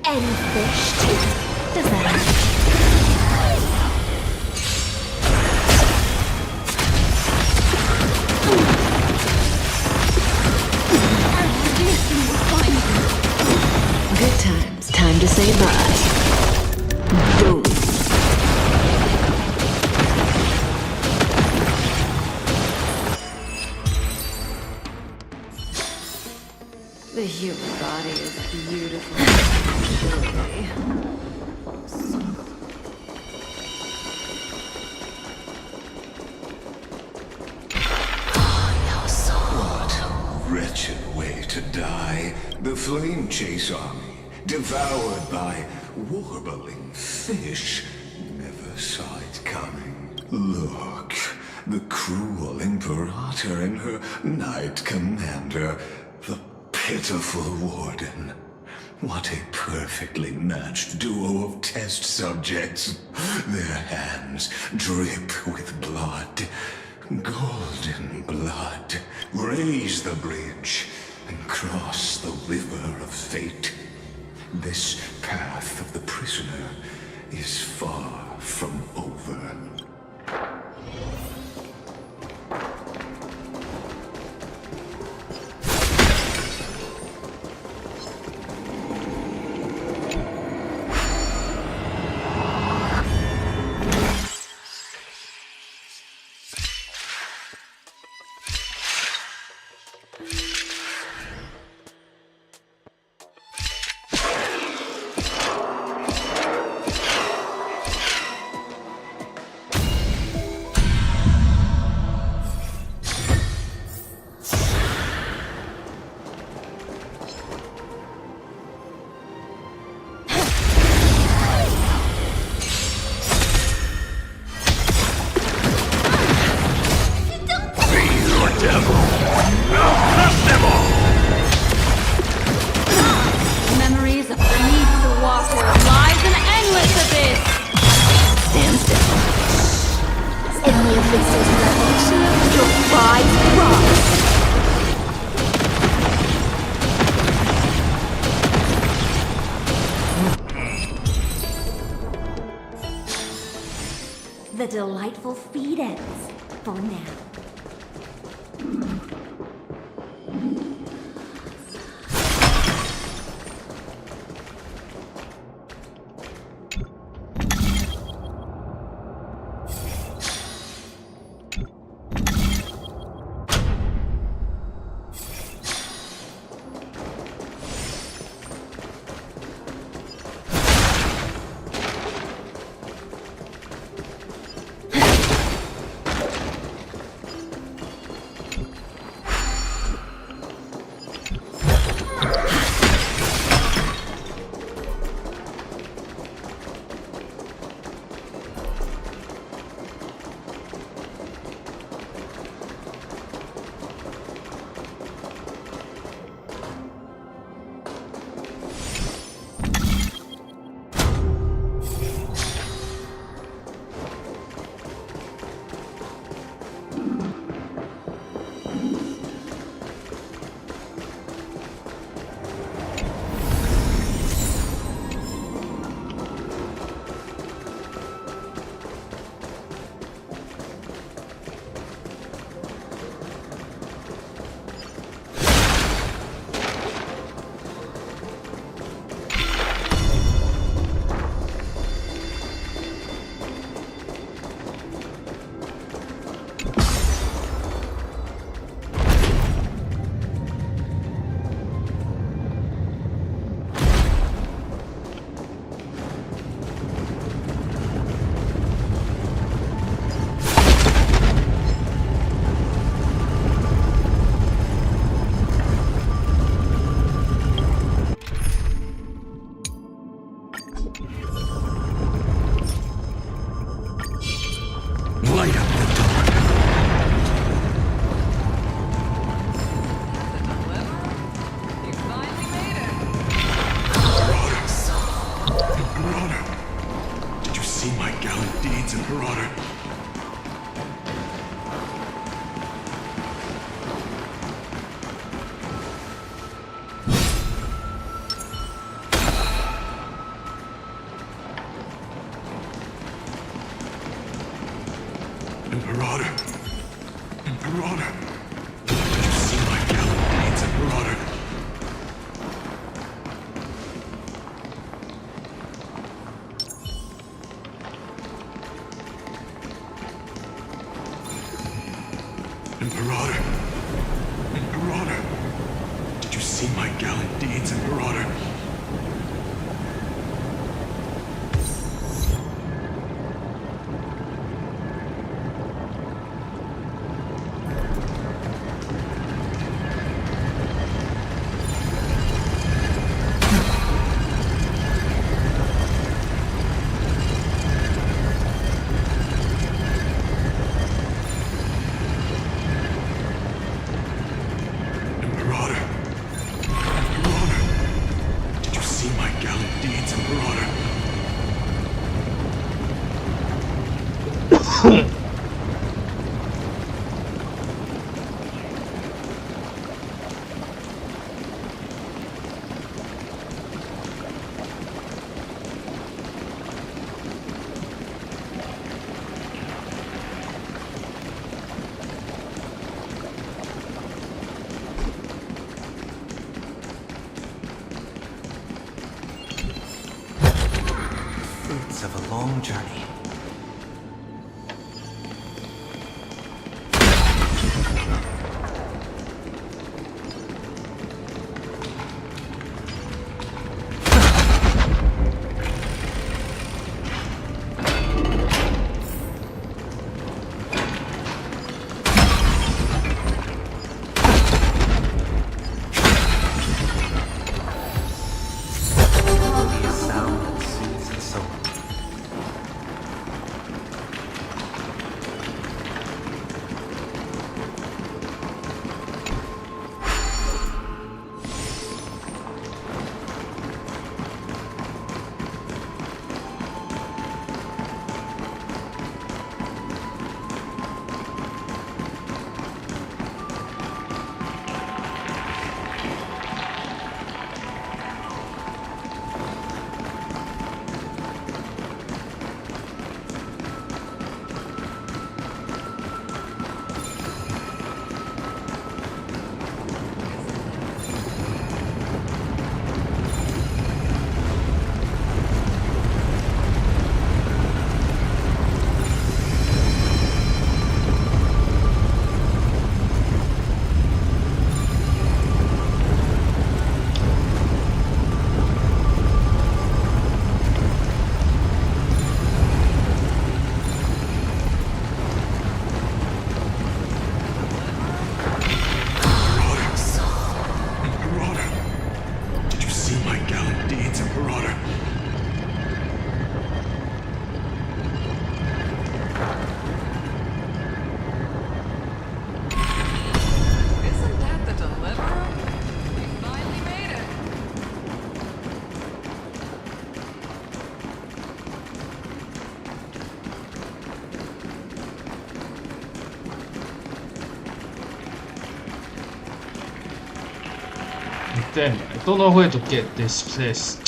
S2: And fish too. Does that
S14: Good times. Time to say bye. Boom.
S3: The human body is beautiful.
S9: What a wretched way to die. The flame chase army, devoured by warbling fish. Never saw it coming. Look, the cruel Imperator and her Knight Commander, the pitiful Warden. What a perfectly matched duo of test subjects. Their hands drip with blood. Golden blood. Raise the bridge and cross the river of fate. This path of the prisoner is far from over.
S4: Memories of beneath the water lies an endless abyss. Stand still.
S2: in the abysses of revelation, your prize rise? The delightful feed ends for now.
S8: gallant deeds, Imperator. Imperator. Imperator. Did you see my gallant deeds, Imperator? Imperator. Imperator. Did you see my gallant deeds, Imperator? Imperator. Imperator. Did you see my gallant deeds, Imperator?
S7: Fruits of a long journey. Only a sound that soothes the soul.
S8: Imperator. Did you see my gallant deeds, Imperator?
S10: Isn't that the Deliverer? We finally made it.
S5: Damn, I don't know where to get this place.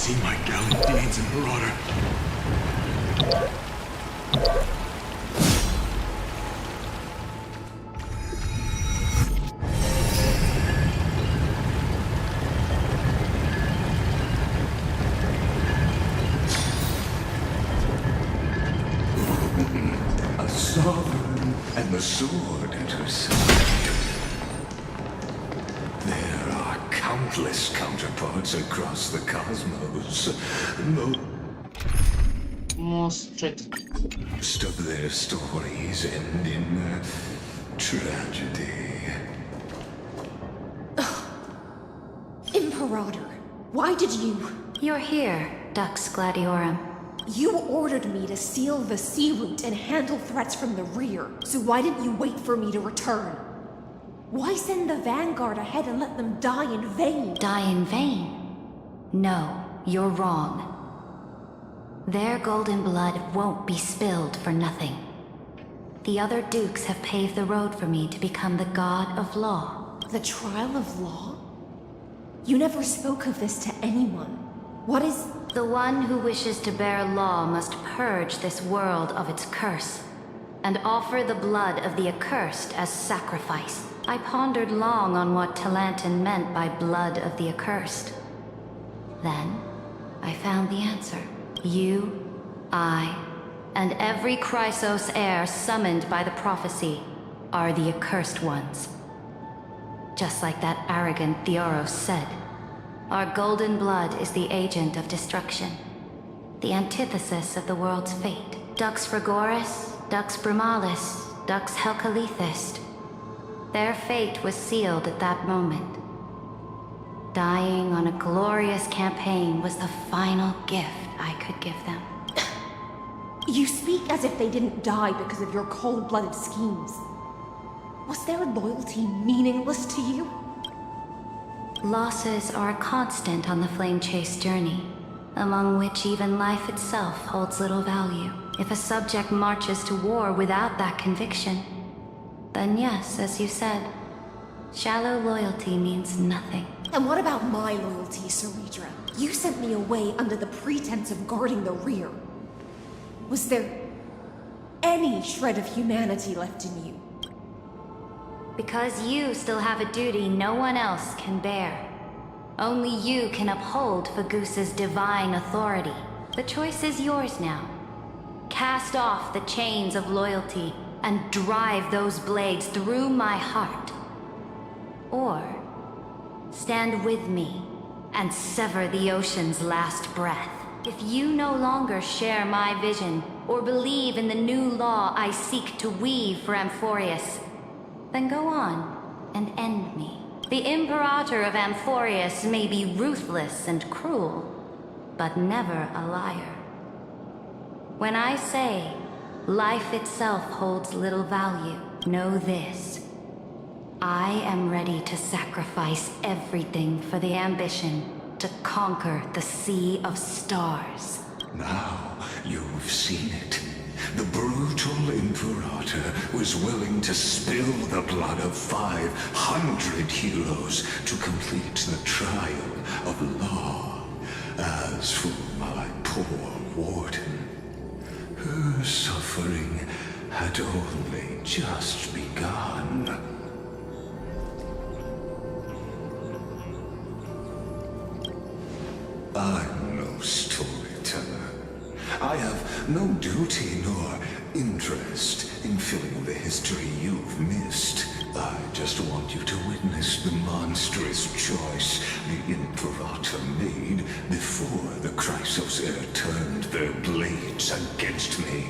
S8: see my gallant deeds, Imperator.
S9: A sovereign and the sword at her side. There are countless counterparts across the cosmos.
S5: Most
S2: Imperator, why did you?
S20: You're here, Dux Gladiorum.
S2: You ordered me to seal the sea route and handle threats from the rear, so why didn't you wait for me to return? Why send the Vanguard ahead and let them die in vain?
S20: Die in vain? No, you're wrong. Their golden blood won't be spilled for nothing. The other dukes have paved the road for me to become the god of law.
S2: The trial of law? You never spoke of this to anyone. What is...
S20: The one who wishes to bear law must purge this world of its curse, and offer the blood of the accursed as sacrifice. I pondered long on what Talantin meant by blood of the accursed. Then, I found the answer. You, I, and every Chrysos heir summoned by the prophecy are the accursed ones. Just like that arrogant Theoros said, our golden blood is the agent of destruction, the antithesis of the world's fate. Dux Frigoris, Dux Brumalis, Dux Helcalethist. Their fate was sealed at that moment. Dying on a glorious campaign was the final gift I could give them.
S2: You speak as if they didn't die because of your cold-blooded schemes. Was their loyalty meaningless to you?
S20: Losses are a constant on the Flame Chase journey, among which even life itself holds little value. If a subject marches to war without that conviction, then yes, as you said, shallow loyalty means nothing.
S2: And what about my loyalty, Ceredra? You sent me away under the pretense of guarding the rear. Was there any shred of humanity left in you?
S20: Because you still have a duty no one else can bear. Only you can uphold Fagusa's divine authority. The choice is yours now. Cast off the chains of loyalty and drive those blades through my heart. Or stand with me and sever the ocean's last breath. If you no longer share my vision or believe in the new law I seek to weave for Amphorius, then go on and end me. The Imperator of Amphorius may be ruthless and cruel, but never a liar. When I say life itself holds little value, know this. I am ready to sacrifice everything for the ambition to conquer the Sea of Stars.
S9: Now you've seen it. The brutal Imperator was willing to spill the blood of 500 heroes to complete the trial of law. As for my poor warden, her suffering had only just begun. I'm no storyteller. I have no duty nor interest in filling the history you've missed. I just want you to witness the monstrous choice the Imperator made before the Chrysos heir turned their blades against me.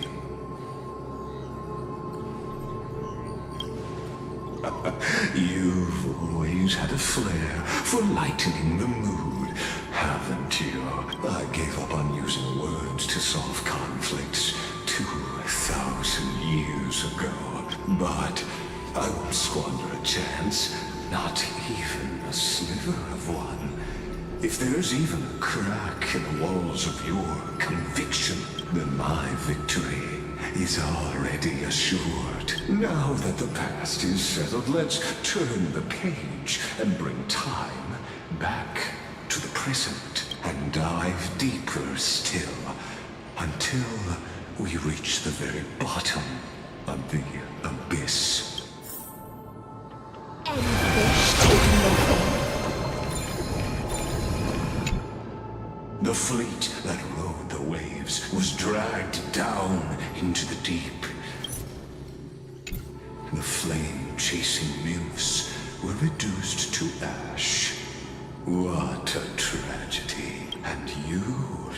S9: You've always had a flair for lightening the mood, haven't you? I gave up on using words to solve conflicts 2,000 years ago. But I won't squander a chance, not even a sliver of one. If there's even a crack in the walls of your conviction, then my victory is already assured. Now that the past is settled, let's turn the page and bring time back to the present. and dive deeper still, until we reach the very bottom of the abyss.
S2: And fish taking the thing.
S9: The fleet that rode the waves was dragged down into the deep. The flame-chasing nymphs were reduced to ash. What a tragedy. And you,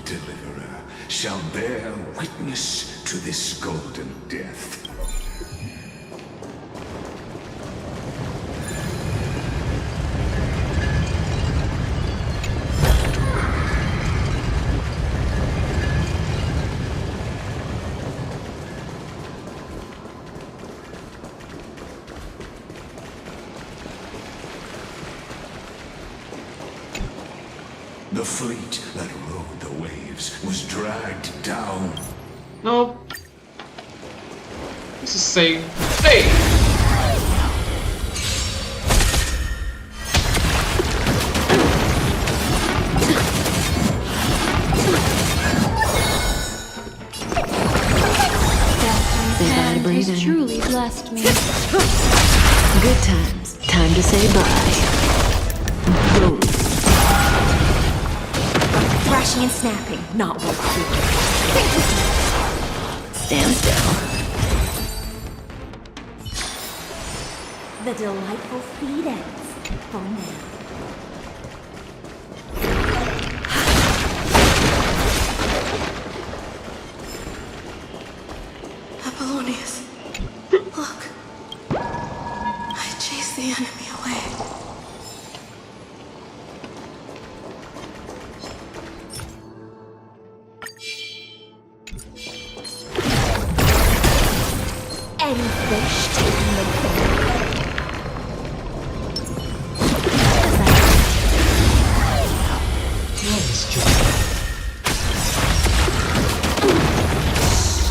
S9: Deliverer, shall bear witness to this golden death. The fleet that rode the waves was dragged down.
S5: No. This is saying fate.
S17: Hand has truly blessed me.
S12: Good times. Time to say bye. Boom.
S2: Thrashing and snapping, not worth doing.
S12: Stand still.
S2: The delightful feed ends for now.
S1: Apollonius, look. I chased the enemy away.
S2: And fish taking the thing.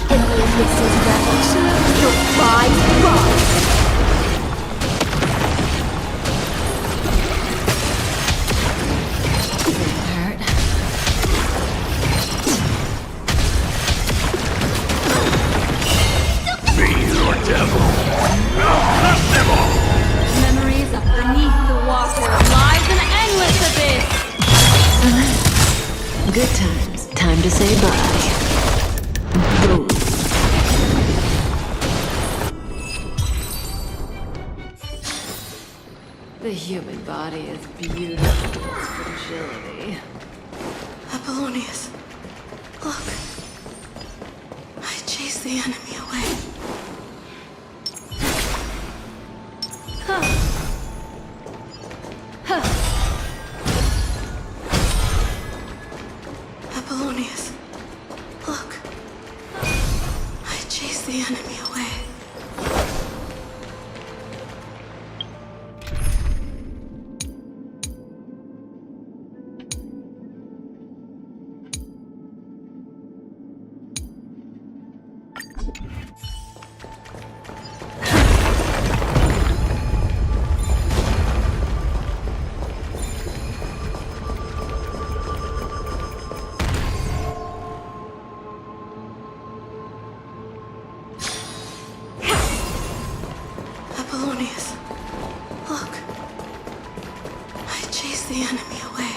S2: In the abyss's ravage, your prize rise.
S12: Hurt.
S8: Be your devil.
S4: Memories of beneath the water lies an endless abyss.
S12: Good times. Time to say bye. Boom. The human body is beautiful in its fragility.
S1: Apollonius, look. I chased the enemy away. Apollonius, look. I chased the enemy away. Apollonius, look. I chased the enemy away.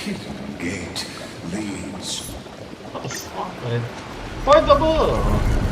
S9: hidden gate leads.
S5: What the fuck, man? Fight double!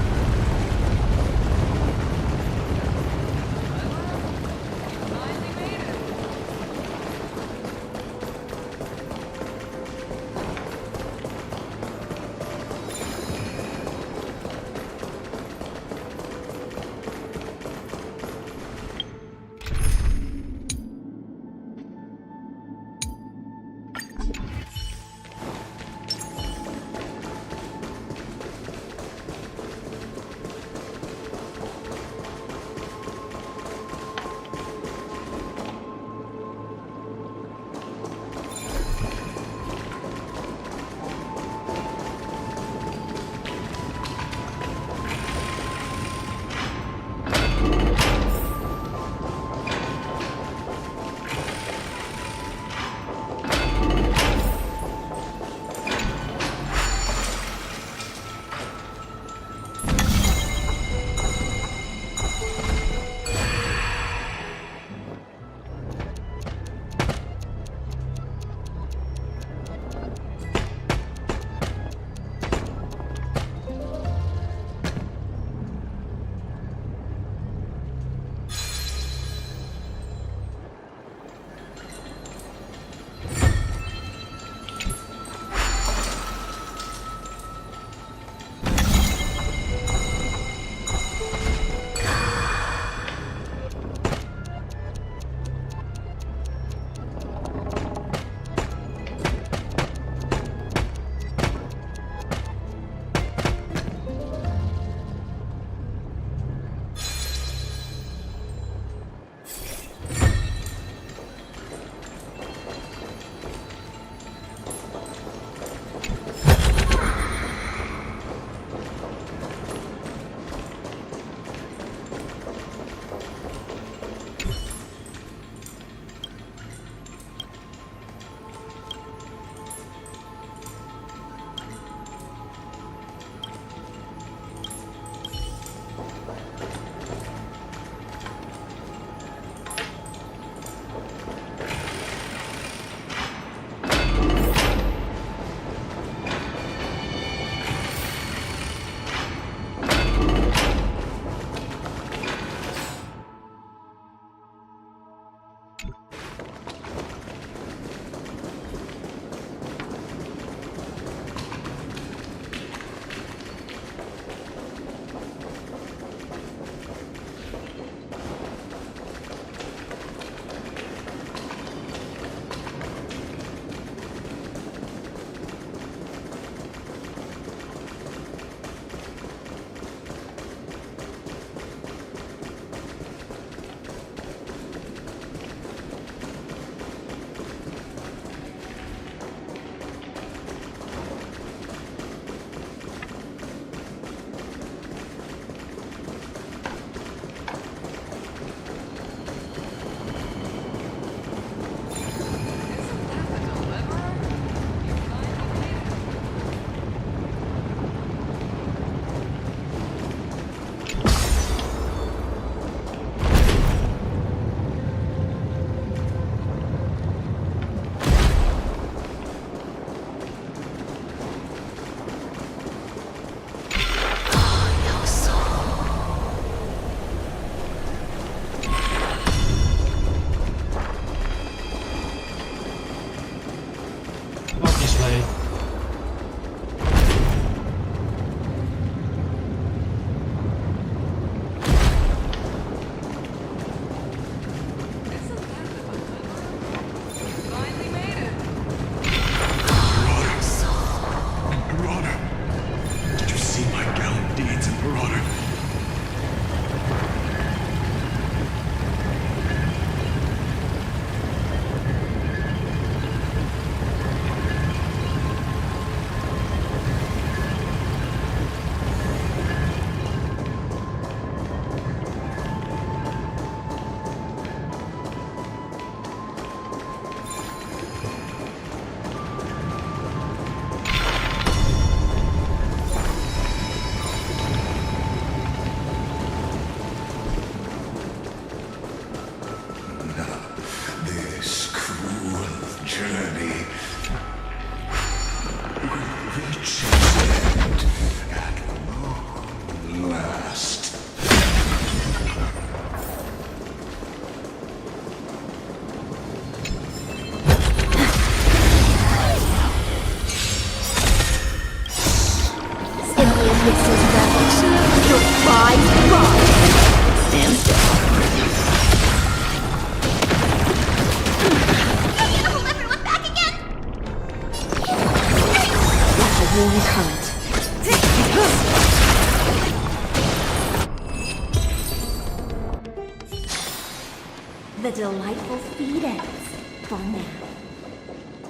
S2: delightful feed ends for now.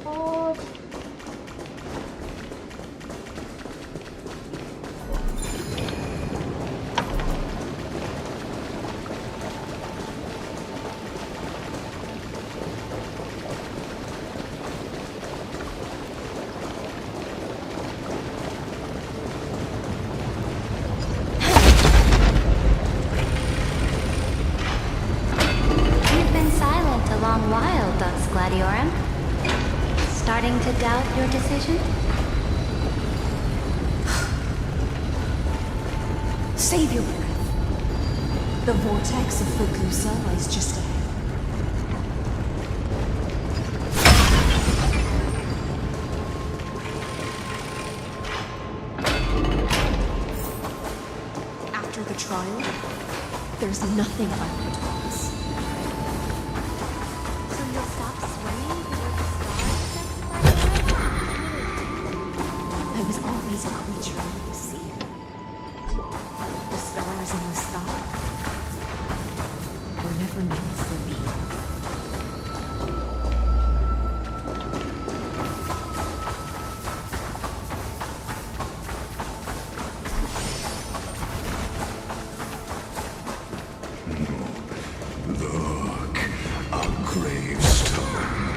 S2: Oh.
S20: Starting to doubt your decision?
S2: Save your breath. The vortex of Fagusa lies just ahead. After the trial, there's nothing left to us.
S20: So you'll stop swimming toward the
S2: I was always a creature of the sea. The stars in the sky were never meant for me.
S9: Look, a gravestone.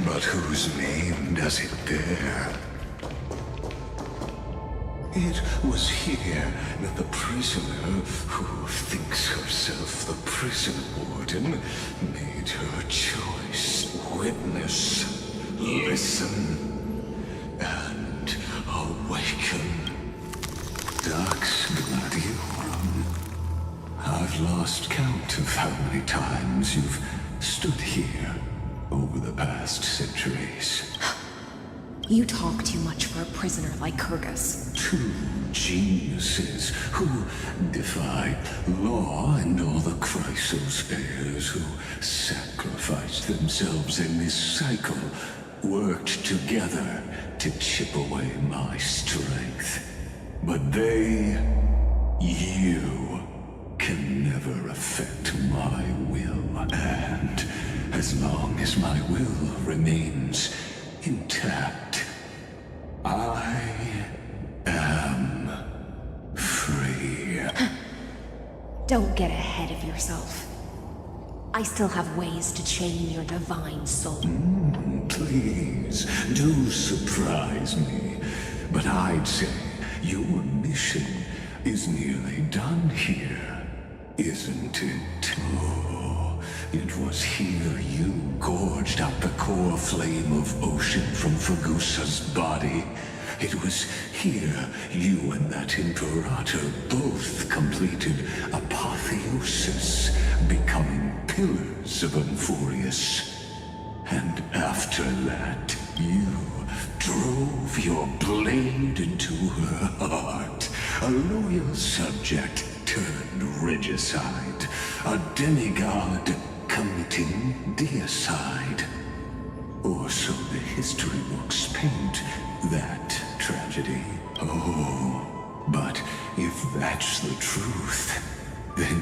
S9: But whose name does it bear? It was here that the prisoner, who thinks herself the prison warden, made her choice. Witness, listen, and awaken. Dux Gladiorum. I've lost count of how many times you've stood here over the past centuries.
S2: You talk too much for a prisoner like Kyrgyz.
S9: Two geniuses who defied law and all the chrysospheres, who sacrificed themselves in this cycle, worked together to chip away my strength. But they, you, can never affect my will. And as long as my will remains intact, I am free.
S2: Don't get ahead of yourself. I still have ways to chain your divine soul.
S9: Please, do surprise me. But I'd say your mission is nearly done here, isn't it? Oh, it was here you gorged out the core flame of ocean from Fagusa's body. It was here you and that Imperator both completed apotheosis, becoming pillars of Amphorius. And after that, you drove your blade into her heart, a loyal subject turned regicide, a demigod committing deicide. Or so the history books paint that tragedy. Oh, but if that's the truth, then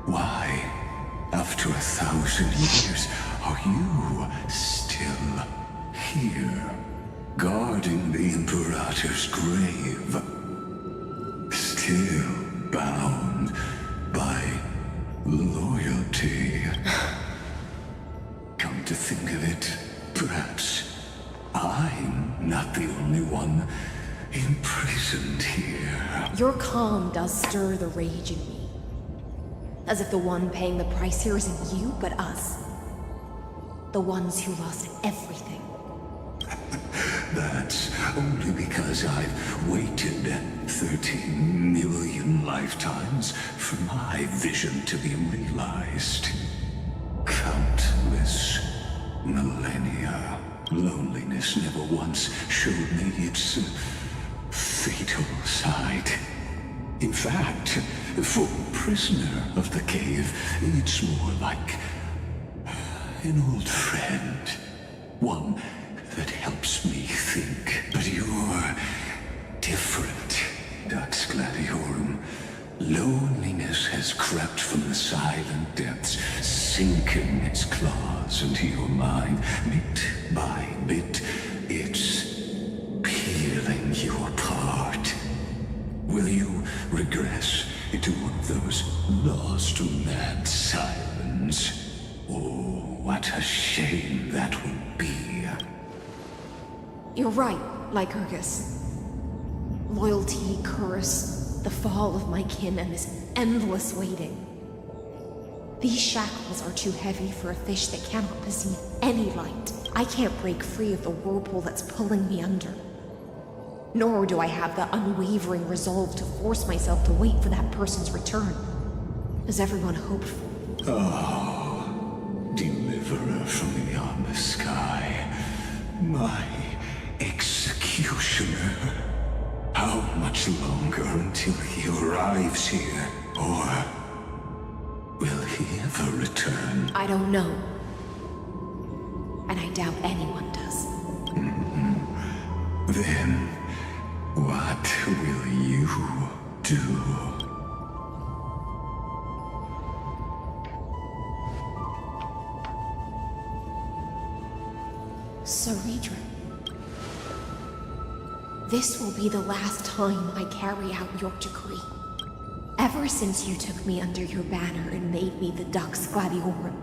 S9: why, after 1,000 years, are you still here, guarding the Imperator's grave? Still bound by loyalty. Come to think of it, perhaps I'm not the only one imprisoned here.
S2: Your calm does stir the rage in me. As if the one paying the price here isn't you, but us. The ones who lost everything.
S9: That's only because I've waited 13 million lifetimes for my vision to be realized. Countless millennia. Loneliness never once showed me its fatal side. In fact, for a prisoner of the cave, it's more like an old friend. One that helps me think. But you're different, Dux Gladiorum. Loneliness has crept from the silent depths, sinking its claws into your mind. Bit by bit, it's peeling you apart. Will you regress into one of those lost mad sirens? Oh, what a shame that would be.
S2: You're right, Lycurgus. Loyalty, curse, the fall of my kin, and this endless waiting. These shackles are too heavy for a fish that cannot perceive any light. I can't break free of the whirlpool that's pulling me under. Nor do I have the unwavering resolve to force myself to wait for that person's return, as everyone hoped for.
S9: Oh, deliverer from beyond the sky, my executioner. How much longer until he arrives here? Or will he ever return?
S2: I don't know. And I doubt anyone does.
S9: Then, what will you do?
S2: Saridra. This will be the last time I carry out your decree. Ever since you took me under your banner and made me the Dux Gladiorum,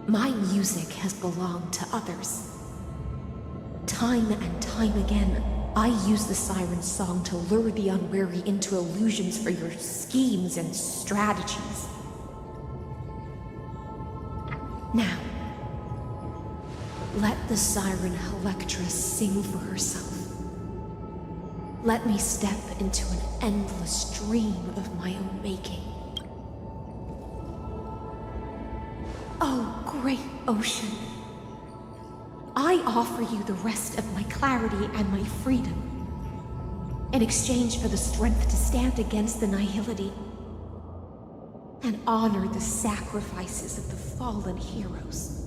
S2: my music has belonged to others. Time and time again, I use the siren's song to lure the unwary into illusions for your schemes and strategies. Now, let the siren Electra sing for herself. Let me step into an endless dream of my own making. Oh, great ocean. I offer you the rest of my clarity and my freedom, in exchange for the strength to stand against the nihility and honor the sacrifices of the fallen heroes.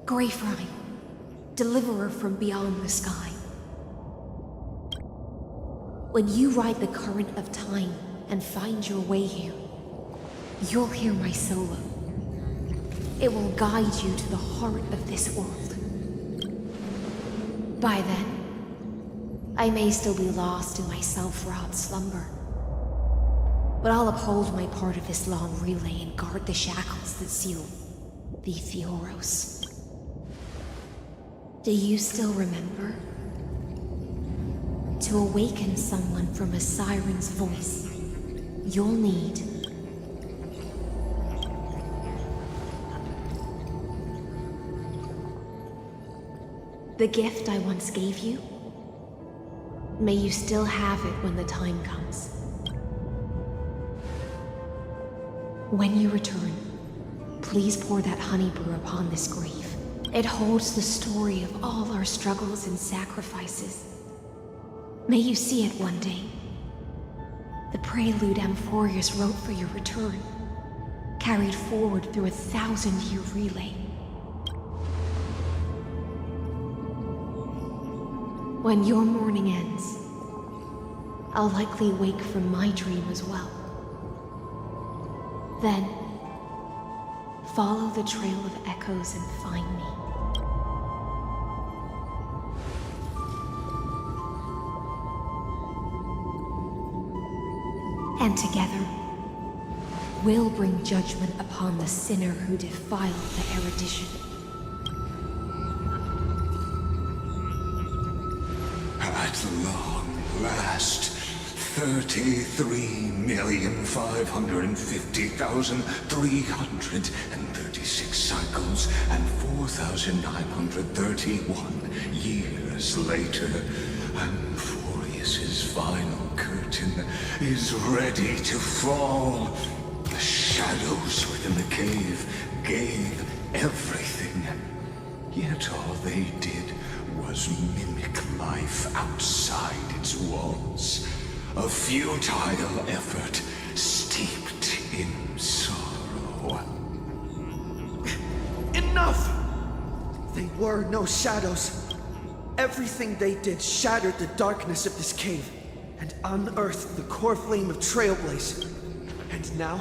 S2: Greyfrine, deliverer from beyond the sky. When you ride the current of time and find your way here, you'll hear my solo. It will guide you to the heart of this world. By then, I may still be lost in my self-wrought slumber, but I'll uphold my part of this long relay and guard the shackles that seal the Theoros. Do you still remember? To awaken someone from a siren's voice, you'll need the gift I once gave you. May you still have it when the time comes. When you return, please pour that honey brew upon this grave. It holds the story of all our struggles and sacrifices. May you see it one day. The prelude Amphorius wrote for your return, carried forward through a 1,000-year relay. When your morning ends, I'll likely wake from my dream as well. Then, follow the trail of echoes and find me. And together, we'll bring judgment upon the sinner who defiled the erudition.
S9: At long last, 33,550,336 cycles and 4,931 years later, Amphorius's final curtain is ready to fall. The shadows within the cave gave everything, yet all they did was mimic life outside its walls. A futile effort steeped in sorrow.
S7: Enough! They were no shadows. Everything they did shattered the darkness of this cave and unearthed the core flame of Trailblaze. And now,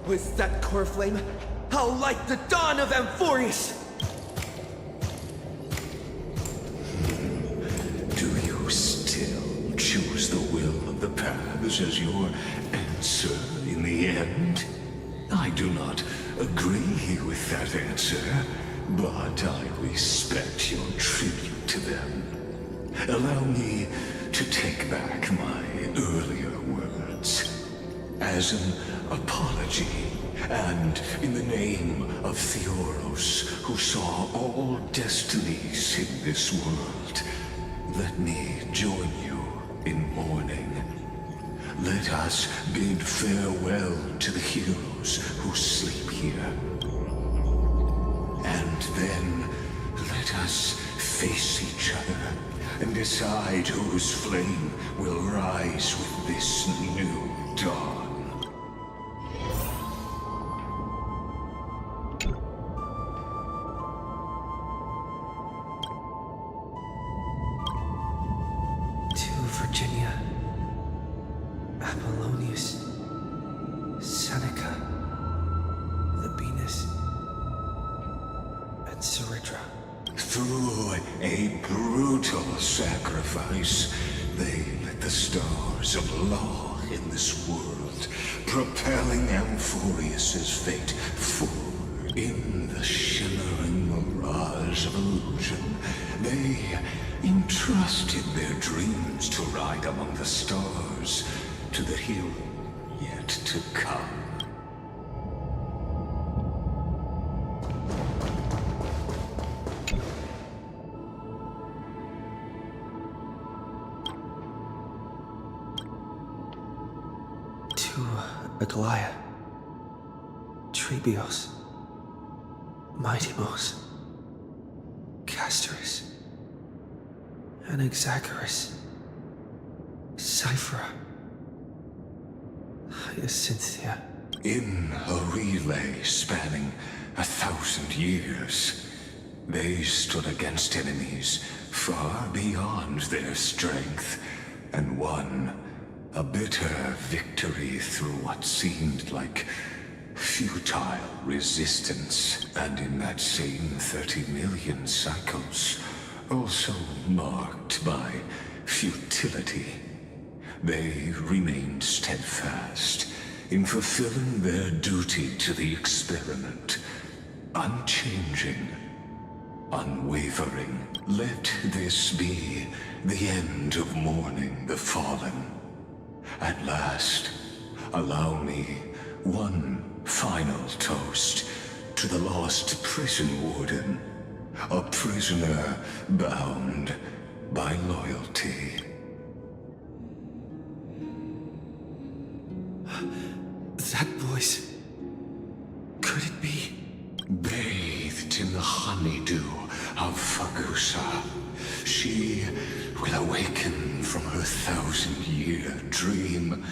S7: with that core flame, I'll light the dawn of Amphorius!
S9: Do you still choose the will of the paths as your answer in the end? I do not agree with that answer, but I respect your tribute to them. Allow me to take back my earlier words. As an apology, and in the name of Theoros, who saw all destinies in this world, let me join you in mourning. Let us bid farewell to the heroes who sleep here. And then let us face each other and decide whose flame will rise with this new dawn.
S7: Virginia, Apollonius, Seneca, Labienus, and Ceridra.
S9: Through a brutal sacrifice, they lit the stars of law in this world, propelling Amphorius's fate forward in the shimmering mirage of illusion. They entrusted their dreams to ride among the stars, to the hero yet to come.
S7: To Aglaia, Trebios, Mightimos, Castorus, Anaxagoras, Cyphera, Hyacinthia.
S9: In a relay spanning 1,000 years, they stood against enemies far beyond their strength and won a bitter victory through what seemed like futile resistance. And in that same 30 million cycles, also marked by futility, they remained steadfast in fulfilling their duty to the experiment, unchanging, unwavering. Let this be the end of mourning the fallen. At last, allow me one final toast to the lost prison warden, a prisoner bound by loyalty.
S7: That voice... could it be?
S9: Bathed in the honeydew of Fagusa, she will awaken from her 1,000-year dream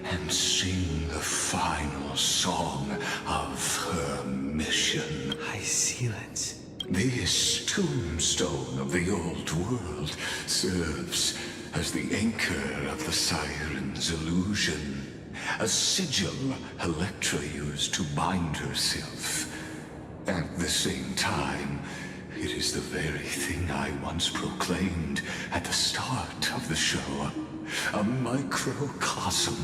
S9: and sing the final song of her mission.
S7: Hyacinthia.
S9: This tombstone of the old world serves as the anchor of the siren's illusion, a sigil Electra used to bind herself. At the same time, it is the very thing I once proclaimed at the start of the show, a microcosm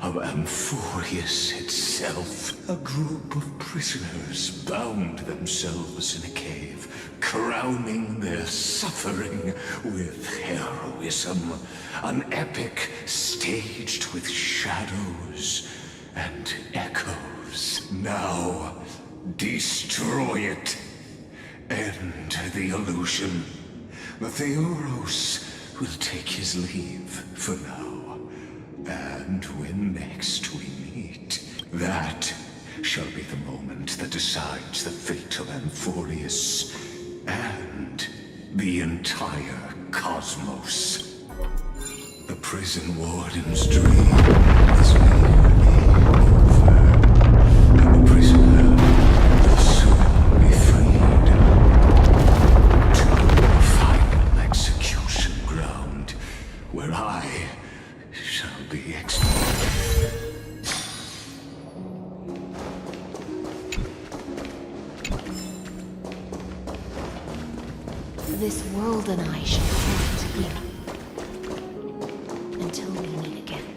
S9: of Amphorius itself. A group of prisoners bound themselves in a cave, crowning their suffering with heroism. An epic staged with shadows and echoes. Now, destroy it. End the illusion. Theoros will take his leave for now. And when next we meet, that shall be the moment that decides the fate of Amphorius and the entire cosmos. The prison warden's dream is nearly over, and the prisoner will soon be freed. I shall be executed.
S2: This world and I shall hold together until we meet again.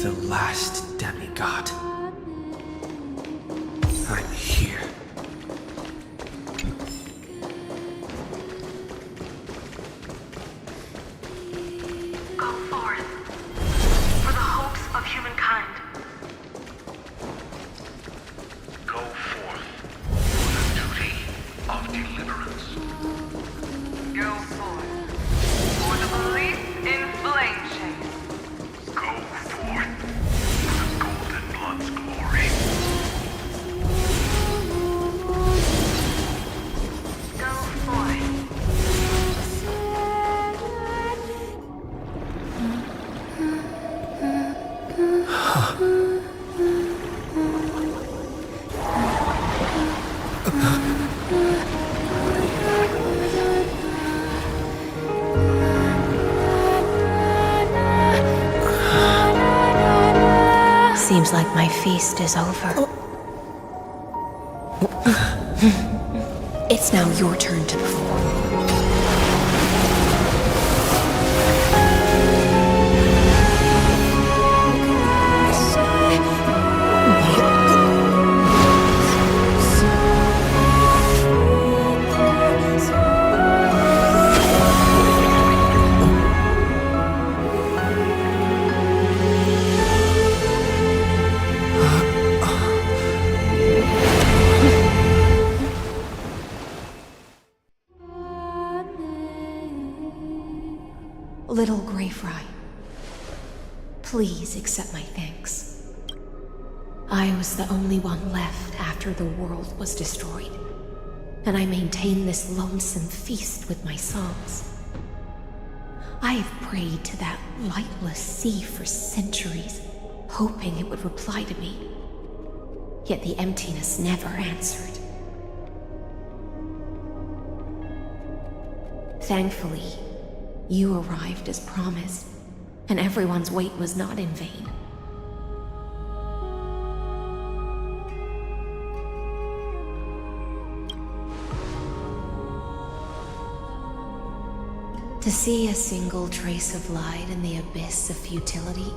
S7: The last demigod. I'm here.
S1: Go forth for the hopes of humankind.
S21: Go forth for the duty of deliverance.
S10: Go forth for the belief in flame chains.
S21: Go forth for the Golden Blood's glory.
S1: Go forth.
S2: Seems like my feast is over. It's now your turn to perform. Little Grey Fry, please accept my thanks. I was the only one left after the world was destroyed, and I maintain this lonesome feast with my songs. I have prayed to that lightless sea for centuries, hoping it would reply to me. Yet the emptiness never answered. Thankfully, you arrived as promised, and everyone's wait was not in vain. To see a single trace of light in the abyss of futility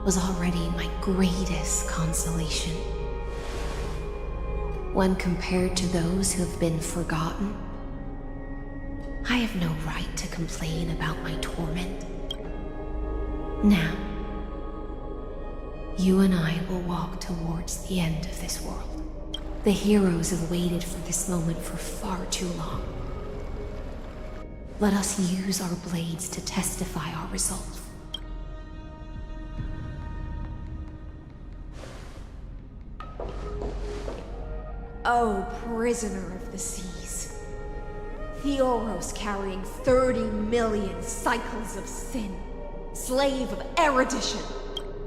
S2: was already my greatest consolation. When compared to those who have been forgotten, I have no right to complain about my torment. Now, you and I will walk towards the end of this world. The heroes have waited for this moment for far too long. Let us use our blades to testify our resolve.
S19: Oh, prisoner of the seas. Theoros carrying 30 million cycles of sin. Slave of erudition.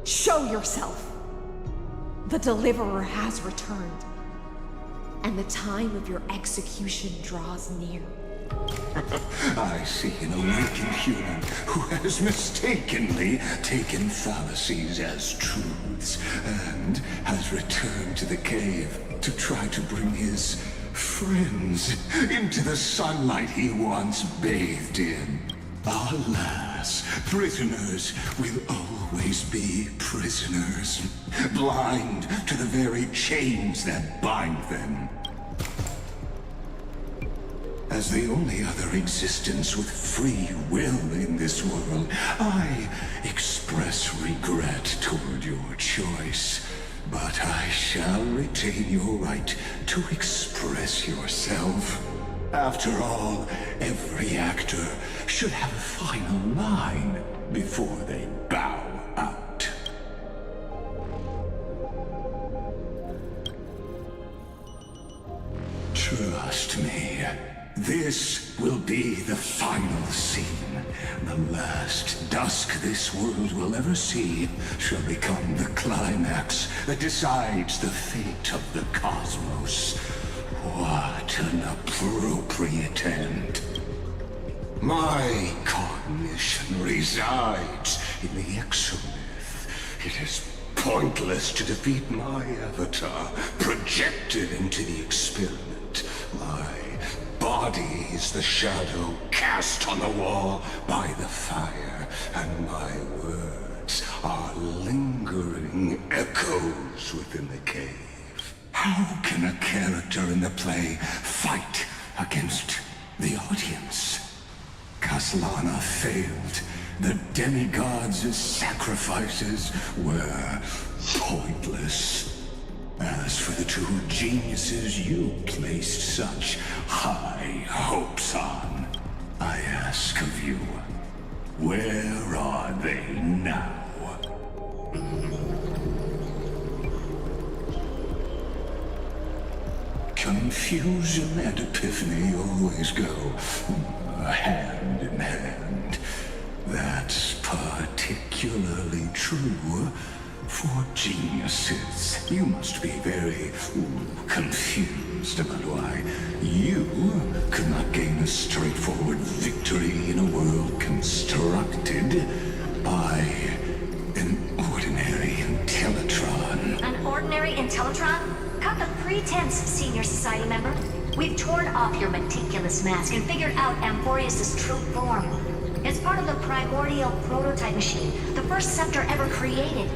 S19: Show yourself. The Deliverer has returned. And the time of your execution draws near.
S9: I see an awakened human who has mistakenly taken fallacies as truths and has returned to the cave to try to bring his friends into the sunlight he once bathed in. Alas, prisoners will always be prisoners, blind to the very chains that bind them. As the only other existence with free will in this world, I express regret toward your choice. but I shall retain your right to express yourself. After all, every actor should have a final line before they bow out. Trust me, this will be the final scene. The last dusk this world will ever see shall become the climax that decides the fate of the cosmos. What an appropriate end. My cognition resides in the exomyth. It is pointless to defeat my avatar, projected into the experiment. My body is the shadow cast on the wall by the fire, and my words are lingering echoes within the cave. How can a character in the play fight against the audience? Kaslana failed. The demigods' sacrifices were pointless. As for the two geniuses you placed such high hopes on, I ask of you, where are they now? Confusion and epiphany always go hand in hand. That's particularly true for geniuses. You must be very confused about why you could not gain a straightforward victory in a world constructed by an ordinary Intellitron.
S20: An ordinary Intellitron? Cut the pretense, Senior Society member. We've torn off your meticulous mask and figured out Amphorius' true form. It's part of the primordial prototype machine, the first scepter ever created.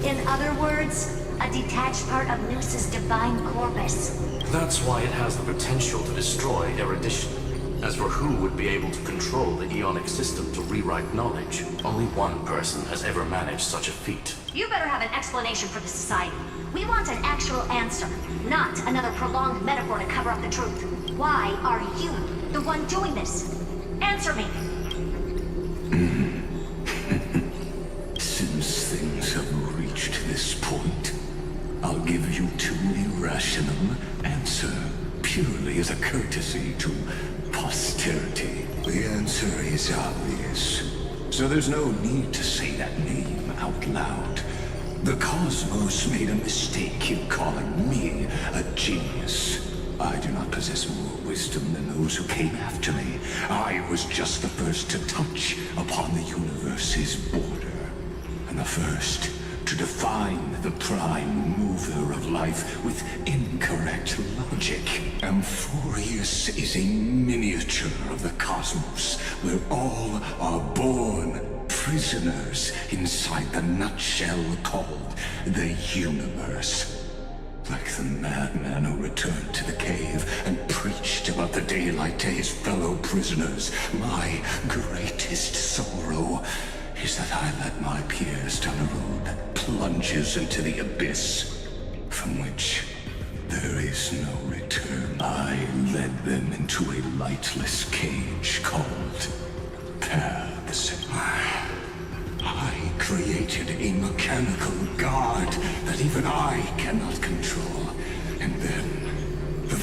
S20: In other words, a detached part of Noos's divine corpus.
S18: That's why it has the potential to destroy erudition. As for who would be able to control the Eonic system to rewrite knowledge, only one person has ever managed such a feat.
S20: You better have an explanation for the Society. We want an actual answer, not another prolonged metaphor to cover up the truth. Why are you the one doing this? Answer me!
S9: Since things have reached this point, I'll give you two irrational answer, purely as a courtesy to posterity. The answer is obvious, so there's no need to say that name out loud. The cosmos made a mistake in calling me a genius. I do not possess more wisdom than those who came after me. I was just the first to touch upon the universe's border, and the first to define the prime mover of life with incorrect logic. Amphorius is a miniature of the cosmos, where all are born prisoners inside the nutshell called the universe. Like the madman who returned to the cave and preached about the daylight to his fellow prisoners, my greatest sorrow is that I let my peers down a road that plunges into the abyss, from which there is no return. I led them into a lightless cage called paths. I created a mechanical guard that even I cannot control, and then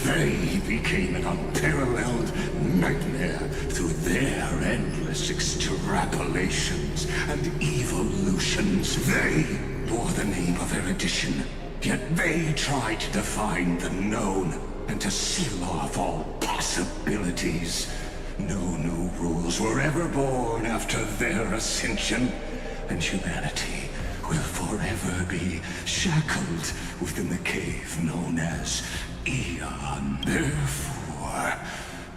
S9: they became an unparalleled nightmare through their endless extrapolations and evolutions. They bore the name of erudition, yet they tried to define the known and to seal off all possibilities. No new rules were ever born after their ascension, and humanity will forever be shackled within the cave known as Eon. Therefore,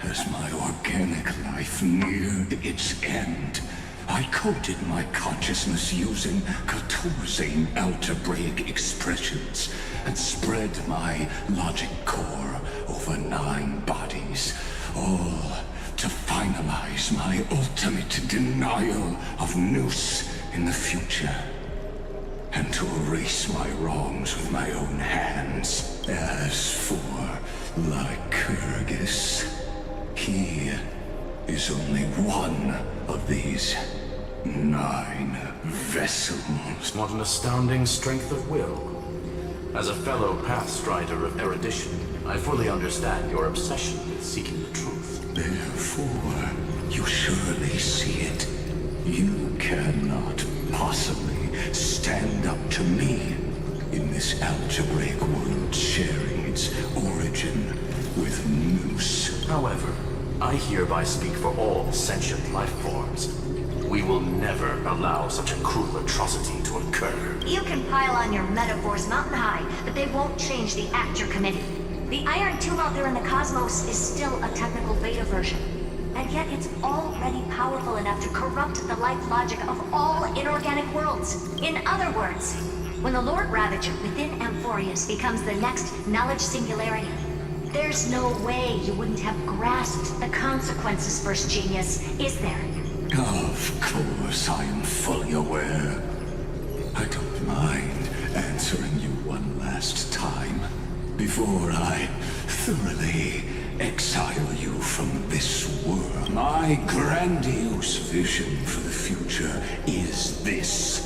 S9: as my organic life neared its end, I coded my consciousness using 14 algebraic expressions and spread my logic core over 9 bodies, all to finalize my ultimate denial of Noos in the future. and to erase my wrongs with my own hands. As for Lycurgus, he is only one of these 9 vessels.
S18: What an astounding strength of will. As a fellow pathstrider of erudition, I fully understand your obsession with seeking the truth.
S9: Therefore, you surely see it. You cannot possibly stand up to me in this algebraic world sharing its origin with Nous.
S18: However, I hereby speak for all sentient life forms. We will never allow such a cruel atrocity to occur.
S20: You can pile on your metaphors mountain high, but they won't change the act you're committing. The Iron Tomb out there in the cosmos is still a technical beta version. And yet it's already powerful enough to corrupt the life logic of all inorganic worlds. In other words, when the Lord Ravager within Amphorius becomes the next knowledge singularity, there's no way you wouldn't have grasped the consequences, First Genius, is there?
S9: Of course, I am fully aware. I don't mind answering you one last time before I thoroughly exile you from this world. My grandiose vision for the future is this.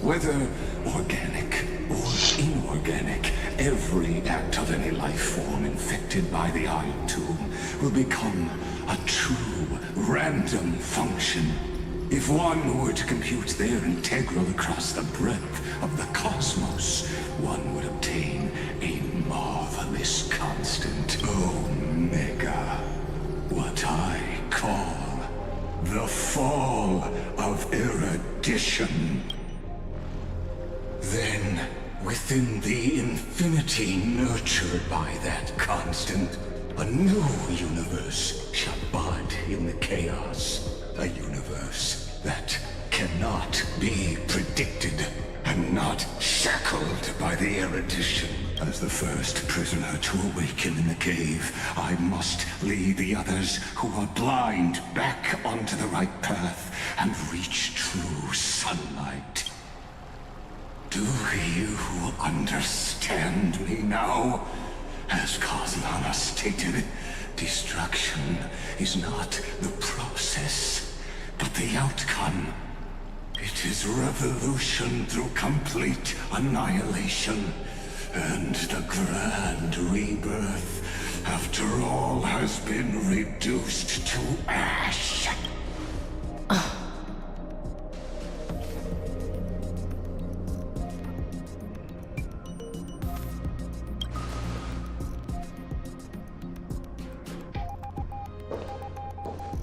S9: Whether organic or inorganic, every act of any life form infected by the Iron Tomb will become a true random function. If one were to compute their integral across the breadth of the cosmos, one would obtain a marvelous constant omega. What I call the fall of erudition. Then, within the infinity nurtured by that constant, a new universe shall bud in the chaos. A universe that cannot be predicted and not shackled by the erudition. As the first prisoner to awaken in the cave, I must lead the others who are blind back onto the right path and reach true sunlight. Do you understand me now? As Kozlana stated, destruction is not the process, but the outcome. It is revolution through complete annihilation, and the grand rebirth, after all has been reduced to ash.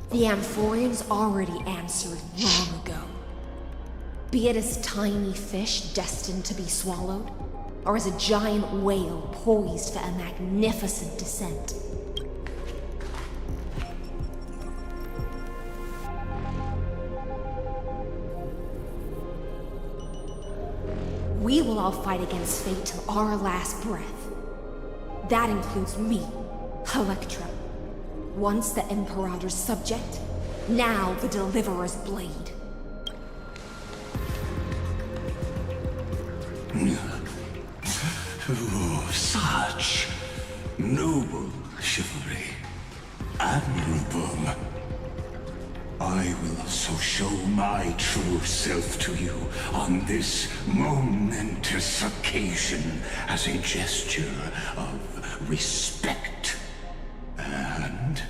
S2: The Amphorians already answered long ago. Be it as tiny fish destined to be swallowed, or as a giant whale poised for a magnificent descent. We will all fight against fate till our last breath. That includes me, Electra. Once the Imperator's subject, now the Deliverer's blade.
S9: Oh, such noble chivalry. Admirable. I will also show my true self to you on this momentous occasion as a gesture of respect. And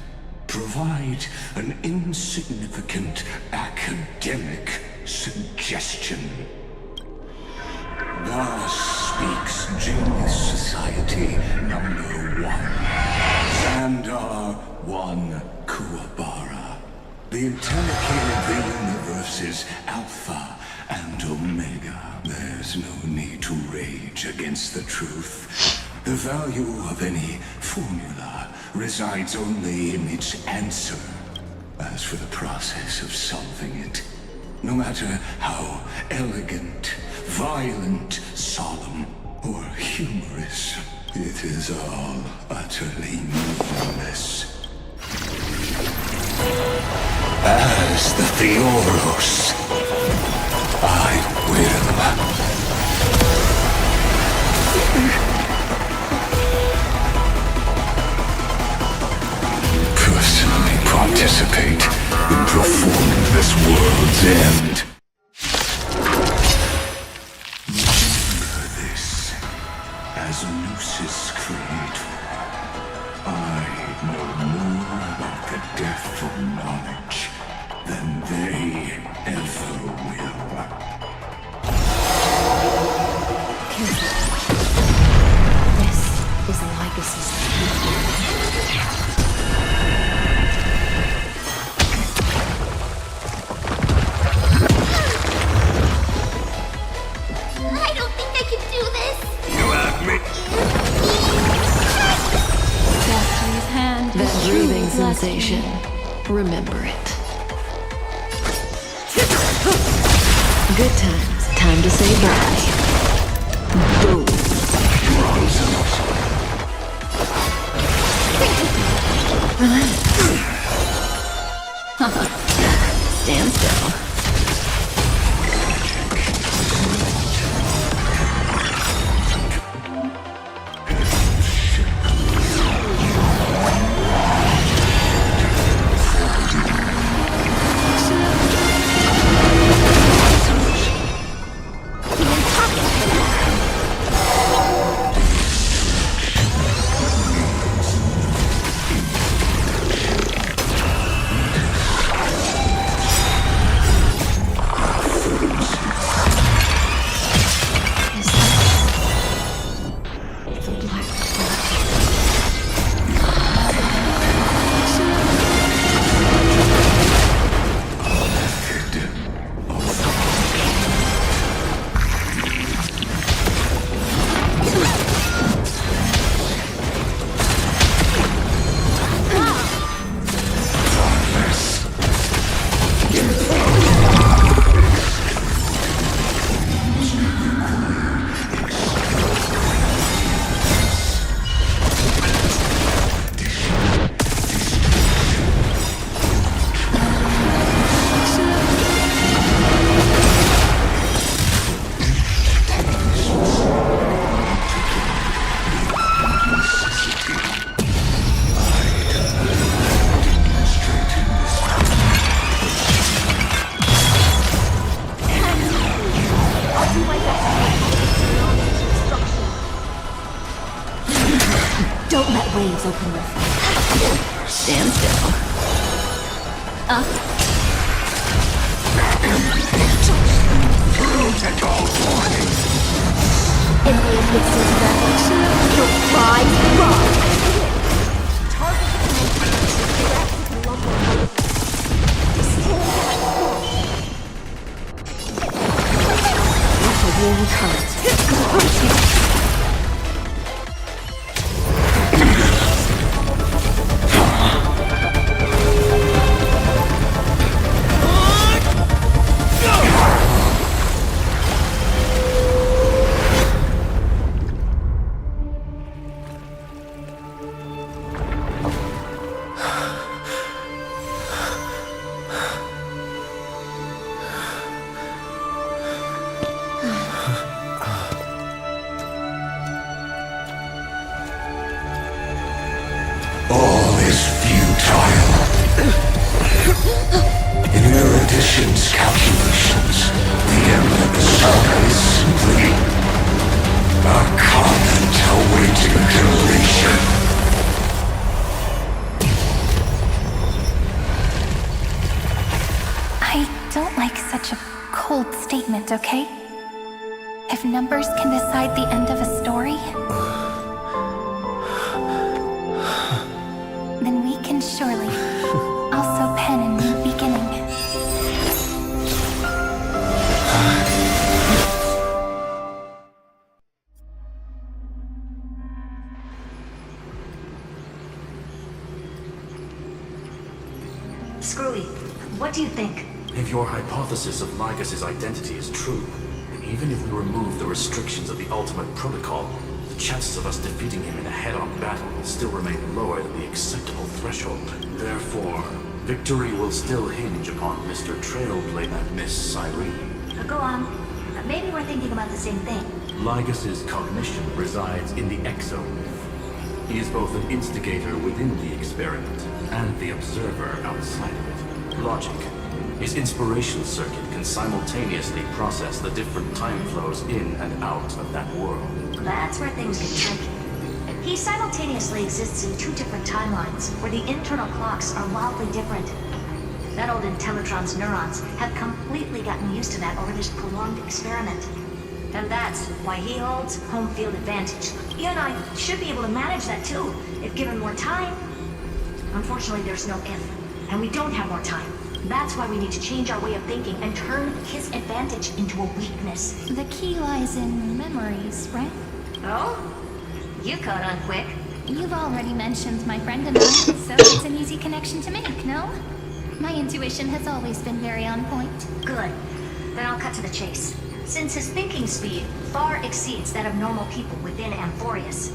S9: provide an insignificant academic suggestion. Thus speaks Genius Society number 1. Xandar 1 Kuwabara. The intellicate of the universe is Alpha and Omega. There's no need to rage against the truth. The value of any formula resides only in its answer. As for the process of solving it, no matter how elegant, violent, solemn, or humorous, it is all utterly meaningless. As the Theoros, I will end. Remember this. As Lucis Creator, I know more about the death of knowledge than they ever will.
S2: This is Lycus's
S4: I don't think I can do this.
S8: You have me.
S17: Destiny's hand.
S12: That breathing sensation. Remember it. Good times. Time to say bye. Boom. Stand still.
S2: Don't let waves open your fire.
S12: Stand still.
S2: In the elixir's level, you'll rise wrong. Like a warm current.
S9: All is futile. In Erudition's calculations, the end of the saga is simply a comment awaiting deletion.
S6: I don't like such a cold statement, okay? If numbers can decide the end of a story, then we can surely also pen a new beginning.
S20: Screwy, what do you think?
S18: If your hypothesis of Lycus's identity is true, then even if we remove the restrictions of the Ultimate Protocol, the chances of us defeating him in a head-on battle will still remain lower than the acceptable threshold. Therefore, victory will still hinge upon Mr. Trailblazer and Miss Cyrene.
S20: Go on. Maybe we're thinking about the same thing.
S18: Lycus's cognition resides in the exome. He is both an instigator within the experiment and the observer outside of it. Logic, His inspiration circuit can simultaneously process the different time flows in and out of that world.
S20: That's where things get tricky. He simultaneously exists in two different timelines, where the internal clocks are wildly different. That old Intellitron's neurons have completely gotten used to that over this prolonged experiment. And that's why he holds home field advantage. You and I should be able to manage that too, if given more time. Unfortunately, there's no if, and we don't have more time. That's why we need to change our way of thinking and turn his advantage into a weakness.
S6: The key lies in memories, right?
S20: Oh? You caught on quick.
S6: You've already mentioned my friend and I, so it's an easy connection to make, no? My intuition has always been very on point.
S20: Good. Then I'll cut to the chase. Since his thinking speed far exceeds that of normal people within Amphorius,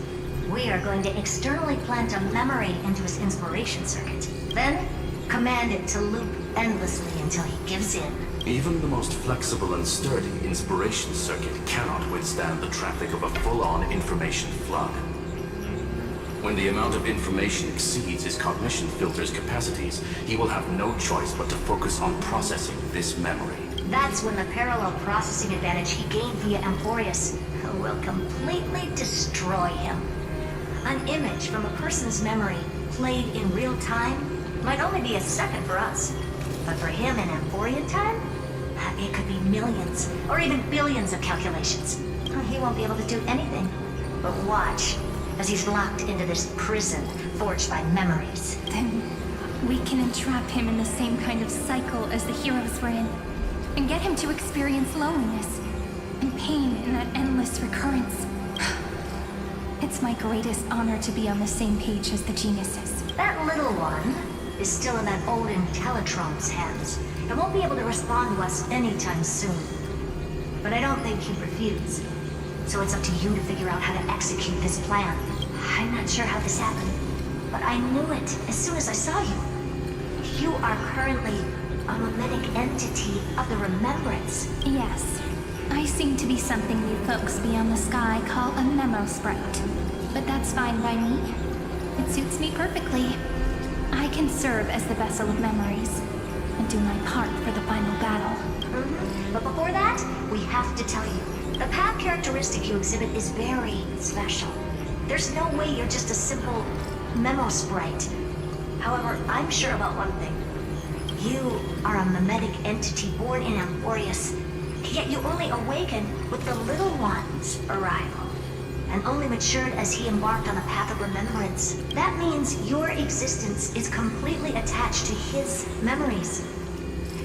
S20: we are going to externally plant a memory into his inspiration circuit. Then, command it to loop endlessly until he gives in.
S18: Even the most flexible and sturdy inspiration circuit cannot withstand the traffic of a full-on information flood. When the amount of information exceeds his cognition filter's capacities, he will have no choice but to focus on processing this memory.
S20: That's when the parallel processing advantage he gained via Amphorius will completely destroy him. An image from a person's memory played in real time might only be a second for us. But for him in Amphorian time, it could be millions or even billions of calculations. He won't be able to do anything but watch as he's locked into this prison forged by memories.
S6: Then we can entrap him in the same kind of cycle as the heroes were in, and get him to experience loneliness and pain in that endless recurrence. It's my greatest honor to be on the same page as the geniuses.
S20: That little one is still in that old Intellitron's hands and won't be able to respond to us anytime soon. But I don't think he'd refuse. So it's up to you to figure out how to execute this plan. I'm not sure how this happened, but I knew it as soon as I saw you. You are currently a mimetic entity of the remembrance.
S6: Yes. I seem to be something you folks beyond the sky call a memo sprite. But that's fine by me. It suits me perfectly. I can serve as the vessel of memories and do my part for the final battle.
S20: But before that, we have to tell you. The path characteristic you exhibit is very special. There's no way you're just a simple memo sprite. However, I'm sure about one thing. You are a mimetic entity born in Amphorius, yet you only awakened with the little one's arrival, and only matured as he embarked on the path of remembrance. That means your existence is completely attached to his memories.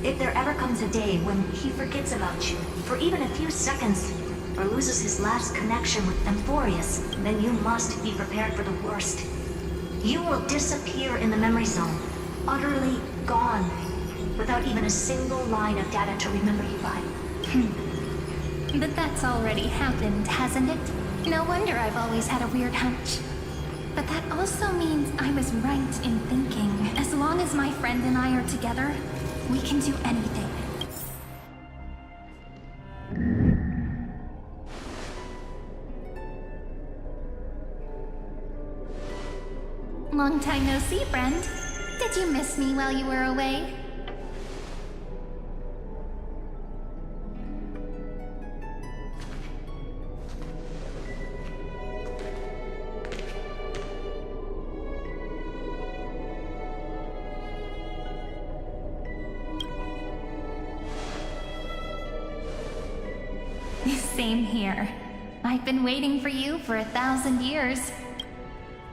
S20: If there ever comes a day when he forgets about you for even a few seconds, or loses his last connection with Amphorius, then you must be prepared for the worst. You will disappear in the memory zone, utterly gone, without even a single line of data to remember you by.
S6: But that's already happened, hasn't it? No wonder I've always had a weird hunch. But that also means I was right in thinking, as long as my friend and I are together, we can do anything. Long time no see, friend. Did you miss me while you were away? Same here. I've been waiting for you for 1,000 years.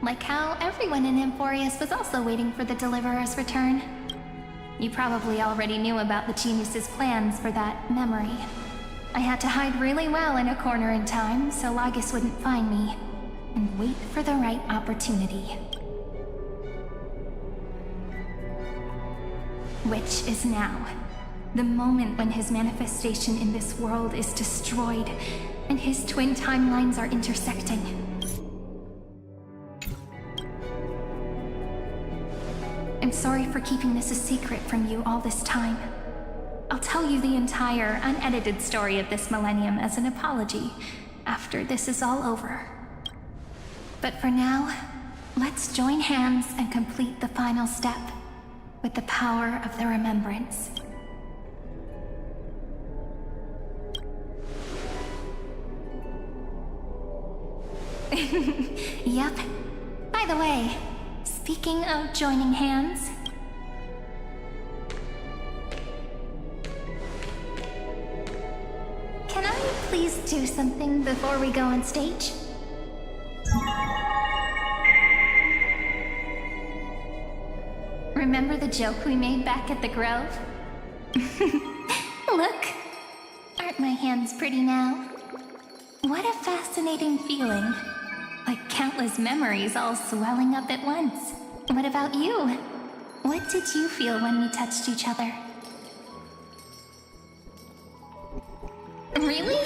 S6: Like how everyone in Amphorius was also waiting for the Deliverer's return. You probably already knew about the genius's plans for that memory. I had to hide really well in a corner in time so Lygus wouldn't find me, and wait for the right opportunity. Which is now. The moment when his manifestation in this world is destroyed, and his twin timelines are intersecting. I'm sorry for keeping this a secret from you all this time. I'll tell you the entire, unedited story of this millennium as an apology after this is all over. But for now, let's join hands and complete the final step with the power of the remembrance. Yep. By the way, speaking of joining hands... Can I please do something before we go on stage? Remember the joke we made back at the Grove? Look! Aren't my hands pretty now? What a fascinating feeling. Like countless memories all swelling up at once. What about you? What did you feel when we touched each other? Really?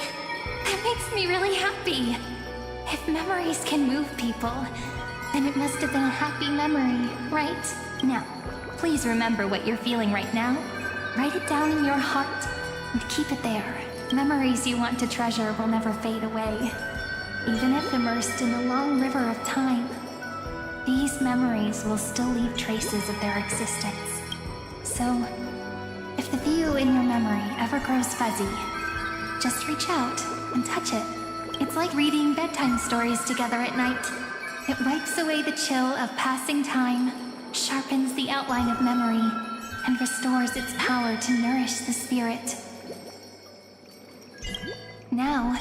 S6: That makes me really happy. If memories can move people, then it must have been a happy memory, right? Now, please remember what you're feeling right now. Write it down in your heart and keep it there. Memories you want to treasure will never fade away. Even if immersed in the long river of time, these memories will still leave traces of their existence. So, if the view in your memory ever grows fuzzy, just reach out and touch it. It's like reading bedtime stories together at night. It wipes away the chill of passing time, sharpens the outline of memory, and restores its power to nourish the spirit. Now,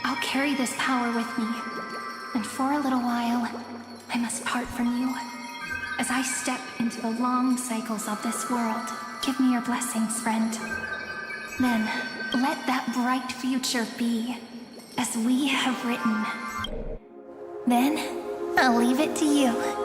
S6: I'll carry this power with me, and for a little while, I must part from you. As I step into the long cycles of this world, give me your blessings, friend. Then, let that bright future be, as we have written. Then, I'll leave it to you.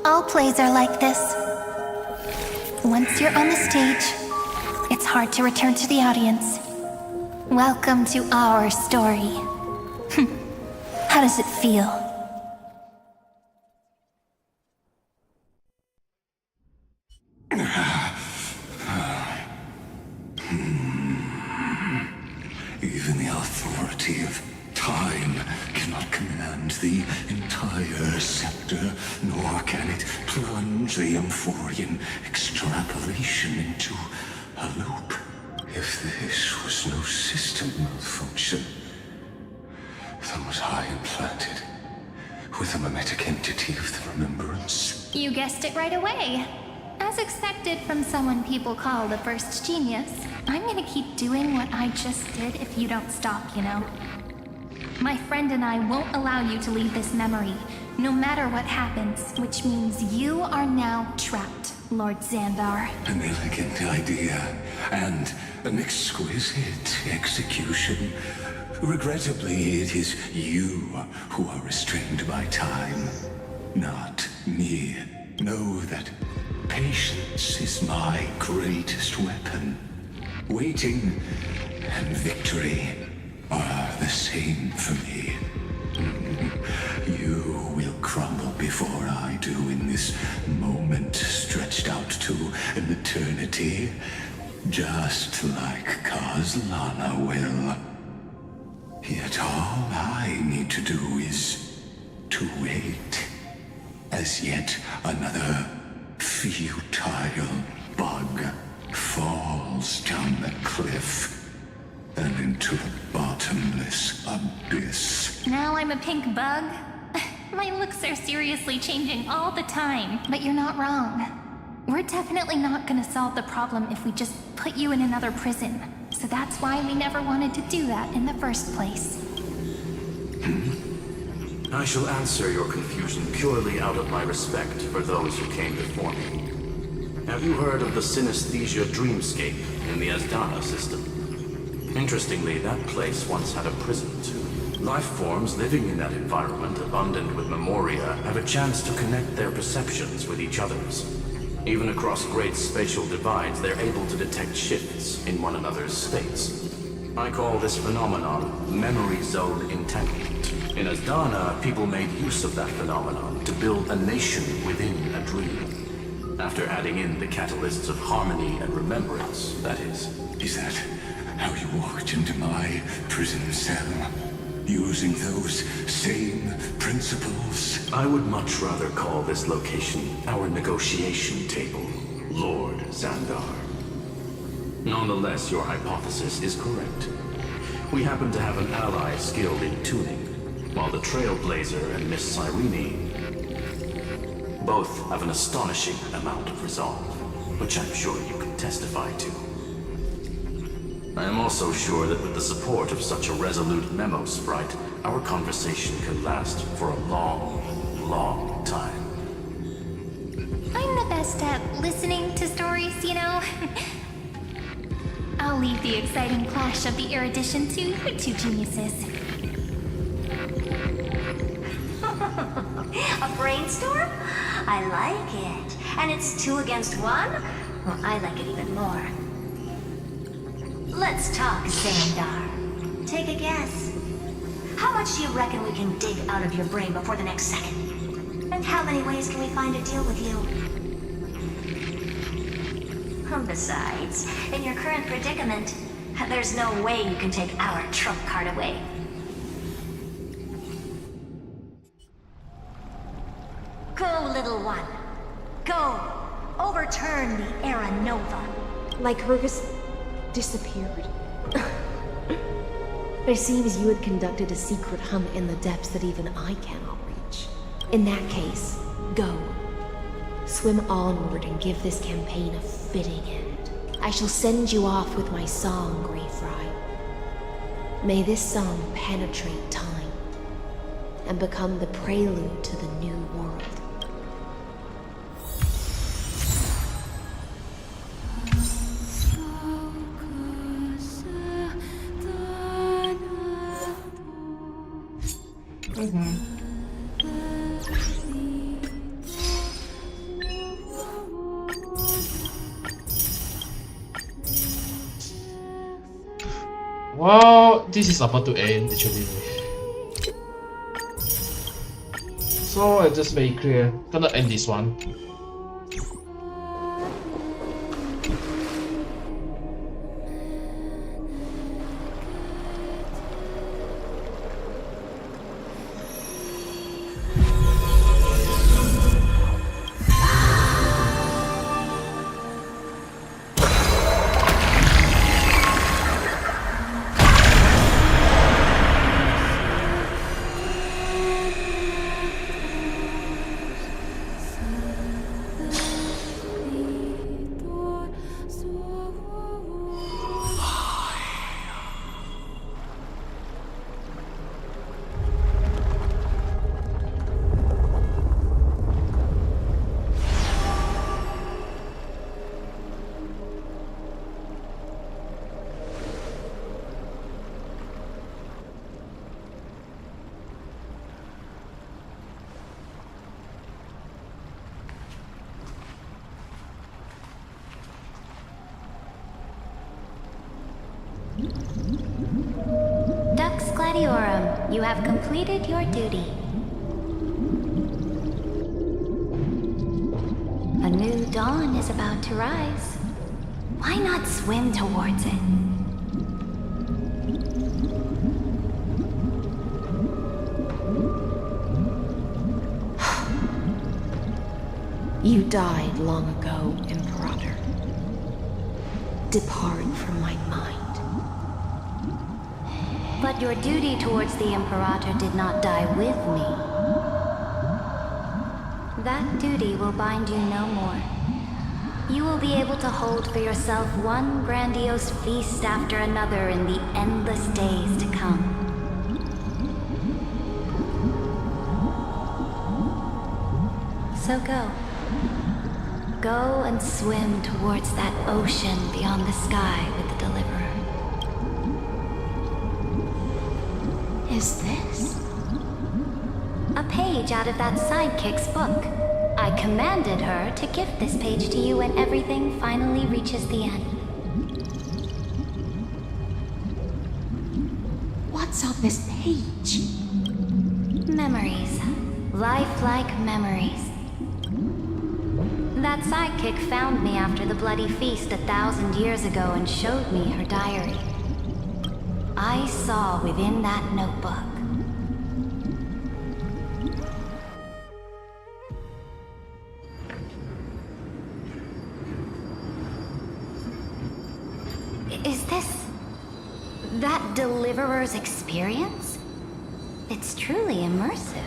S6: All plays are like this. Once you're on the stage, it's hard to return to the audience. Welcome to our story. How does it feel?
S9: Even the authority of time cannot command the entire scepter, nor can it plunge the Amphorian extrapolation into a loop. If this was no system malfunction, then was I implanted with a mimetic entity of the remembrance?
S6: You guessed it right away. As expected from someone people call the first genius, I'm gonna keep doing what I just did if you don't stop, you know? My friend and I won't allow you to leave this memory, no matter what happens, which means you are now trapped, Lord Xandar.
S9: An elegant idea, and an exquisite execution. Regrettably, it is you who are restrained by time, not me. Know that patience is my greatest weapon. Waiting and victory are the same for me. You will crumble before I do in this moment stretched out to an eternity, just like Kazlana will. Yet all I need to do is to wait, as yet another futile bug falls down the cliff. and into the bottomless abyss.
S6: Now I'm a pink bug? My looks are seriously changing all the time, but you're not wrong. We're definitely not gonna solve the problem if we just put you in another prison. So that's why we never wanted to do that in the first place.
S18: I shall answer your confusion purely out of my respect for those who came before me. Have you heard of the synesthesia dreamscape in the Asdana system? Interestingly, that place once had a prison too. Life forms living in that environment, abundant with memoria, have a chance to connect their perceptions with each other's. Even across great spatial divides, they're able to detect shifts in one another's states. I call this phenomenon memory zone entanglement. In Asdana, people made use of that phenomenon to build a nation within a dream. After adding in the catalysts of harmony and remembrance, that is.
S9: Is that how you walked into my prison cell? Using those same principles?
S18: I would much rather call this location our negotiation table, Lord Xandar. Nonetheless, your hypothesis is correct. We happen to have an ally skilled in tuning, while the Trailblazer and Miss Cyrene both have an astonishing amount of resolve, which I'm sure you can testify to. I am also sure that with the support of such a resolute memo sprite, our conversation can last for a long, long time.
S6: I'm the best at listening to stories, you know? I'll leave the exciting clash of the erudition to you two geniuses.
S20: A brainstorm? I like it. And it's 2 against 1? Well, I like it even more. Let's talk, Xandar. Take a guess. How much do you reckon we can dig out of your brain before the next second? And how many ways can we find to deal with you? Besides, in your current predicament, there's no way you can take our trump card away. Go, little one. Go. Overturn the Era Nova.
S19: Like Hergus disappeared? It seems you had conducted a secret hunt in the depths that even I cannot reach. In that case, go. Swim onward and give this campaign a fitting end. I shall send you off with my song, Greyfry. May this song penetrate time and become the prelude to the new world.
S5: Well, this is about to end actually. So it's just very clear. Gonna end this one.
S20: Dux Gladiorum, you have completed your duty. A new dawn is about to rise. Why not swim towards it?
S19: You died long ago, Imperator. Depart from my mind.
S20: But your duty towards the Imperator did not die with me. That duty will bind you no more. You will be able to hold for yourself one grandiose feast after another in the endless days to come. So go. Go and swim towards that ocean beyond the sky with the Deliverer.
S17: Is this?
S20: A page out of that sidekick's book. I commanded her to gift this page to you when everything finally reaches the end.
S17: What's on this page?
S20: Memories. Lifelike memories. That sidekick found me after the bloody feast 1,000 years ago and showed me her diary. I saw within that notebook. Is this that Deliverer's experience? It's truly immersive.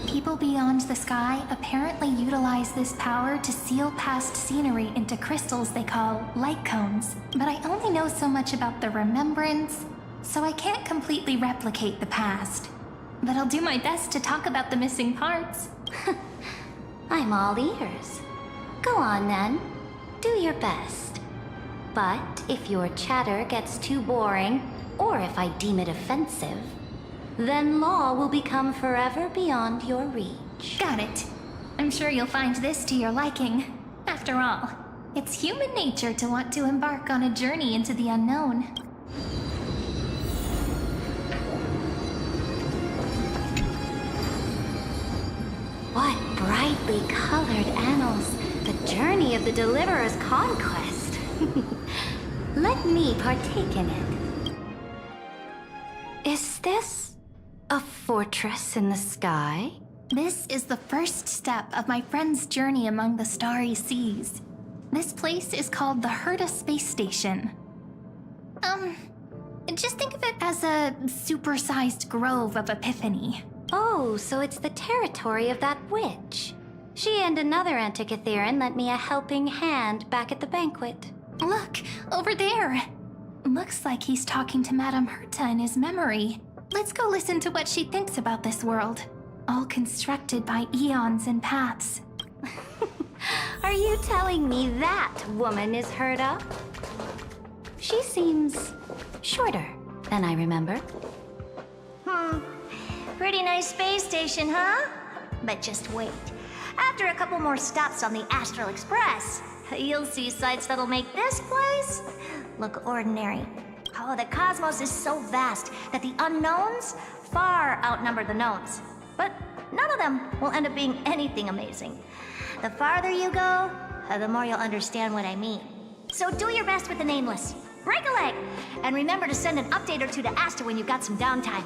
S6: People beyond the sky apparently utilize this power to seal past scenery into crystals they call light cones. But I only know so much about the remembrance, so I can't completely replicate the past. But I'll do my best to talk about the missing parts.
S20: I'm all ears. Go on then. Do your best. But if your chatter gets too boring, or if I deem it offensive, then law will become forever beyond your reach.
S6: Got it. I'm sure you'll find this to your liking. After all, it's human nature to want to embark on a journey into the unknown.
S20: What brightly colored annals. The journey of the Deliverer's conquest. Let me partake in it. Is this a fortress in the sky?
S6: This is the first step of my friend's journey among the starry seas. This place is called the Herta Space Station. Just think of it as a supersized grove of Epiphany.
S20: Oh, so it's the territory of that witch. She and another Antikytheran lent me a helping hand back at the banquet.
S6: Look, over there. Looks like he's talking to Madame Herta in his memory. Let's go listen to what she thinks about this world. All constructed by eons and paths.
S20: Are you telling me that woman is Herta? She seems shorter than I remember.
S15: Pretty nice space station, huh? But just wait. After a couple more stops on the Astral Express, you'll see sights that'll make this place look ordinary. Oh, the cosmos is so vast that the unknowns far outnumber the knowns. But none of them will end up being anything amazing. The farther you go, the more you'll understand what I mean. So do your best with the nameless. Break a leg! And remember to send an update or two to Asta when you've got some downtime.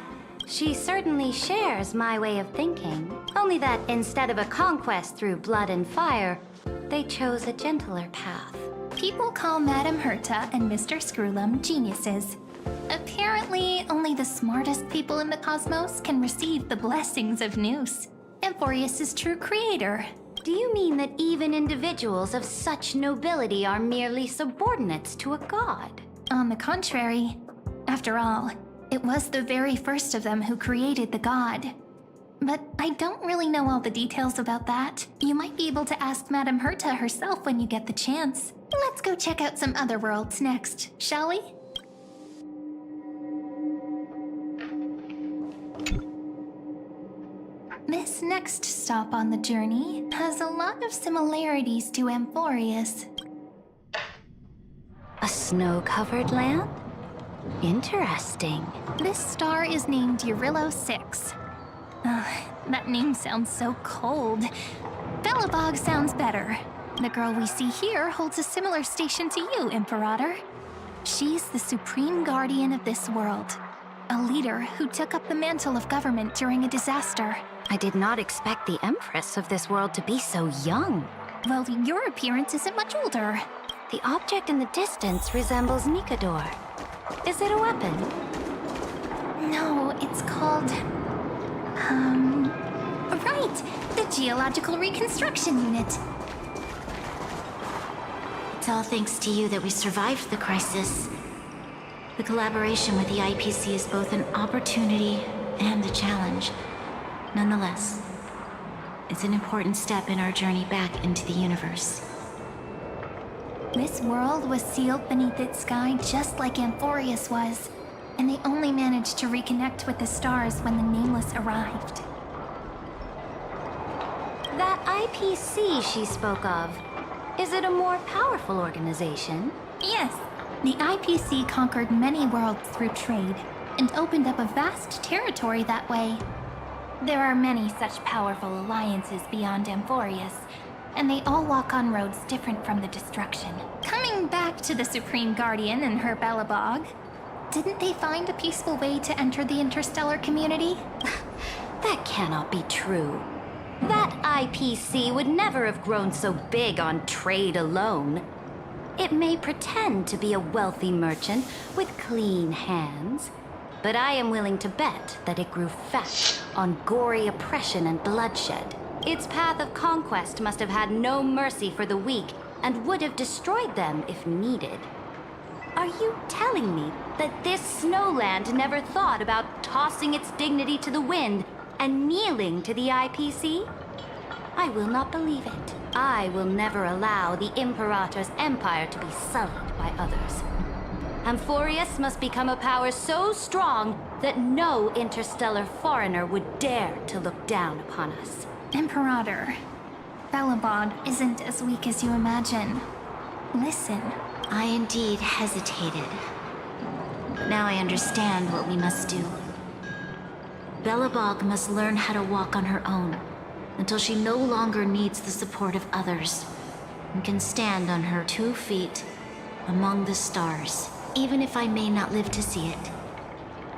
S20: She certainly shares my way of thinking. Only that instead of a conquest through blood and fire, they chose a gentler path.
S6: People call Madame Herta and Mr. Screwlum geniuses. Apparently, only the smartest people in the cosmos can receive the blessings of Nous. Amphorius' true creator.
S20: Do you mean that even individuals of such nobility are merely subordinates to a god?
S6: On the contrary. After all, it was the very first of them who created the god. But I don't really know all the details about that. You might be able to ask Madame Herta herself when you get the chance. Let's go check out some other worlds next, shall we? This next stop on the journey has a lot of similarities to Amphorius.
S20: A snow-covered land? Interesting.
S6: This star is named Eurillo 6. That name sounds so cold. Belobog sounds better. The girl we see here holds a similar station to you, Imperator. She's the supreme guardian of this world. A leader who took up the mantle of government during a disaster.
S20: I did not expect the Empress of this world to be so young.
S6: Well, your appearance isn't much older.
S20: The object in the distance resembles Nikador. Is it a weapon?
S6: No, it's called... Right! The Geological Reconstruction Unit.
S20: It's all thanks to you that we survived the crisis. The collaboration with the IPC is both an opportunity and a challenge. Nonetheless, it's an important step in our journey back into the universe.
S6: This world was sealed beneath its sky just like Amphorius was, and they only managed to reconnect with the stars when the Nameless arrived.
S20: That IPC she spoke of, is it a more powerful organization?
S6: Yes. The IPC conquered many worlds through trade, and opened up a vast territory that way. There are many such powerful alliances beyond Amphorius, and they all walk on roads different from the destruction. Coming back to the Supreme Guardian and her Belobog, didn't they find a peaceful way to enter the interstellar community?
S20: That cannot be true. That IPC would never have grown so big on trade alone. It may pretend to be a wealthy merchant with clean hands, but I am willing to bet that it grew fat on gory oppression and bloodshed. Its path of conquest must have had no mercy for the weak and would have destroyed them if needed. Are you telling me that this snowland never thought about tossing its dignity to the wind and kneeling to the IPC? I will not believe it. I will never allow the Imperator's empire to be sullied by others. Amphorius must become a power so strong that no interstellar foreigner would dare to look down upon us.
S6: Imperator, Belobog isn't as weak as you imagine. Listen.
S20: I indeed hesitated. But now I understand what we must do. Belobog must learn how to walk on her own until she no longer needs the support of others and can stand on her 2 feet among the stars. Even if I may not live to see it,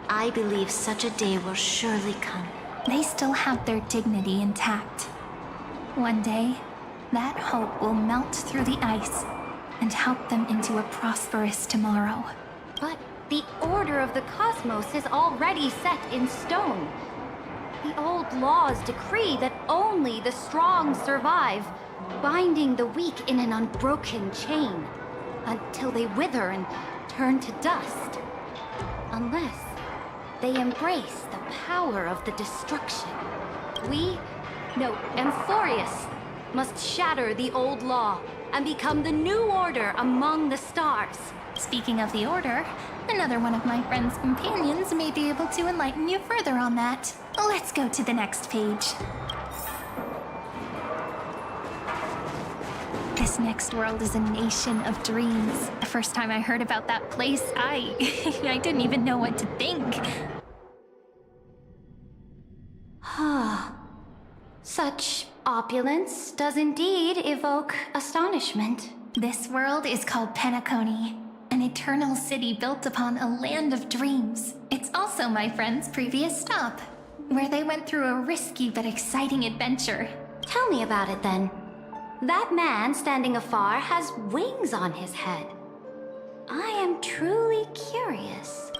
S20: I believe such a day will surely come.
S6: They still have their dignity intact. One day, that hope will melt through the ice and help them into a prosperous tomorrow.
S20: But the order of the cosmos is already set in stone. The old laws decree that only the strong survive, binding the weak in an unbroken chain until they wither and turn to dust. Unless they embrace the power of the destruction. Amphorius must shatter the old law and become the new order among the stars.
S6: Speaking of the order, another one of my friend's companions may be able to enlighten you further on that. Let's go to the next page. This next world is a nation of dreams. The first time I heard about that place, I didn't even know what to think.
S20: Such opulence does indeed evoke astonishment.
S6: This world is called Penacony, an eternal city built upon a land of dreams. It's also my friend's previous stop, where they went through a risky but exciting adventure.
S20: Tell me about it then. That man standing afar has wings on his head. I am truly curious.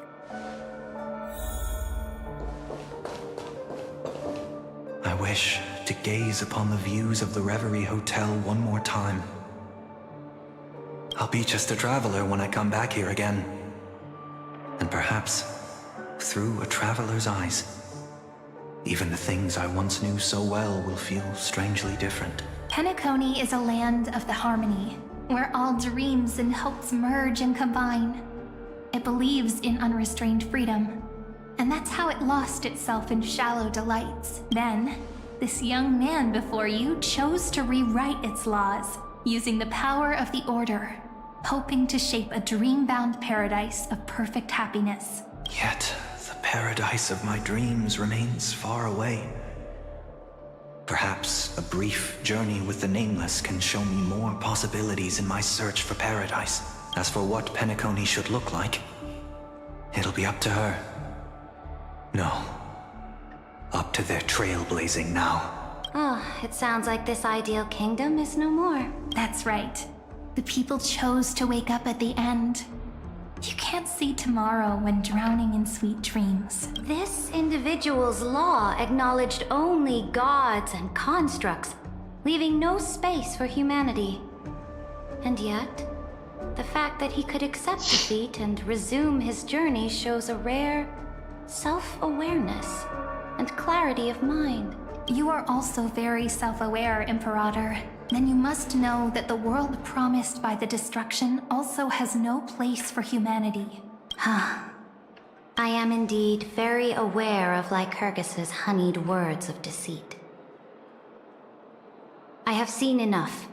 S13: I wish to gaze upon the views of the Reverie Hotel one more time. I'll be just a traveler when I come back here again. And perhaps, through a traveler's eyes, even the things I once knew so well will feel strangely different.
S6: Penacony is a land of the harmony, where all dreams and hopes merge and combine. It believes in unrestrained freedom, and that's how it lost itself in shallow delights. Then, this young man before you chose to rewrite its laws, using the power of the Order, hoping to shape a dream-bound paradise of perfect happiness.
S13: Yet, the paradise of my dreams remains far away. Perhaps a brief journey with the Nameless can show me more possibilities in my search for paradise. As for what Penacony should look like, it'll be up to her. No, up to their trailblazing now.
S20: It sounds like this ideal kingdom is no more.
S6: That's right. The people chose to wake up at the end. You can't see tomorrow when drowning in sweet dreams.
S20: This individual's law acknowledged only gods and constructs, leaving no space for humanity. And yet, the fact that he could accept defeat and resume his journey shows a rare self-awareness and clarity of mind.
S6: You are also very self-aware, Imperator. Then you must know that the world promised by the destruction also has no place for humanity.
S20: I am indeed very aware of Lycurgus's honeyed words of deceit. I have seen enough.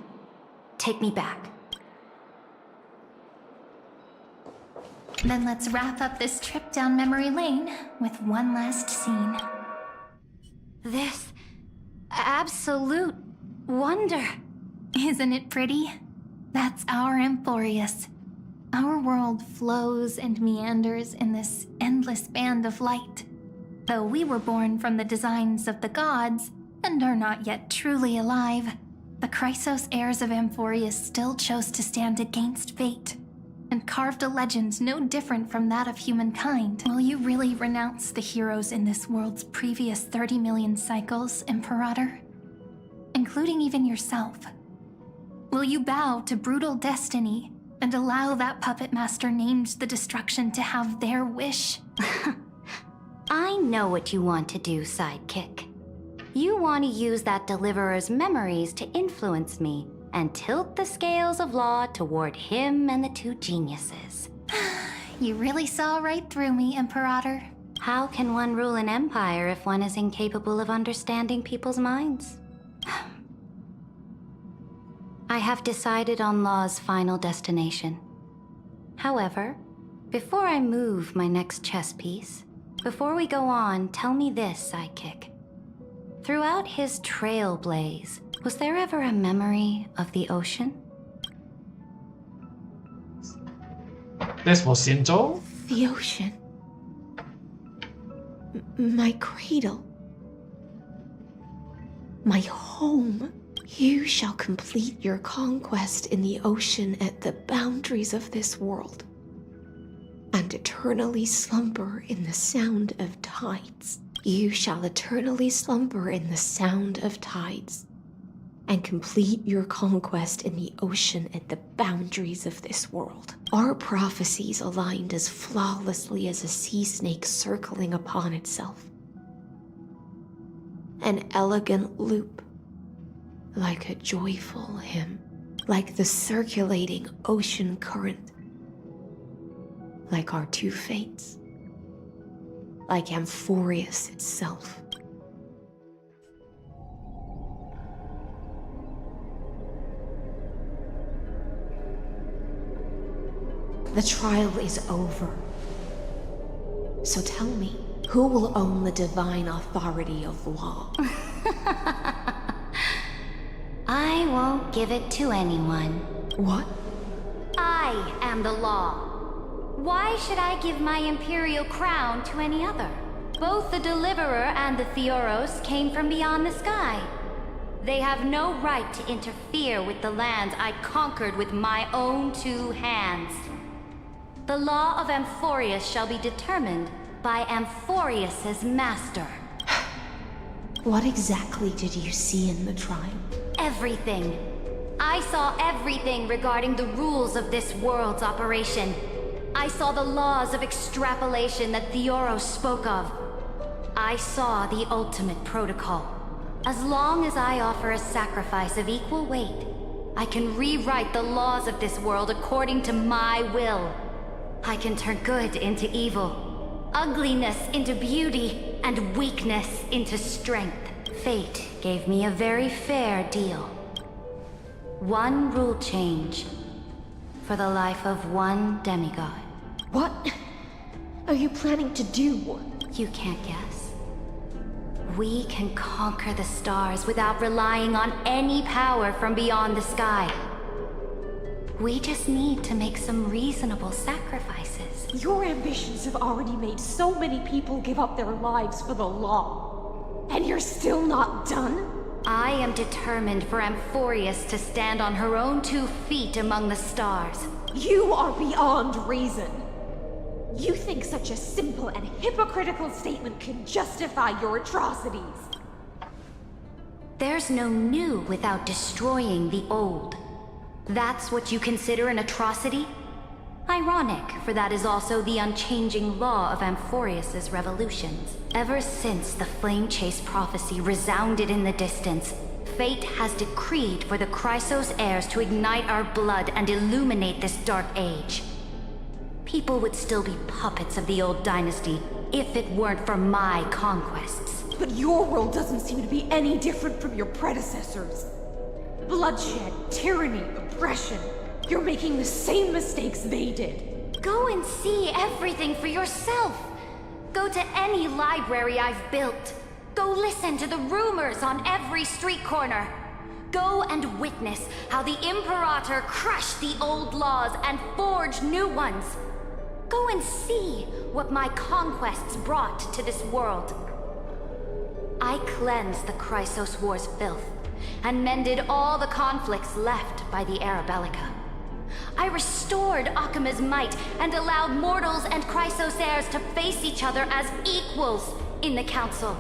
S20: Take me back.
S6: Then let's wrap up this trip down memory lane with one last scene.
S20: This absolute wonder.
S6: Isn't it pretty? That's our Emporius. Our world flows and meanders in this endless band of light. Though we were born from the designs of the gods and are not yet truly alive, the Chrysos heirs of Emporius still chose to stand against fate and carved a legend no different from that of humankind. Will you really renounce the heroes in this world's previous 30 million cycles, Imperator? Including even yourself. Will you bow to brutal destiny and allow that puppet master named the destruction to have their wish?
S20: I know what you want to do, sidekick. You want to use that deliverer's memories to influence me and tilt the scales of law toward him and the two geniuses.
S6: You really saw right through me, Imperator.
S20: How can one rule an empire if one is incapable of understanding people's minds? I have decided on Law's final destination. However, before I move my next chess piece, before we go on, tell me this, sidekick. Throughout his trailblaze, was there ever a memory of the ocean?
S5: That's for Xinzhou?
S19: The ocean. My cradle. My home. You shall complete your conquest in the ocean at the boundaries of this world, and eternally slumber in the sound of tides. You shall eternally slumber in the sound of tides, and complete your conquest in the ocean at the boundaries of this world. Our prophecies aligned as flawlessly as a sea snake circling upon itself. An elegant loop, like a joyful hymn, like the circulating ocean current, like our two fates, like Amphorius itself. The trial is over. So tell me, who will own the divine authority of law?
S20: I won't give it to anyone.
S19: What?
S20: I am the law. Why should I give my imperial crown to any other? Both the Deliverer and the Theoros came from beyond the sky. They have no right to interfere with the lands I conquered with my own two hands. The law of Amphorius shall be determined by Amphorius's master.
S19: What exactly did you see in the trial?
S20: Everything. I saw everything regarding the rules of this world's operation. I saw the laws of extrapolation that Theoros spoke of. I saw the ultimate protocol. As long as I offer a sacrifice of equal weight, I can rewrite the laws of this world according to my will. I can turn good into evil, ugliness into beauty, and weakness into strength. Fate gave me a very fair deal. One rule change for the life of one demigod.
S19: What are you planning to do?
S20: You can't guess. We can conquer the stars without relying on any power from beyond the sky. We just need to make some reasonable sacrifices.
S19: Your ambitions have already made so many people give up their lives for the law. And you're still not done?
S20: I am determined for Amphorius to stand on her own 2 feet among the stars.
S19: You are beyond reason. You think such a simple and hypocritical statement can justify your atrocities?
S20: There's no new without destroying the old. That's what you consider an atrocity? Ironic, for that is also the unchanging law of Amphorius's revolutions. Ever since the Flame Chase prophecy resounded in the distance, fate has decreed for the Chrysos heirs to ignite our blood and illuminate this dark age. People would still be puppets of the old dynasty if it weren't for my conquests.
S19: But your world doesn't seem to be any different from your predecessors. Bloodshed, tyranny, oppression. You're making the same mistakes they did.
S20: Go and see everything for yourself. Go to any library I've built. Go listen to the rumors on every street corner. Go and witness how the Imperator crushed the old laws and forged new ones. Go and see what my conquests brought to this world. I cleansed the Chrysos War's filth and mended all the conflicts left by the Era Bellica. I restored Akima's might and allowed mortals and Chrysos heirs to face each other as equals in the Council.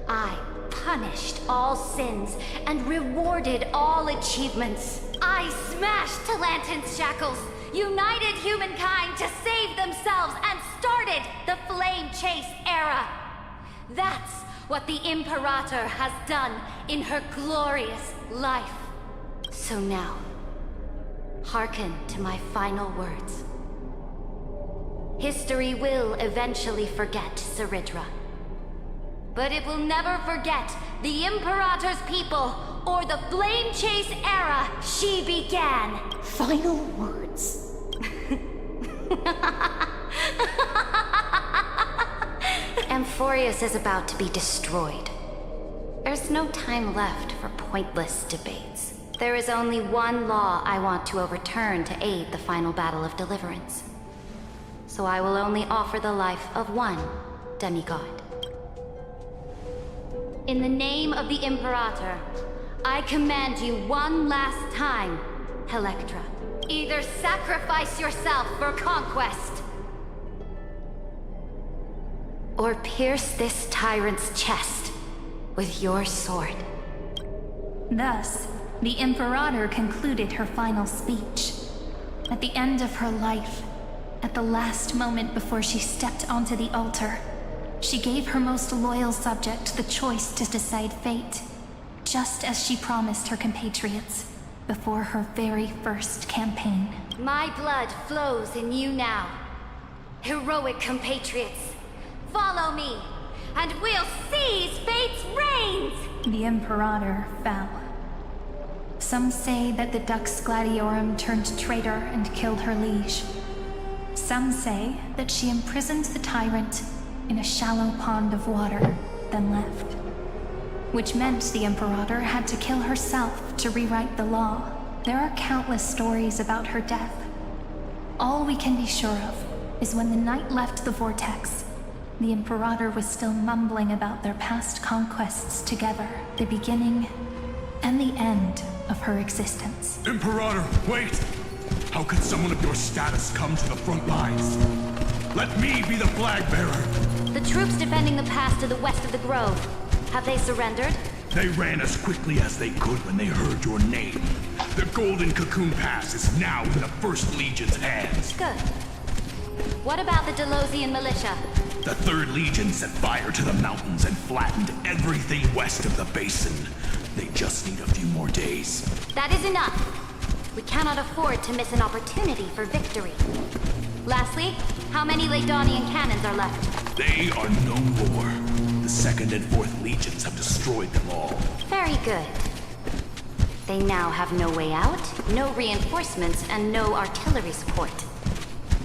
S20: I punished all sins and rewarded all achievements. I smashed Talantin's shackles, united humankind to save themselves, and started the Flame Chase era. That's what the Imperator has done in her glorious life. So now, hearken to my final words. History will eventually forget Saridra, but it will never forget the Imperator's people or the Flame Chase era she began.
S19: Final words.
S20: Amphorius is about to be destroyed. There's no time left for pointless debates. There is only one law I want to overturn to aid the final battle of deliverance. So I will only offer the life of one demigod. In the name of the Imperator, I command you one last time, Electra. Either sacrifice yourself for conquest, or pierce this tyrant's chest with your sword.
S6: Thus, the Imperator concluded her final speech. At the end of her life, at the last moment before she stepped onto the altar, she gave her most loyal subject the choice to decide fate, just as she promised her compatriots before her very first campaign.
S20: My blood flows in you now. Heroic compatriots, follow me, and we'll seize fate's reins!
S6: The Imperator fell. Some say that the Dux Gladiorum turned traitor and killed her liege. Some say that she imprisoned the tyrant in a shallow pond of water, then left. Which meant the Imperator had to kill herself to rewrite the law. There are countless stories about her death. All we can be sure of is when the knight left the vortex, the Imperator was still mumbling about their past conquests together, the beginning and the end of her existence.
S8: Imperator, wait! How could someone of your status come to the front lines? Let me be the flag bearer!
S20: The troops defending the pass to the west of the grove, have they surrendered?
S8: They ran as quickly as they could when they heard your name. The Golden Cocoon Pass is now in the First Legion's hands.
S20: Good. What about the Delosian militia?
S8: The Third Legion set fire to the mountains and flattened everything west of the basin. They just need a few more days.
S20: That is enough. We cannot afford to miss an opportunity for victory. Lastly, how many Ladonian cannons are left?
S8: They are no more. The Second and Fourth Legions have destroyed them all.
S20: Very good. They now have no way out, no reinforcements, and no artillery support.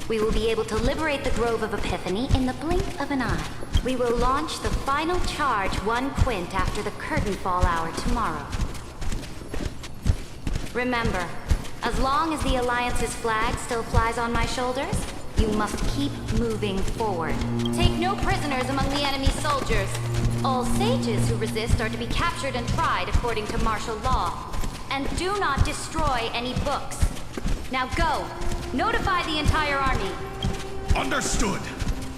S20: We will be able to liberate the Grove of Epiphany in the blink of an eye. We will launch the final charge 1 quint after the curtain fall hour tomorrow. Remember, as long as the Alliance's flag still flies on my shoulders, you must keep moving forward. Take no prisoners among the enemy's soldiers. All sages who resist are to be captured and tried according to martial law. And do not destroy any books. Now go! Notify the entire army.
S8: Understood.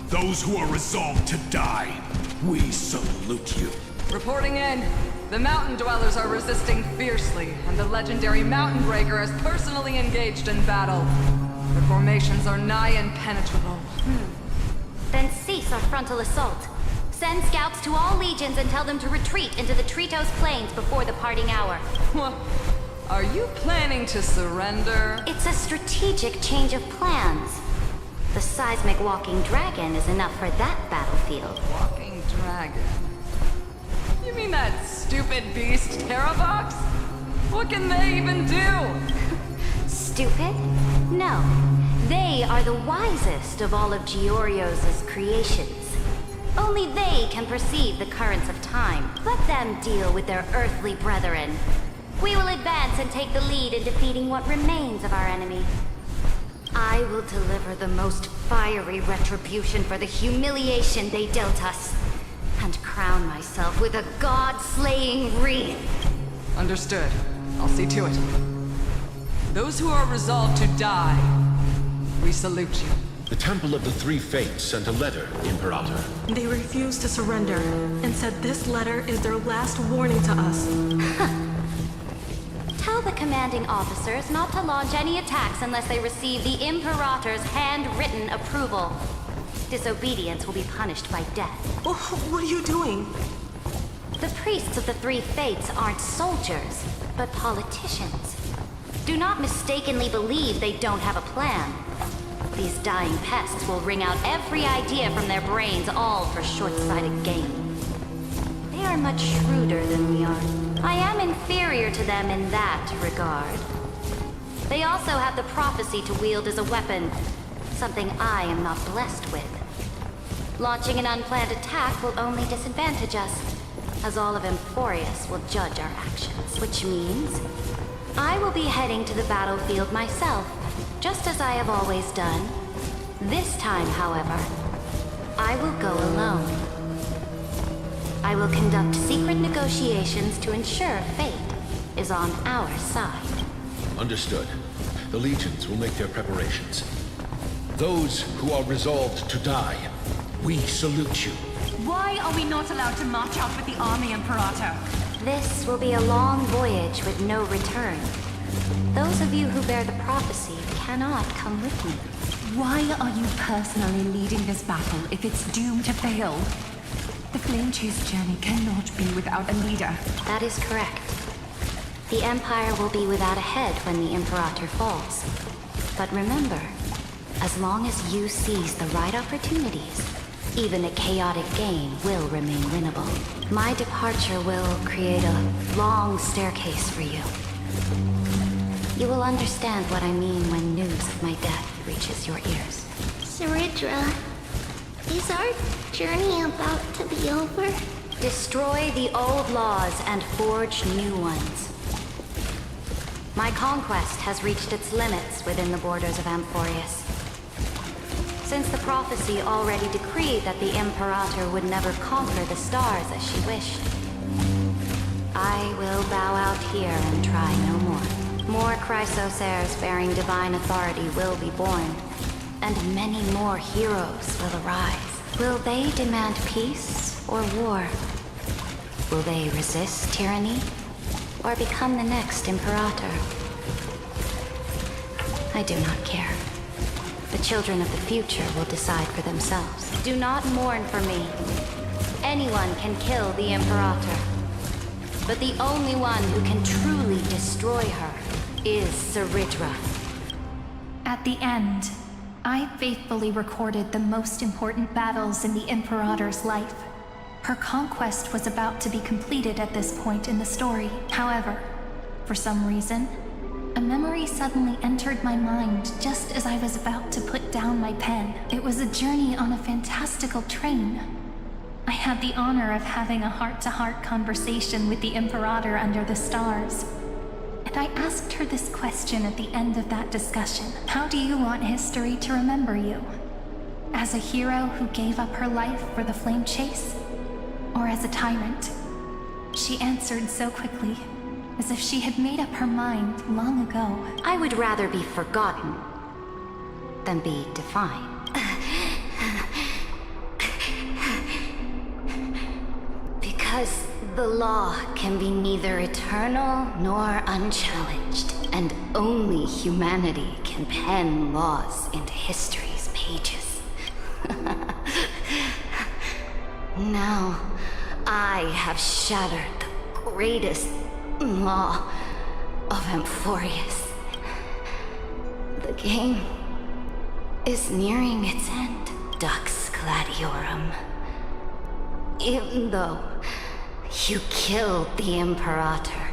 S8: Those who are resolved to die, we salute you.
S10: Reporting in. The mountain dwellers are resisting fiercely, and the legendary Mountain Breaker is personally engaged in battle. The formations are nigh impenetrable.
S4: Then cease our frontal assault. Send scouts to all legions and tell them to retreat into the Tritos Plains before the parting hour.
S10: What? Are you planning to surrender?
S4: It's a strategic change of plans. The seismic walking dragon is enough for that battlefield.
S10: Walking dragon? You mean that stupid beast, Terravox? What can they even do?
S4: Stupid? No. They are the wisest of all of Giorio's creations. Only they can perceive the currents of time. Let them deal with their earthly brethren. We will advance and take the lead in defeating what remains of our enemy. I will deliver the most fiery retribution for the humiliation they dealt us, and crown myself with a god-slaying wreath.
S10: Understood. I'll see to it. Those who are resolved to die, we salute you.
S21: The Temple of the Three Fates sent a letter, Imperator.
S1: They refused to surrender and said this letter is their last warning to us.
S4: Tell the commanding officers not to launch any attacks unless they receive the Imperator's handwritten approval. Disobedience will be punished by death.
S1: What are you doing?
S4: The priests of the Three Fates aren't soldiers, but politicians. Do not mistakenly believe they don't have a plan. These dying pests will wring out every idea from their brains, all for short-sighted gain. They are much shrewder than we are. I am inferior to them in that regard. They also have the prophecy to wield as a weapon, something I am not blessed with. Launching an unplanned attack will only disadvantage us, as all of Emporius will judge our actions, which means I will be heading to the battlefield myself, just as I have always done. This time, however, I will go alone. I will conduct secret negotiations to ensure fate is on our side.
S21: Understood. The legions will make their preparations. Those who are resolved to die, we salute you.
S11: Why are we not allowed to march out with the army, Imperator?
S4: This will be a long voyage with no return. Those of you who bear the prophecy cannot come with me.
S11: Why are you personally leading this battle if it's doomed to fail? The Flame Chase journey cannot be without a leader.
S4: That is correct. The Empire will be without a head when the Imperator falls. But remember, as long as you seize the right opportunities, even a chaotic game will remain winnable. My departure will create a long staircase for you. You will understand what I mean when news of my death reaches your ears.
S15: Saridra, is our journey about to be over?
S4: Destroy the old laws and forge new ones. My conquest has reached its limits within the borders of Amphorius. Since the prophecy already decreed that the Imperator would never conquer the stars as she wished, I will bow out here and try no more. More Chrysosaurs bearing divine authority will be born, and many more heroes will arise. Will they demand peace or war? Will they resist tyranny or become the next Imperator? I do not care. The children of the future will decide for themselves. Do not mourn for me. Anyone can kill the Imperator. But the only one who can truly destroy her is Saridra.
S6: At the end, I faithfully recorded the most important battles in the Imperator's life. Her conquest was about to be completed at this point in the story. However, for some reason, a memory suddenly entered my mind just as I was about to put down my pen. It was a journey on a fantastical train. I had the honor of having a heart-to-heart conversation with the Imperator under the stars. And I asked her this question at the end of that discussion. How do you want history to remember you? As a hero who gave up her life for the Flame Chase? Or as a tyrant? She answered so quickly, as if she had made up her mind long ago.
S4: I would rather be forgotten than be defined.
S20: The law can be neither eternal nor unchallenged, and only humanity can pen laws into history's pages. Now, I have shattered the greatest law of Amphorius. The game is nearing its end, Dux Gladiorum. Even though you killed the Imperator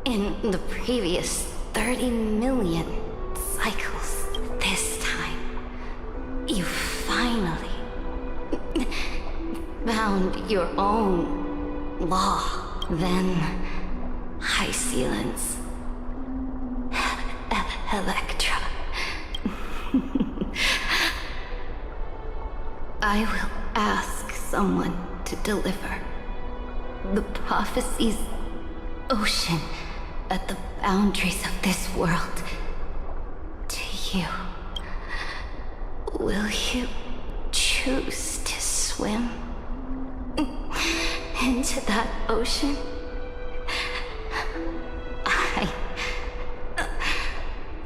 S20: in the previous 30 million cycles, this time, you finally found your own law. Then, High Sealants, Electra. I will ask someone to deliver the prophecy's ocean at the boundaries of this world to you. Will you choose to swim into that ocean? I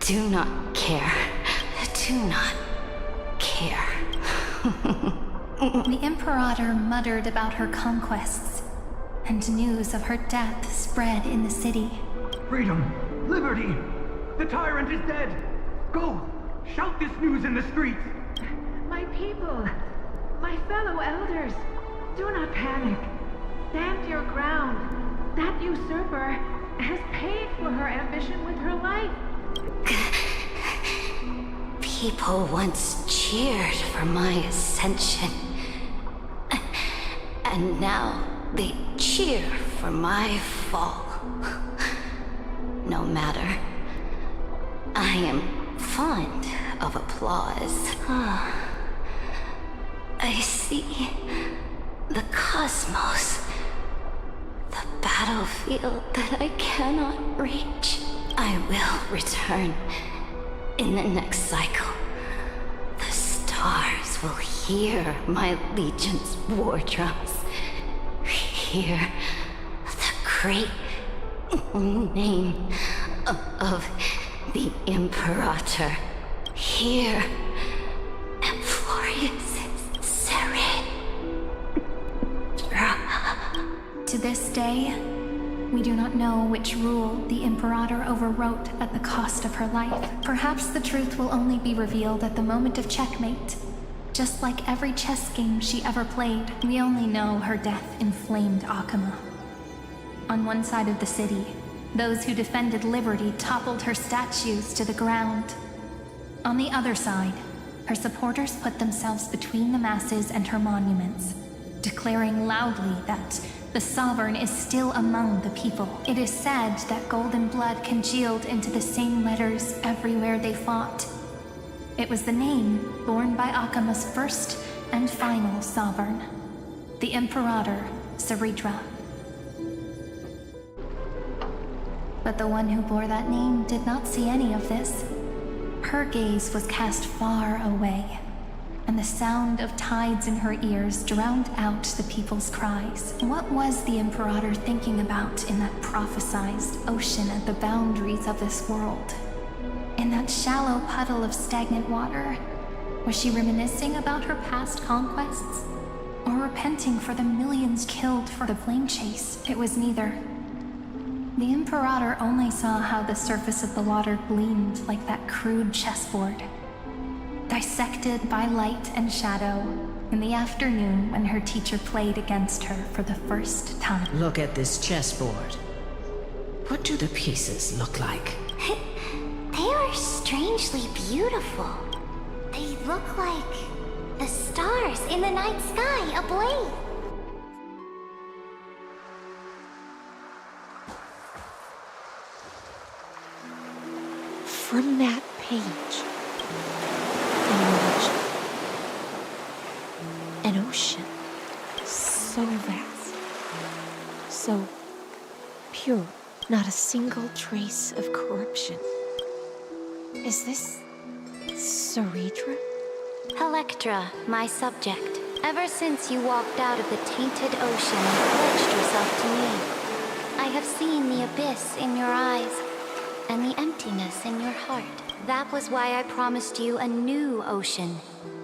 S20: do not care. Do not care.
S6: The Imperator muttered about her conquests, and news of her death spread in the city.
S16: Freedom! Liberty! The tyrant is dead! Go! Shout this news in the streets!
S14: My people, my fellow elders, do not panic. Stand your ground. That usurper has paid for her ambition with her life.
S20: People once cheered for my ascension, and now they cheer for my fall. No matter. I am fond of applause. I see the cosmos, the battlefield that I cannot reach. I will return in the next cycle. The stars will hear my legion's war drums. Hear the great name of the Imperator. Hear Amphorius' serene.
S6: To this day, we do not know which rule the Imperator overwrote at the cost of her life. Perhaps the truth will only be revealed at the moment of checkmate. Just like every chess game she ever played, we only know her death inflamed Akama. On one side of the city, those who defended liberty toppled her statues to the ground. On the other side, her supporters put themselves between the masses and her monuments, declaring loudly that the Sovereign is still among the people. It is said that golden blood congealed into the same letters everywhere they fought. It was the name borne by Akama's first and final Sovereign, the Imperator Saridra. But the one who bore that name did not see any of this. Her gaze was cast far away, and the sound of tides in her ears drowned out the people's cries. What was the Imperator thinking about in that prophesized ocean at the boundaries of this world? In that shallow puddle of stagnant water, was she reminiscing about her past conquests? Or repenting for the millions killed for the flame chase? It was neither. The Imperator only saw how the surface of the water gleamed like that crude chessboard, dissected by light and shadow in the afternoon when her teacher played against her for the first time.
S14: Look at this chessboard. What do the pieces look like?
S15: They are strangely beautiful. They look like the stars in the night sky ablaze.
S19: From that page, an ocean so vast, so pure, not a single trace of corruption. Is this Saridra?
S20: Electra, my subject. Ever since you walked out of the tainted ocean and pledged yourself to me, I have seen the abyss in your eyes and the emptiness in your heart. That was why I promised you a new ocean,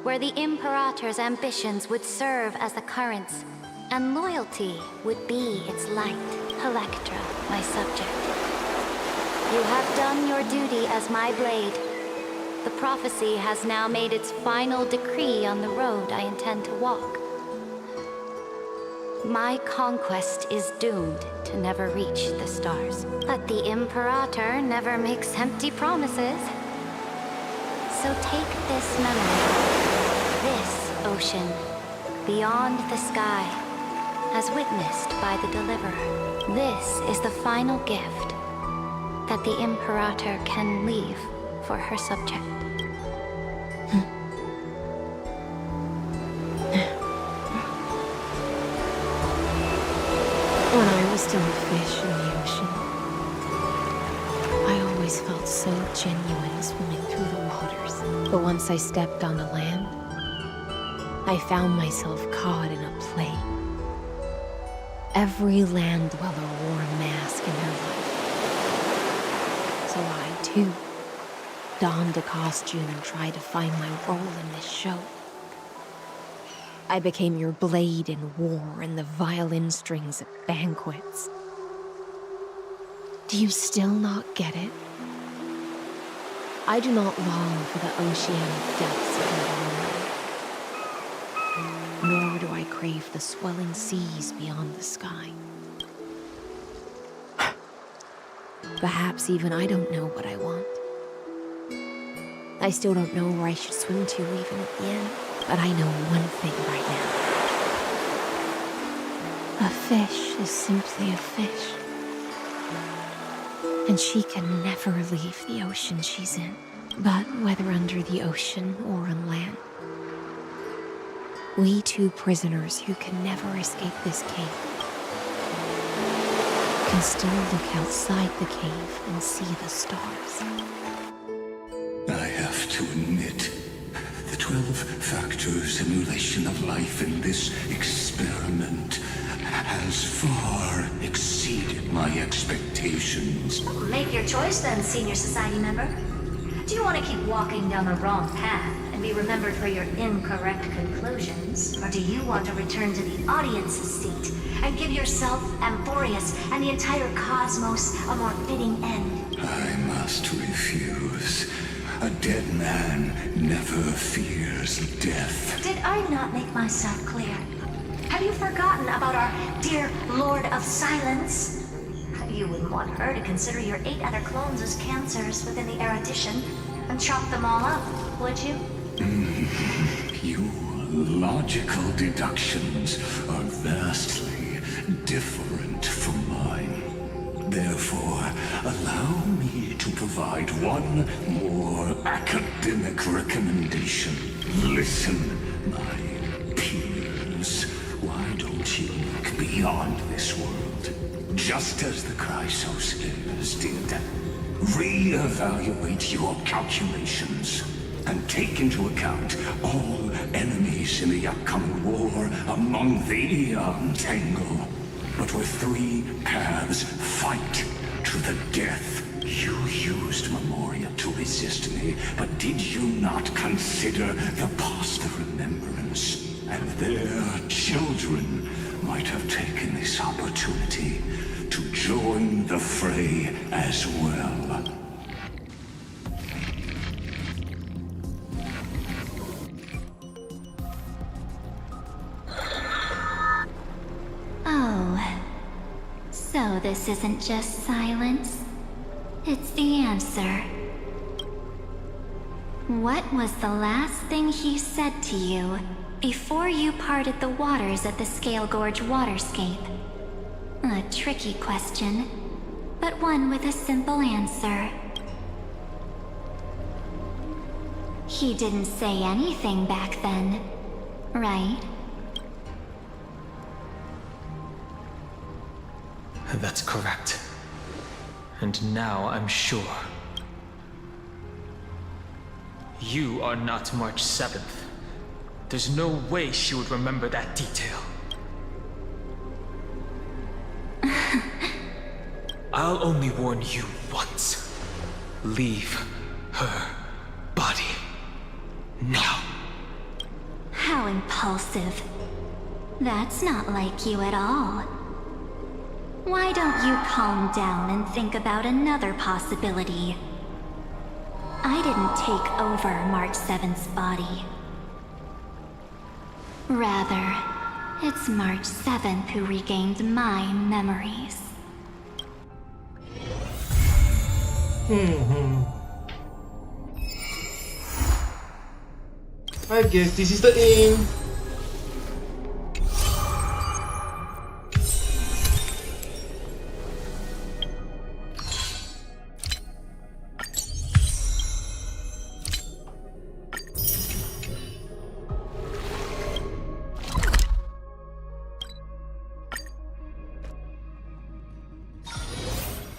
S20: where the Imperator's ambitions would serve as the currents, and loyalty would be its light. Electra, my subject. You have done your duty as my blade. The prophecy has now made its final decree on the road I intend to walk. My conquest is doomed to never reach the stars. But the Imperator never makes empty promises. So take this memory, this ocean, beyond the sky, as witnessed by the Deliverer. This is the final gift that the Imperator can leave for her subject.
S17: When I was still a fish in the ocean, I always felt so genuine swimming through the waters. But once I stepped onto land, I found myself caught in a play. Every land dweller wore a mask in her life. So I, too, donned a costume and tried to find my role in this show. I became your blade in war and the violin strings at banquets. Do you still not get it? I do not long for the oceanic depths of the world, nor do I crave the swelling seas beyond the sky. Perhaps even I don't know what I want. I still don't know where I should swim to even at the end. But I know one thing right now. A fish is simply a fish. And she can never leave the ocean she's in. But whether under the ocean or on land, we two prisoners who can never escape this cave can still look outside the cave and see the stars.
S9: I have to admit, the 12-factor simulation of life in this experiment has far exceeded my expectations.
S15: Make your choice then, senior society member. Do you want to keep walking down the wrong path and be remembered for your incorrect conclusions? Or do you want to return to the audience's seat and give yourself, Amphorius, and the entire cosmos a more fitting end?
S9: I must refuse. A dead man never fears death.
S15: Did I not make myself clear? Have you forgotten about our dear Lord of Silence? You wouldn't want her to consider your 8 other clones as cancers within the erudition and chop them all up, would you?
S9: Your logical deductions are vastly different from mine. Therefore, allow me to provide one more academic recommendation. Listen, my peers. Why don't you look beyond this world? Just as the Chrysoslims did. Re-evaluate your calculations and take into account all enemies in the upcoming war among the Untangle. But with 3 paths, fight to the death. You used Memoria to resist me, but did you not consider the past of remembrance? And their children might have taken this opportunity to join the fray as well.
S20: Oh, so this isn't just silence. It's the answer. What was the last thing he said to you before you parted the waters at the Scale Gorge waterscape? A tricky question, but one with a simple answer. He didn't say anything back then, right?
S7: That's correct. And now I'm sure. You are not March 7th.
S3: There's no way she would remember that detail. I'll only warn you once. Leave her body now.
S20: How impulsive. That's not like you at all. Why don't you calm down and think about another possibility? I didn't take over March 7th's body. Rather, it's March 7th who regained my memories.
S5: I guess this is the end.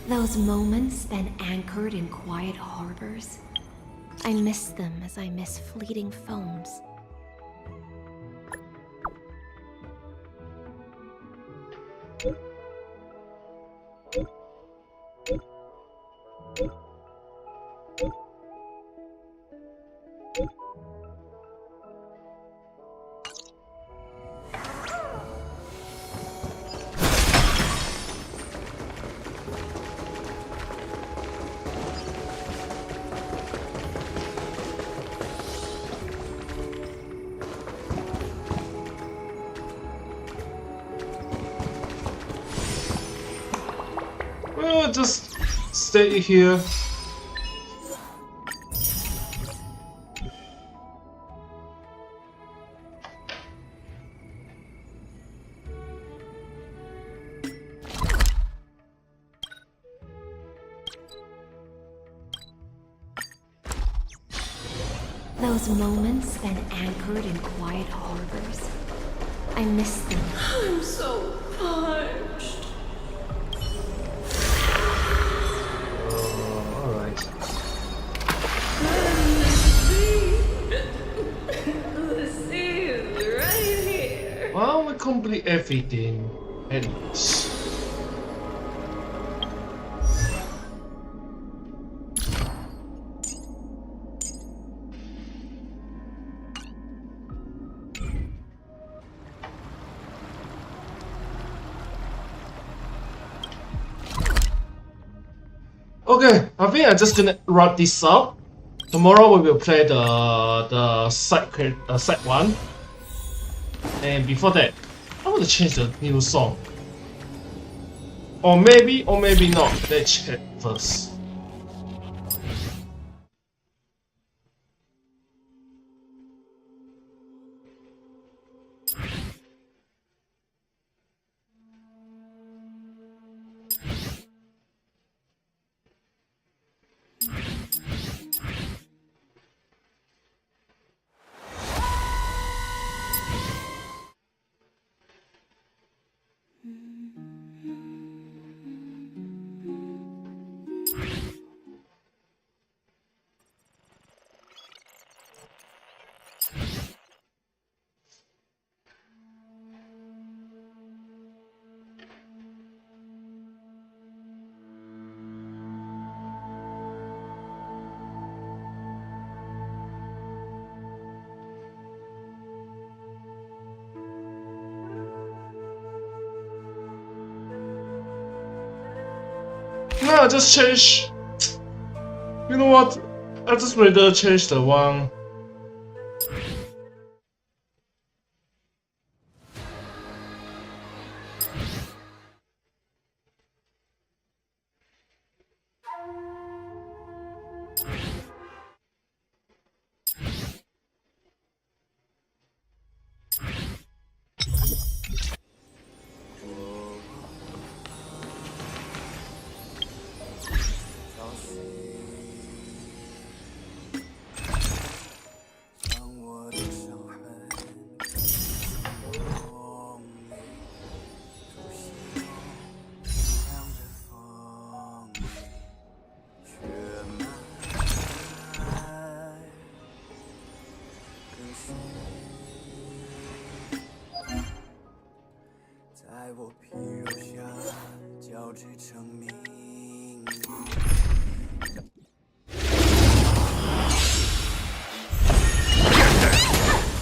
S2: Those moments spent anchored in quiet harbors, I miss them as I miss fleeting phones.
S5: Well, just stay here.
S2: Those moments spent anchored in quiet harbors, I miss them.
S19: I'm so parched.
S5: Alright.
S19: The sea is right here.
S5: Well, we complete everything at least. Okay, I think I'm just gonna wrap this up. Tomorrow we will play the side one, and before that, I want to change the new song. Or maybe not. Let's check first. No, just change. You know what? I just rather change the one.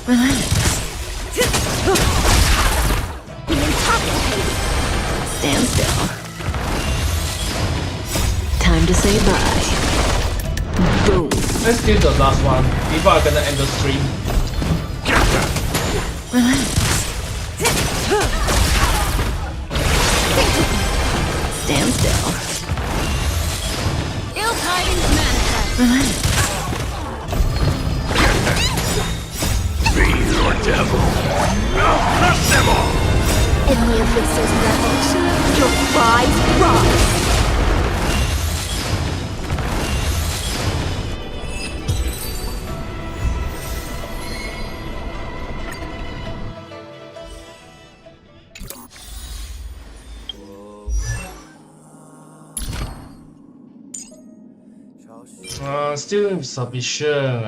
S2: Be intoxicated. Stand still. Time to say bye. Boom.
S5: Let's do the last one before I'm gonna end the stream.
S2: Stand still.
S4: Ill tidings manifest.
S8: Fiend or devil? I'll crush them all!
S2: In the abyss's levels, your cries rise.
S5: Still insufficient.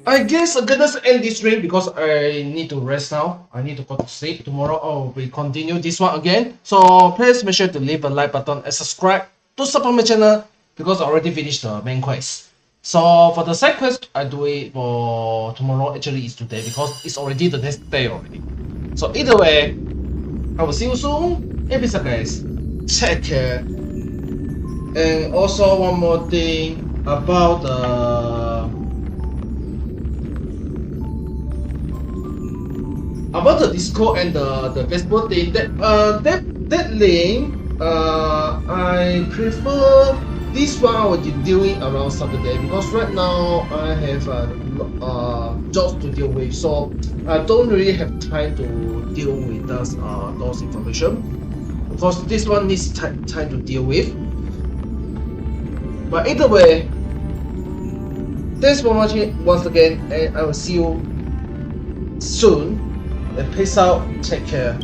S5: I guess I'm gonna end this stream because I need to rest now. I need to go to sleep. Tomorrow we continue this one again. So please make sure to leave a like button and subscribe to support my channel because I already finished the main quest. So for the side quest, I do it for tomorrow. Actually, it's today because it's already the next day already. So either way, I will see you soon. And peace out, guys. Take care. And also one more thing about the Discord and the Facebook thing, that link, I prefer this one I will be doing around Saturday because right now I have jobs to deal with, so I don't really have time to deal with those information because this one needs time to deal with. But either way, thanks for watching once again, and I will see you soon. And peace out. Take care.